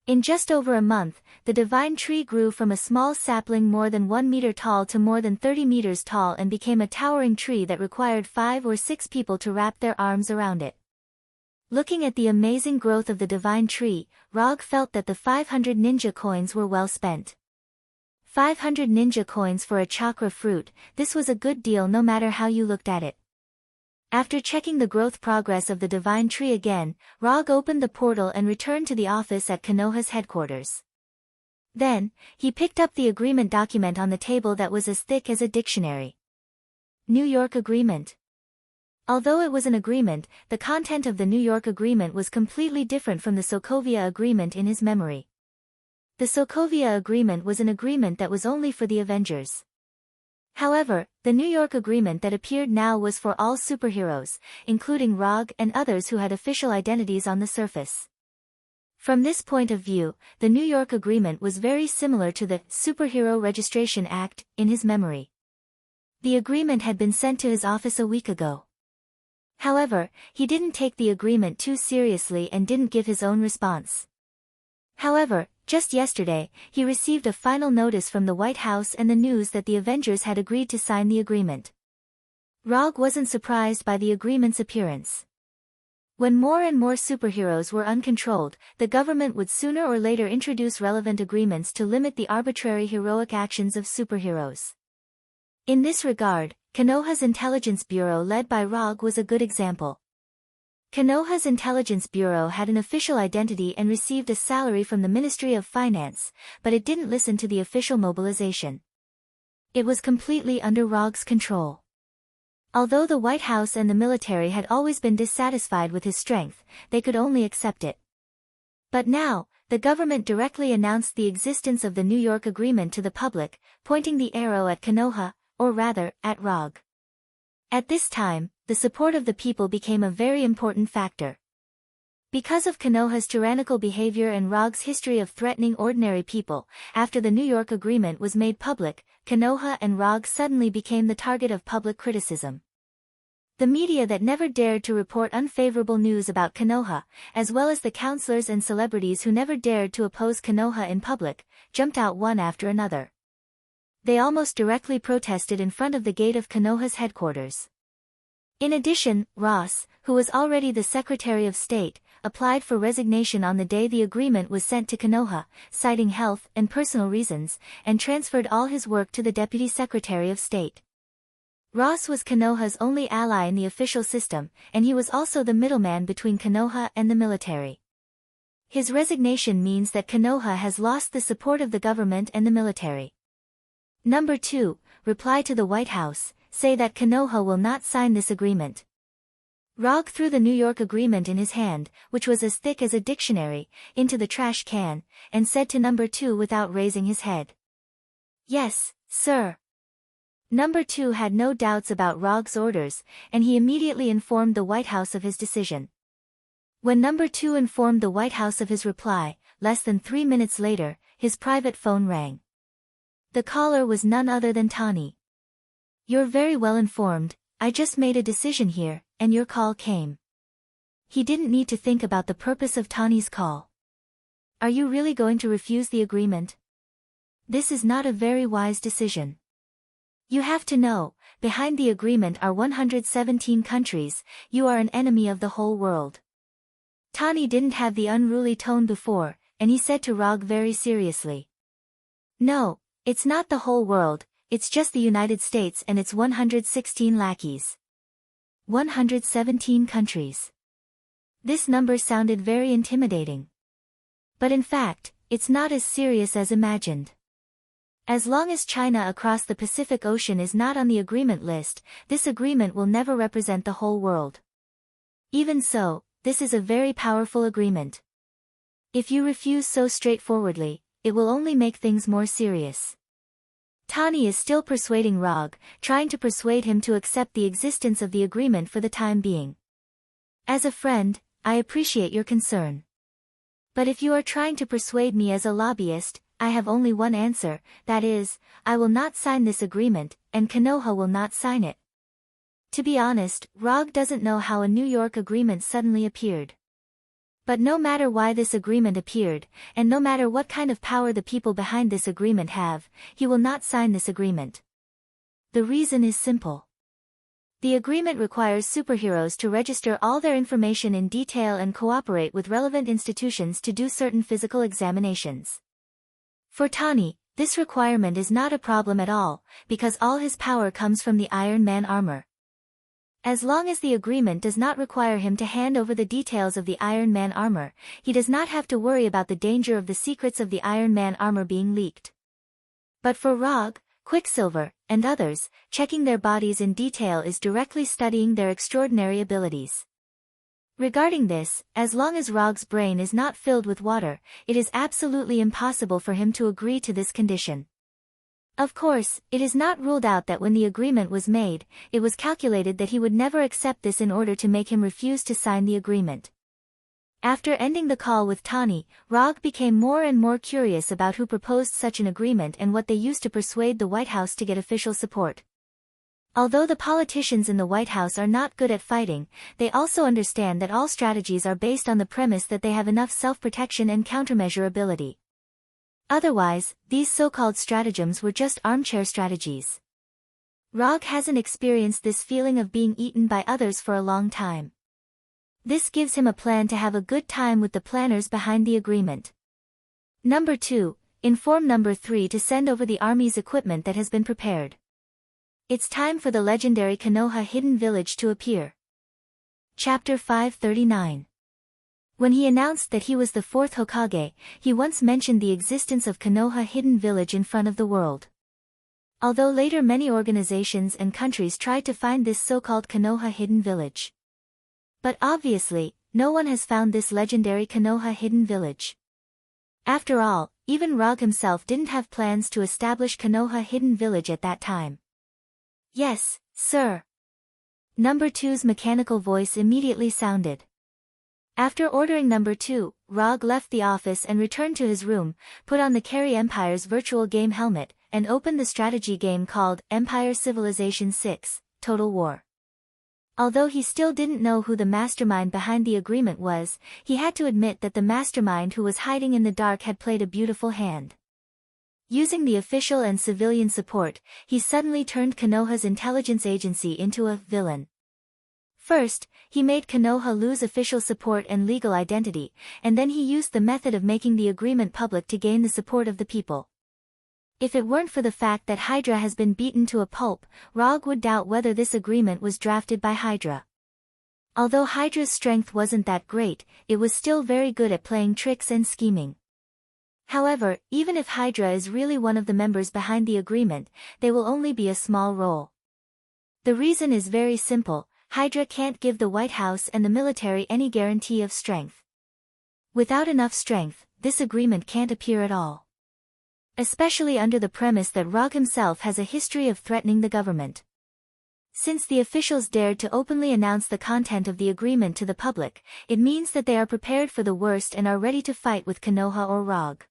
Speaker 1: In just over a month, the divine tree grew from a small sapling more than 1 meter tall to more than 30 meters tall and became a towering tree that required 5 or 6 people to wrap their arms around it. Looking at the amazing growth of the divine tree, Rog felt that the 500 ninja coins were well spent. 500 ninja coins for a chakra fruit, this was a good deal no matter how you looked at it. After checking the growth progress of the divine tree again, Rog opened the portal and returned to the office at Konoha's headquarters. Then, he picked up the agreement document on the table that was as thick as a dictionary. New York Agreement. Although it was an agreement, the content of the New York Agreement was completely different from the Sokovia Agreement in his memory. The Sokovia Agreement was an agreement that was only for the Avengers. However, the New York Agreement that appeared now was for all superheroes, including Rog and others who had official identities on the surface. From this point of view, the New York Agreement was very similar to the Superhero Registration Act in his memory. The agreement had been sent to his office a week ago. However, he didn't take the agreement too seriously and didn't give his own response. However, just yesterday, he received a final notice from the White House and the news that the Avengers had agreed to sign the agreement. Rog wasn't surprised by the agreement's appearance. When more and more superheroes were uncontrolled, the government would sooner or later introduce relevant agreements to limit the arbitrary heroic actions of superheroes. In this regard, Konoha's intelligence bureau led by Rog was a good example. Konoha's intelligence bureau had an official identity and received a salary from the Ministry of Finance, but it didn't listen to the official mobilization. It was completely under Rog's control. Although the White House and the military had always been dissatisfied with his strength, they could only accept it. But now, the government directly announced the existence of the New York Agreement to the public, pointing the arrow at Konoha, or rather, at Rog. At this time, the support of the people became a very important factor. Because of Konoha's tyrannical behavior and Rog's history of threatening ordinary people, after the New York Agreement was made public, Konoha and Rog suddenly became the target of public criticism. The media that never dared to report unfavorable news about Konoha, as well as the counselors and celebrities who never dared to oppose Konoha in public, jumped out one after another. They almost directly protested in front of the gate of Konoha's headquarters. In addition, Ross, who was already the Secretary of State, applied for resignation on the day the agreement was sent to Konoha, citing health and personal reasons, and transferred all his work to the Deputy Secretary of State. Ross was Konoha's only ally in the official system, and he was also the middleman between Konoha and the military. His resignation means that Konoha has lost the support of the government and the military. Number 2, reply to the White House, say that Konoha will not sign this agreement. Rog threw the New York Agreement in his hand, which was as thick as a dictionary, into the trash can, and said to Number 2 without raising his head. Yes, sir. Number 2 had no doubts about Rog's orders, and he immediately informed the White House of his decision. When Number 2 informed the White House of his reply, less than 3 minutes later, his private phone rang. The caller was none other than Tani. You're very well informed, I just made a decision here, and your call came. He didn't need to think about the purpose of Tani's call. Are you really going to refuse the agreement? This is not a very wise decision. You have to know, behind the agreement are 117 countries, you are an enemy of the whole world. Tani didn't have the unruly tone before, and he said to Rog very seriously. No, it's not the whole world, it's just the United States and its 116 lackeys. 117 countries. This number sounded very intimidating. But in fact, it's not as serious as imagined. As long as China across the Pacific Ocean is not on the agreement list, this agreement will never represent the whole world. Even so, this is a very powerful agreement. If you refuse so straightforwardly, it will only make things more serious. Tani is still persuading Rog, trying to persuade him to accept the existence of the agreement for the time being. As a friend, I appreciate your concern. But if you are trying to persuade me as a lobbyist, I have only one answer, that is, I will not sign this agreement, and Konoha will not sign it. To be honest, Rog doesn't know how a New York agreement suddenly appeared. But no matter why this agreement appeared, and no matter what kind of power the people behind this agreement have, he will not sign this agreement. The reason is simple. The agreement requires superheroes to register all their information in detail and cooperate with relevant institutions to do certain physical examinations. For Tani, this requirement is not a problem at all, because all his power comes from the Iron Man armor. As long as the agreement does not require him to hand over the details of the Iron Man armor, he does not have to worry about the danger of the secrets of the Iron Man armor being leaked. But for Rog, Quicksilver, and others, checking their bodies in detail is directly studying their extraordinary abilities. Regarding this, as long as Rog's brain is not filled with water, it is absolutely impossible for him to agree to this condition. Of course, it is not ruled out that when the agreement was made, it was calculated that he would never accept this in order to make him refuse to sign the agreement. After ending the call with Tawny, Rog became more and more curious about who proposed such an agreement and what they used to persuade the White House to get official support. Although the politicians in the White House are not good at fighting, they also understand that all strategies are based on the premise that they have enough self-protection and countermeasure ability. Otherwise, these so-called stratagems were just armchair strategies. Rog hasn't experienced this feeling of being eaten by others for a long time. This gives him a plan to have a good time with the planners behind the agreement. Number 2. Inform Number 3 to send over the army's equipment that has been prepared. It's time for the legendary Konoha hidden village to appear. Chapter 539. When he announced that he was the 4th Hokage, he once mentioned the existence of Konoha hidden village in front of the world. Although later many organizations and countries tried to find this so-called Konoha hidden village. But obviously, no one has found this legendary Konoha hidden village. After all, even Rog himself didn't have plans to establish Konoha hidden village at that time. Yes, sir. Number 2's mechanical voice immediately sounded. After ordering Number 2, Rog left the office and returned to his room, put on the Carry Empire's virtual game helmet, and opened the strategy game called Empire Civilization 6, Total War. Although he still didn't know who the mastermind behind the agreement was, he had to admit that the mastermind who was hiding in the dark had played a beautiful hand. Using the official and civilian support, he suddenly turned Konoha's intelligence agency into a villain. First, he made Konoha lose official support and legal identity, and then he used the method of making the agreement public to gain the support of the people. If it weren't for the fact that Hydra has been beaten to a pulp, Rog would doubt whether this agreement was drafted by Hydra. Although Hydra's strength wasn't that great, it was still very good at playing tricks and scheming. However, even if Hydra is really one of the members behind the agreement, they will only be a small role. The reason is very simple: Hydra can't give the White House and the military any guarantee of strength. Without enough strength, this agreement can't appear at all. Especially under the premise that Rog himself has a history of threatening the government. Since the officials dared to openly announce the content of the agreement to the public, it means that they are prepared for the worst and are ready to fight with Konoha or Rog.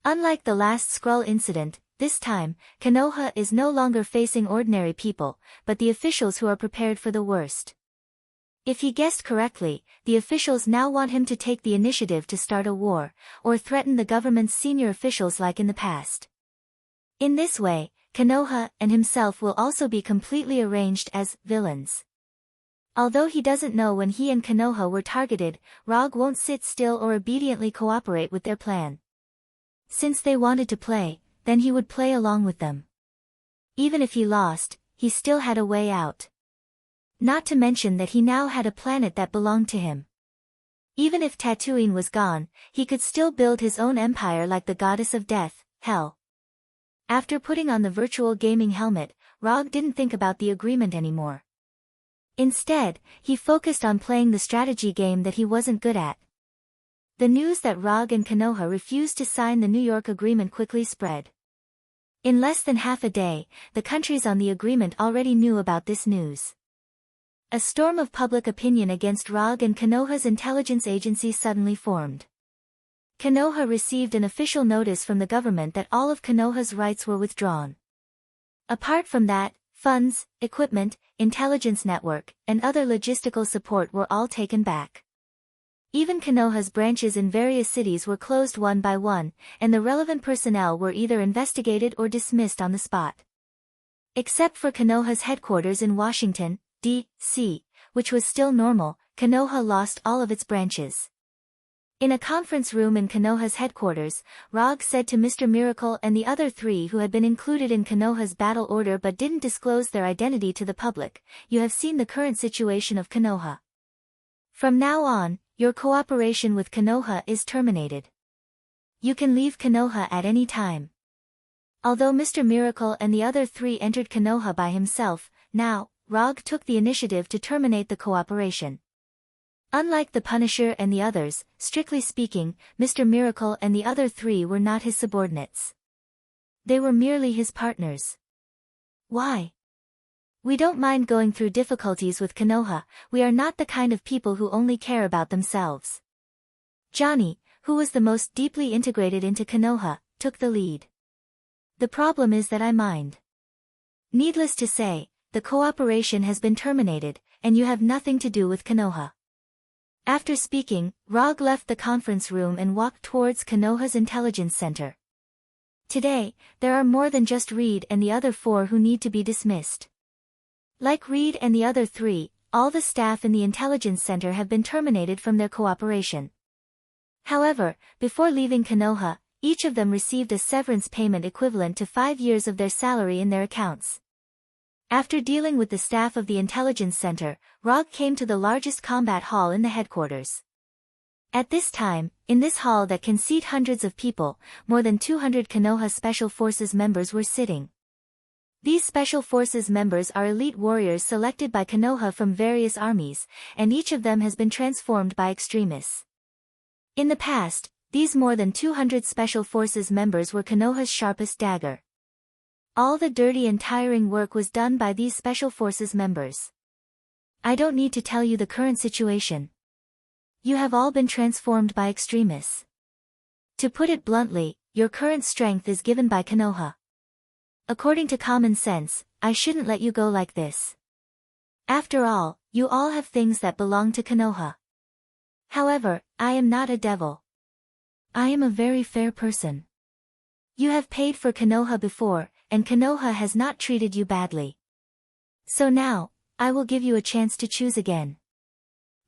Speaker 1: Unlike the last Skrull incident, this time, Konoha is no longer facing ordinary people, but the officials who are prepared for the worst. If he guessed correctly, the officials now want him to take the initiative to start a war, or threaten the government's senior officials like in the past. In this way, Konoha and himself will also be completely arranged as villains. Although he doesn't know when he and Konoha were targeted, Rog won't sit still or obediently cooperate with their plan. Since they wanted to play, then he would play along with them. Even if he lost, he still had a way out. Not to mention that he now had a planet that belonged to him. Even if Tatooine was gone, he could still build his own empire like the goddess of death, Hell. After putting on the virtual gaming helmet, Rog didn't think about the agreement anymore. Instead, he focused on playing the strategy game that he wasn't good at. The news that Rog and Konoha refused to sign the New York agreement quickly spread. In less than half a day, the countries on the agreement already knew about this news. A storm of public opinion against Rog and Konoha's intelligence agency suddenly formed. Konoha received an official notice from the government that all of Konoha's rights were withdrawn. Apart from that, funds, equipment, intelligence network, and other logistical support were all taken back. Even Konoha's branches in various cities were closed one by one, and the relevant personnel were either investigated or dismissed on the spot. Except for Konoha's headquarters in Washington, D.C., which was still normal, Konoha lost all of its branches. In a conference room in Konoha's headquarters, Rog said to Mr. Miracle and the other three who had been included in Konoha's battle order but didn't disclose their identity to the public, "You have seen the current situation of Konoha. From now on, your cooperation with Konoha is terminated. You can leave Konoha at any time." Although Mr. Miracle and the other three entered Konoha by himself, now, Rog took the initiative to terminate the cooperation. Unlike the Punisher and the others, strictly speaking, Mr. Miracle and the other three were not his subordinates. They were merely his partners. Why? We don't mind going through difficulties with Konoha, we are not the kind of people who only care about themselves. Johnny, who was the most deeply integrated into Konoha, took the lead. The problem is that I mind. Needless to say, the cooperation has been terminated, and you have nothing to do with Konoha. After speaking, Rog left the conference room and walked towards Konoha's intelligence center. Today, there are more than just Reed and the other four who need to be dismissed. Like Reed and the other three, all the staff in the intelligence center have been terminated from their cooperation. However, before leaving Konoha, each of them received a severance payment equivalent to 5 years of their salary in their accounts. After dealing with the staff of the intelligence center, Rog came to the largest combat hall in the headquarters. At this time, in this hall that can seat hundreds of people, more than 200 Konoha Special Forces members were sitting. These Special Forces members are elite warriors selected by Konoha from various armies, and each of them has been transformed by extremists. In the past, these more than 200 Special Forces members were Konoha's sharpest dagger. All the dirty and tiring work was done by these Special Forces members. I don't need to tell you the current situation. You have all been transformed by extremists. To put it bluntly, your current strength is given by Konoha. According to common sense, I shouldn't let you go like this. After all, you all have things that belong to Konoha. However, I am not a devil. I am a very fair person. You have paid for Konoha before, and Konoha has not treated you badly. So now, I will give you a chance to choose again.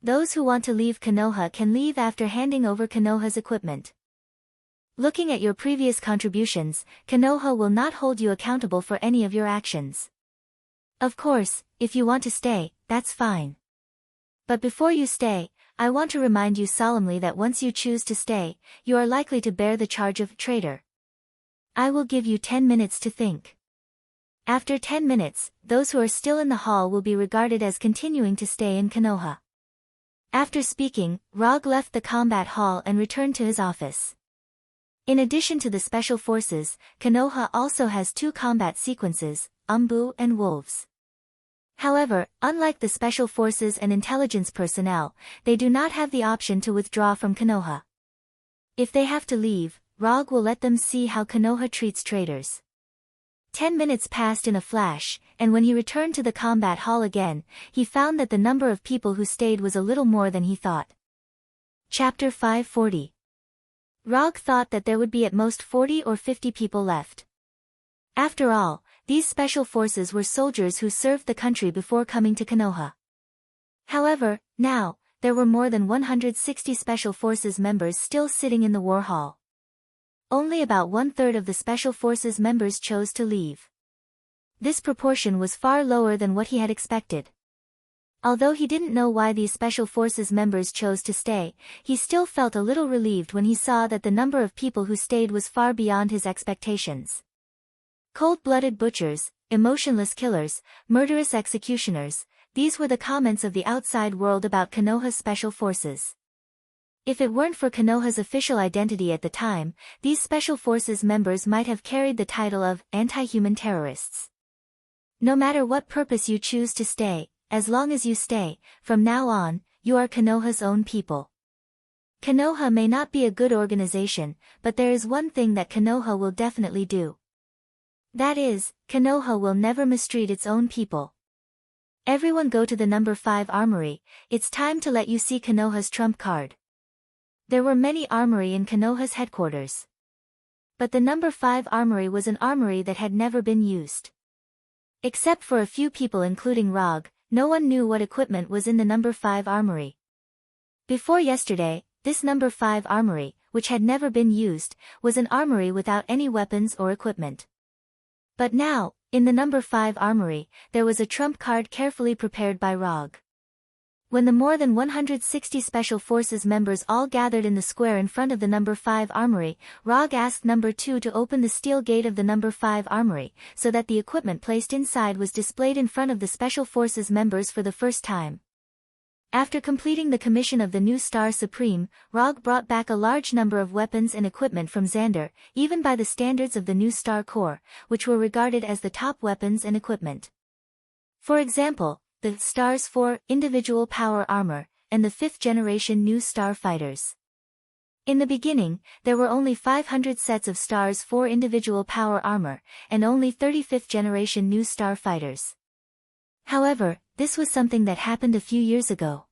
Speaker 1: Those who want to leave Konoha can leave after handing over Konoha's equipment. Looking at your previous contributions, Konoha will not hold you accountable for any of your actions. Of course, if you want to stay, that's fine. But before you stay, I want to remind you solemnly that once you choose to stay, you are likely to bear the charge of traitor. I will give you 10 minutes to think. After 10 minutes, those who are still in the hall will be regarded as continuing to stay in Konoha. After speaking, Rog left the combat hall and returned to his office. In addition to the Special Forces, Konoha also has 2 combat sequences, Umbu and Wolves. However, unlike the Special Forces and intelligence personnel, they do not have the option to withdraw from Konoha. If they have to leave, Rog will let them see how Konoha treats traitors. 10 minutes passed in a flash, and when he returned to the combat hall again, he found that the number of people who stayed was a little more than he thought. Chapter 540. Rog thought that there would be at most 40 or 50 people left. After all, these Special Forces were soldiers who served the country before coming to Konoha. However, now, there were more than 160 Special Forces members still sitting in the war hall. Only about 1/3 of the Special Forces members chose to leave. This proportion was far lower than what he had expected. Although he didn't know why these Special Forces members chose to stay, he still felt a little relieved when he saw that the number of people who stayed was far beyond his expectations. Cold-blooded butchers, emotionless killers, murderous executioners, these were the comments of the outside world about Konoha's Special Forces. If it weren't for Konoha's official identity at the time, these Special Forces members might have carried the title of anti-human terrorists. No matter what purpose you choose to stay, as long as you stay, from now on, you are Konoha's own people. Konoha may not be a good organization, but there is one thing that Konoha will definitely do. That is, Konoha will never mistreat its own people. Everyone go to the number 5 armory, it's time to let you see Konoha's trump card. There were many armory in Konoha's headquarters. But the number 5 armory was an armory that had never been used. Except for a few people including Rog, no one knew what equipment was in the number 5 armory. Before yesterday, this number 5 armory, which had never been used, was an armory without any weapons or equipment. But now, in the number 5 armory, there was a trump card carefully prepared by Rog. When the more than 160 Special Forces members all gathered in the square in front of the No. 5 armory, Rog asked No. 2 to open the steel gate of the No. 5 armory, so that the equipment placed inside was displayed in front of the Special Forces members for the first time. After completing the commission of the new Star Supreme, Rog brought back a large number of weapons and equipment from Xander, even by the standards of the new Star Corps, which were regarded as the top weapons and equipment. For example, the Stars 4 individual power armor, and the 5th generation new Star fighters. In the beginning, there were only 500 sets of Stars 4 individual power armor, and only 35th generation new Star fighters. However, this was something that happened a few years ago.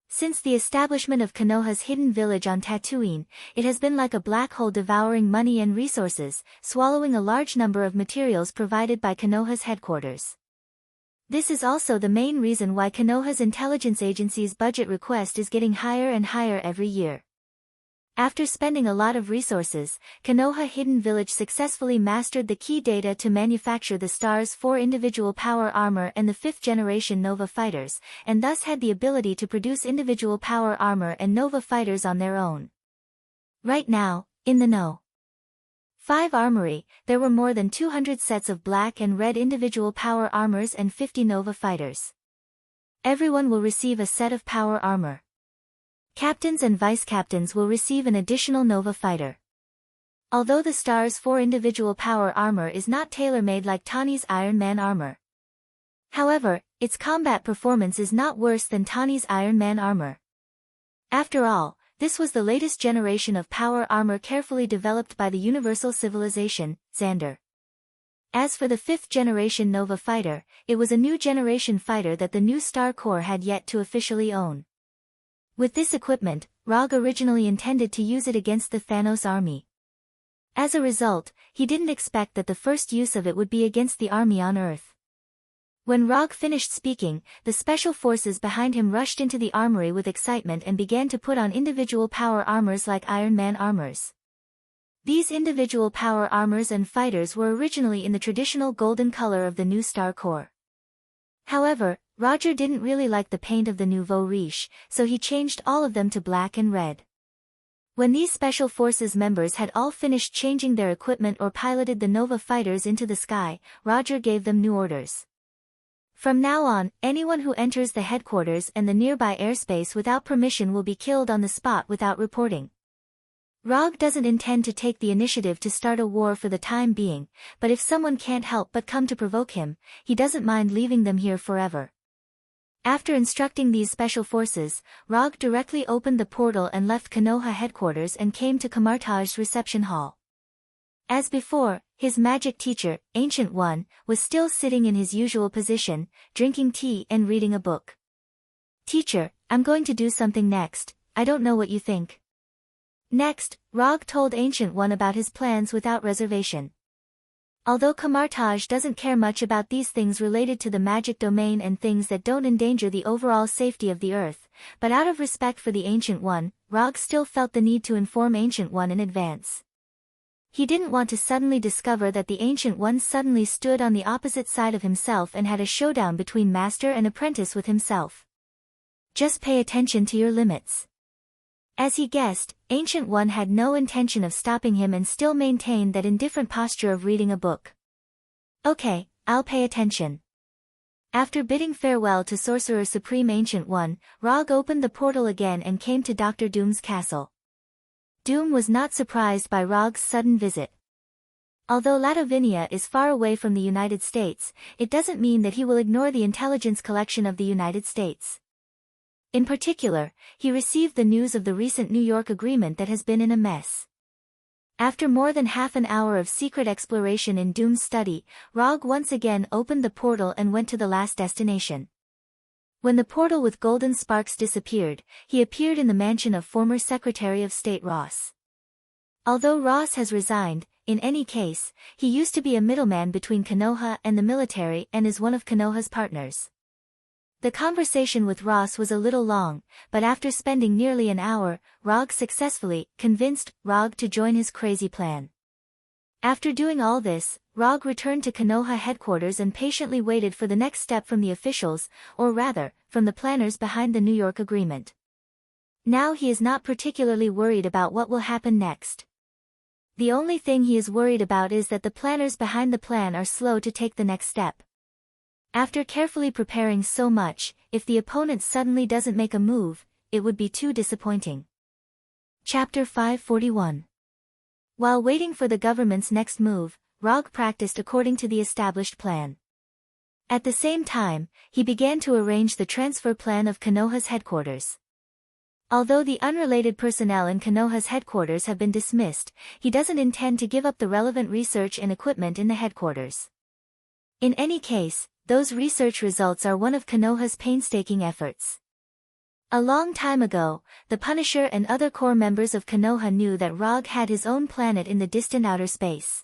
Speaker 1: Since the establishment of Konoha's hidden village on Tatooine, it has been like a black hole devouring money and resources, swallowing a large number of materials provided by Konoha's headquarters. This is also the main reason why Konoha's intelligence agency's budget request is getting higher and higher every year. After spending a lot of resources, Konoha Hidden Village successfully mastered the key data to manufacture the Stars 4 individual power armor and the 5th generation Nova fighters, and thus had the ability to produce individual power armor and Nova fighters on their own. Right now, in the No. 5 armory, there were more than 200 sets of black and red individual power armors and 50 Nova fighters. Everyone will receive a set of power armor. Captains and vice-captains will receive an additional Nova fighter. Although the Stars 4 individual power armor is not tailor-made like Tani's Iron Man armor. However, its combat performance is not worse than Tani's Iron Man armor. After all, this was the latest generation of power armor carefully developed by the Universal Civilization, Xander. As for the 5th generation Nova fighter, it was a new generation fighter that the new Star Corps had yet to officially own. With this equipment, Rog originally intended to use it against the Thanos army. As a result, he didn't expect that the first use of it would be against the army on Earth. When Rog finished speaking, the special forces behind him rushed into the armory with excitement and began to put on individual power armors like Iron Man armors. These individual power armors and fighters were originally in the traditional golden color of the new Star Corps. However, Roger didn't really like the paint of the nouveau riche, so he changed all of them to black and red. When these Special Forces members had all finished changing their equipment or piloted the Nova fighters into the sky, Roger gave them new orders. From now on, anyone who enters the headquarters and the nearby airspace without permission will be killed on the spot without reporting. Rog doesn't intend to take the initiative to start a war for the time being, but if someone can't help but come to provoke him, he doesn't mind leaving them here forever. After instructing these special forces, Rog directly opened the portal and left Konoha headquarters and came to Kamartaj's reception hall. As before, his magic teacher, Ancient One, was still sitting in his usual position, drinking tea and reading a book. "Teacher, I'm going to do something next, I don't know what you think." Next, Rog told Ancient One about his plans without reservation. Although Kamartaj doesn't care much about these things related to the magic domain and things that don't endanger the overall safety of the Earth, but out of respect for the Ancient One, Rog still felt the need to inform Ancient One in advance. He didn't want to suddenly discover that the Ancient One suddenly stood on the opposite side of himself and had a showdown between master and apprentice with himself. Just pay attention to your limits. As he guessed, Ancient One had no intention of stopping him and still maintained that indifferent posture of reading a book. "Okay, I'll pay attention." After bidding farewell to Sorcerer Supreme Ancient One, Rog opened the portal again and came to Dr. Doom's castle. Doom was not surprised by Rog's sudden visit. Although Ladovinia is far away from the United States, it doesn't mean that he will ignore the intelligence collection of the United States. In particular, he received the news of the recent New York agreement that has been in a mess. After more than half an hour of secret exploration in Doom's study, Rog once again opened the portal and went to the last destination. When the portal with golden sparks disappeared, he appeared in the mansion of former Secretary of State Ross. Although Ross has resigned, in any case, he used to be a middleman between Konoha and the military and is one of Konoha's partners. The conversation with Ross was a little long, but after spending nearly an hour, Rog successfully convinced Rog to join his crazy plan. After doing all this, Rog returned to Konoha headquarters and patiently waited for the next step from the officials, or rather, from the planners behind the New York Agreement. Now he is not particularly worried about what will happen next. The only thing he is worried about is that the planners behind the plan are slow to take the next step. After carefully preparing so much, if the opponent suddenly doesn't make a move, it would be too disappointing. Chapter 541. While waiting for the government's next move, Rog practiced according to the established plan. At the same time, he began to arrange the transfer plan of Konoha's headquarters. Although the unrelated personnel in Konoha's headquarters have been dismissed, he doesn't intend to give up the relevant research and equipment in the headquarters. In any case, those research results are one of Konoha's painstaking efforts. A long time ago, the Punisher and other core members of Konoha knew that Rog had his own planet in the distant outer space.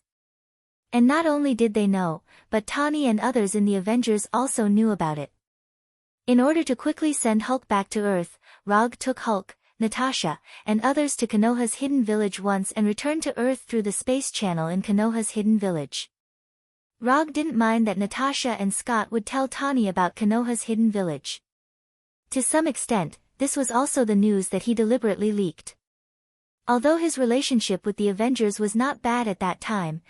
Speaker 1: And not only did they know, but Tani and others in the Avengers also knew about it. In order to quickly send Hulk back to Earth, Rog took Hulk, Natasha, and others to Konoha's hidden village once and returned to Earth through the space channel in Konoha's hidden village. Rog didn't mind that Natasha and Scott would tell Tani about Konoha's hidden village. To some extent, this was also the news that he deliberately leaked. Although his relationship with the Avengers was not bad at that time,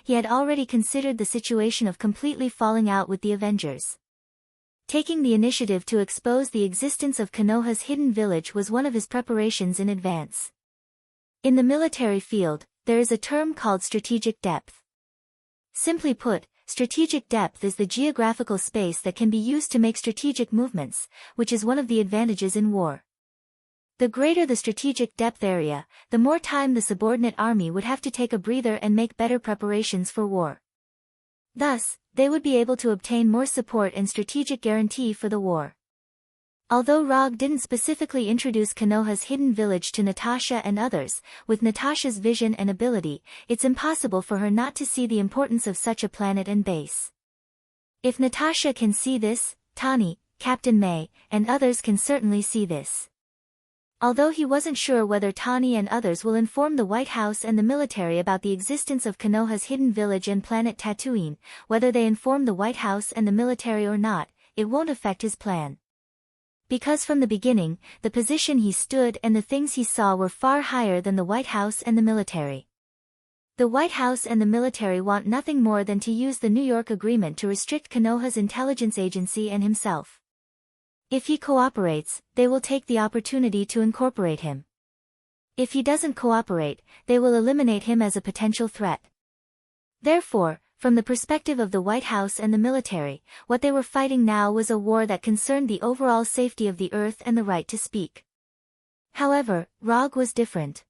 Speaker 1: he had already considered the situation of completely falling out with the Avengers. Taking the initiative to expose the existence of Konoha's hidden village was one of his preparations in advance. In the military field, there is a term called strategic depth. Simply put, strategic depth is the geographical space that can be used to make strategic movements, which is one of the advantages in war. The greater the strategic depth area, the more time the subordinate army would have to take a breather and make better preparations for war. Thus, they would be able to obtain more support and strategic guarantee for the war. Although Rog didn't specifically introduce Konoha's hidden village to Natasha and others, with Natasha's vision and ability, it's impossible for her not to see the importance of such a planet and base. If Natasha can see this, Tani, Captain May, and others can certainly see this. Although he wasn't sure whether Tani and others will inform the White House and the military about the existence of Konoha's hidden village and planet Tatooine, whether they inform the White House and the military or not, it won't affect his plan. Because from the beginning, the position he stood and the things he saw were far higher than the White House and the military. The White House and the military want nothing more than to use the New York Agreement to restrict Konoha's intelligence agency and himself. If he cooperates, they will take the opportunity to incorporate him. If he doesn't cooperate, they will eliminate him as a potential threat. Therefore, from the perspective of the White House and the military, what they were fighting now was a war that concerned the overall safety of the Earth and the right to speak. However, Rog was different.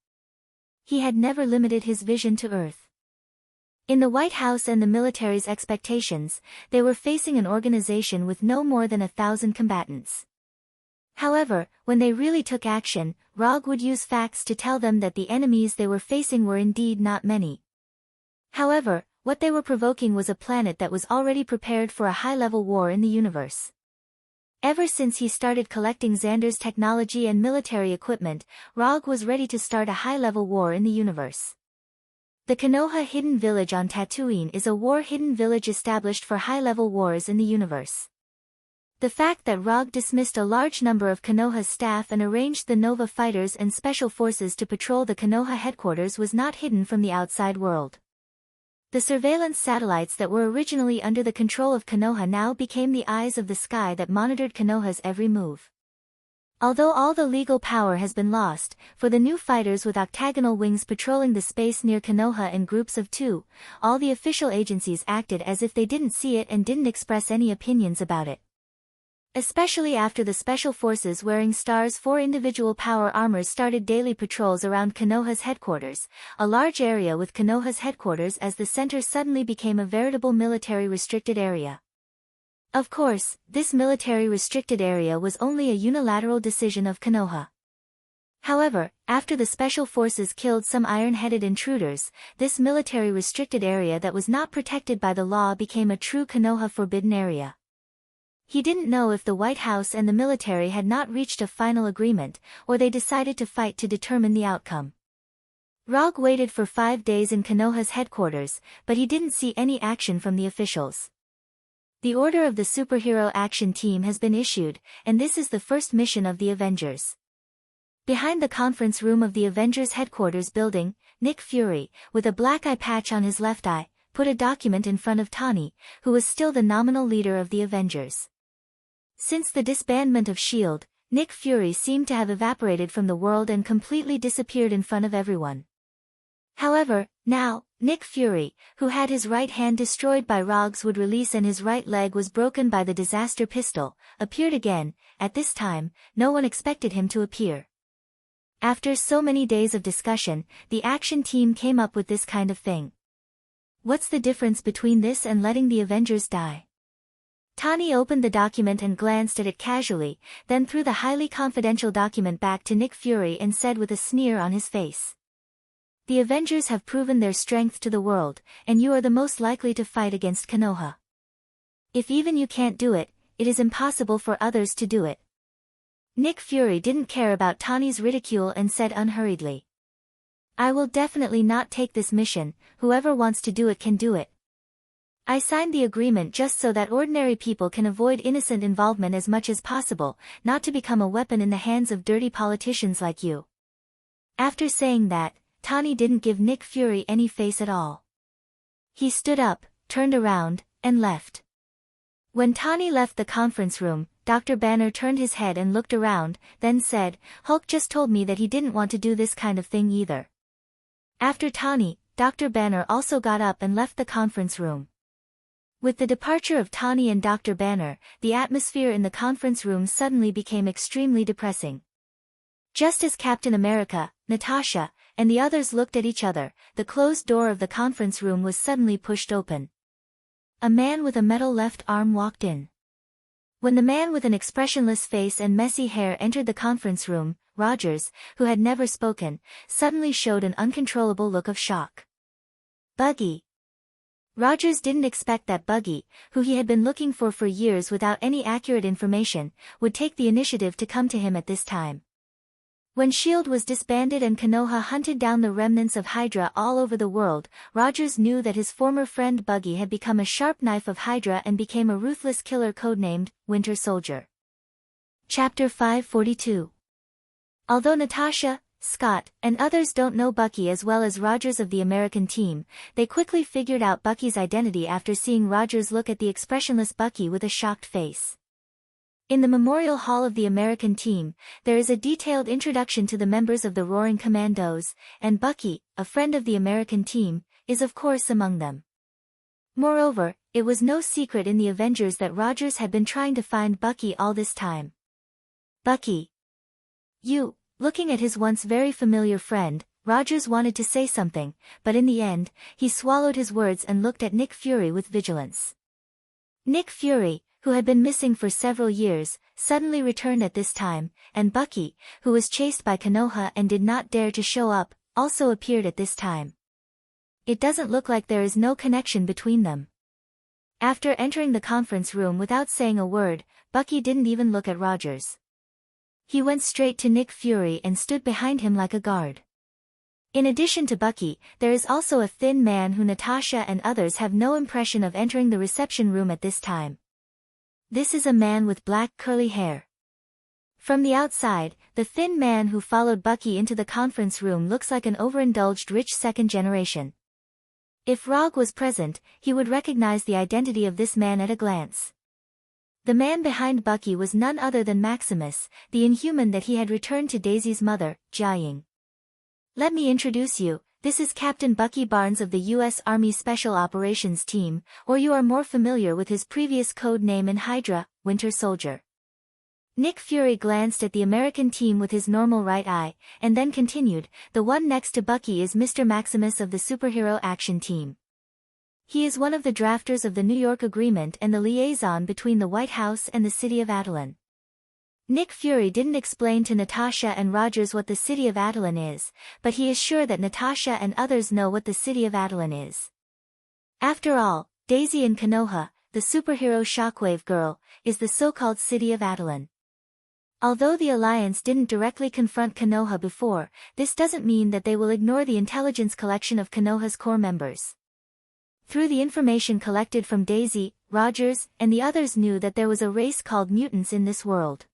Speaker 1: He had never limited his vision to Earth. In the White House and the military's expectations, they were facing an organization with no more than 1,000 combatants. However, when they really took action, Rog would use facts to tell them that the enemies they were facing were indeed not many. However, what they were provoking was a planet that was already prepared for a high-level war in the universe. Ever since he started collecting Xander's technology and military equipment, Rog was ready to start a high-level war in the universe. The Konoha Hidden Village on Tatooine is a war-hidden village established for high-level wars in the universe. The fact that Rog dismissed a large number of Konoha's staff and arranged the Nova fighters and special forces to patrol the Konoha headquarters was not hidden from the outside world. The surveillance satellites that were originally under the control of Konoha now became the eyes of the sky that monitored Konoha's every move. Although all the legal power has been lost, for the new fighters with octagonal wings patrolling the space near Konoha in groups of 2, all the official agencies acted as if they didn't see it and didn't express any opinions about it. Especially after the special forces wearing Star's 4 individual power armors started daily patrols around Konoha's headquarters, a large area with Konoha's headquarters as the center suddenly became a veritable military restricted area. Of course, this military restricted area was only a unilateral decision of Konoha. However, after the special forces killed some iron-headed intruders, this military restricted area that was not protected by the law became a true Konoha forbidden area. He didn't know if the White House and the military had not reached a final agreement, or they decided to fight to determine the outcome. Rog waited for 5 days in Konoha's headquarters, but he didn't see any action from the officials. The order of the superhero action team has been issued, and this is the first mission of the Avengers. Behind the conference room of the Avengers headquarters building, Nick Fury, with a black eye patch on his left eye, put a document in front of Tani, who was still the nominal leader of the Avengers. Since the disbandment of S.H.I.E.L.D., Nick Fury seemed to have evaporated from the world and completely disappeared in front of everyone. However, now, Nick Fury, who had his right hand destroyed by Rog's wood release and his right leg was broken by the disaster pistol, appeared again. At this time, no one expected him to appear. After so many days of discussion, the action team came up with this kind of thing. What's the difference between this and letting the Avengers die? Tani opened the document and glanced at it casually, then threw the highly confidential document back to Nick Fury and said with a sneer on his face. The Avengers have proven their strength to the world, and you are the most likely to fight against Konoha. If even you can't do it, it is impossible for others to do it. Nick Fury didn't care about Tani's ridicule and said unhurriedly. I will definitely not take this mission, whoever wants to do it can do it. I signed the agreement just so that ordinary people can avoid innocent involvement as much as possible, not to become a weapon in the hands of dirty politicians like you. After saying that, Tani didn't give Nick Fury any face at all. He stood up, turned around, and left. When Tani left the conference room, Dr. Banner turned his head and looked around, then said, Hulk just told me that he didn't want to do this kind of thing either. After Tani, Dr. Banner also got up and left the conference room. With the departure of Tani and Dr. Banner, the atmosphere in the conference room suddenly became extremely depressing. Just as Captain America, Natasha, and the others looked at each other, the closed door of the conference room was suddenly pushed open. A man with a metal left arm walked in. When the man with an expressionless face and messy hair entered the conference room, Rogers, who had never spoken, suddenly showed an uncontrollable look of shock. Buggy. Rogers didn't expect that Buggy, who he had been looking for years without any accurate information, would take the initiative to come to him at this time. When S.H.I.E.L.D. was disbanded and Konoha hunted down the remnants of Hydra all over the world, Rogers knew that his former friend Buggy had become a sharp knife of Hydra and became a ruthless killer codenamed Winter Soldier. Chapter 542. Although Natasha, Scott, and others don't know Bucky as well as Rogers of the American team, they quickly figured out Bucky's identity after seeing Rogers look at the expressionless Bucky with a shocked face. In the Memorial Hall of the American team, there is a detailed introduction to the members of the Roaring Commandos, and Bucky, a friend of the American team, is of course among them. Moreover, it was no secret in the Avengers that Rogers had been trying to find Bucky all this time. Bucky. You, looking at his once very familiar friend, Rogers wanted to say something, but in the end, he swallowed his words and looked at Nick Fury with vigilance. Nick Fury, who had been missing for several years, suddenly returned at this time, and Bucky, who was chased by Konoha and did not dare to show up, also appeared at this time. It doesn't look like there is no connection between them. After entering the conference room without saying a word, Bucky didn't even look at Rogers. He went straight to Nick Fury and stood behind him like a guard. In addition to Bucky, there is also a thin man who Natasha and others have no impression of entering the reception room at this time. This is a man with black curly hair. From the outside, the thin man who followed Bucky into the conference room looks like an overindulged rich second generation. If Rog was present, he would recognize the identity of this man at a glance. The man behind Bucky was none other than Maximus, the Inhuman that he had returned to Daisy's mother, Jiaying. Let me introduce you, this is Captain Bucky Barnes of the U.S. Army Special Operations Team, or you are more familiar with his previous code name in Hydra, Winter Soldier. Nick Fury glanced at the American team with his normal right eye, and then continued, the one next to Bucky is Mr. Maximus of the Superhero Action Team. He is one of the drafters of the New York Agreement and the liaison between the White House and the city of Attilan. Nick Fury didn't explain to Natasha and Rogers what the city of Attilan is, but he is sure that Natasha and others know what the city of Attilan is. After all, Daisy and Konoha, the superhero Shockwave Girl, is the so-called city of Attilan. Although the Alliance didn't directly confront Konoha before, this doesn't mean that they will ignore the intelligence collection of Konoha's core members. Through the information collected from Daisy, Rogers, and the others knew that there was a race called mutants in this world.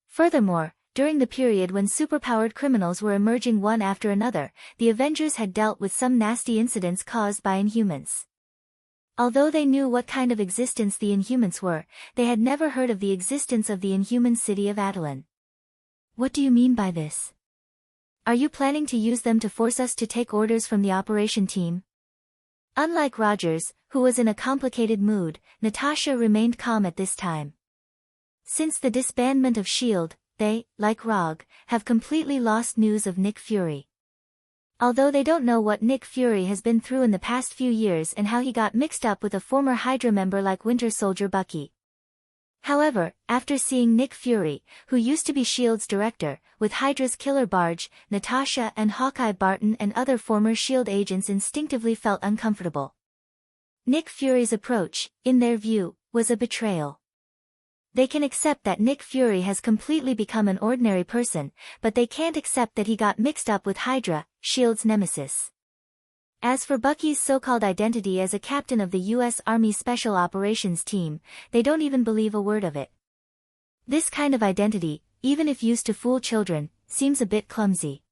Speaker 1: Furthermore, during the period when superpowered criminals were emerging one after another, the Avengers had dealt with some nasty incidents caused by Inhumans. Although they knew what kind of existence the Inhumans were, they had never heard of the existence of the Inhuman city of Attilan. What do you mean by this? Are you planning to use them to force us to take orders from the operation team? Unlike Rogers, who was in a complicated mood, Natasha remained calm at this time. Since the disbandment of S.H.I.E.L.D., they, like Rog, have completely lost news of Nick Fury. Although they don't know what Nick Fury has been through in the past few years and how he got mixed up with a former Hydra member like Winter Soldier Bucky. However, after seeing Nick Fury, who used to be S.H.I.E.L.D.'s director, with Hydra's killer Barge, Natasha and Hawkeye Barton and other former S.H.I.E.L.D. agents instinctively felt uncomfortable. Nick Fury's approach, in their view, was a betrayal. They can accept that Nick Fury has completely become an ordinary person, but they can't accept that he got mixed up with Hydra, S.H.I.E.L.D.'s nemesis. As for Bucky's so-called identity as a captain of the U.S. Army Special Operations Team, they don't even believe a word of it. This kind of identity, even if used to fool children, seems a bit clumsy.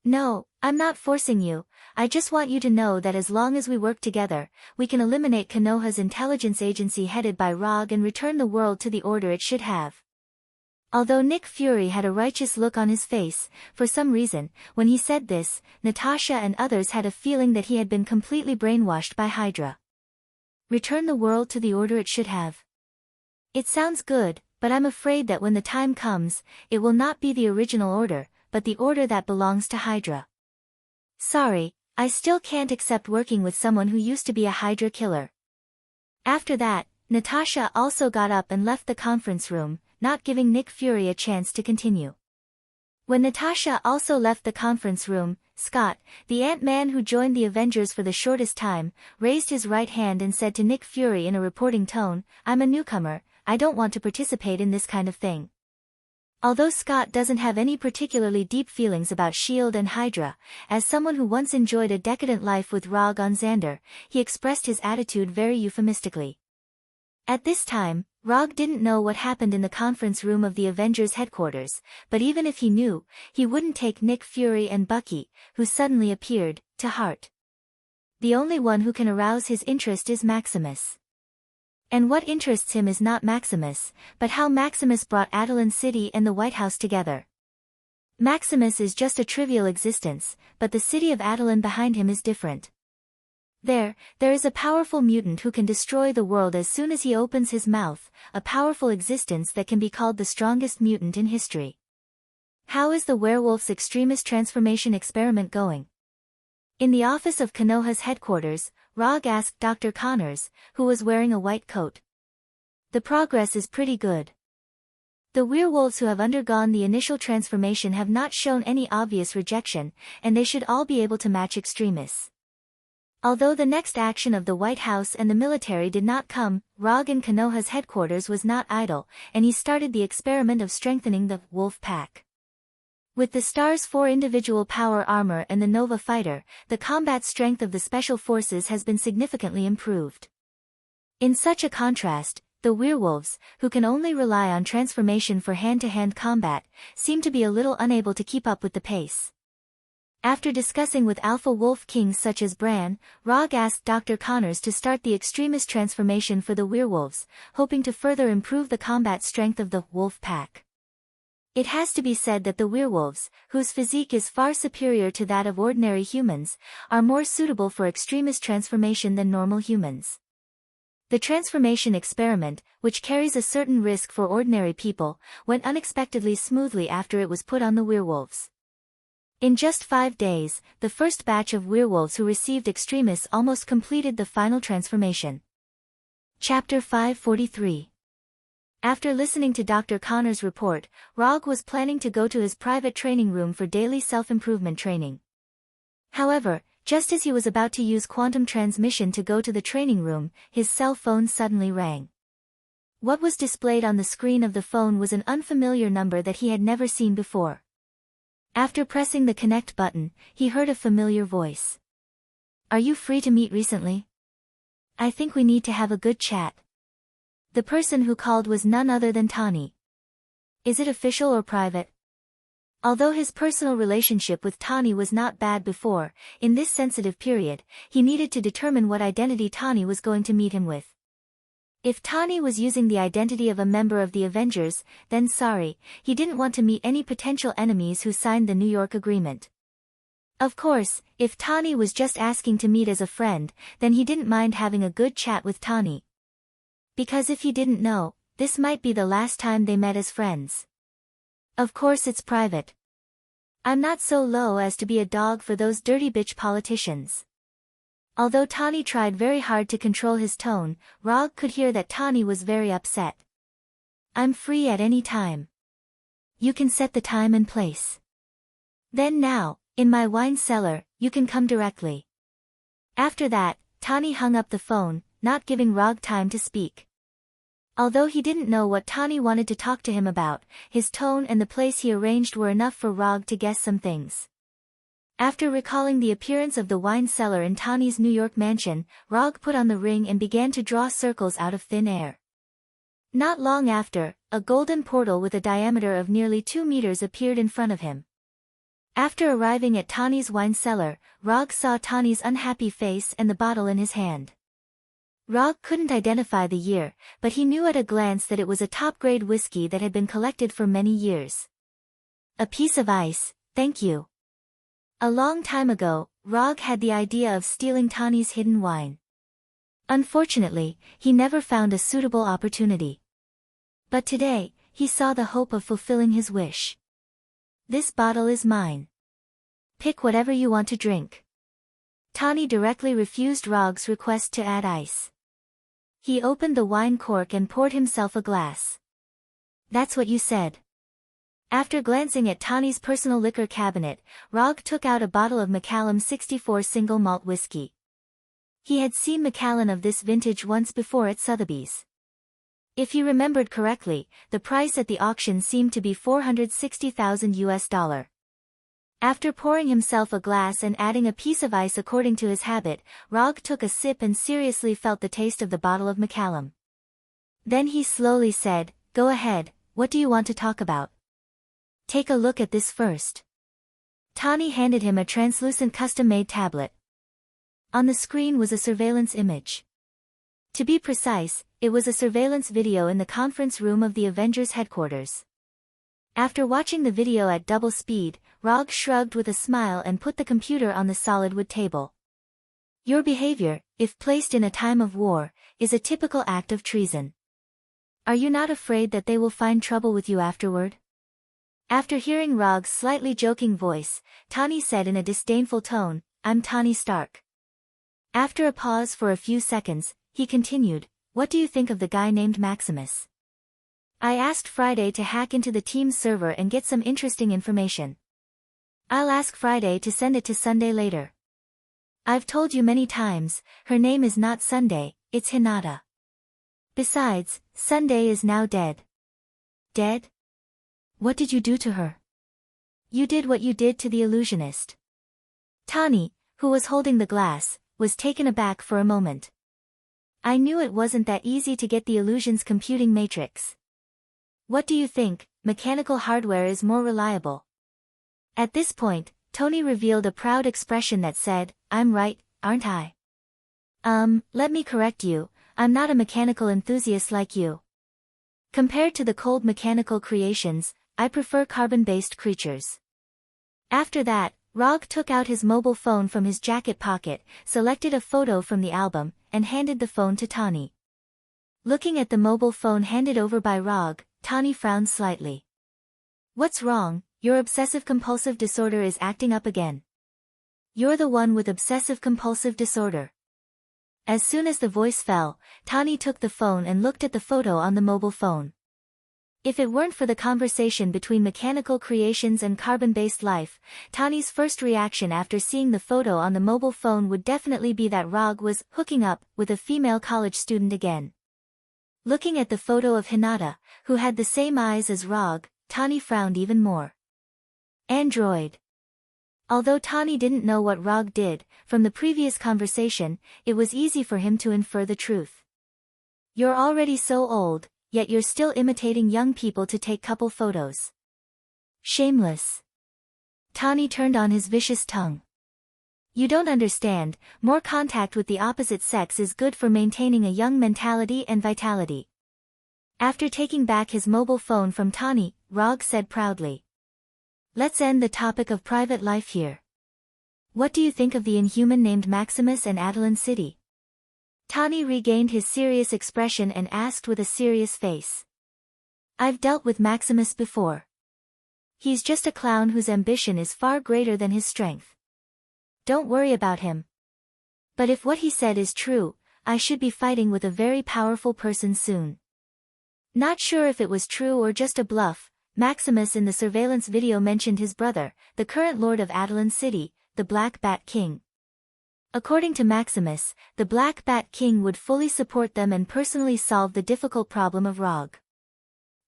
Speaker 1: No, I'm not forcing you, I just want you to know that as long as we work together, we can eliminate Konoha's intelligence agency headed by Rog and return the world to the order it should have. Although Nick Fury had a righteous look on his face, for some reason, when he said this, Natasha and others had a feeling that he had been completely brainwashed by Hydra. Return the world to the order it should have. It sounds good, but I'm afraid that when the time comes, it will not be the original order, but the order that belongs to Hydra. Sorry, I still can't accept working with someone who used to be a Hydra killer. After that, Natasha also got up and left the conference room, not giving Nick Fury a chance to continue. When Natasha also left the conference room, Scott, the Ant-Man who joined the Avengers for the shortest time, raised his right hand and said to Nick Fury in a reporting tone, "I'm a newcomer, I don't want to participate in this kind of thing." Although Scott doesn't have any particularly deep feelings about S.H.I.E.L.D. and Hydra, as someone who once enjoyed a decadent life with Rog on Xander, he expressed his attitude very euphemistically. At this time, Rog didn't know what happened in the conference room of the Avengers headquarters, but even if he knew, he wouldn't take Nick Fury and Bucky, who suddenly appeared, to heart. The only one who can arouse his interest is Maximus. And what interests him is not Maximus, but how Maximus brought Attilan City and the White House together. Maximus is just a trivial existence, but the city of Attilan behind him is different. There is a powerful mutant who can destroy the world as soon as he opens his mouth, a powerful existence that can be called the strongest mutant in history. How is the werewolf's extremist transformation experiment going? In the office of Konoha's headquarters, Rog asked Dr. Connors, who was wearing a white coat. The progress is pretty good. The werewolves who have undergone the initial transformation have not shown any obvious rejection, and they should all be able to match extremists. Although the next action of the White House and the military did not come, Rog in Konoha's headquarters was not idle, and he started the experiment of strengthening the Wolf Pack. With the Star's 4 individual power armor and the Nova fighter, the combat strength of the Special Forces has been significantly improved. In such a contrast, the werewolves, who can only rely on transformation for hand-to-hand combat, seem to be a little unable to keep up with the pace. After discussing with Alpha Wolf Kings such as Bran, Rog asked Dr. Connors to start the extremist transformation for the werewolves, hoping to further improve the combat strength of the Wolf Pack. It has to be said that the werewolves, whose physique is far superior to that of ordinary humans, are more suitable for extremist transformation than normal humans. The transformation experiment, which carries a certain risk for ordinary people, went unexpectedly smoothly after it was put on the werewolves. In just 5 days, the first batch of werewolves who received extremists almost completed the final transformation. Chapter 543. After listening to Dr. Connor's report, Rog was planning to go to his private training room for daily self-improvement training. However, just as he was about to use quantum transmission to go to the training room, his cell phone suddenly rang. What was displayed on the screen of the phone was an unfamiliar number that he had never seen before. After pressing the connect button, he heard a familiar voice. "Are you free to meet recently? I think we need to have a good chat." The person who called was none other than Tani. "Is it official or private?" Although his personal relationship with Tani was not bad before, in this sensitive period, he needed to determine what identity Tani was going to meet him with. If Tani was using the identity of a member of the Avengers, then sorry, he didn't want to meet any potential enemies who signed the New York Agreement. Of course, if Tani was just asking to meet as a friend, then he didn't mind having a good chat with Tani. Because if he didn't know, this might be the last time they met as friends. "Of course it's private. I'm not so low as to be a dog for those dirty bitch politicians." Although Tani tried very hard to control his tone, Rog could hear that Tani was very upset. "I'm free at any time. You can set the time and place. Then now, in my wine cellar, you can come directly." After that, Tani hung up the phone, not giving Rog time to speak. Although he didn't know what Tani wanted to talk to him about, his tone and the place he arranged were enough for Rog to guess some things. After recalling the appearance of the wine cellar in Tani's New York mansion, Rog put on the ring and began to draw circles out of thin air. Not long after, a golden portal with a diameter of nearly 2 meters appeared in front of him. After arriving at Tani's wine cellar, Rog saw Tani's unhappy face and the bottle in his hand. Rog couldn't identify the year, but he knew at a glance that it was a top-grade whiskey that had been collected for many years. "A piece of ice, thank you." A long time ago, Rog had the idea of stealing Tani's hidden wine. Unfortunately, he never found a suitable opportunity. But today, he saw the hope of fulfilling his wish. "This bottle is mine. Pick whatever you want to drink." Tani directly refused Rog's request to add ice. He opened the wine cork and poured himself a glass. "That's what you said." After glancing at Tani's personal liquor cabinet, Rog took out a bottle of Macallan 64 single malt whiskey. He had seen Macallan of this vintage once before at Sotheby's. If he remembered correctly, the price at the auction seemed to be $460,000. After pouring himself a glass and adding a piece of ice according to his habit, Rog took a sip and seriously felt the taste of the bottle of Macallan. Then he slowly said, "Go ahead, what do you want to talk about? Take a look at this first." Tani handed him a translucent custom-made tablet. On the screen was a surveillance image. To be precise, it was a surveillance video in the conference room of the Avengers headquarters. After watching the video at double speed, Rog shrugged with a smile and put the computer on the solid wood table. "Your behavior, if placed in a time of war, is a typical act of treason. Are you not afraid that they will find trouble with you afterward?" After hearing Rog's slightly joking voice, Tani said in a disdainful tone, "I'm Tony Stark." After a pause for a few seconds, he continued, "What do you think of the guy named Maximus? I asked Friday to hack into the team's server and get some interesting information. I'll ask Friday to send it to Sunday later. I've told you many times, her name is not Sunday, it's Hinata. Besides, Sunday is now dead." "Dead? What did you do to her?" "You did what you did to the illusionist." Tani, who was holding the glass, was taken aback for a moment. "I knew it wasn't that easy to get the illusion's computing matrix. What do you think, mechanical hardware is more reliable?" At this point, Tony revealed a proud expression that said, "I'm right, aren't I? Let me correct you, I'm not a mechanical enthusiast like you. Compared to the cold mechanical creations, I prefer carbon-based creatures." After that, Rog took out his mobile phone from his jacket pocket, selected a photo from the album, and handed the phone to Tani. Looking at the mobile phone handed over by Rog, Tani frowned slightly. "What's wrong? Your obsessive-compulsive disorder is acting up again. You're the one with obsessive-compulsive disorder." As soon as the voice fell, Tani took the phone and looked at the photo on the mobile phone. If it weren't for the conversation between mechanical creations and carbon-based life, Tani's first reaction after seeing the photo on the mobile phone would definitely be that Rog was hooking up with a female college student again. Looking at the photo of Hinata, who had the same eyes as Rog, Tani frowned even more. Android. Although Tani didn't know what Rog did, from the previous conversation, it was easy for him to infer the truth. You're already so old, yet you're still imitating young people to take couple photos. Shameless. Tani turned on his vicious tongue. You don't understand, more contact with the opposite sex is good for maintaining a young mentality and vitality. After taking back his mobile phone from Tani, Rog said proudly. Let's end the topic of private life here. What do you think of the inhuman named Maximus and Adeline City? Tani regained his serious expression and asked with a serious face. I've dealt with Maximus before. He's just a clown whose ambition is far greater than his strength. Don't worry about him. But if what he said is true, I should be fighting with a very powerful person soon. Not sure if it was true or just a bluff, Maximus in the surveillance video mentioned his brother, the current lord of Adeline City, the Black Bat King. According to Maximus, the Black Bat King would fully support them and personally solve the difficult problem of Rog.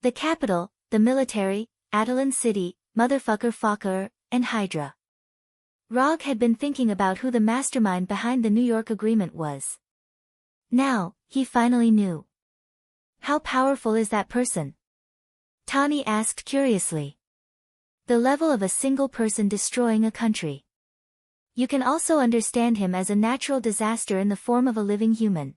Speaker 1: The capital, the military, Adeline City, motherfucker Fokker, and Hydra. Rog had been thinking about who the mastermind behind the New York agreement was. Now, he finally knew. How powerful is that person? Tani asked curiously. The level of a single person destroying a country. You can also understand him as a natural disaster in the form of a living human.